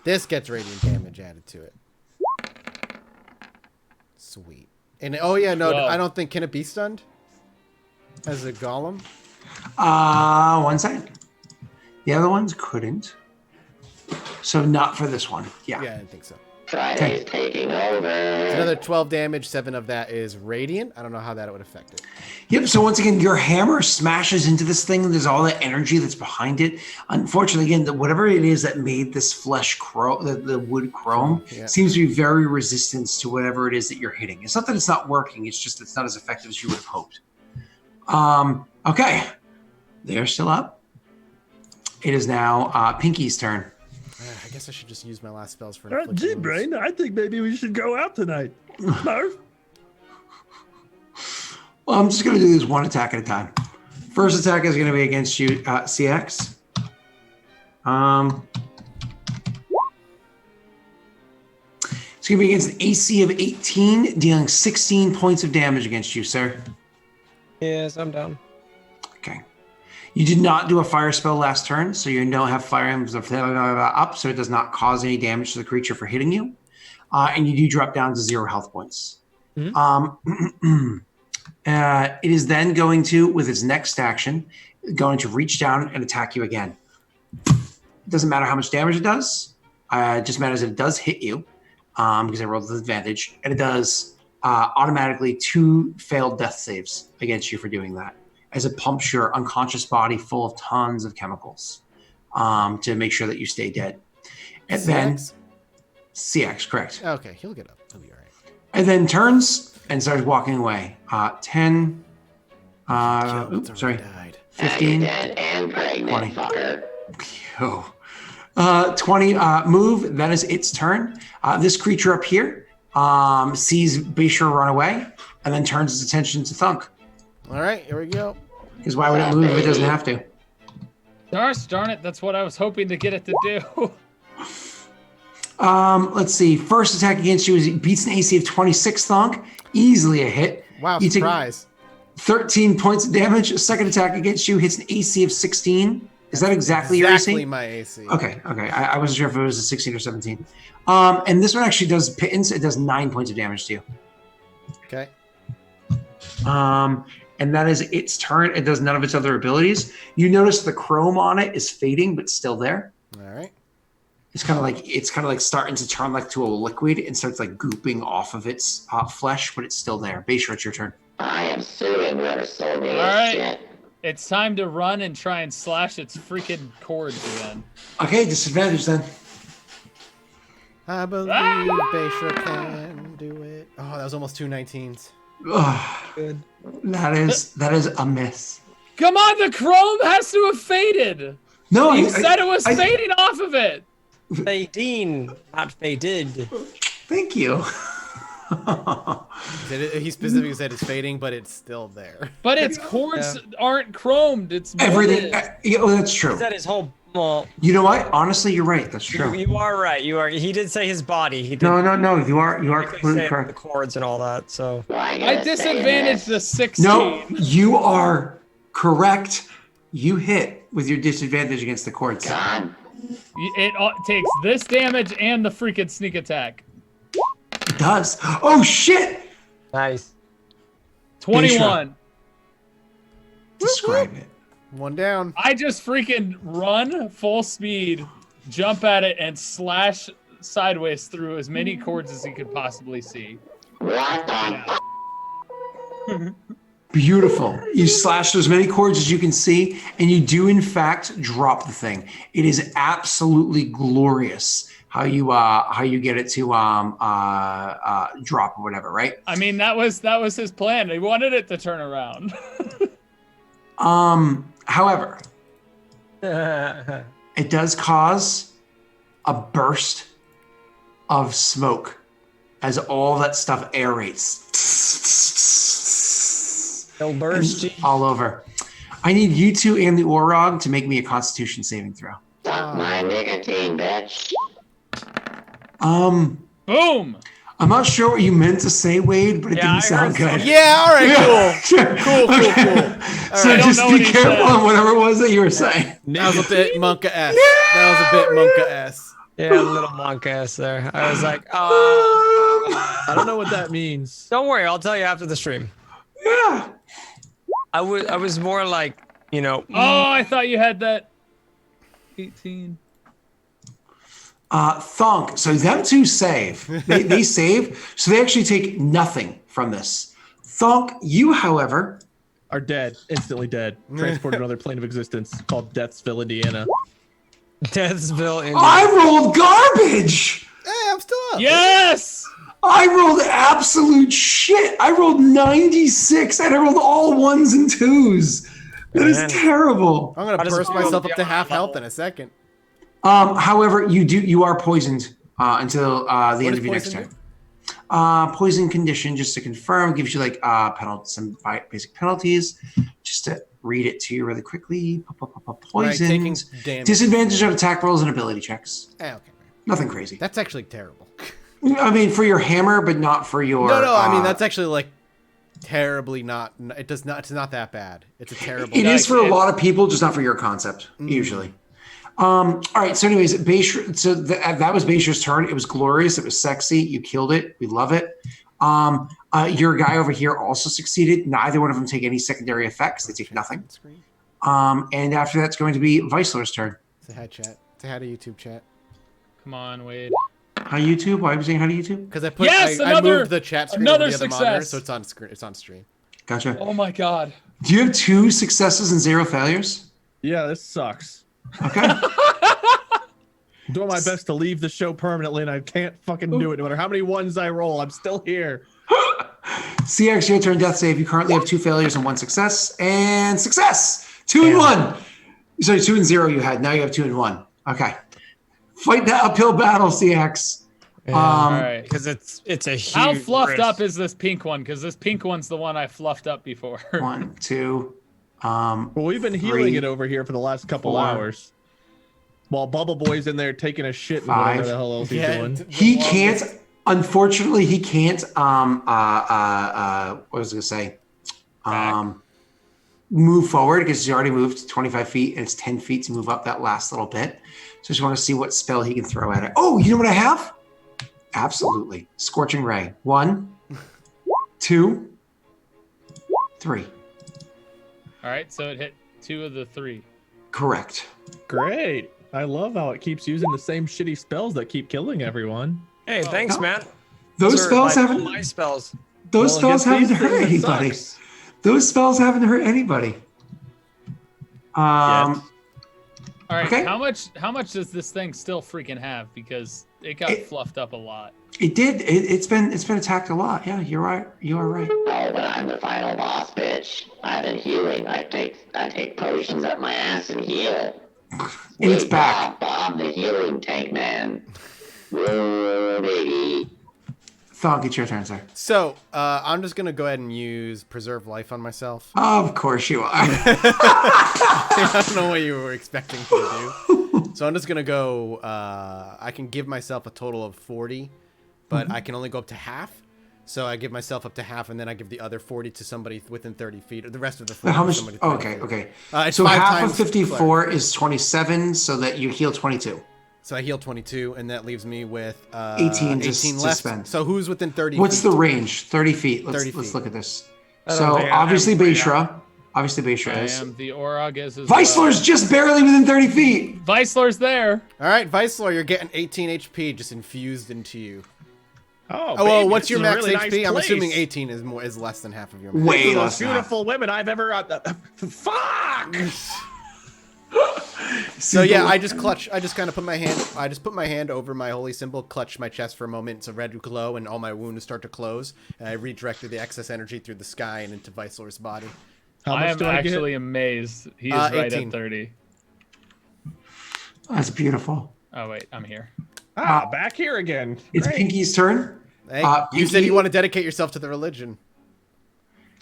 [SPEAKER 1] This gets radiant damage added to it. Sweet. And oh yeah, no,
[SPEAKER 2] Whoa.
[SPEAKER 1] I don't think, can it be stunned as a golem?
[SPEAKER 5] 1 second. The other ones couldn't. So not for this one. Yeah.
[SPEAKER 1] Yeah, I didn't think so.
[SPEAKER 6] Friday's taking over.
[SPEAKER 1] It's another 12 damage. 7 of that is radiant. I don't know how that would affect it.
[SPEAKER 5] Yep. So once again, your hammer smashes into this thing. There's all that energy that's behind it. Unfortunately, again, whatever it is that made this flesh chrome, the wood chrome,
[SPEAKER 1] Yeah.
[SPEAKER 5] seems to be very resistant to whatever it is that you're hitting. It's not that it's not working. It's just it's not as effective as you would have hoped. Okay. They're still up. It is now Pinky's turn.
[SPEAKER 1] I guess I should just use my last spells for inflict
[SPEAKER 9] Gee,
[SPEAKER 1] wounds.
[SPEAKER 9] Brain, I think maybe we should go out tonight. Murph?
[SPEAKER 5] Well, I'm just going to do this one attack at a time. First attack is going to be against you, CX. It's going to be against an AC of 18, dealing 16 points of damage against you, sir.
[SPEAKER 3] Yes, I'm down.
[SPEAKER 5] Okay. You did not do a fire spell last turn, so you don't have fire emblems up, so it does not cause any damage to the creature for hitting you. And you do drop down to 0 health points.
[SPEAKER 3] Mhm.
[SPEAKER 5] It is then going to, with its next action, going to reach down and attack you again. It doesn't matter how much damage it does. It just matters if it does hit you, because I rolled with advantage. And it does automatically 2 failed death saves against you for doing that, as it pumps your unconscious body full of tons of chemicals to make sure that you stay dead. And then
[SPEAKER 1] CX?
[SPEAKER 5] CX, correct.
[SPEAKER 1] Okay, he'll get up. He'll be all right.
[SPEAKER 5] And then turns and starts walking away. 10,
[SPEAKER 1] Killed,
[SPEAKER 5] oops,
[SPEAKER 1] it's
[SPEAKER 5] sorry,
[SPEAKER 1] already died.
[SPEAKER 5] 15,
[SPEAKER 6] Dead and pregnant,
[SPEAKER 5] 20.
[SPEAKER 6] fucker.
[SPEAKER 5] Oh. 20 move. That is its turn. This creature up here sees Bayshore run away and then turns its attention to Thunk.
[SPEAKER 1] All right, here we go.
[SPEAKER 5] Because why would it move if it doesn't have to?
[SPEAKER 2] Gosh darn it, that's what I was hoping to get it to do.
[SPEAKER 5] Let's see. First attack against you is it beats an AC of 26, Thunk. Easily a hit.
[SPEAKER 1] Wow,
[SPEAKER 5] You take-
[SPEAKER 1] surprise.
[SPEAKER 5] 13 points of damage. A second attack against you hits an AC of 16. Is that exactly your AC?
[SPEAKER 1] Exactly my AC.
[SPEAKER 5] Okay. I wasn't sure if it was a 16 or 17. And this one actually does pittance. It does 9 points of damage to you.
[SPEAKER 1] Okay.
[SPEAKER 5] And that is its turn. It does none of its other abilities. You notice the chrome on it is fading, but still there.
[SPEAKER 1] All right.
[SPEAKER 5] It's kind of like starting to turn like to a liquid and starts like gooping off of its flesh, but it's still there. Bayshore, it's your turn.
[SPEAKER 6] I am suing whoever sold me
[SPEAKER 2] All
[SPEAKER 6] this
[SPEAKER 2] right.
[SPEAKER 6] shit.
[SPEAKER 2] It's time to run and try and slash its freaking cords again.
[SPEAKER 5] Okay, disadvantage then.
[SPEAKER 1] I believe Bayshore can do it. Oh, that was almost 2 19s.
[SPEAKER 5] Ugh,
[SPEAKER 3] Good.
[SPEAKER 5] that is a miss.
[SPEAKER 2] Come on, the chrome has to have faded.
[SPEAKER 5] No,
[SPEAKER 2] You said it was fading off of it.
[SPEAKER 3] Fading, not faded.
[SPEAKER 5] Thank you.
[SPEAKER 1] He specifically said it's fading, but it's still there.
[SPEAKER 2] But its cords aren't chromed. It's
[SPEAKER 5] Everything.
[SPEAKER 2] molded.
[SPEAKER 5] Yeah, well, that's true.
[SPEAKER 3] That his whole. Well,
[SPEAKER 5] You know what? Honestly, you're right. That's true.
[SPEAKER 3] you are right. You are. He did say his body. He did.
[SPEAKER 5] No. You are
[SPEAKER 3] Say
[SPEAKER 5] completely
[SPEAKER 3] the
[SPEAKER 5] correct.
[SPEAKER 3] chords and all that. So.
[SPEAKER 6] Why
[SPEAKER 2] I
[SPEAKER 6] gotta say
[SPEAKER 2] disadvantaged
[SPEAKER 6] this?
[SPEAKER 2] the 16.
[SPEAKER 5] No, you are correct. You hit with your disadvantage against the cords.
[SPEAKER 6] God,
[SPEAKER 2] It takes this damage and the freaking sneak attack.
[SPEAKER 5] It does. Oh shit!
[SPEAKER 3] Nice.
[SPEAKER 2] 21.
[SPEAKER 5] Describe it.
[SPEAKER 1] 1 down.
[SPEAKER 2] I just freaking run full speed, jump at it, and slash sideways through as many cords as he could possibly see.
[SPEAKER 6] what the
[SPEAKER 5] Beautiful. You slash as many cords as you can see, and you do in fact drop the thing. It is absolutely glorious how you get it to drop or whatever, right?
[SPEAKER 2] I mean, that was his plan. He wanted it to turn around.
[SPEAKER 5] However, it does cause a burst of smoke as all that stuff aerates.
[SPEAKER 3] They'll burst
[SPEAKER 5] all over. I need you two and the Orog to make me a Constitution saving throw.
[SPEAKER 6] Suck my nicotine, bitch.
[SPEAKER 2] Boom.
[SPEAKER 5] I'm not sure what you meant to say, Wade, but it didn't sound good.
[SPEAKER 1] Yeah, all right, cool.
[SPEAKER 5] So
[SPEAKER 2] I don't
[SPEAKER 5] just
[SPEAKER 2] know
[SPEAKER 5] be
[SPEAKER 2] what he
[SPEAKER 5] careful
[SPEAKER 2] said.
[SPEAKER 5] on whatever it was that you were saying.
[SPEAKER 1] That was a bit Monka-esque. That was a bit Monka-esque.
[SPEAKER 3] Yeah, a little monk ass there. I was like, oh.
[SPEAKER 4] I don't know what that means.
[SPEAKER 3] Don't worry, I'll tell you after the stream.
[SPEAKER 5] Yeah.
[SPEAKER 3] I was more like,
[SPEAKER 2] Oh, I thought you had that. 18.
[SPEAKER 5] Thunk. So them two save. They save. So they actually take nothing from this. Thunk, you, however,
[SPEAKER 4] Are dead. Instantly dead. Transported to another plane of existence called Deathsville, Indiana.
[SPEAKER 3] Deathsville, Indiana.
[SPEAKER 5] I rolled garbage.
[SPEAKER 1] Hey, I'm still up.
[SPEAKER 2] Yes.
[SPEAKER 5] I rolled absolute shit. I rolled 96 and I rolled all 1s and 2s. That is terrible.
[SPEAKER 1] I'm gonna burst myself up to half health in a second.
[SPEAKER 5] However, you are poisoned until the end of your next turn. Poison condition, just to confirm, gives you like some basic penalties. Just to read it to you really quickly. Poisons. Disadvantage on attack rolls and ability checks.
[SPEAKER 1] Okay.
[SPEAKER 5] Nothing crazy.
[SPEAKER 1] That's actually terrible.
[SPEAKER 5] I mean, for your hammer, but not for your.
[SPEAKER 1] No. I mean, that's actually like terribly not. It does not. It's not that bad. It's a terrible.
[SPEAKER 5] It is for a lot of people, just not for your concept. Usually. All right. So, anyways, that was Bayshre's turn. It was glorious. It was sexy. You killed it. We love it. Your guy over here also succeeded. Neither one of them take any secondary effects. They take nothing. And after that's going to be Vicelar's turn.
[SPEAKER 1] Say hi, chat. Say hi to YouTube chat.
[SPEAKER 2] Come on, Wade.
[SPEAKER 5] Hi, YouTube. Why are you saying hi to YouTube?
[SPEAKER 1] Because I moved the chat screen over the other monitor, so it's on screen. It's on stream.
[SPEAKER 5] Gotcha.
[SPEAKER 2] Oh my god.
[SPEAKER 5] Do you have 2 successes and 0 failures?
[SPEAKER 4] Yeah, this sucks.
[SPEAKER 5] Okay.
[SPEAKER 4] I'm doing my best to leave the show permanently, and I can't fucking do it. No matter how many 1s I roll, I'm still here.
[SPEAKER 5] CX, your turn. Death save. You currently have 2 failures and 1 success. And success. 2 and 1. Sorry, 2 and 0 you had. Now you have 2 and 1. Okay. Fight that uphill battle, CX.
[SPEAKER 2] All right.
[SPEAKER 3] Because it's a huge.
[SPEAKER 2] How fluffed
[SPEAKER 3] risk.
[SPEAKER 2] up is this pink one? Because this pink one's the one I fluffed up before.
[SPEAKER 5] 1, 2.
[SPEAKER 4] Well, we've been healing it over here for the last couple
[SPEAKER 5] 4,
[SPEAKER 4] hours. While Bubble Boy's in there taking a shit and
[SPEAKER 5] 5.
[SPEAKER 4] whatever the hell else he's doing.
[SPEAKER 5] He can't. Unfortunately, he can't. What was I gonna say? Move forward because he's already moved 25 feet and it's 10 feet to move up that last little bit. So I just want to see what spell he can throw at it. Oh, you know what I have? Absolutely. Scorching Ray. 1, 2, 3.
[SPEAKER 2] All right, so it hit 2 of the 3.
[SPEAKER 5] Correct.
[SPEAKER 4] Great. I love how it keeps using the same shitty spells that keep killing everyone.
[SPEAKER 3] Hey, thanks, man.
[SPEAKER 5] Those spells haven't.
[SPEAKER 3] My spells.
[SPEAKER 5] Those spells haven't
[SPEAKER 4] against these
[SPEAKER 5] hurt
[SPEAKER 4] things, it
[SPEAKER 5] anybody.
[SPEAKER 4] sucks.
[SPEAKER 5] Those spells haven't hurt anybody.
[SPEAKER 2] All right,
[SPEAKER 5] Okay.
[SPEAKER 2] how much does this thing still freaking have? Because it got fluffed up a lot.
[SPEAKER 5] It did. It's been attacked a lot. Yeah, you're right. You are right.
[SPEAKER 6] Oh, but I'm the final boss, bitch. I've been healing. I take potions up my ass and heal.
[SPEAKER 5] And it's back.
[SPEAKER 6] Bob, the healing tank man. Whoa, baby.
[SPEAKER 5] Thonk, it's your turn, sir.
[SPEAKER 1] So I'm just gonna go ahead and use preserve life on myself.
[SPEAKER 5] Of course you are.
[SPEAKER 1] I don't know what you were expecting to do. So I'm just gonna go. I can give myself a total of 40, but I can only go up to half. So I give myself up to half, and then I give the other 40 to somebody within 30 feet, or the rest of the 40
[SPEAKER 5] How
[SPEAKER 1] to
[SPEAKER 5] much?
[SPEAKER 1] somebody.
[SPEAKER 5] Okay.
[SPEAKER 1] It's
[SPEAKER 5] So
[SPEAKER 1] 5
[SPEAKER 5] half of
[SPEAKER 1] times
[SPEAKER 5] 54 is 27, so that you heal 22.
[SPEAKER 1] So I heal 22, and that leaves me with
[SPEAKER 5] 18 to
[SPEAKER 1] left.
[SPEAKER 5] spend.
[SPEAKER 1] So who's within 30
[SPEAKER 5] What's
[SPEAKER 1] feet?
[SPEAKER 5] the range? 30 feet. Let's
[SPEAKER 1] 30 feet.
[SPEAKER 5] look at this.
[SPEAKER 3] I don't
[SPEAKER 5] So
[SPEAKER 3] think I
[SPEAKER 5] obviously
[SPEAKER 3] have it right
[SPEAKER 5] Bayshra. Obviously Bayshra
[SPEAKER 2] I
[SPEAKER 5] is.
[SPEAKER 2] am the Orog as
[SPEAKER 5] Vicelar's just barely within 30 feet.
[SPEAKER 2] Vicelar's there.
[SPEAKER 1] All right, Vicelor, you're getting 18 HP just infused into you.
[SPEAKER 4] Oh,
[SPEAKER 1] well,
[SPEAKER 4] baby,
[SPEAKER 1] what's
[SPEAKER 4] this
[SPEAKER 1] your
[SPEAKER 4] is a
[SPEAKER 1] max
[SPEAKER 4] really
[SPEAKER 1] HP?
[SPEAKER 4] nice
[SPEAKER 1] I'm
[SPEAKER 4] place.
[SPEAKER 1] assuming 18 is less than half of your max.
[SPEAKER 5] Way
[SPEAKER 4] These are the
[SPEAKER 5] less
[SPEAKER 4] most
[SPEAKER 5] than that.
[SPEAKER 4] beautiful women I've ever. Fuck!
[SPEAKER 1] So yeah, I just kind of put my hand over my holy symbol, clutch my chest for a moment. It's a red glow, and all my wounds start to close. And I redirected the excess energy through the sky and into Vicelor's body.
[SPEAKER 4] How
[SPEAKER 2] I
[SPEAKER 4] much
[SPEAKER 2] am
[SPEAKER 4] do I
[SPEAKER 2] actually
[SPEAKER 4] get?
[SPEAKER 2] amazed. He is right
[SPEAKER 1] 18.
[SPEAKER 2] at 30.
[SPEAKER 5] That's beautiful.
[SPEAKER 2] Oh wait, I'm here.
[SPEAKER 4] Back here again.
[SPEAKER 5] It's
[SPEAKER 4] Great.
[SPEAKER 5] Pinky's turn.
[SPEAKER 1] Hey, you said you want to dedicate yourself to the religion.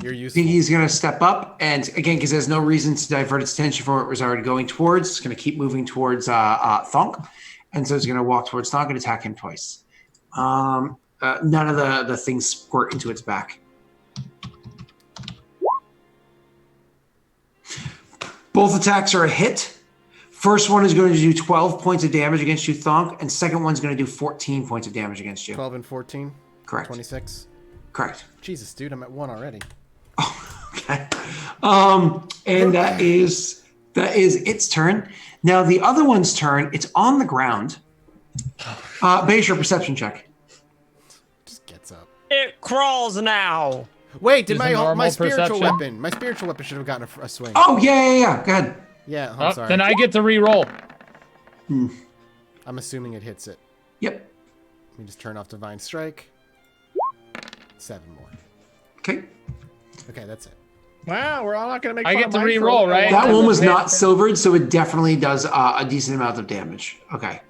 [SPEAKER 1] You're useful.
[SPEAKER 5] Pinky's going to step up, and again, because there's no reason to divert its attention from what it was already going towards, it's going to keep moving towards Thonk, and so it's going to walk towards Thonk and attack him twice. None of the things squirt into its back. Both attacks are a hit. First one is going to do 12 points of damage against you, Thonk, and second one's going to do 14 points of damage against you.
[SPEAKER 1] 12 and 14.
[SPEAKER 5] Correct.
[SPEAKER 1] 26.
[SPEAKER 5] Correct.
[SPEAKER 1] Jesus, dude, I'm at 1 already.
[SPEAKER 5] Okay. And that is its turn. Now the other one's turn. It's on the ground. Base your perception check.
[SPEAKER 1] Just gets up.
[SPEAKER 3] It crawls now.
[SPEAKER 1] Wait, did
[SPEAKER 2] Is a normal
[SPEAKER 1] my spiritual
[SPEAKER 2] perception?
[SPEAKER 1] weapon should have gotten a swing.
[SPEAKER 5] Oh yeah. Go ahead.
[SPEAKER 1] Yeah, I'm sorry.
[SPEAKER 2] Then I get to re-roll.
[SPEAKER 1] I'm assuming it hits it.
[SPEAKER 5] Yep.
[SPEAKER 1] Let me just turn off Divine Strike. 7 more.
[SPEAKER 5] Okay.
[SPEAKER 1] Okay, that's it.
[SPEAKER 4] Wow, we're all not going to make.
[SPEAKER 2] I
[SPEAKER 4] fun
[SPEAKER 2] get
[SPEAKER 4] of
[SPEAKER 2] to
[SPEAKER 4] mine
[SPEAKER 2] re-roll,
[SPEAKER 4] for-
[SPEAKER 2] right?
[SPEAKER 5] That one was not silvered, so it definitely does a decent amount of damage. Okay.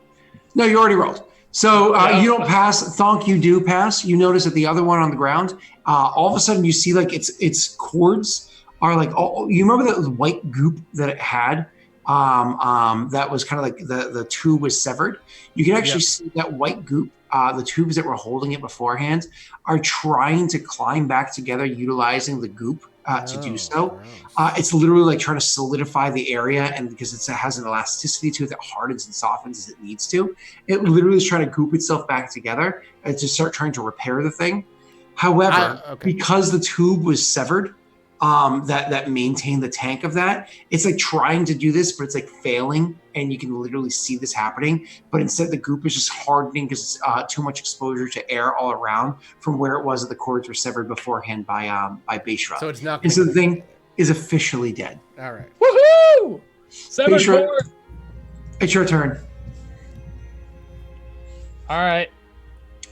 [SPEAKER 5] No, you already rolled. So you don't pass. Thonk, you do pass. You notice that the other one on the ground, all of a sudden you see like its cords are like, you remember that white goop that it had? That was kind of like the tube was severed. You can actually see that white goop. The tubes that were holding it beforehand are trying to climb back together, utilizing the goop to do so. It's literally like trying to solidify the area, and because it has an elasticity to it that hardens and softens as it needs to, it literally is trying to goop itself back together and to start trying to repair the thing. However, because the tube was severed, that maintained the tank of that, it's like trying to do this, but it's like failing, and you can literally see this happening. But instead, the goop is just hardening because it's too much exposure to air all around from where it was that the cords were severed beforehand by Bayshra.
[SPEAKER 1] So it's not.
[SPEAKER 5] And so the thing is officially dead.
[SPEAKER 1] All right.
[SPEAKER 2] Woohoo! 7
[SPEAKER 5] Bayshra,
[SPEAKER 2] more.
[SPEAKER 5] it's your turn.
[SPEAKER 2] All right.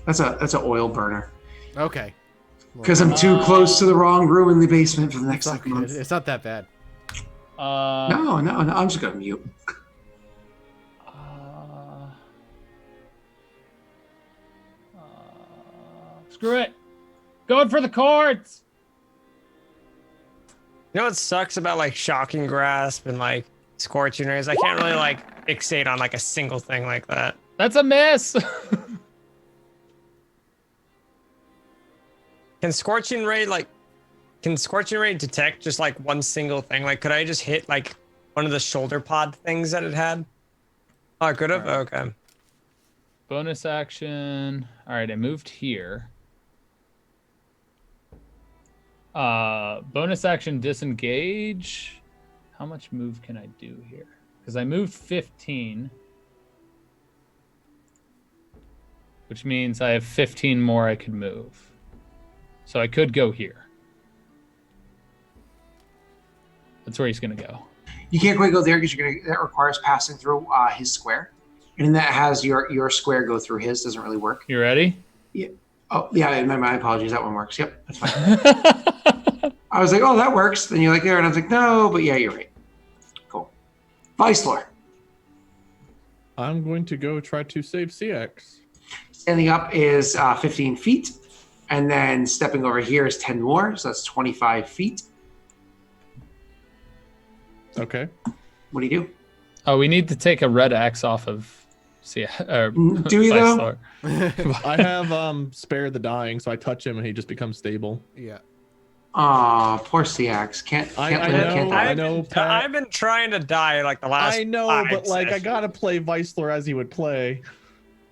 [SPEAKER 5] That's an oil burner.
[SPEAKER 1] Okay.
[SPEAKER 5] Because I'm too close to the wrong room in the basement for the next
[SPEAKER 1] It's,
[SPEAKER 5] month.
[SPEAKER 1] it's not that bad.
[SPEAKER 5] No, I'm just gonna mute.
[SPEAKER 2] Screw it. Going for the cords.
[SPEAKER 3] You know what sucks about like shocking grasp and like scorching rays? I can't really like fixate on like a single thing like that.
[SPEAKER 2] That's a miss.
[SPEAKER 3] Can scorching ray detect just like one single thing? Like, could I just hit like one of the shoulder pod things that it had? Oh, I could have.
[SPEAKER 2] Right.
[SPEAKER 3] Okay.
[SPEAKER 2] Bonus action. All right, I moved here. Bonus action disengage. How much move can I do here? Because I moved 15. Which means I have 15 more I could move. So I could go here. That's where he's going to go.
[SPEAKER 5] You can't quite go there because that requires passing through his square. And then that has your square go through his. Doesn't really work.
[SPEAKER 2] You ready?
[SPEAKER 5] Yeah. Oh, yeah. My apologies. That one works. Yep. That's fine. I was like, oh, that works. Then you're like, there. And I was like, no, but yeah, you're right. Cool. Vicelor.
[SPEAKER 4] I'm going to go try to save CX.
[SPEAKER 5] Standing up is 15 feet. And then stepping over here is 10 more. So that's 25 feet.
[SPEAKER 4] Okay.
[SPEAKER 5] What do you do?
[SPEAKER 2] Oh, we need to take a red axe off of do you
[SPEAKER 5] though?
[SPEAKER 4] I have Spare the Dying, so I touch him and he just becomes stable.
[SPEAKER 1] Yeah.
[SPEAKER 5] Aw, poor Seax.
[SPEAKER 4] I know. Pat.
[SPEAKER 3] I've been trying to die like the last.
[SPEAKER 4] I know,
[SPEAKER 3] 5
[SPEAKER 4] but like
[SPEAKER 3] sessions.
[SPEAKER 4] I gotta play Vicelor as he would play.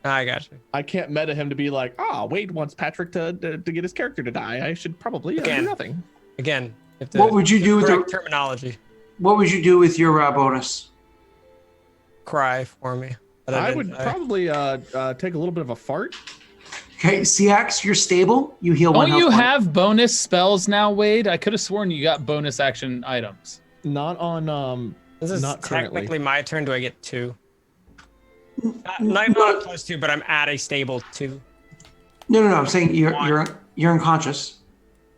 [SPEAKER 3] I got you.
[SPEAKER 4] I can't meta him to be like, Wade wants Patrick to get his character to die. I should probably do nothing.
[SPEAKER 3] Again,
[SPEAKER 5] what would you do with the
[SPEAKER 3] terminology?
[SPEAKER 5] What would you do with your bonus?
[SPEAKER 3] Cry for me.
[SPEAKER 4] I would probably take a little bit of a fart.
[SPEAKER 5] Okay, Seax, you're stable. You heal one
[SPEAKER 2] Don't you
[SPEAKER 5] health point.
[SPEAKER 2] have bonus spells now, Wade? I could have sworn you got bonus action items.
[SPEAKER 4] Not on
[SPEAKER 3] This is
[SPEAKER 4] Not currently.
[SPEAKER 3] technically my turn. Do I get 2? Not a +2, but I'm at a stable 2.
[SPEAKER 5] No. I'm saying you're unconscious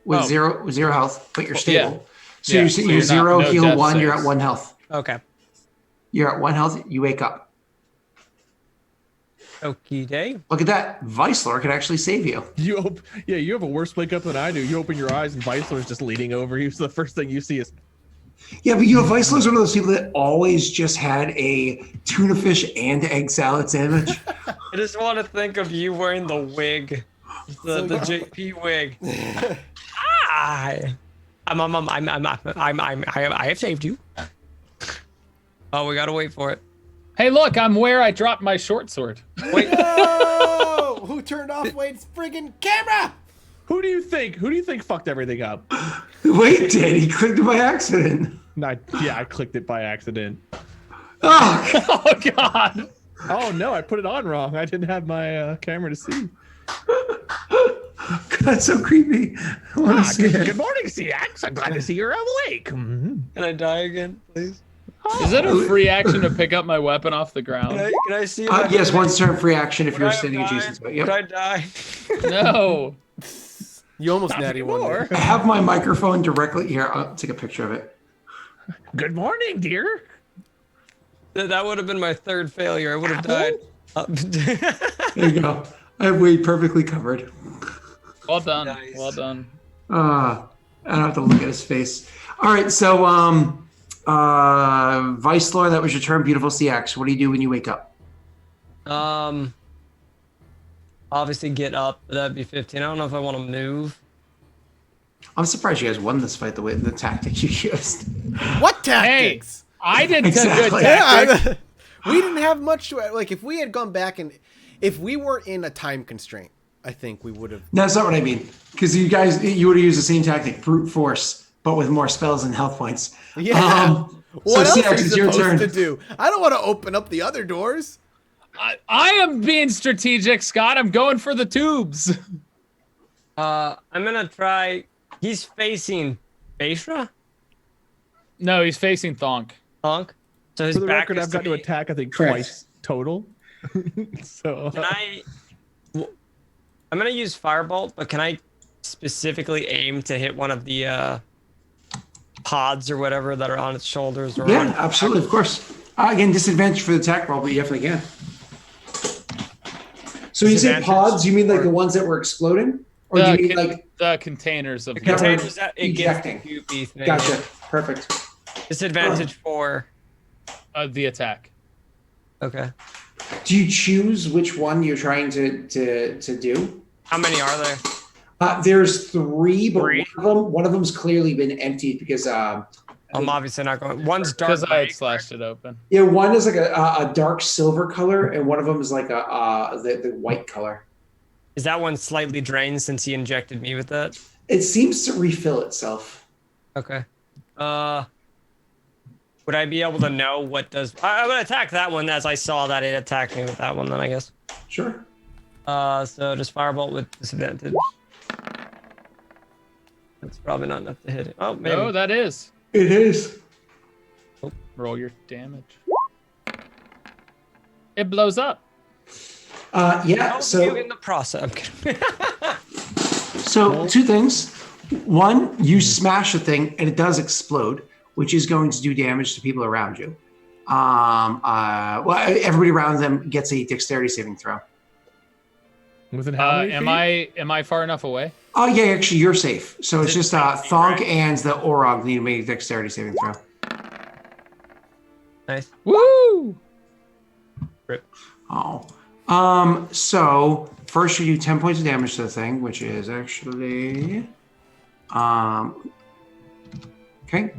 [SPEAKER 5] with zero health, but you're stable. So
[SPEAKER 2] Yeah,
[SPEAKER 5] you're,
[SPEAKER 2] so
[SPEAKER 5] you're
[SPEAKER 2] you're
[SPEAKER 5] zero,
[SPEAKER 2] not- no
[SPEAKER 5] heal
[SPEAKER 2] death
[SPEAKER 5] 1, you're
[SPEAKER 2] saves.
[SPEAKER 5] at 1 health.
[SPEAKER 3] Okay.
[SPEAKER 5] You're at 1 health, you wake up.
[SPEAKER 3] Okie day.
[SPEAKER 5] Look at that. Vicelor can actually save you.
[SPEAKER 4] You have a worse wake up than I do. You open your eyes and Vicelor's just leaning over you. So the first thing you see is
[SPEAKER 5] Yeah, but Vicelor's one of those people that always just had a tuna fish and egg salad sandwich.
[SPEAKER 3] I just want to think of you wearing the wig, the JP wig. I have saved you. Oh, we gotta wait for it.
[SPEAKER 2] Hey, look, I'm where I dropped my short sword.
[SPEAKER 3] Wait.
[SPEAKER 1] Oh, who turned off Wade's friggin' camera?
[SPEAKER 4] Who do you think fucked everything up?
[SPEAKER 5] Wait, did he clicked it by accident?
[SPEAKER 4] I clicked it by accident.
[SPEAKER 5] Oh,
[SPEAKER 2] Oh, God.
[SPEAKER 4] Oh no, I put it on wrong. I didn't have my camera to see.
[SPEAKER 5] that's so creepy. I want to see it.
[SPEAKER 4] Good morning, CX. I'm glad to see you're awake.
[SPEAKER 3] Can I die again, please?
[SPEAKER 2] Is it a free action to pick up my weapon off the ground?
[SPEAKER 3] Can I see?
[SPEAKER 5] Yes, once turn free action if
[SPEAKER 3] Would
[SPEAKER 5] you're
[SPEAKER 3] I have
[SPEAKER 5] standing
[SPEAKER 3] died?
[SPEAKER 5] adjacent to it. Yep.
[SPEAKER 3] Would I die?
[SPEAKER 2] No.
[SPEAKER 1] You almost natty one.
[SPEAKER 4] More.
[SPEAKER 5] I have my microphone directly here. I'll take a picture of it.
[SPEAKER 4] Good morning, dear.
[SPEAKER 3] That would have been my 3rd failure. I would have died.
[SPEAKER 5] There you go. I have Wade perfectly covered.
[SPEAKER 2] Well done.
[SPEAKER 3] Nice.
[SPEAKER 2] Well done.
[SPEAKER 5] I don't have to look at his face. All right, so Vicelor, that was your turn. Beautiful CX. What do you do when you wake up?
[SPEAKER 3] Obviously get up. That'd be 15. I don't know if I want to move.
[SPEAKER 5] I'm surprised you guys won this fight the way the tactic you used.
[SPEAKER 1] What tactics?
[SPEAKER 2] I did some good
[SPEAKER 5] Exactly.
[SPEAKER 2] tactics.
[SPEAKER 1] We didn't have much to like. If we had gone back and if we were in a time constraint, I think we would have.
[SPEAKER 5] No, that's not what I mean. Because you would have used the same tactic, brute force, but with more spells and health points.
[SPEAKER 1] Yeah. What
[SPEAKER 5] so
[SPEAKER 1] else
[SPEAKER 5] CX,
[SPEAKER 1] are you
[SPEAKER 5] it's your
[SPEAKER 1] supposed
[SPEAKER 5] turn.
[SPEAKER 1] to do? I don't want to open up the other doors.
[SPEAKER 2] I am being strategic, Scott. I'm going for the tubes.
[SPEAKER 3] I'm gonna try. He's facing Baishra?
[SPEAKER 2] No, he's facing Thonk.
[SPEAKER 3] Thonk? So his
[SPEAKER 4] For the
[SPEAKER 3] back
[SPEAKER 4] record,
[SPEAKER 3] is
[SPEAKER 4] I've got to
[SPEAKER 3] me.
[SPEAKER 4] attack, I think,
[SPEAKER 5] Correct.
[SPEAKER 4] twice total. So
[SPEAKER 3] Can I'm gonna use Firebolt, but can I specifically aim to hit one of the pods or whatever that are on its shoulders? Or on
[SPEAKER 5] Yeah,
[SPEAKER 3] its
[SPEAKER 5] absolutely,
[SPEAKER 3] back?
[SPEAKER 5] of course. Again, disadvantage for the attack roll, but you definitely can. So when you say
[SPEAKER 3] Disadvantage
[SPEAKER 5] pods, you mean like
[SPEAKER 3] or-
[SPEAKER 5] the ones that were exploding? Or do you mean like,
[SPEAKER 2] the containers of
[SPEAKER 3] The
[SPEAKER 5] That were
[SPEAKER 3] containers that it gets the
[SPEAKER 5] ejecting.
[SPEAKER 3] goopy thing.
[SPEAKER 5] gotcha, perfect.
[SPEAKER 3] Disadvantage for.
[SPEAKER 2] the attack.
[SPEAKER 3] Okay.
[SPEAKER 5] Do you choose which one you're trying to do?
[SPEAKER 3] How many are there?
[SPEAKER 5] There's 3, but
[SPEAKER 3] Three?
[SPEAKER 5] one of them's clearly been emptied because
[SPEAKER 3] I'm obviously not going. One's dark
[SPEAKER 2] Because I had
[SPEAKER 3] gray.
[SPEAKER 2] slashed it open.
[SPEAKER 5] yeah, one is like a dark silver color, and one of them is like the white color.
[SPEAKER 3] Is that one slightly drained since he injected me with that?
[SPEAKER 5] It seems to refill itself.
[SPEAKER 3] Okay. Would I be able to know what does? I'm gonna attack that one as I saw that it attacked me with that one. Then I guess.
[SPEAKER 5] Sure.
[SPEAKER 3] So just firebolt with disadvantage. That's probably not enough to hit it. Oh, maybe.
[SPEAKER 2] No, that is.
[SPEAKER 5] It is.
[SPEAKER 2] Roll your damage. It blows up.
[SPEAKER 5] Yeah.
[SPEAKER 3] Help
[SPEAKER 5] So
[SPEAKER 3] you in the process. I'm kidding.
[SPEAKER 5] So 2 things. One, you smash the thing and it does explode, which is going to do damage to people around you. Well, everybody around them gets a dexterity saving throw.
[SPEAKER 4] within how many feet?
[SPEAKER 2] Am I far enough away?
[SPEAKER 5] Oh yeah, actually you're safe. So it's just
[SPEAKER 3] 10 feet,
[SPEAKER 5] Thonk
[SPEAKER 3] right?
[SPEAKER 5] and the Orog need to make a dexterity saving throw.
[SPEAKER 3] Nice.
[SPEAKER 2] Woo!
[SPEAKER 5] Oh. So first you do 10 points of damage to the thing, which is actually okay.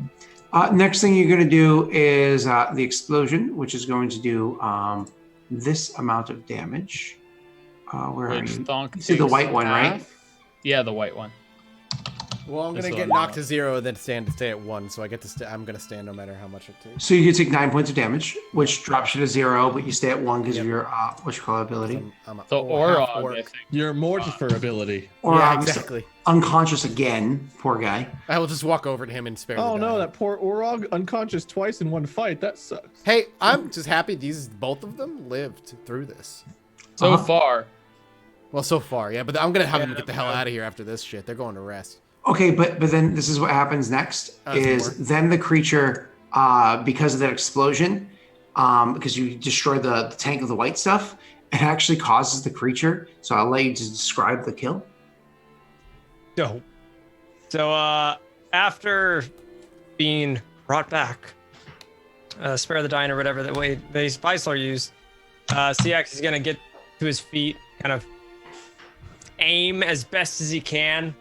[SPEAKER 5] Next thing you're going to do is the explosion, which is going to do this amount of damage. Where are
[SPEAKER 2] Which
[SPEAKER 5] you?
[SPEAKER 2] Thonk
[SPEAKER 5] You see the
[SPEAKER 2] takes
[SPEAKER 5] white one, right?
[SPEAKER 2] half. Yeah, the white one.
[SPEAKER 1] Well, I'm
[SPEAKER 2] Just
[SPEAKER 1] gonna
[SPEAKER 2] so
[SPEAKER 1] get
[SPEAKER 2] I
[SPEAKER 1] knocked
[SPEAKER 2] know.
[SPEAKER 1] to 0, then stay at 1, so I get to. I'm gonna stand no matter how much it takes.
[SPEAKER 5] So you can take 9 points of damage, which drops you to 0, but you stay at 1 because of your ability.
[SPEAKER 1] I'm a
[SPEAKER 2] So
[SPEAKER 1] half
[SPEAKER 2] Orog,
[SPEAKER 1] orc.
[SPEAKER 2] I think.
[SPEAKER 4] Your mortifer ability.
[SPEAKER 5] Or
[SPEAKER 1] Yeah, exactly.
[SPEAKER 5] unconscious again, poor guy.
[SPEAKER 1] I will just walk over to him and spare
[SPEAKER 4] Oh
[SPEAKER 1] the
[SPEAKER 4] no,
[SPEAKER 1] dying.
[SPEAKER 4] that poor Orog unconscious twice in one fight. That sucks.
[SPEAKER 1] Hey, I'm just happy both of them lived through this.
[SPEAKER 2] So far.
[SPEAKER 1] Well, so far, yeah, but I'm gonna have them get the hell out of here after this shit. They're going to rest.
[SPEAKER 5] Okay, but then this is what happens next is
[SPEAKER 1] more.
[SPEAKER 5] then the creature, because of that explosion, because you destroy the tank of the white stuff, it actually causes the creature. So I'll let you to describe the kill.
[SPEAKER 3] Dope. So after being brought back, spare the dying or whatever the way the Spicer used, CX is gonna get to his feet, kind of aim as best as he can,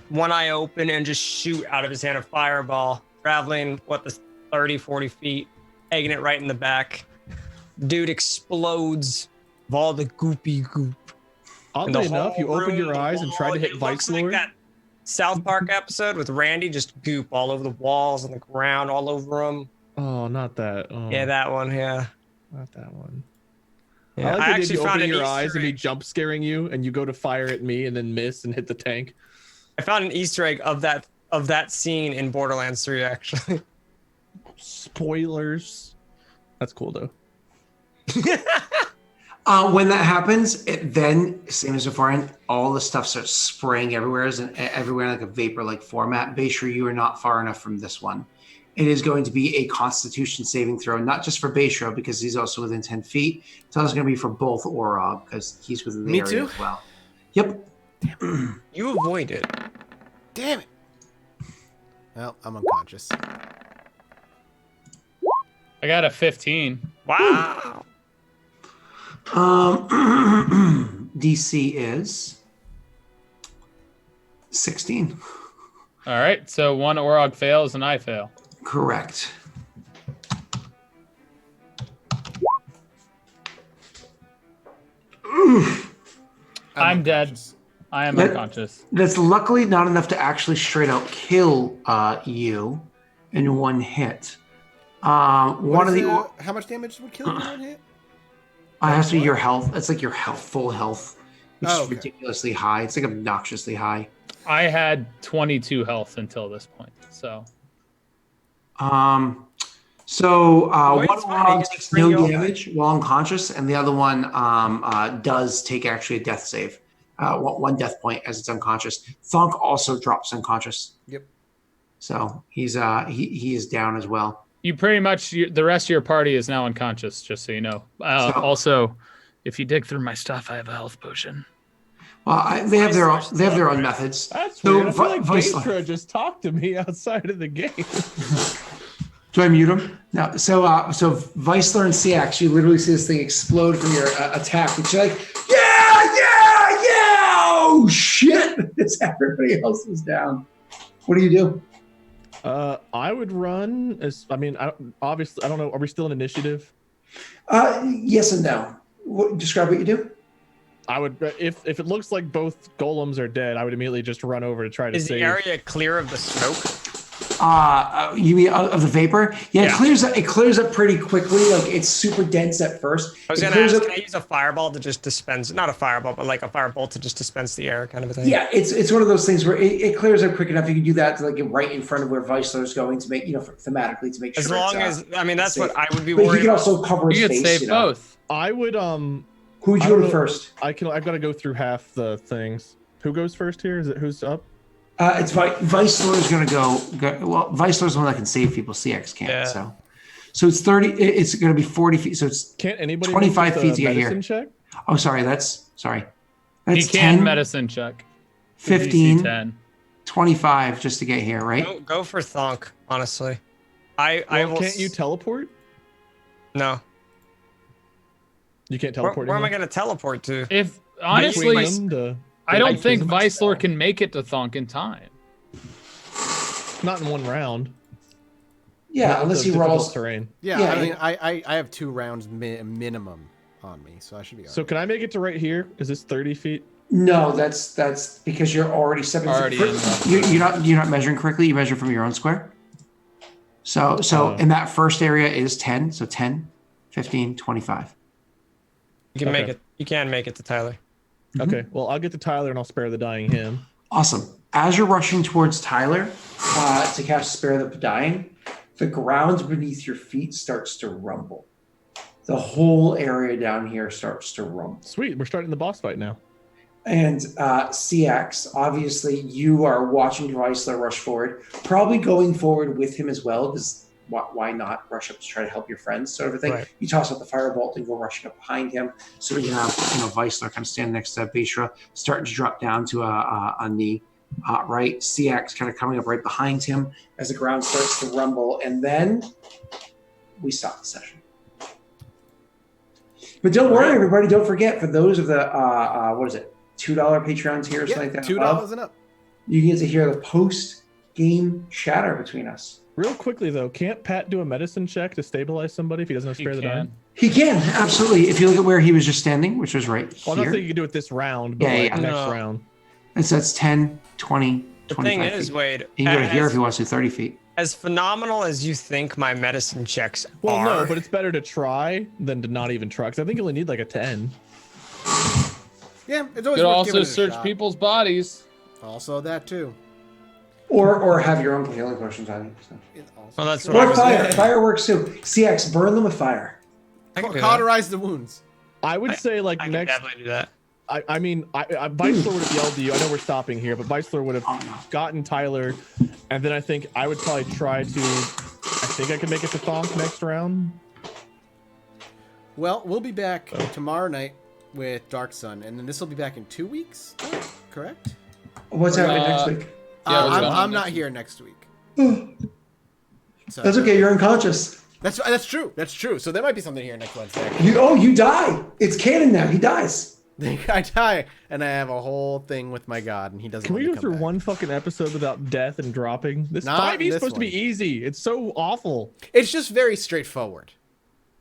[SPEAKER 3] one eye open, and just shoot out of his hand a fireball, traveling the 30, 40 feet, egging it right in the back. Dude explodes of all the goopy goop.
[SPEAKER 4] Oddly enough, you opened your eyes and tried to hit
[SPEAKER 3] It
[SPEAKER 4] Vice
[SPEAKER 3] looks like
[SPEAKER 4] Lord.
[SPEAKER 3] that South Park episode with Randy, just goop all over the walls, on the ground, all over him.
[SPEAKER 4] Oh, not that. Oh,
[SPEAKER 3] Yeah, that one. Yeah.
[SPEAKER 4] not that one.
[SPEAKER 3] Yeah,
[SPEAKER 4] I like
[SPEAKER 3] I
[SPEAKER 4] the idea
[SPEAKER 3] actually
[SPEAKER 4] you
[SPEAKER 3] found
[SPEAKER 4] open
[SPEAKER 3] an
[SPEAKER 4] your eyes
[SPEAKER 3] Easter
[SPEAKER 4] and me
[SPEAKER 3] egg.
[SPEAKER 4] jump scaring you, and you go to fire at me and then miss and hit the tank.
[SPEAKER 3] I found an Easter egg of that scene in Borderlands 3, actually.
[SPEAKER 4] Spoilers. That's cool though.
[SPEAKER 5] When that happens, it then, same as before, and all the stuff starts spraying everywhere, everywhere in like a vapor-like format. Be sure you are not far enough from this one. It is going to be a Constitution saving throw, not just for Bayshro, because he's also within 10 feet. It's also going to be for both Orog, because he's within the
[SPEAKER 1] Me
[SPEAKER 5] area
[SPEAKER 1] too?
[SPEAKER 5] as well. Yep.
[SPEAKER 3] You avoid it.
[SPEAKER 1] Damn it. Well, I'm unconscious.
[SPEAKER 2] I got a 15.
[SPEAKER 3] Wow.
[SPEAKER 5] DC is 16.
[SPEAKER 2] All right, so one Orog fails and I fail.
[SPEAKER 5] Correct.
[SPEAKER 2] I'm dead.
[SPEAKER 1] unconscious.
[SPEAKER 2] I am
[SPEAKER 5] That-
[SPEAKER 2] unconscious.
[SPEAKER 5] That's luckily not enough to actually straight out kill you in one hit.
[SPEAKER 1] What
[SPEAKER 5] One of
[SPEAKER 1] is
[SPEAKER 5] the
[SPEAKER 1] how much damage would kill you in one hit?
[SPEAKER 5] has to be your health. It's like your health, full health, which
[SPEAKER 1] Oh,
[SPEAKER 5] is
[SPEAKER 1] okay.
[SPEAKER 5] ridiculously high. It's like obnoxiously high.
[SPEAKER 2] I had 22 health until this point, so
[SPEAKER 5] So
[SPEAKER 3] Wait,
[SPEAKER 5] one
[SPEAKER 3] it's fine,
[SPEAKER 5] log
[SPEAKER 3] it
[SPEAKER 5] takes
[SPEAKER 3] gets free
[SPEAKER 5] no
[SPEAKER 3] all
[SPEAKER 5] damage while unconscious, and the other one does take actually a death save. One death point as it's unconscious. Thonk also drops unconscious.
[SPEAKER 1] Yep.
[SPEAKER 5] So he's he is down as well.
[SPEAKER 2] you pretty much the rest of your party is now unconscious. Just so you know. Also, if you dig through my stuff, I have a health potion.
[SPEAKER 5] Well, they have their own methods.
[SPEAKER 4] That's
[SPEAKER 5] So,
[SPEAKER 4] weird. I feel like
[SPEAKER 5] Viceland.
[SPEAKER 4] Baystra just talked to me outside of the game.
[SPEAKER 5] Do I mute him? No. So Viceler and Siax, you literally see this thing explode from your attack, and you're like, yeah! Oh shit! As everybody else is down. What do you do?
[SPEAKER 4] I would run. Obviously, I don't know. Are we still in initiative?
[SPEAKER 5] Yes and no. Describe what you do.
[SPEAKER 4] I would, if it looks like both golems are dead, I would immediately just run over to try to
[SPEAKER 3] Is
[SPEAKER 4] save.
[SPEAKER 3] the area clear of the smoke?
[SPEAKER 5] You mean of the vapor? Yeah,
[SPEAKER 3] Yeah.
[SPEAKER 5] It clears up pretty quickly. Like it's super dense at first.
[SPEAKER 3] I was
[SPEAKER 5] It
[SPEAKER 3] gonna
[SPEAKER 5] clears
[SPEAKER 3] ask,
[SPEAKER 5] up-
[SPEAKER 3] can I use a fireball to just dispense, not a fireball, but like a firebolt to just dispense the air kind of a thing?
[SPEAKER 5] Yeah, it's one of those things where it clears up quick enough. You can do that to like get right in front of where Viceler's going to make, thematically to make sure.
[SPEAKER 3] As long as, I mean, that's
[SPEAKER 5] safe.
[SPEAKER 3] what I would be
[SPEAKER 5] But he
[SPEAKER 3] worried
[SPEAKER 5] can
[SPEAKER 3] about.
[SPEAKER 5] also cover his
[SPEAKER 2] You could
[SPEAKER 5] face.
[SPEAKER 2] save both.
[SPEAKER 4] I would
[SPEAKER 5] Who would
[SPEAKER 4] I
[SPEAKER 5] you go
[SPEAKER 4] don't
[SPEAKER 5] to
[SPEAKER 4] know.
[SPEAKER 5] first?
[SPEAKER 4] I've got to go through half the things. Who goes first here? Is it who's up?
[SPEAKER 5] It's Viceler's going to go. Well, Viceler's the one that can save people. CX can't.
[SPEAKER 3] Yeah.
[SPEAKER 5] So it's 30. It's going to be 40 feet. So it's
[SPEAKER 4] Can't anybody
[SPEAKER 5] 25
[SPEAKER 4] make just
[SPEAKER 5] feet
[SPEAKER 4] a
[SPEAKER 5] to get here.
[SPEAKER 4] medicine check?
[SPEAKER 5] oh sorry. That's
[SPEAKER 2] You can
[SPEAKER 5] 10,
[SPEAKER 2] medicine check.
[SPEAKER 5] 15,
[SPEAKER 2] DC 10.
[SPEAKER 5] 25 just to get here, right?
[SPEAKER 3] Go for Thonk, honestly. I
[SPEAKER 4] Well,
[SPEAKER 3] will.
[SPEAKER 4] can't you teleport?
[SPEAKER 3] No.
[SPEAKER 4] You can't
[SPEAKER 3] Where
[SPEAKER 4] teleport.
[SPEAKER 3] am I
[SPEAKER 4] anymore?
[SPEAKER 3] going to teleport to?
[SPEAKER 2] If
[SPEAKER 4] Between
[SPEAKER 2] honestly,
[SPEAKER 4] them to-
[SPEAKER 2] I don't
[SPEAKER 3] I
[SPEAKER 2] think
[SPEAKER 3] choose myself.
[SPEAKER 2] Vicelor can make it to Thonk in time.
[SPEAKER 4] Not in one round.
[SPEAKER 5] Yeah,
[SPEAKER 4] Not
[SPEAKER 5] unless
[SPEAKER 4] the
[SPEAKER 5] he
[SPEAKER 4] difficult
[SPEAKER 5] rolls.
[SPEAKER 4] terrain.
[SPEAKER 1] Yeah,
[SPEAKER 5] Yeah,
[SPEAKER 1] I mean, I have 2 rounds minimum on me, so I should be.
[SPEAKER 4] So can I make it to right here? Is this 30 feet?
[SPEAKER 5] No, that's because you're already stepping.
[SPEAKER 2] Already in.
[SPEAKER 5] You're not measuring correctly. You measure from your own square. So in that first area is 10. So 10, 15, 25.
[SPEAKER 3] You can make it. You can make it to Tyler.
[SPEAKER 4] Okay. Well, I'll get to Tyler and I'll spare the dying him.
[SPEAKER 5] Awesome. As you're rushing towards Tyler to cast Spare the Dying, the ground beneath your feet starts to rumble. The whole area down here starts to rumble.
[SPEAKER 4] Sweet. We're starting the boss fight now.
[SPEAKER 5] And CX, obviously, you are watching Weissler rush forward, probably going forward with him as well, because why not rush up to try to help your friends, sort of a thing.
[SPEAKER 3] Right.
[SPEAKER 5] You toss out the firebolt and go rushing up behind him. So you have Weissler kind of standing next to Beshra, starting to drop down to a knee. Right, CX kind of coming up right behind him as the ground starts to rumble, and then we stop the session. But don't worry, everybody! Don't forget, for those of the what is it, $2 Patreon tier or something like that,
[SPEAKER 1] $2 and up.
[SPEAKER 5] You get to hear the post-game chatter between us.
[SPEAKER 4] Real quickly though, can't Pat do a medicine check to stabilize somebody if he doesn't have spare the dying?
[SPEAKER 5] He can, absolutely. If you look at where he was just standing, which was right
[SPEAKER 4] Well, I'm
[SPEAKER 5] here.
[SPEAKER 4] not saying you can do it this round, but next round.
[SPEAKER 5] And so that's 10, 20,
[SPEAKER 3] The
[SPEAKER 5] 25
[SPEAKER 3] thing
[SPEAKER 5] feet.
[SPEAKER 3] is, Wade,
[SPEAKER 5] He can go to here if he wants to, 30 feet.
[SPEAKER 3] as phenomenal as you think my medicine checks
[SPEAKER 4] Well,
[SPEAKER 3] are.
[SPEAKER 4] no, but it's better to try than to not even try. Because I think you only need like a 10.
[SPEAKER 1] Yeah, it's always
[SPEAKER 2] You could
[SPEAKER 1] worth
[SPEAKER 2] also
[SPEAKER 1] giving it a
[SPEAKER 2] search
[SPEAKER 1] shot.
[SPEAKER 2] people's bodies.
[SPEAKER 1] Also that too.
[SPEAKER 5] Or have your own healing potions on you. So.
[SPEAKER 3] Well, that's what I
[SPEAKER 5] Or
[SPEAKER 3] was
[SPEAKER 5] fire.
[SPEAKER 3] saying.
[SPEAKER 5] Fireworks too. CX, burn them with fire.
[SPEAKER 3] I can do that.
[SPEAKER 1] Cauterize the wounds.
[SPEAKER 4] I would say like
[SPEAKER 3] I can
[SPEAKER 4] next.
[SPEAKER 3] definitely do that.
[SPEAKER 4] I mean, Weissler would have yelled to you. I know we're stopping here, but Weissler would have gotten Tyler, and then I think I would probably try to. I think I could make it to Thonk next round.
[SPEAKER 1] Well, we'll be back tomorrow night with Dark Sun, and then this will be back in 2 weeks. Correct?
[SPEAKER 5] What's happening next week?
[SPEAKER 2] Yeah, what's going on
[SPEAKER 1] I'm
[SPEAKER 2] next
[SPEAKER 1] not
[SPEAKER 2] week?
[SPEAKER 1] here next week. So,
[SPEAKER 5] That's okay. You're unconscious.
[SPEAKER 1] That's true. That's true. So there might be something here next Wednesday.
[SPEAKER 5] You die. It's canon now. He dies.
[SPEAKER 1] I die, and I have a whole thing with my god, and he doesn't.
[SPEAKER 4] Can we
[SPEAKER 1] want
[SPEAKER 4] go
[SPEAKER 1] to
[SPEAKER 4] through
[SPEAKER 1] come back.
[SPEAKER 4] one fucking episode without death and dropping? This
[SPEAKER 1] Not
[SPEAKER 4] 5e is
[SPEAKER 1] this
[SPEAKER 4] supposed to be
[SPEAKER 1] one.
[SPEAKER 4] easy. It's so awful.
[SPEAKER 1] It's just very straightforward.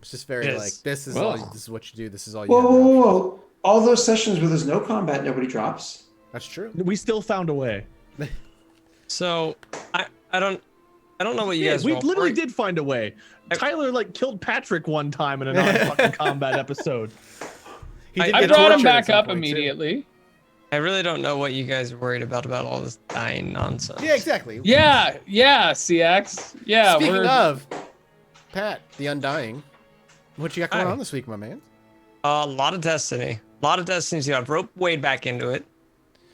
[SPEAKER 1] It's just very
[SPEAKER 3] It is.
[SPEAKER 1] like this is
[SPEAKER 4] Well.
[SPEAKER 1] all. This is what you do. This is all you.
[SPEAKER 5] Whoa,
[SPEAKER 1] have
[SPEAKER 5] whoa,
[SPEAKER 1] now.
[SPEAKER 5] whoa, whoa. All those sessions where there's no combat, nobody drops.
[SPEAKER 1] That's true.
[SPEAKER 4] We still found a way.
[SPEAKER 3] So I don't know what you
[SPEAKER 4] Yeah,
[SPEAKER 3] guys
[SPEAKER 4] we
[SPEAKER 3] want.
[SPEAKER 4] literally did find a way. Tyler like killed Patrick one time in a non-fucking combat episode.
[SPEAKER 1] He did
[SPEAKER 2] I
[SPEAKER 1] get
[SPEAKER 2] brought him
[SPEAKER 1] tortured at
[SPEAKER 2] back
[SPEAKER 1] some
[SPEAKER 2] up
[SPEAKER 1] point, too.
[SPEAKER 2] immediately.
[SPEAKER 3] I really don't know what you guys are worried about all this dying nonsense.
[SPEAKER 1] Yeah, exactly.
[SPEAKER 2] Yeah, CX. Yeah,
[SPEAKER 1] Speaking of, Pat, the Undying, what you got going
[SPEAKER 3] Hi.
[SPEAKER 1] on this week, my man?
[SPEAKER 3] A lot of Destiny. A lot of Destiny. So I've roped Wade back into it.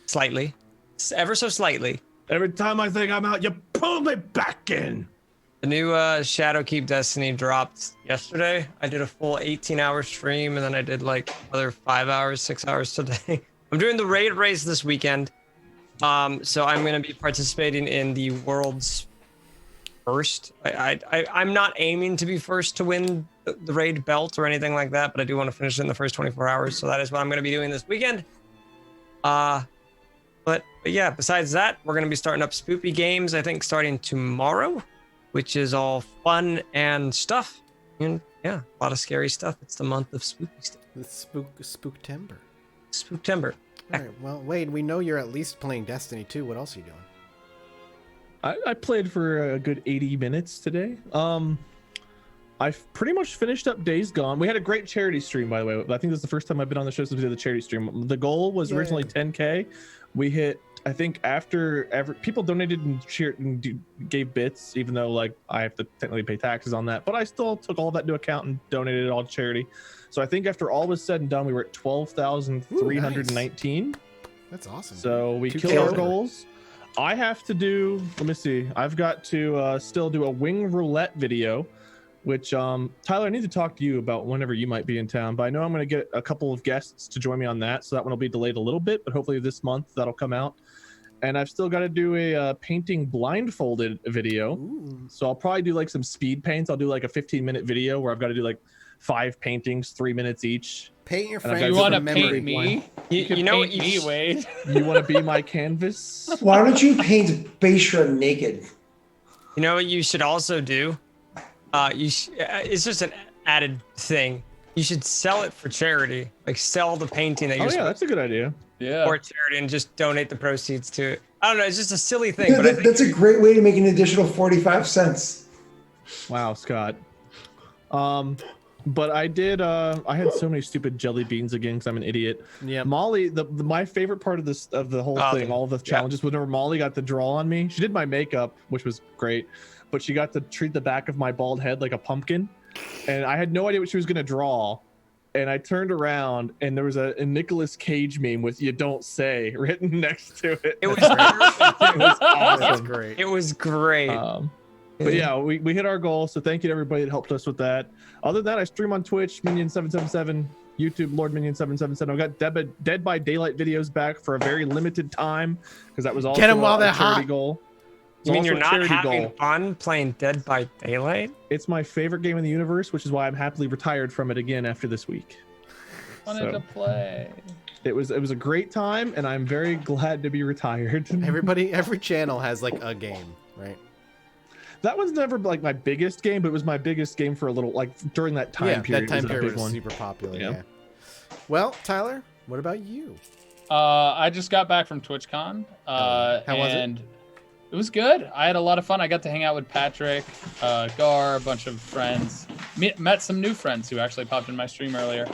[SPEAKER 3] Slightly. Ever so slightly.
[SPEAKER 9] Every time I think I'm out, you pull me back in.
[SPEAKER 3] The new Shadowkeep Destiny dropped yesterday. I did a full 18-hour stream, and then I did like another 5 hours, 6 hours today. I'm doing the raid race this weekend. So I'm going to be participating in the world's first. I'm not aiming to be first to win the raid belt or anything like that, but I do want to finish it in the first 24 hours. So that is what I'm going to be doing this weekend. But yeah, besides that, we're going to be starting up Spoopy Games, I think, starting tomorrow, which is all fun and stuff. And yeah, a lot of scary stuff. It's the month of spooky stuff.
[SPEAKER 1] It's Spooktember.
[SPEAKER 3] Spooktember.
[SPEAKER 1] All right. Well, Wade, we know you're at least playing Destiny 2. What else are you doing?
[SPEAKER 4] I played for a good 80 minutes today. I've pretty much finished up Days Gone. We had a great charity stream, by the way. I think this is the first time I've been on the show since we did the charity stream. The goal was originally 10K. We hit, I think, after people donated and cheered and gave bits, even though like I have to technically pay taxes on that. But I still took all that into account and donated it all to charity. So I think after all was said and done, we were at 12,319.
[SPEAKER 1] That's awesome.
[SPEAKER 4] So we
[SPEAKER 1] 2K
[SPEAKER 4] killed our
[SPEAKER 1] over.
[SPEAKER 4] goals. I have to do, let me see. I've got to still do a wing roulette video, which Tyler, I need to talk to you about whenever you might be in town, but I know I'm going to get a couple of guests to join me on that. So that one will be delayed a little bit, but hopefully this month that'll come out. And I've still got to do a painting blindfolded video.
[SPEAKER 1] Ooh.
[SPEAKER 4] So I'll probably do like some speed paints. I'll do like a 15-minute video where I've got to do like 5 paintings, 3 minutes each.
[SPEAKER 1] Paint your
[SPEAKER 4] And I've
[SPEAKER 1] friends.
[SPEAKER 4] got
[SPEAKER 2] You
[SPEAKER 4] to
[SPEAKER 2] want to
[SPEAKER 1] with a memory
[SPEAKER 2] paint me?
[SPEAKER 1] blank.
[SPEAKER 3] You know what
[SPEAKER 2] paint me, Wade?
[SPEAKER 4] You want to be my canvas?
[SPEAKER 5] Why don't you paint Beshra naked?
[SPEAKER 3] You know what you should also do? It's just an added thing. You should sell it for charity. Like sell the painting that you
[SPEAKER 4] Oh
[SPEAKER 3] just
[SPEAKER 4] yeah, that's a good idea.
[SPEAKER 2] Yeah.
[SPEAKER 3] for charity and just donate the proceeds to it. I don't know. It's just a silly thing,
[SPEAKER 5] Yeah,
[SPEAKER 3] but I think
[SPEAKER 5] that's a great way to make an additional 45 cents.
[SPEAKER 4] Wow, Scott. But I did. I had so many stupid jelly beans again because I'm an idiot.
[SPEAKER 1] Yep.
[SPEAKER 4] Molly, my favorite part of this of the whole thing, all the challenges, whenever Molly got the draw on me, she did my makeup, which was great, but she got to treat the back of my bald head like a pumpkin, and I had no idea what she was gonna draw. And I turned around, and there was a Nicolas Cage meme with "You don't say" written next to it.
[SPEAKER 3] it was perfect.
[SPEAKER 4] It was awesome.
[SPEAKER 1] That's great.
[SPEAKER 3] It was great.
[SPEAKER 4] But yeah, we hit our goal. So thank you to everybody that helped us with that. Other than that, I stream on Twitch, Minion777, YouTube, Lord Minion777. I've got Dead by Daylight videos back for a very limited time because that was also
[SPEAKER 1] Get 'em while
[SPEAKER 4] a
[SPEAKER 1] they're
[SPEAKER 4] charity
[SPEAKER 1] hot.
[SPEAKER 4] goal. It's
[SPEAKER 3] You mean
[SPEAKER 4] also
[SPEAKER 3] you're
[SPEAKER 4] a
[SPEAKER 3] not
[SPEAKER 4] charity
[SPEAKER 3] having
[SPEAKER 4] goal.
[SPEAKER 3] fun playing Dead by Daylight?
[SPEAKER 4] It's my favorite game in the universe, which is why I'm happily retired from it again after this week.
[SPEAKER 2] Wanted to play.
[SPEAKER 4] It was a great time, and I'm very glad to be retired.
[SPEAKER 1] Every channel has like a game, right?
[SPEAKER 4] That was never like my biggest game, but it was my biggest game for a little like during that time period.
[SPEAKER 1] That time
[SPEAKER 4] it was a
[SPEAKER 1] period
[SPEAKER 4] big
[SPEAKER 1] was
[SPEAKER 4] one.
[SPEAKER 1] super popular.
[SPEAKER 4] Yeah.
[SPEAKER 1] Yeah. Well, Tyler, what about you?
[SPEAKER 2] I just got back from TwitchCon.
[SPEAKER 1] How was it?
[SPEAKER 2] and it was good. I had a lot of fun. I got to hang out with Patrick, Gar, a bunch of friends. Met some new friends who actually popped in my stream earlier.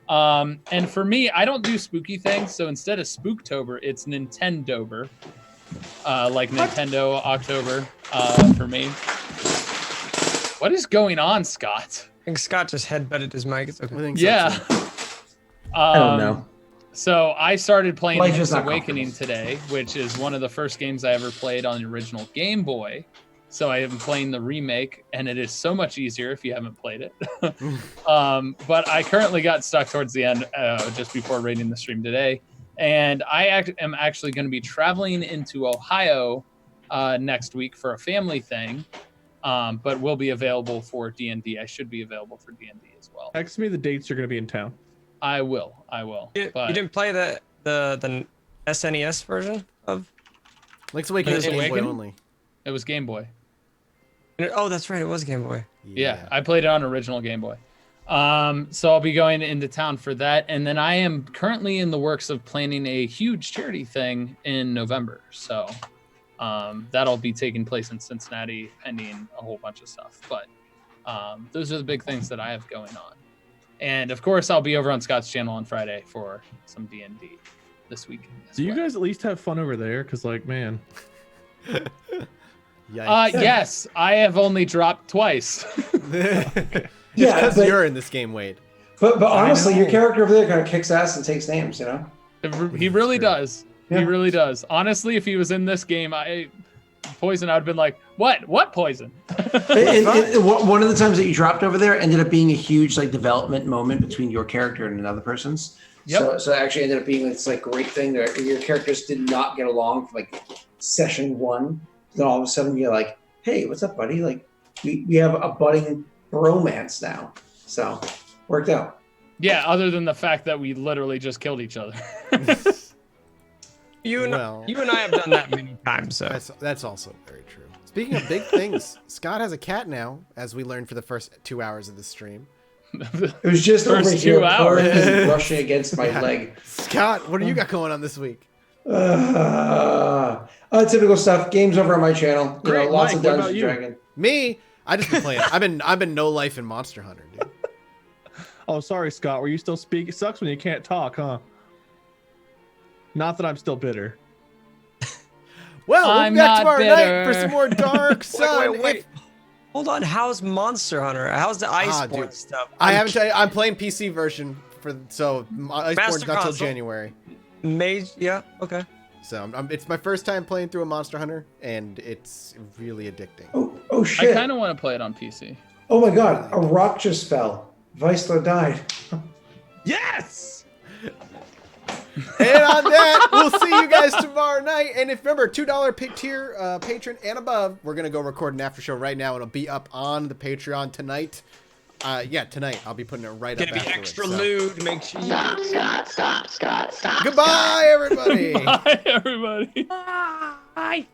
[SPEAKER 2] And for me, I don't do spooky things. So instead of Spooktober, it's Nintendober. Like Nintendo October for me. What is going on, Scott?
[SPEAKER 3] I think Scott just headbutted his mic. It's okay.
[SPEAKER 1] I think so,
[SPEAKER 2] Yeah.
[SPEAKER 1] too.
[SPEAKER 5] I don't know.
[SPEAKER 2] So I started playing
[SPEAKER 5] Life
[SPEAKER 2] Link's
[SPEAKER 5] is not
[SPEAKER 2] Awakening today, which is one of the first games I ever played on the original Game Boy. So I am playing the remake, and it is so much easier if you haven't played it. But I currently got stuck towards the end just before raiding the stream today. And I am actually going to be traveling into Ohio next week for a family thing, but will be available for D&D. I should be available for D&D as well.
[SPEAKER 4] Text me the dates you're going to be in town.
[SPEAKER 2] I will.
[SPEAKER 3] You
[SPEAKER 2] But
[SPEAKER 3] didn't play the SNES version of?
[SPEAKER 1] Link's Awakening is
[SPEAKER 2] Link's
[SPEAKER 1] Game Boy
[SPEAKER 2] Awakening?
[SPEAKER 1] only.
[SPEAKER 2] it was Game Boy.
[SPEAKER 3] Oh, that's right. It was Game Boy.
[SPEAKER 2] Yeah, I played it on original Game Boy. So I'll be going into town for that. And then I am currently in the works of planning a huge charity thing in November. So that'll be taking place in Cincinnati, pending a whole bunch of stuff. But those are the big things that I have going on. And of course, I'll be over on Scott's channel on Friday for some D&D this week.
[SPEAKER 4] Do you guys at least have fun over there? Because, like, man.
[SPEAKER 1] Yikes.
[SPEAKER 2] Yes, I have only dropped twice.
[SPEAKER 1] Yeah,
[SPEAKER 5] Yeah,
[SPEAKER 1] because
[SPEAKER 5] but-
[SPEAKER 1] you're in this game, Wade.
[SPEAKER 5] But honestly, your character over there kind of kicks ass and takes names, you know?
[SPEAKER 2] He really does.
[SPEAKER 5] Yeah.
[SPEAKER 2] He really does. Honestly, if he was in this game, Poison, I would have been like, what Poison?
[SPEAKER 5] And one of the times that you dropped over there ended up being a huge like development moment between your character and another person's.
[SPEAKER 2] Yep.
[SPEAKER 5] So it actually ended up being this like great thing that your characters did not get along for like session one. Then all of a sudden you're like, hey, what's up, buddy? Like we have a budding bromance now. So worked out.
[SPEAKER 2] Yeah, other than the fact that we literally just killed each other.
[SPEAKER 3] You and I have done that many times. So
[SPEAKER 1] That's also very true. Speaking of big things, Scott has a cat now, as we learned for the first 2 hours of the stream.
[SPEAKER 5] It was just
[SPEAKER 2] First
[SPEAKER 5] over
[SPEAKER 2] 2
[SPEAKER 5] here
[SPEAKER 2] hours.
[SPEAKER 5] brushing against my leg.
[SPEAKER 1] Scott, what do you got going on this week?
[SPEAKER 5] Typical stuff. Games over on my channel. You
[SPEAKER 4] Great,
[SPEAKER 5] know, lots
[SPEAKER 4] Mike,
[SPEAKER 5] of
[SPEAKER 4] what
[SPEAKER 5] Dungeons
[SPEAKER 4] about
[SPEAKER 5] and
[SPEAKER 4] you?
[SPEAKER 5] Dragons.
[SPEAKER 1] Me? I just been playing. I've been no life in Monster Hunter, dude.
[SPEAKER 4] Oh, sorry, Scott. Were you still speaking? It sucks when you can't talk, huh? Not that I'm still bitter.
[SPEAKER 1] Well, we'll
[SPEAKER 2] I'm
[SPEAKER 1] be back
[SPEAKER 2] not
[SPEAKER 1] tomorrow night for
[SPEAKER 2] bitter.
[SPEAKER 1] some more Dark Sun.
[SPEAKER 3] wait. Hold on. How's Monster Hunter? How's the Iceborne
[SPEAKER 1] dude.
[SPEAKER 3] stuff?
[SPEAKER 1] I haven't. I'm playing PC version Iceborne's not till
[SPEAKER 3] Console.
[SPEAKER 1] January.
[SPEAKER 3] Mage. Yeah. Okay.
[SPEAKER 1] So it's my first time playing through a Monster Hunter, and it's really addicting.
[SPEAKER 5] Oh
[SPEAKER 2] I
[SPEAKER 5] shit.
[SPEAKER 2] kind of want to play it on PC.
[SPEAKER 5] Oh my god, a rock just fell. Weissler died.
[SPEAKER 4] Yes!
[SPEAKER 1] And on that, we'll see you guys tomorrow night. And if remember, $2 tier patron and above, we're gonna go record an after show right now. It'll be up on the Patreon tonight. Tonight I'll be putting it right
[SPEAKER 3] Gonna
[SPEAKER 1] up.
[SPEAKER 3] be
[SPEAKER 1] afterwards,
[SPEAKER 3] extra
[SPEAKER 1] so.
[SPEAKER 3] lewd. Make sure you.
[SPEAKER 6] Stop.
[SPEAKER 1] Goodbye, everybody.
[SPEAKER 2] Bye, everybody.
[SPEAKER 3] Bye.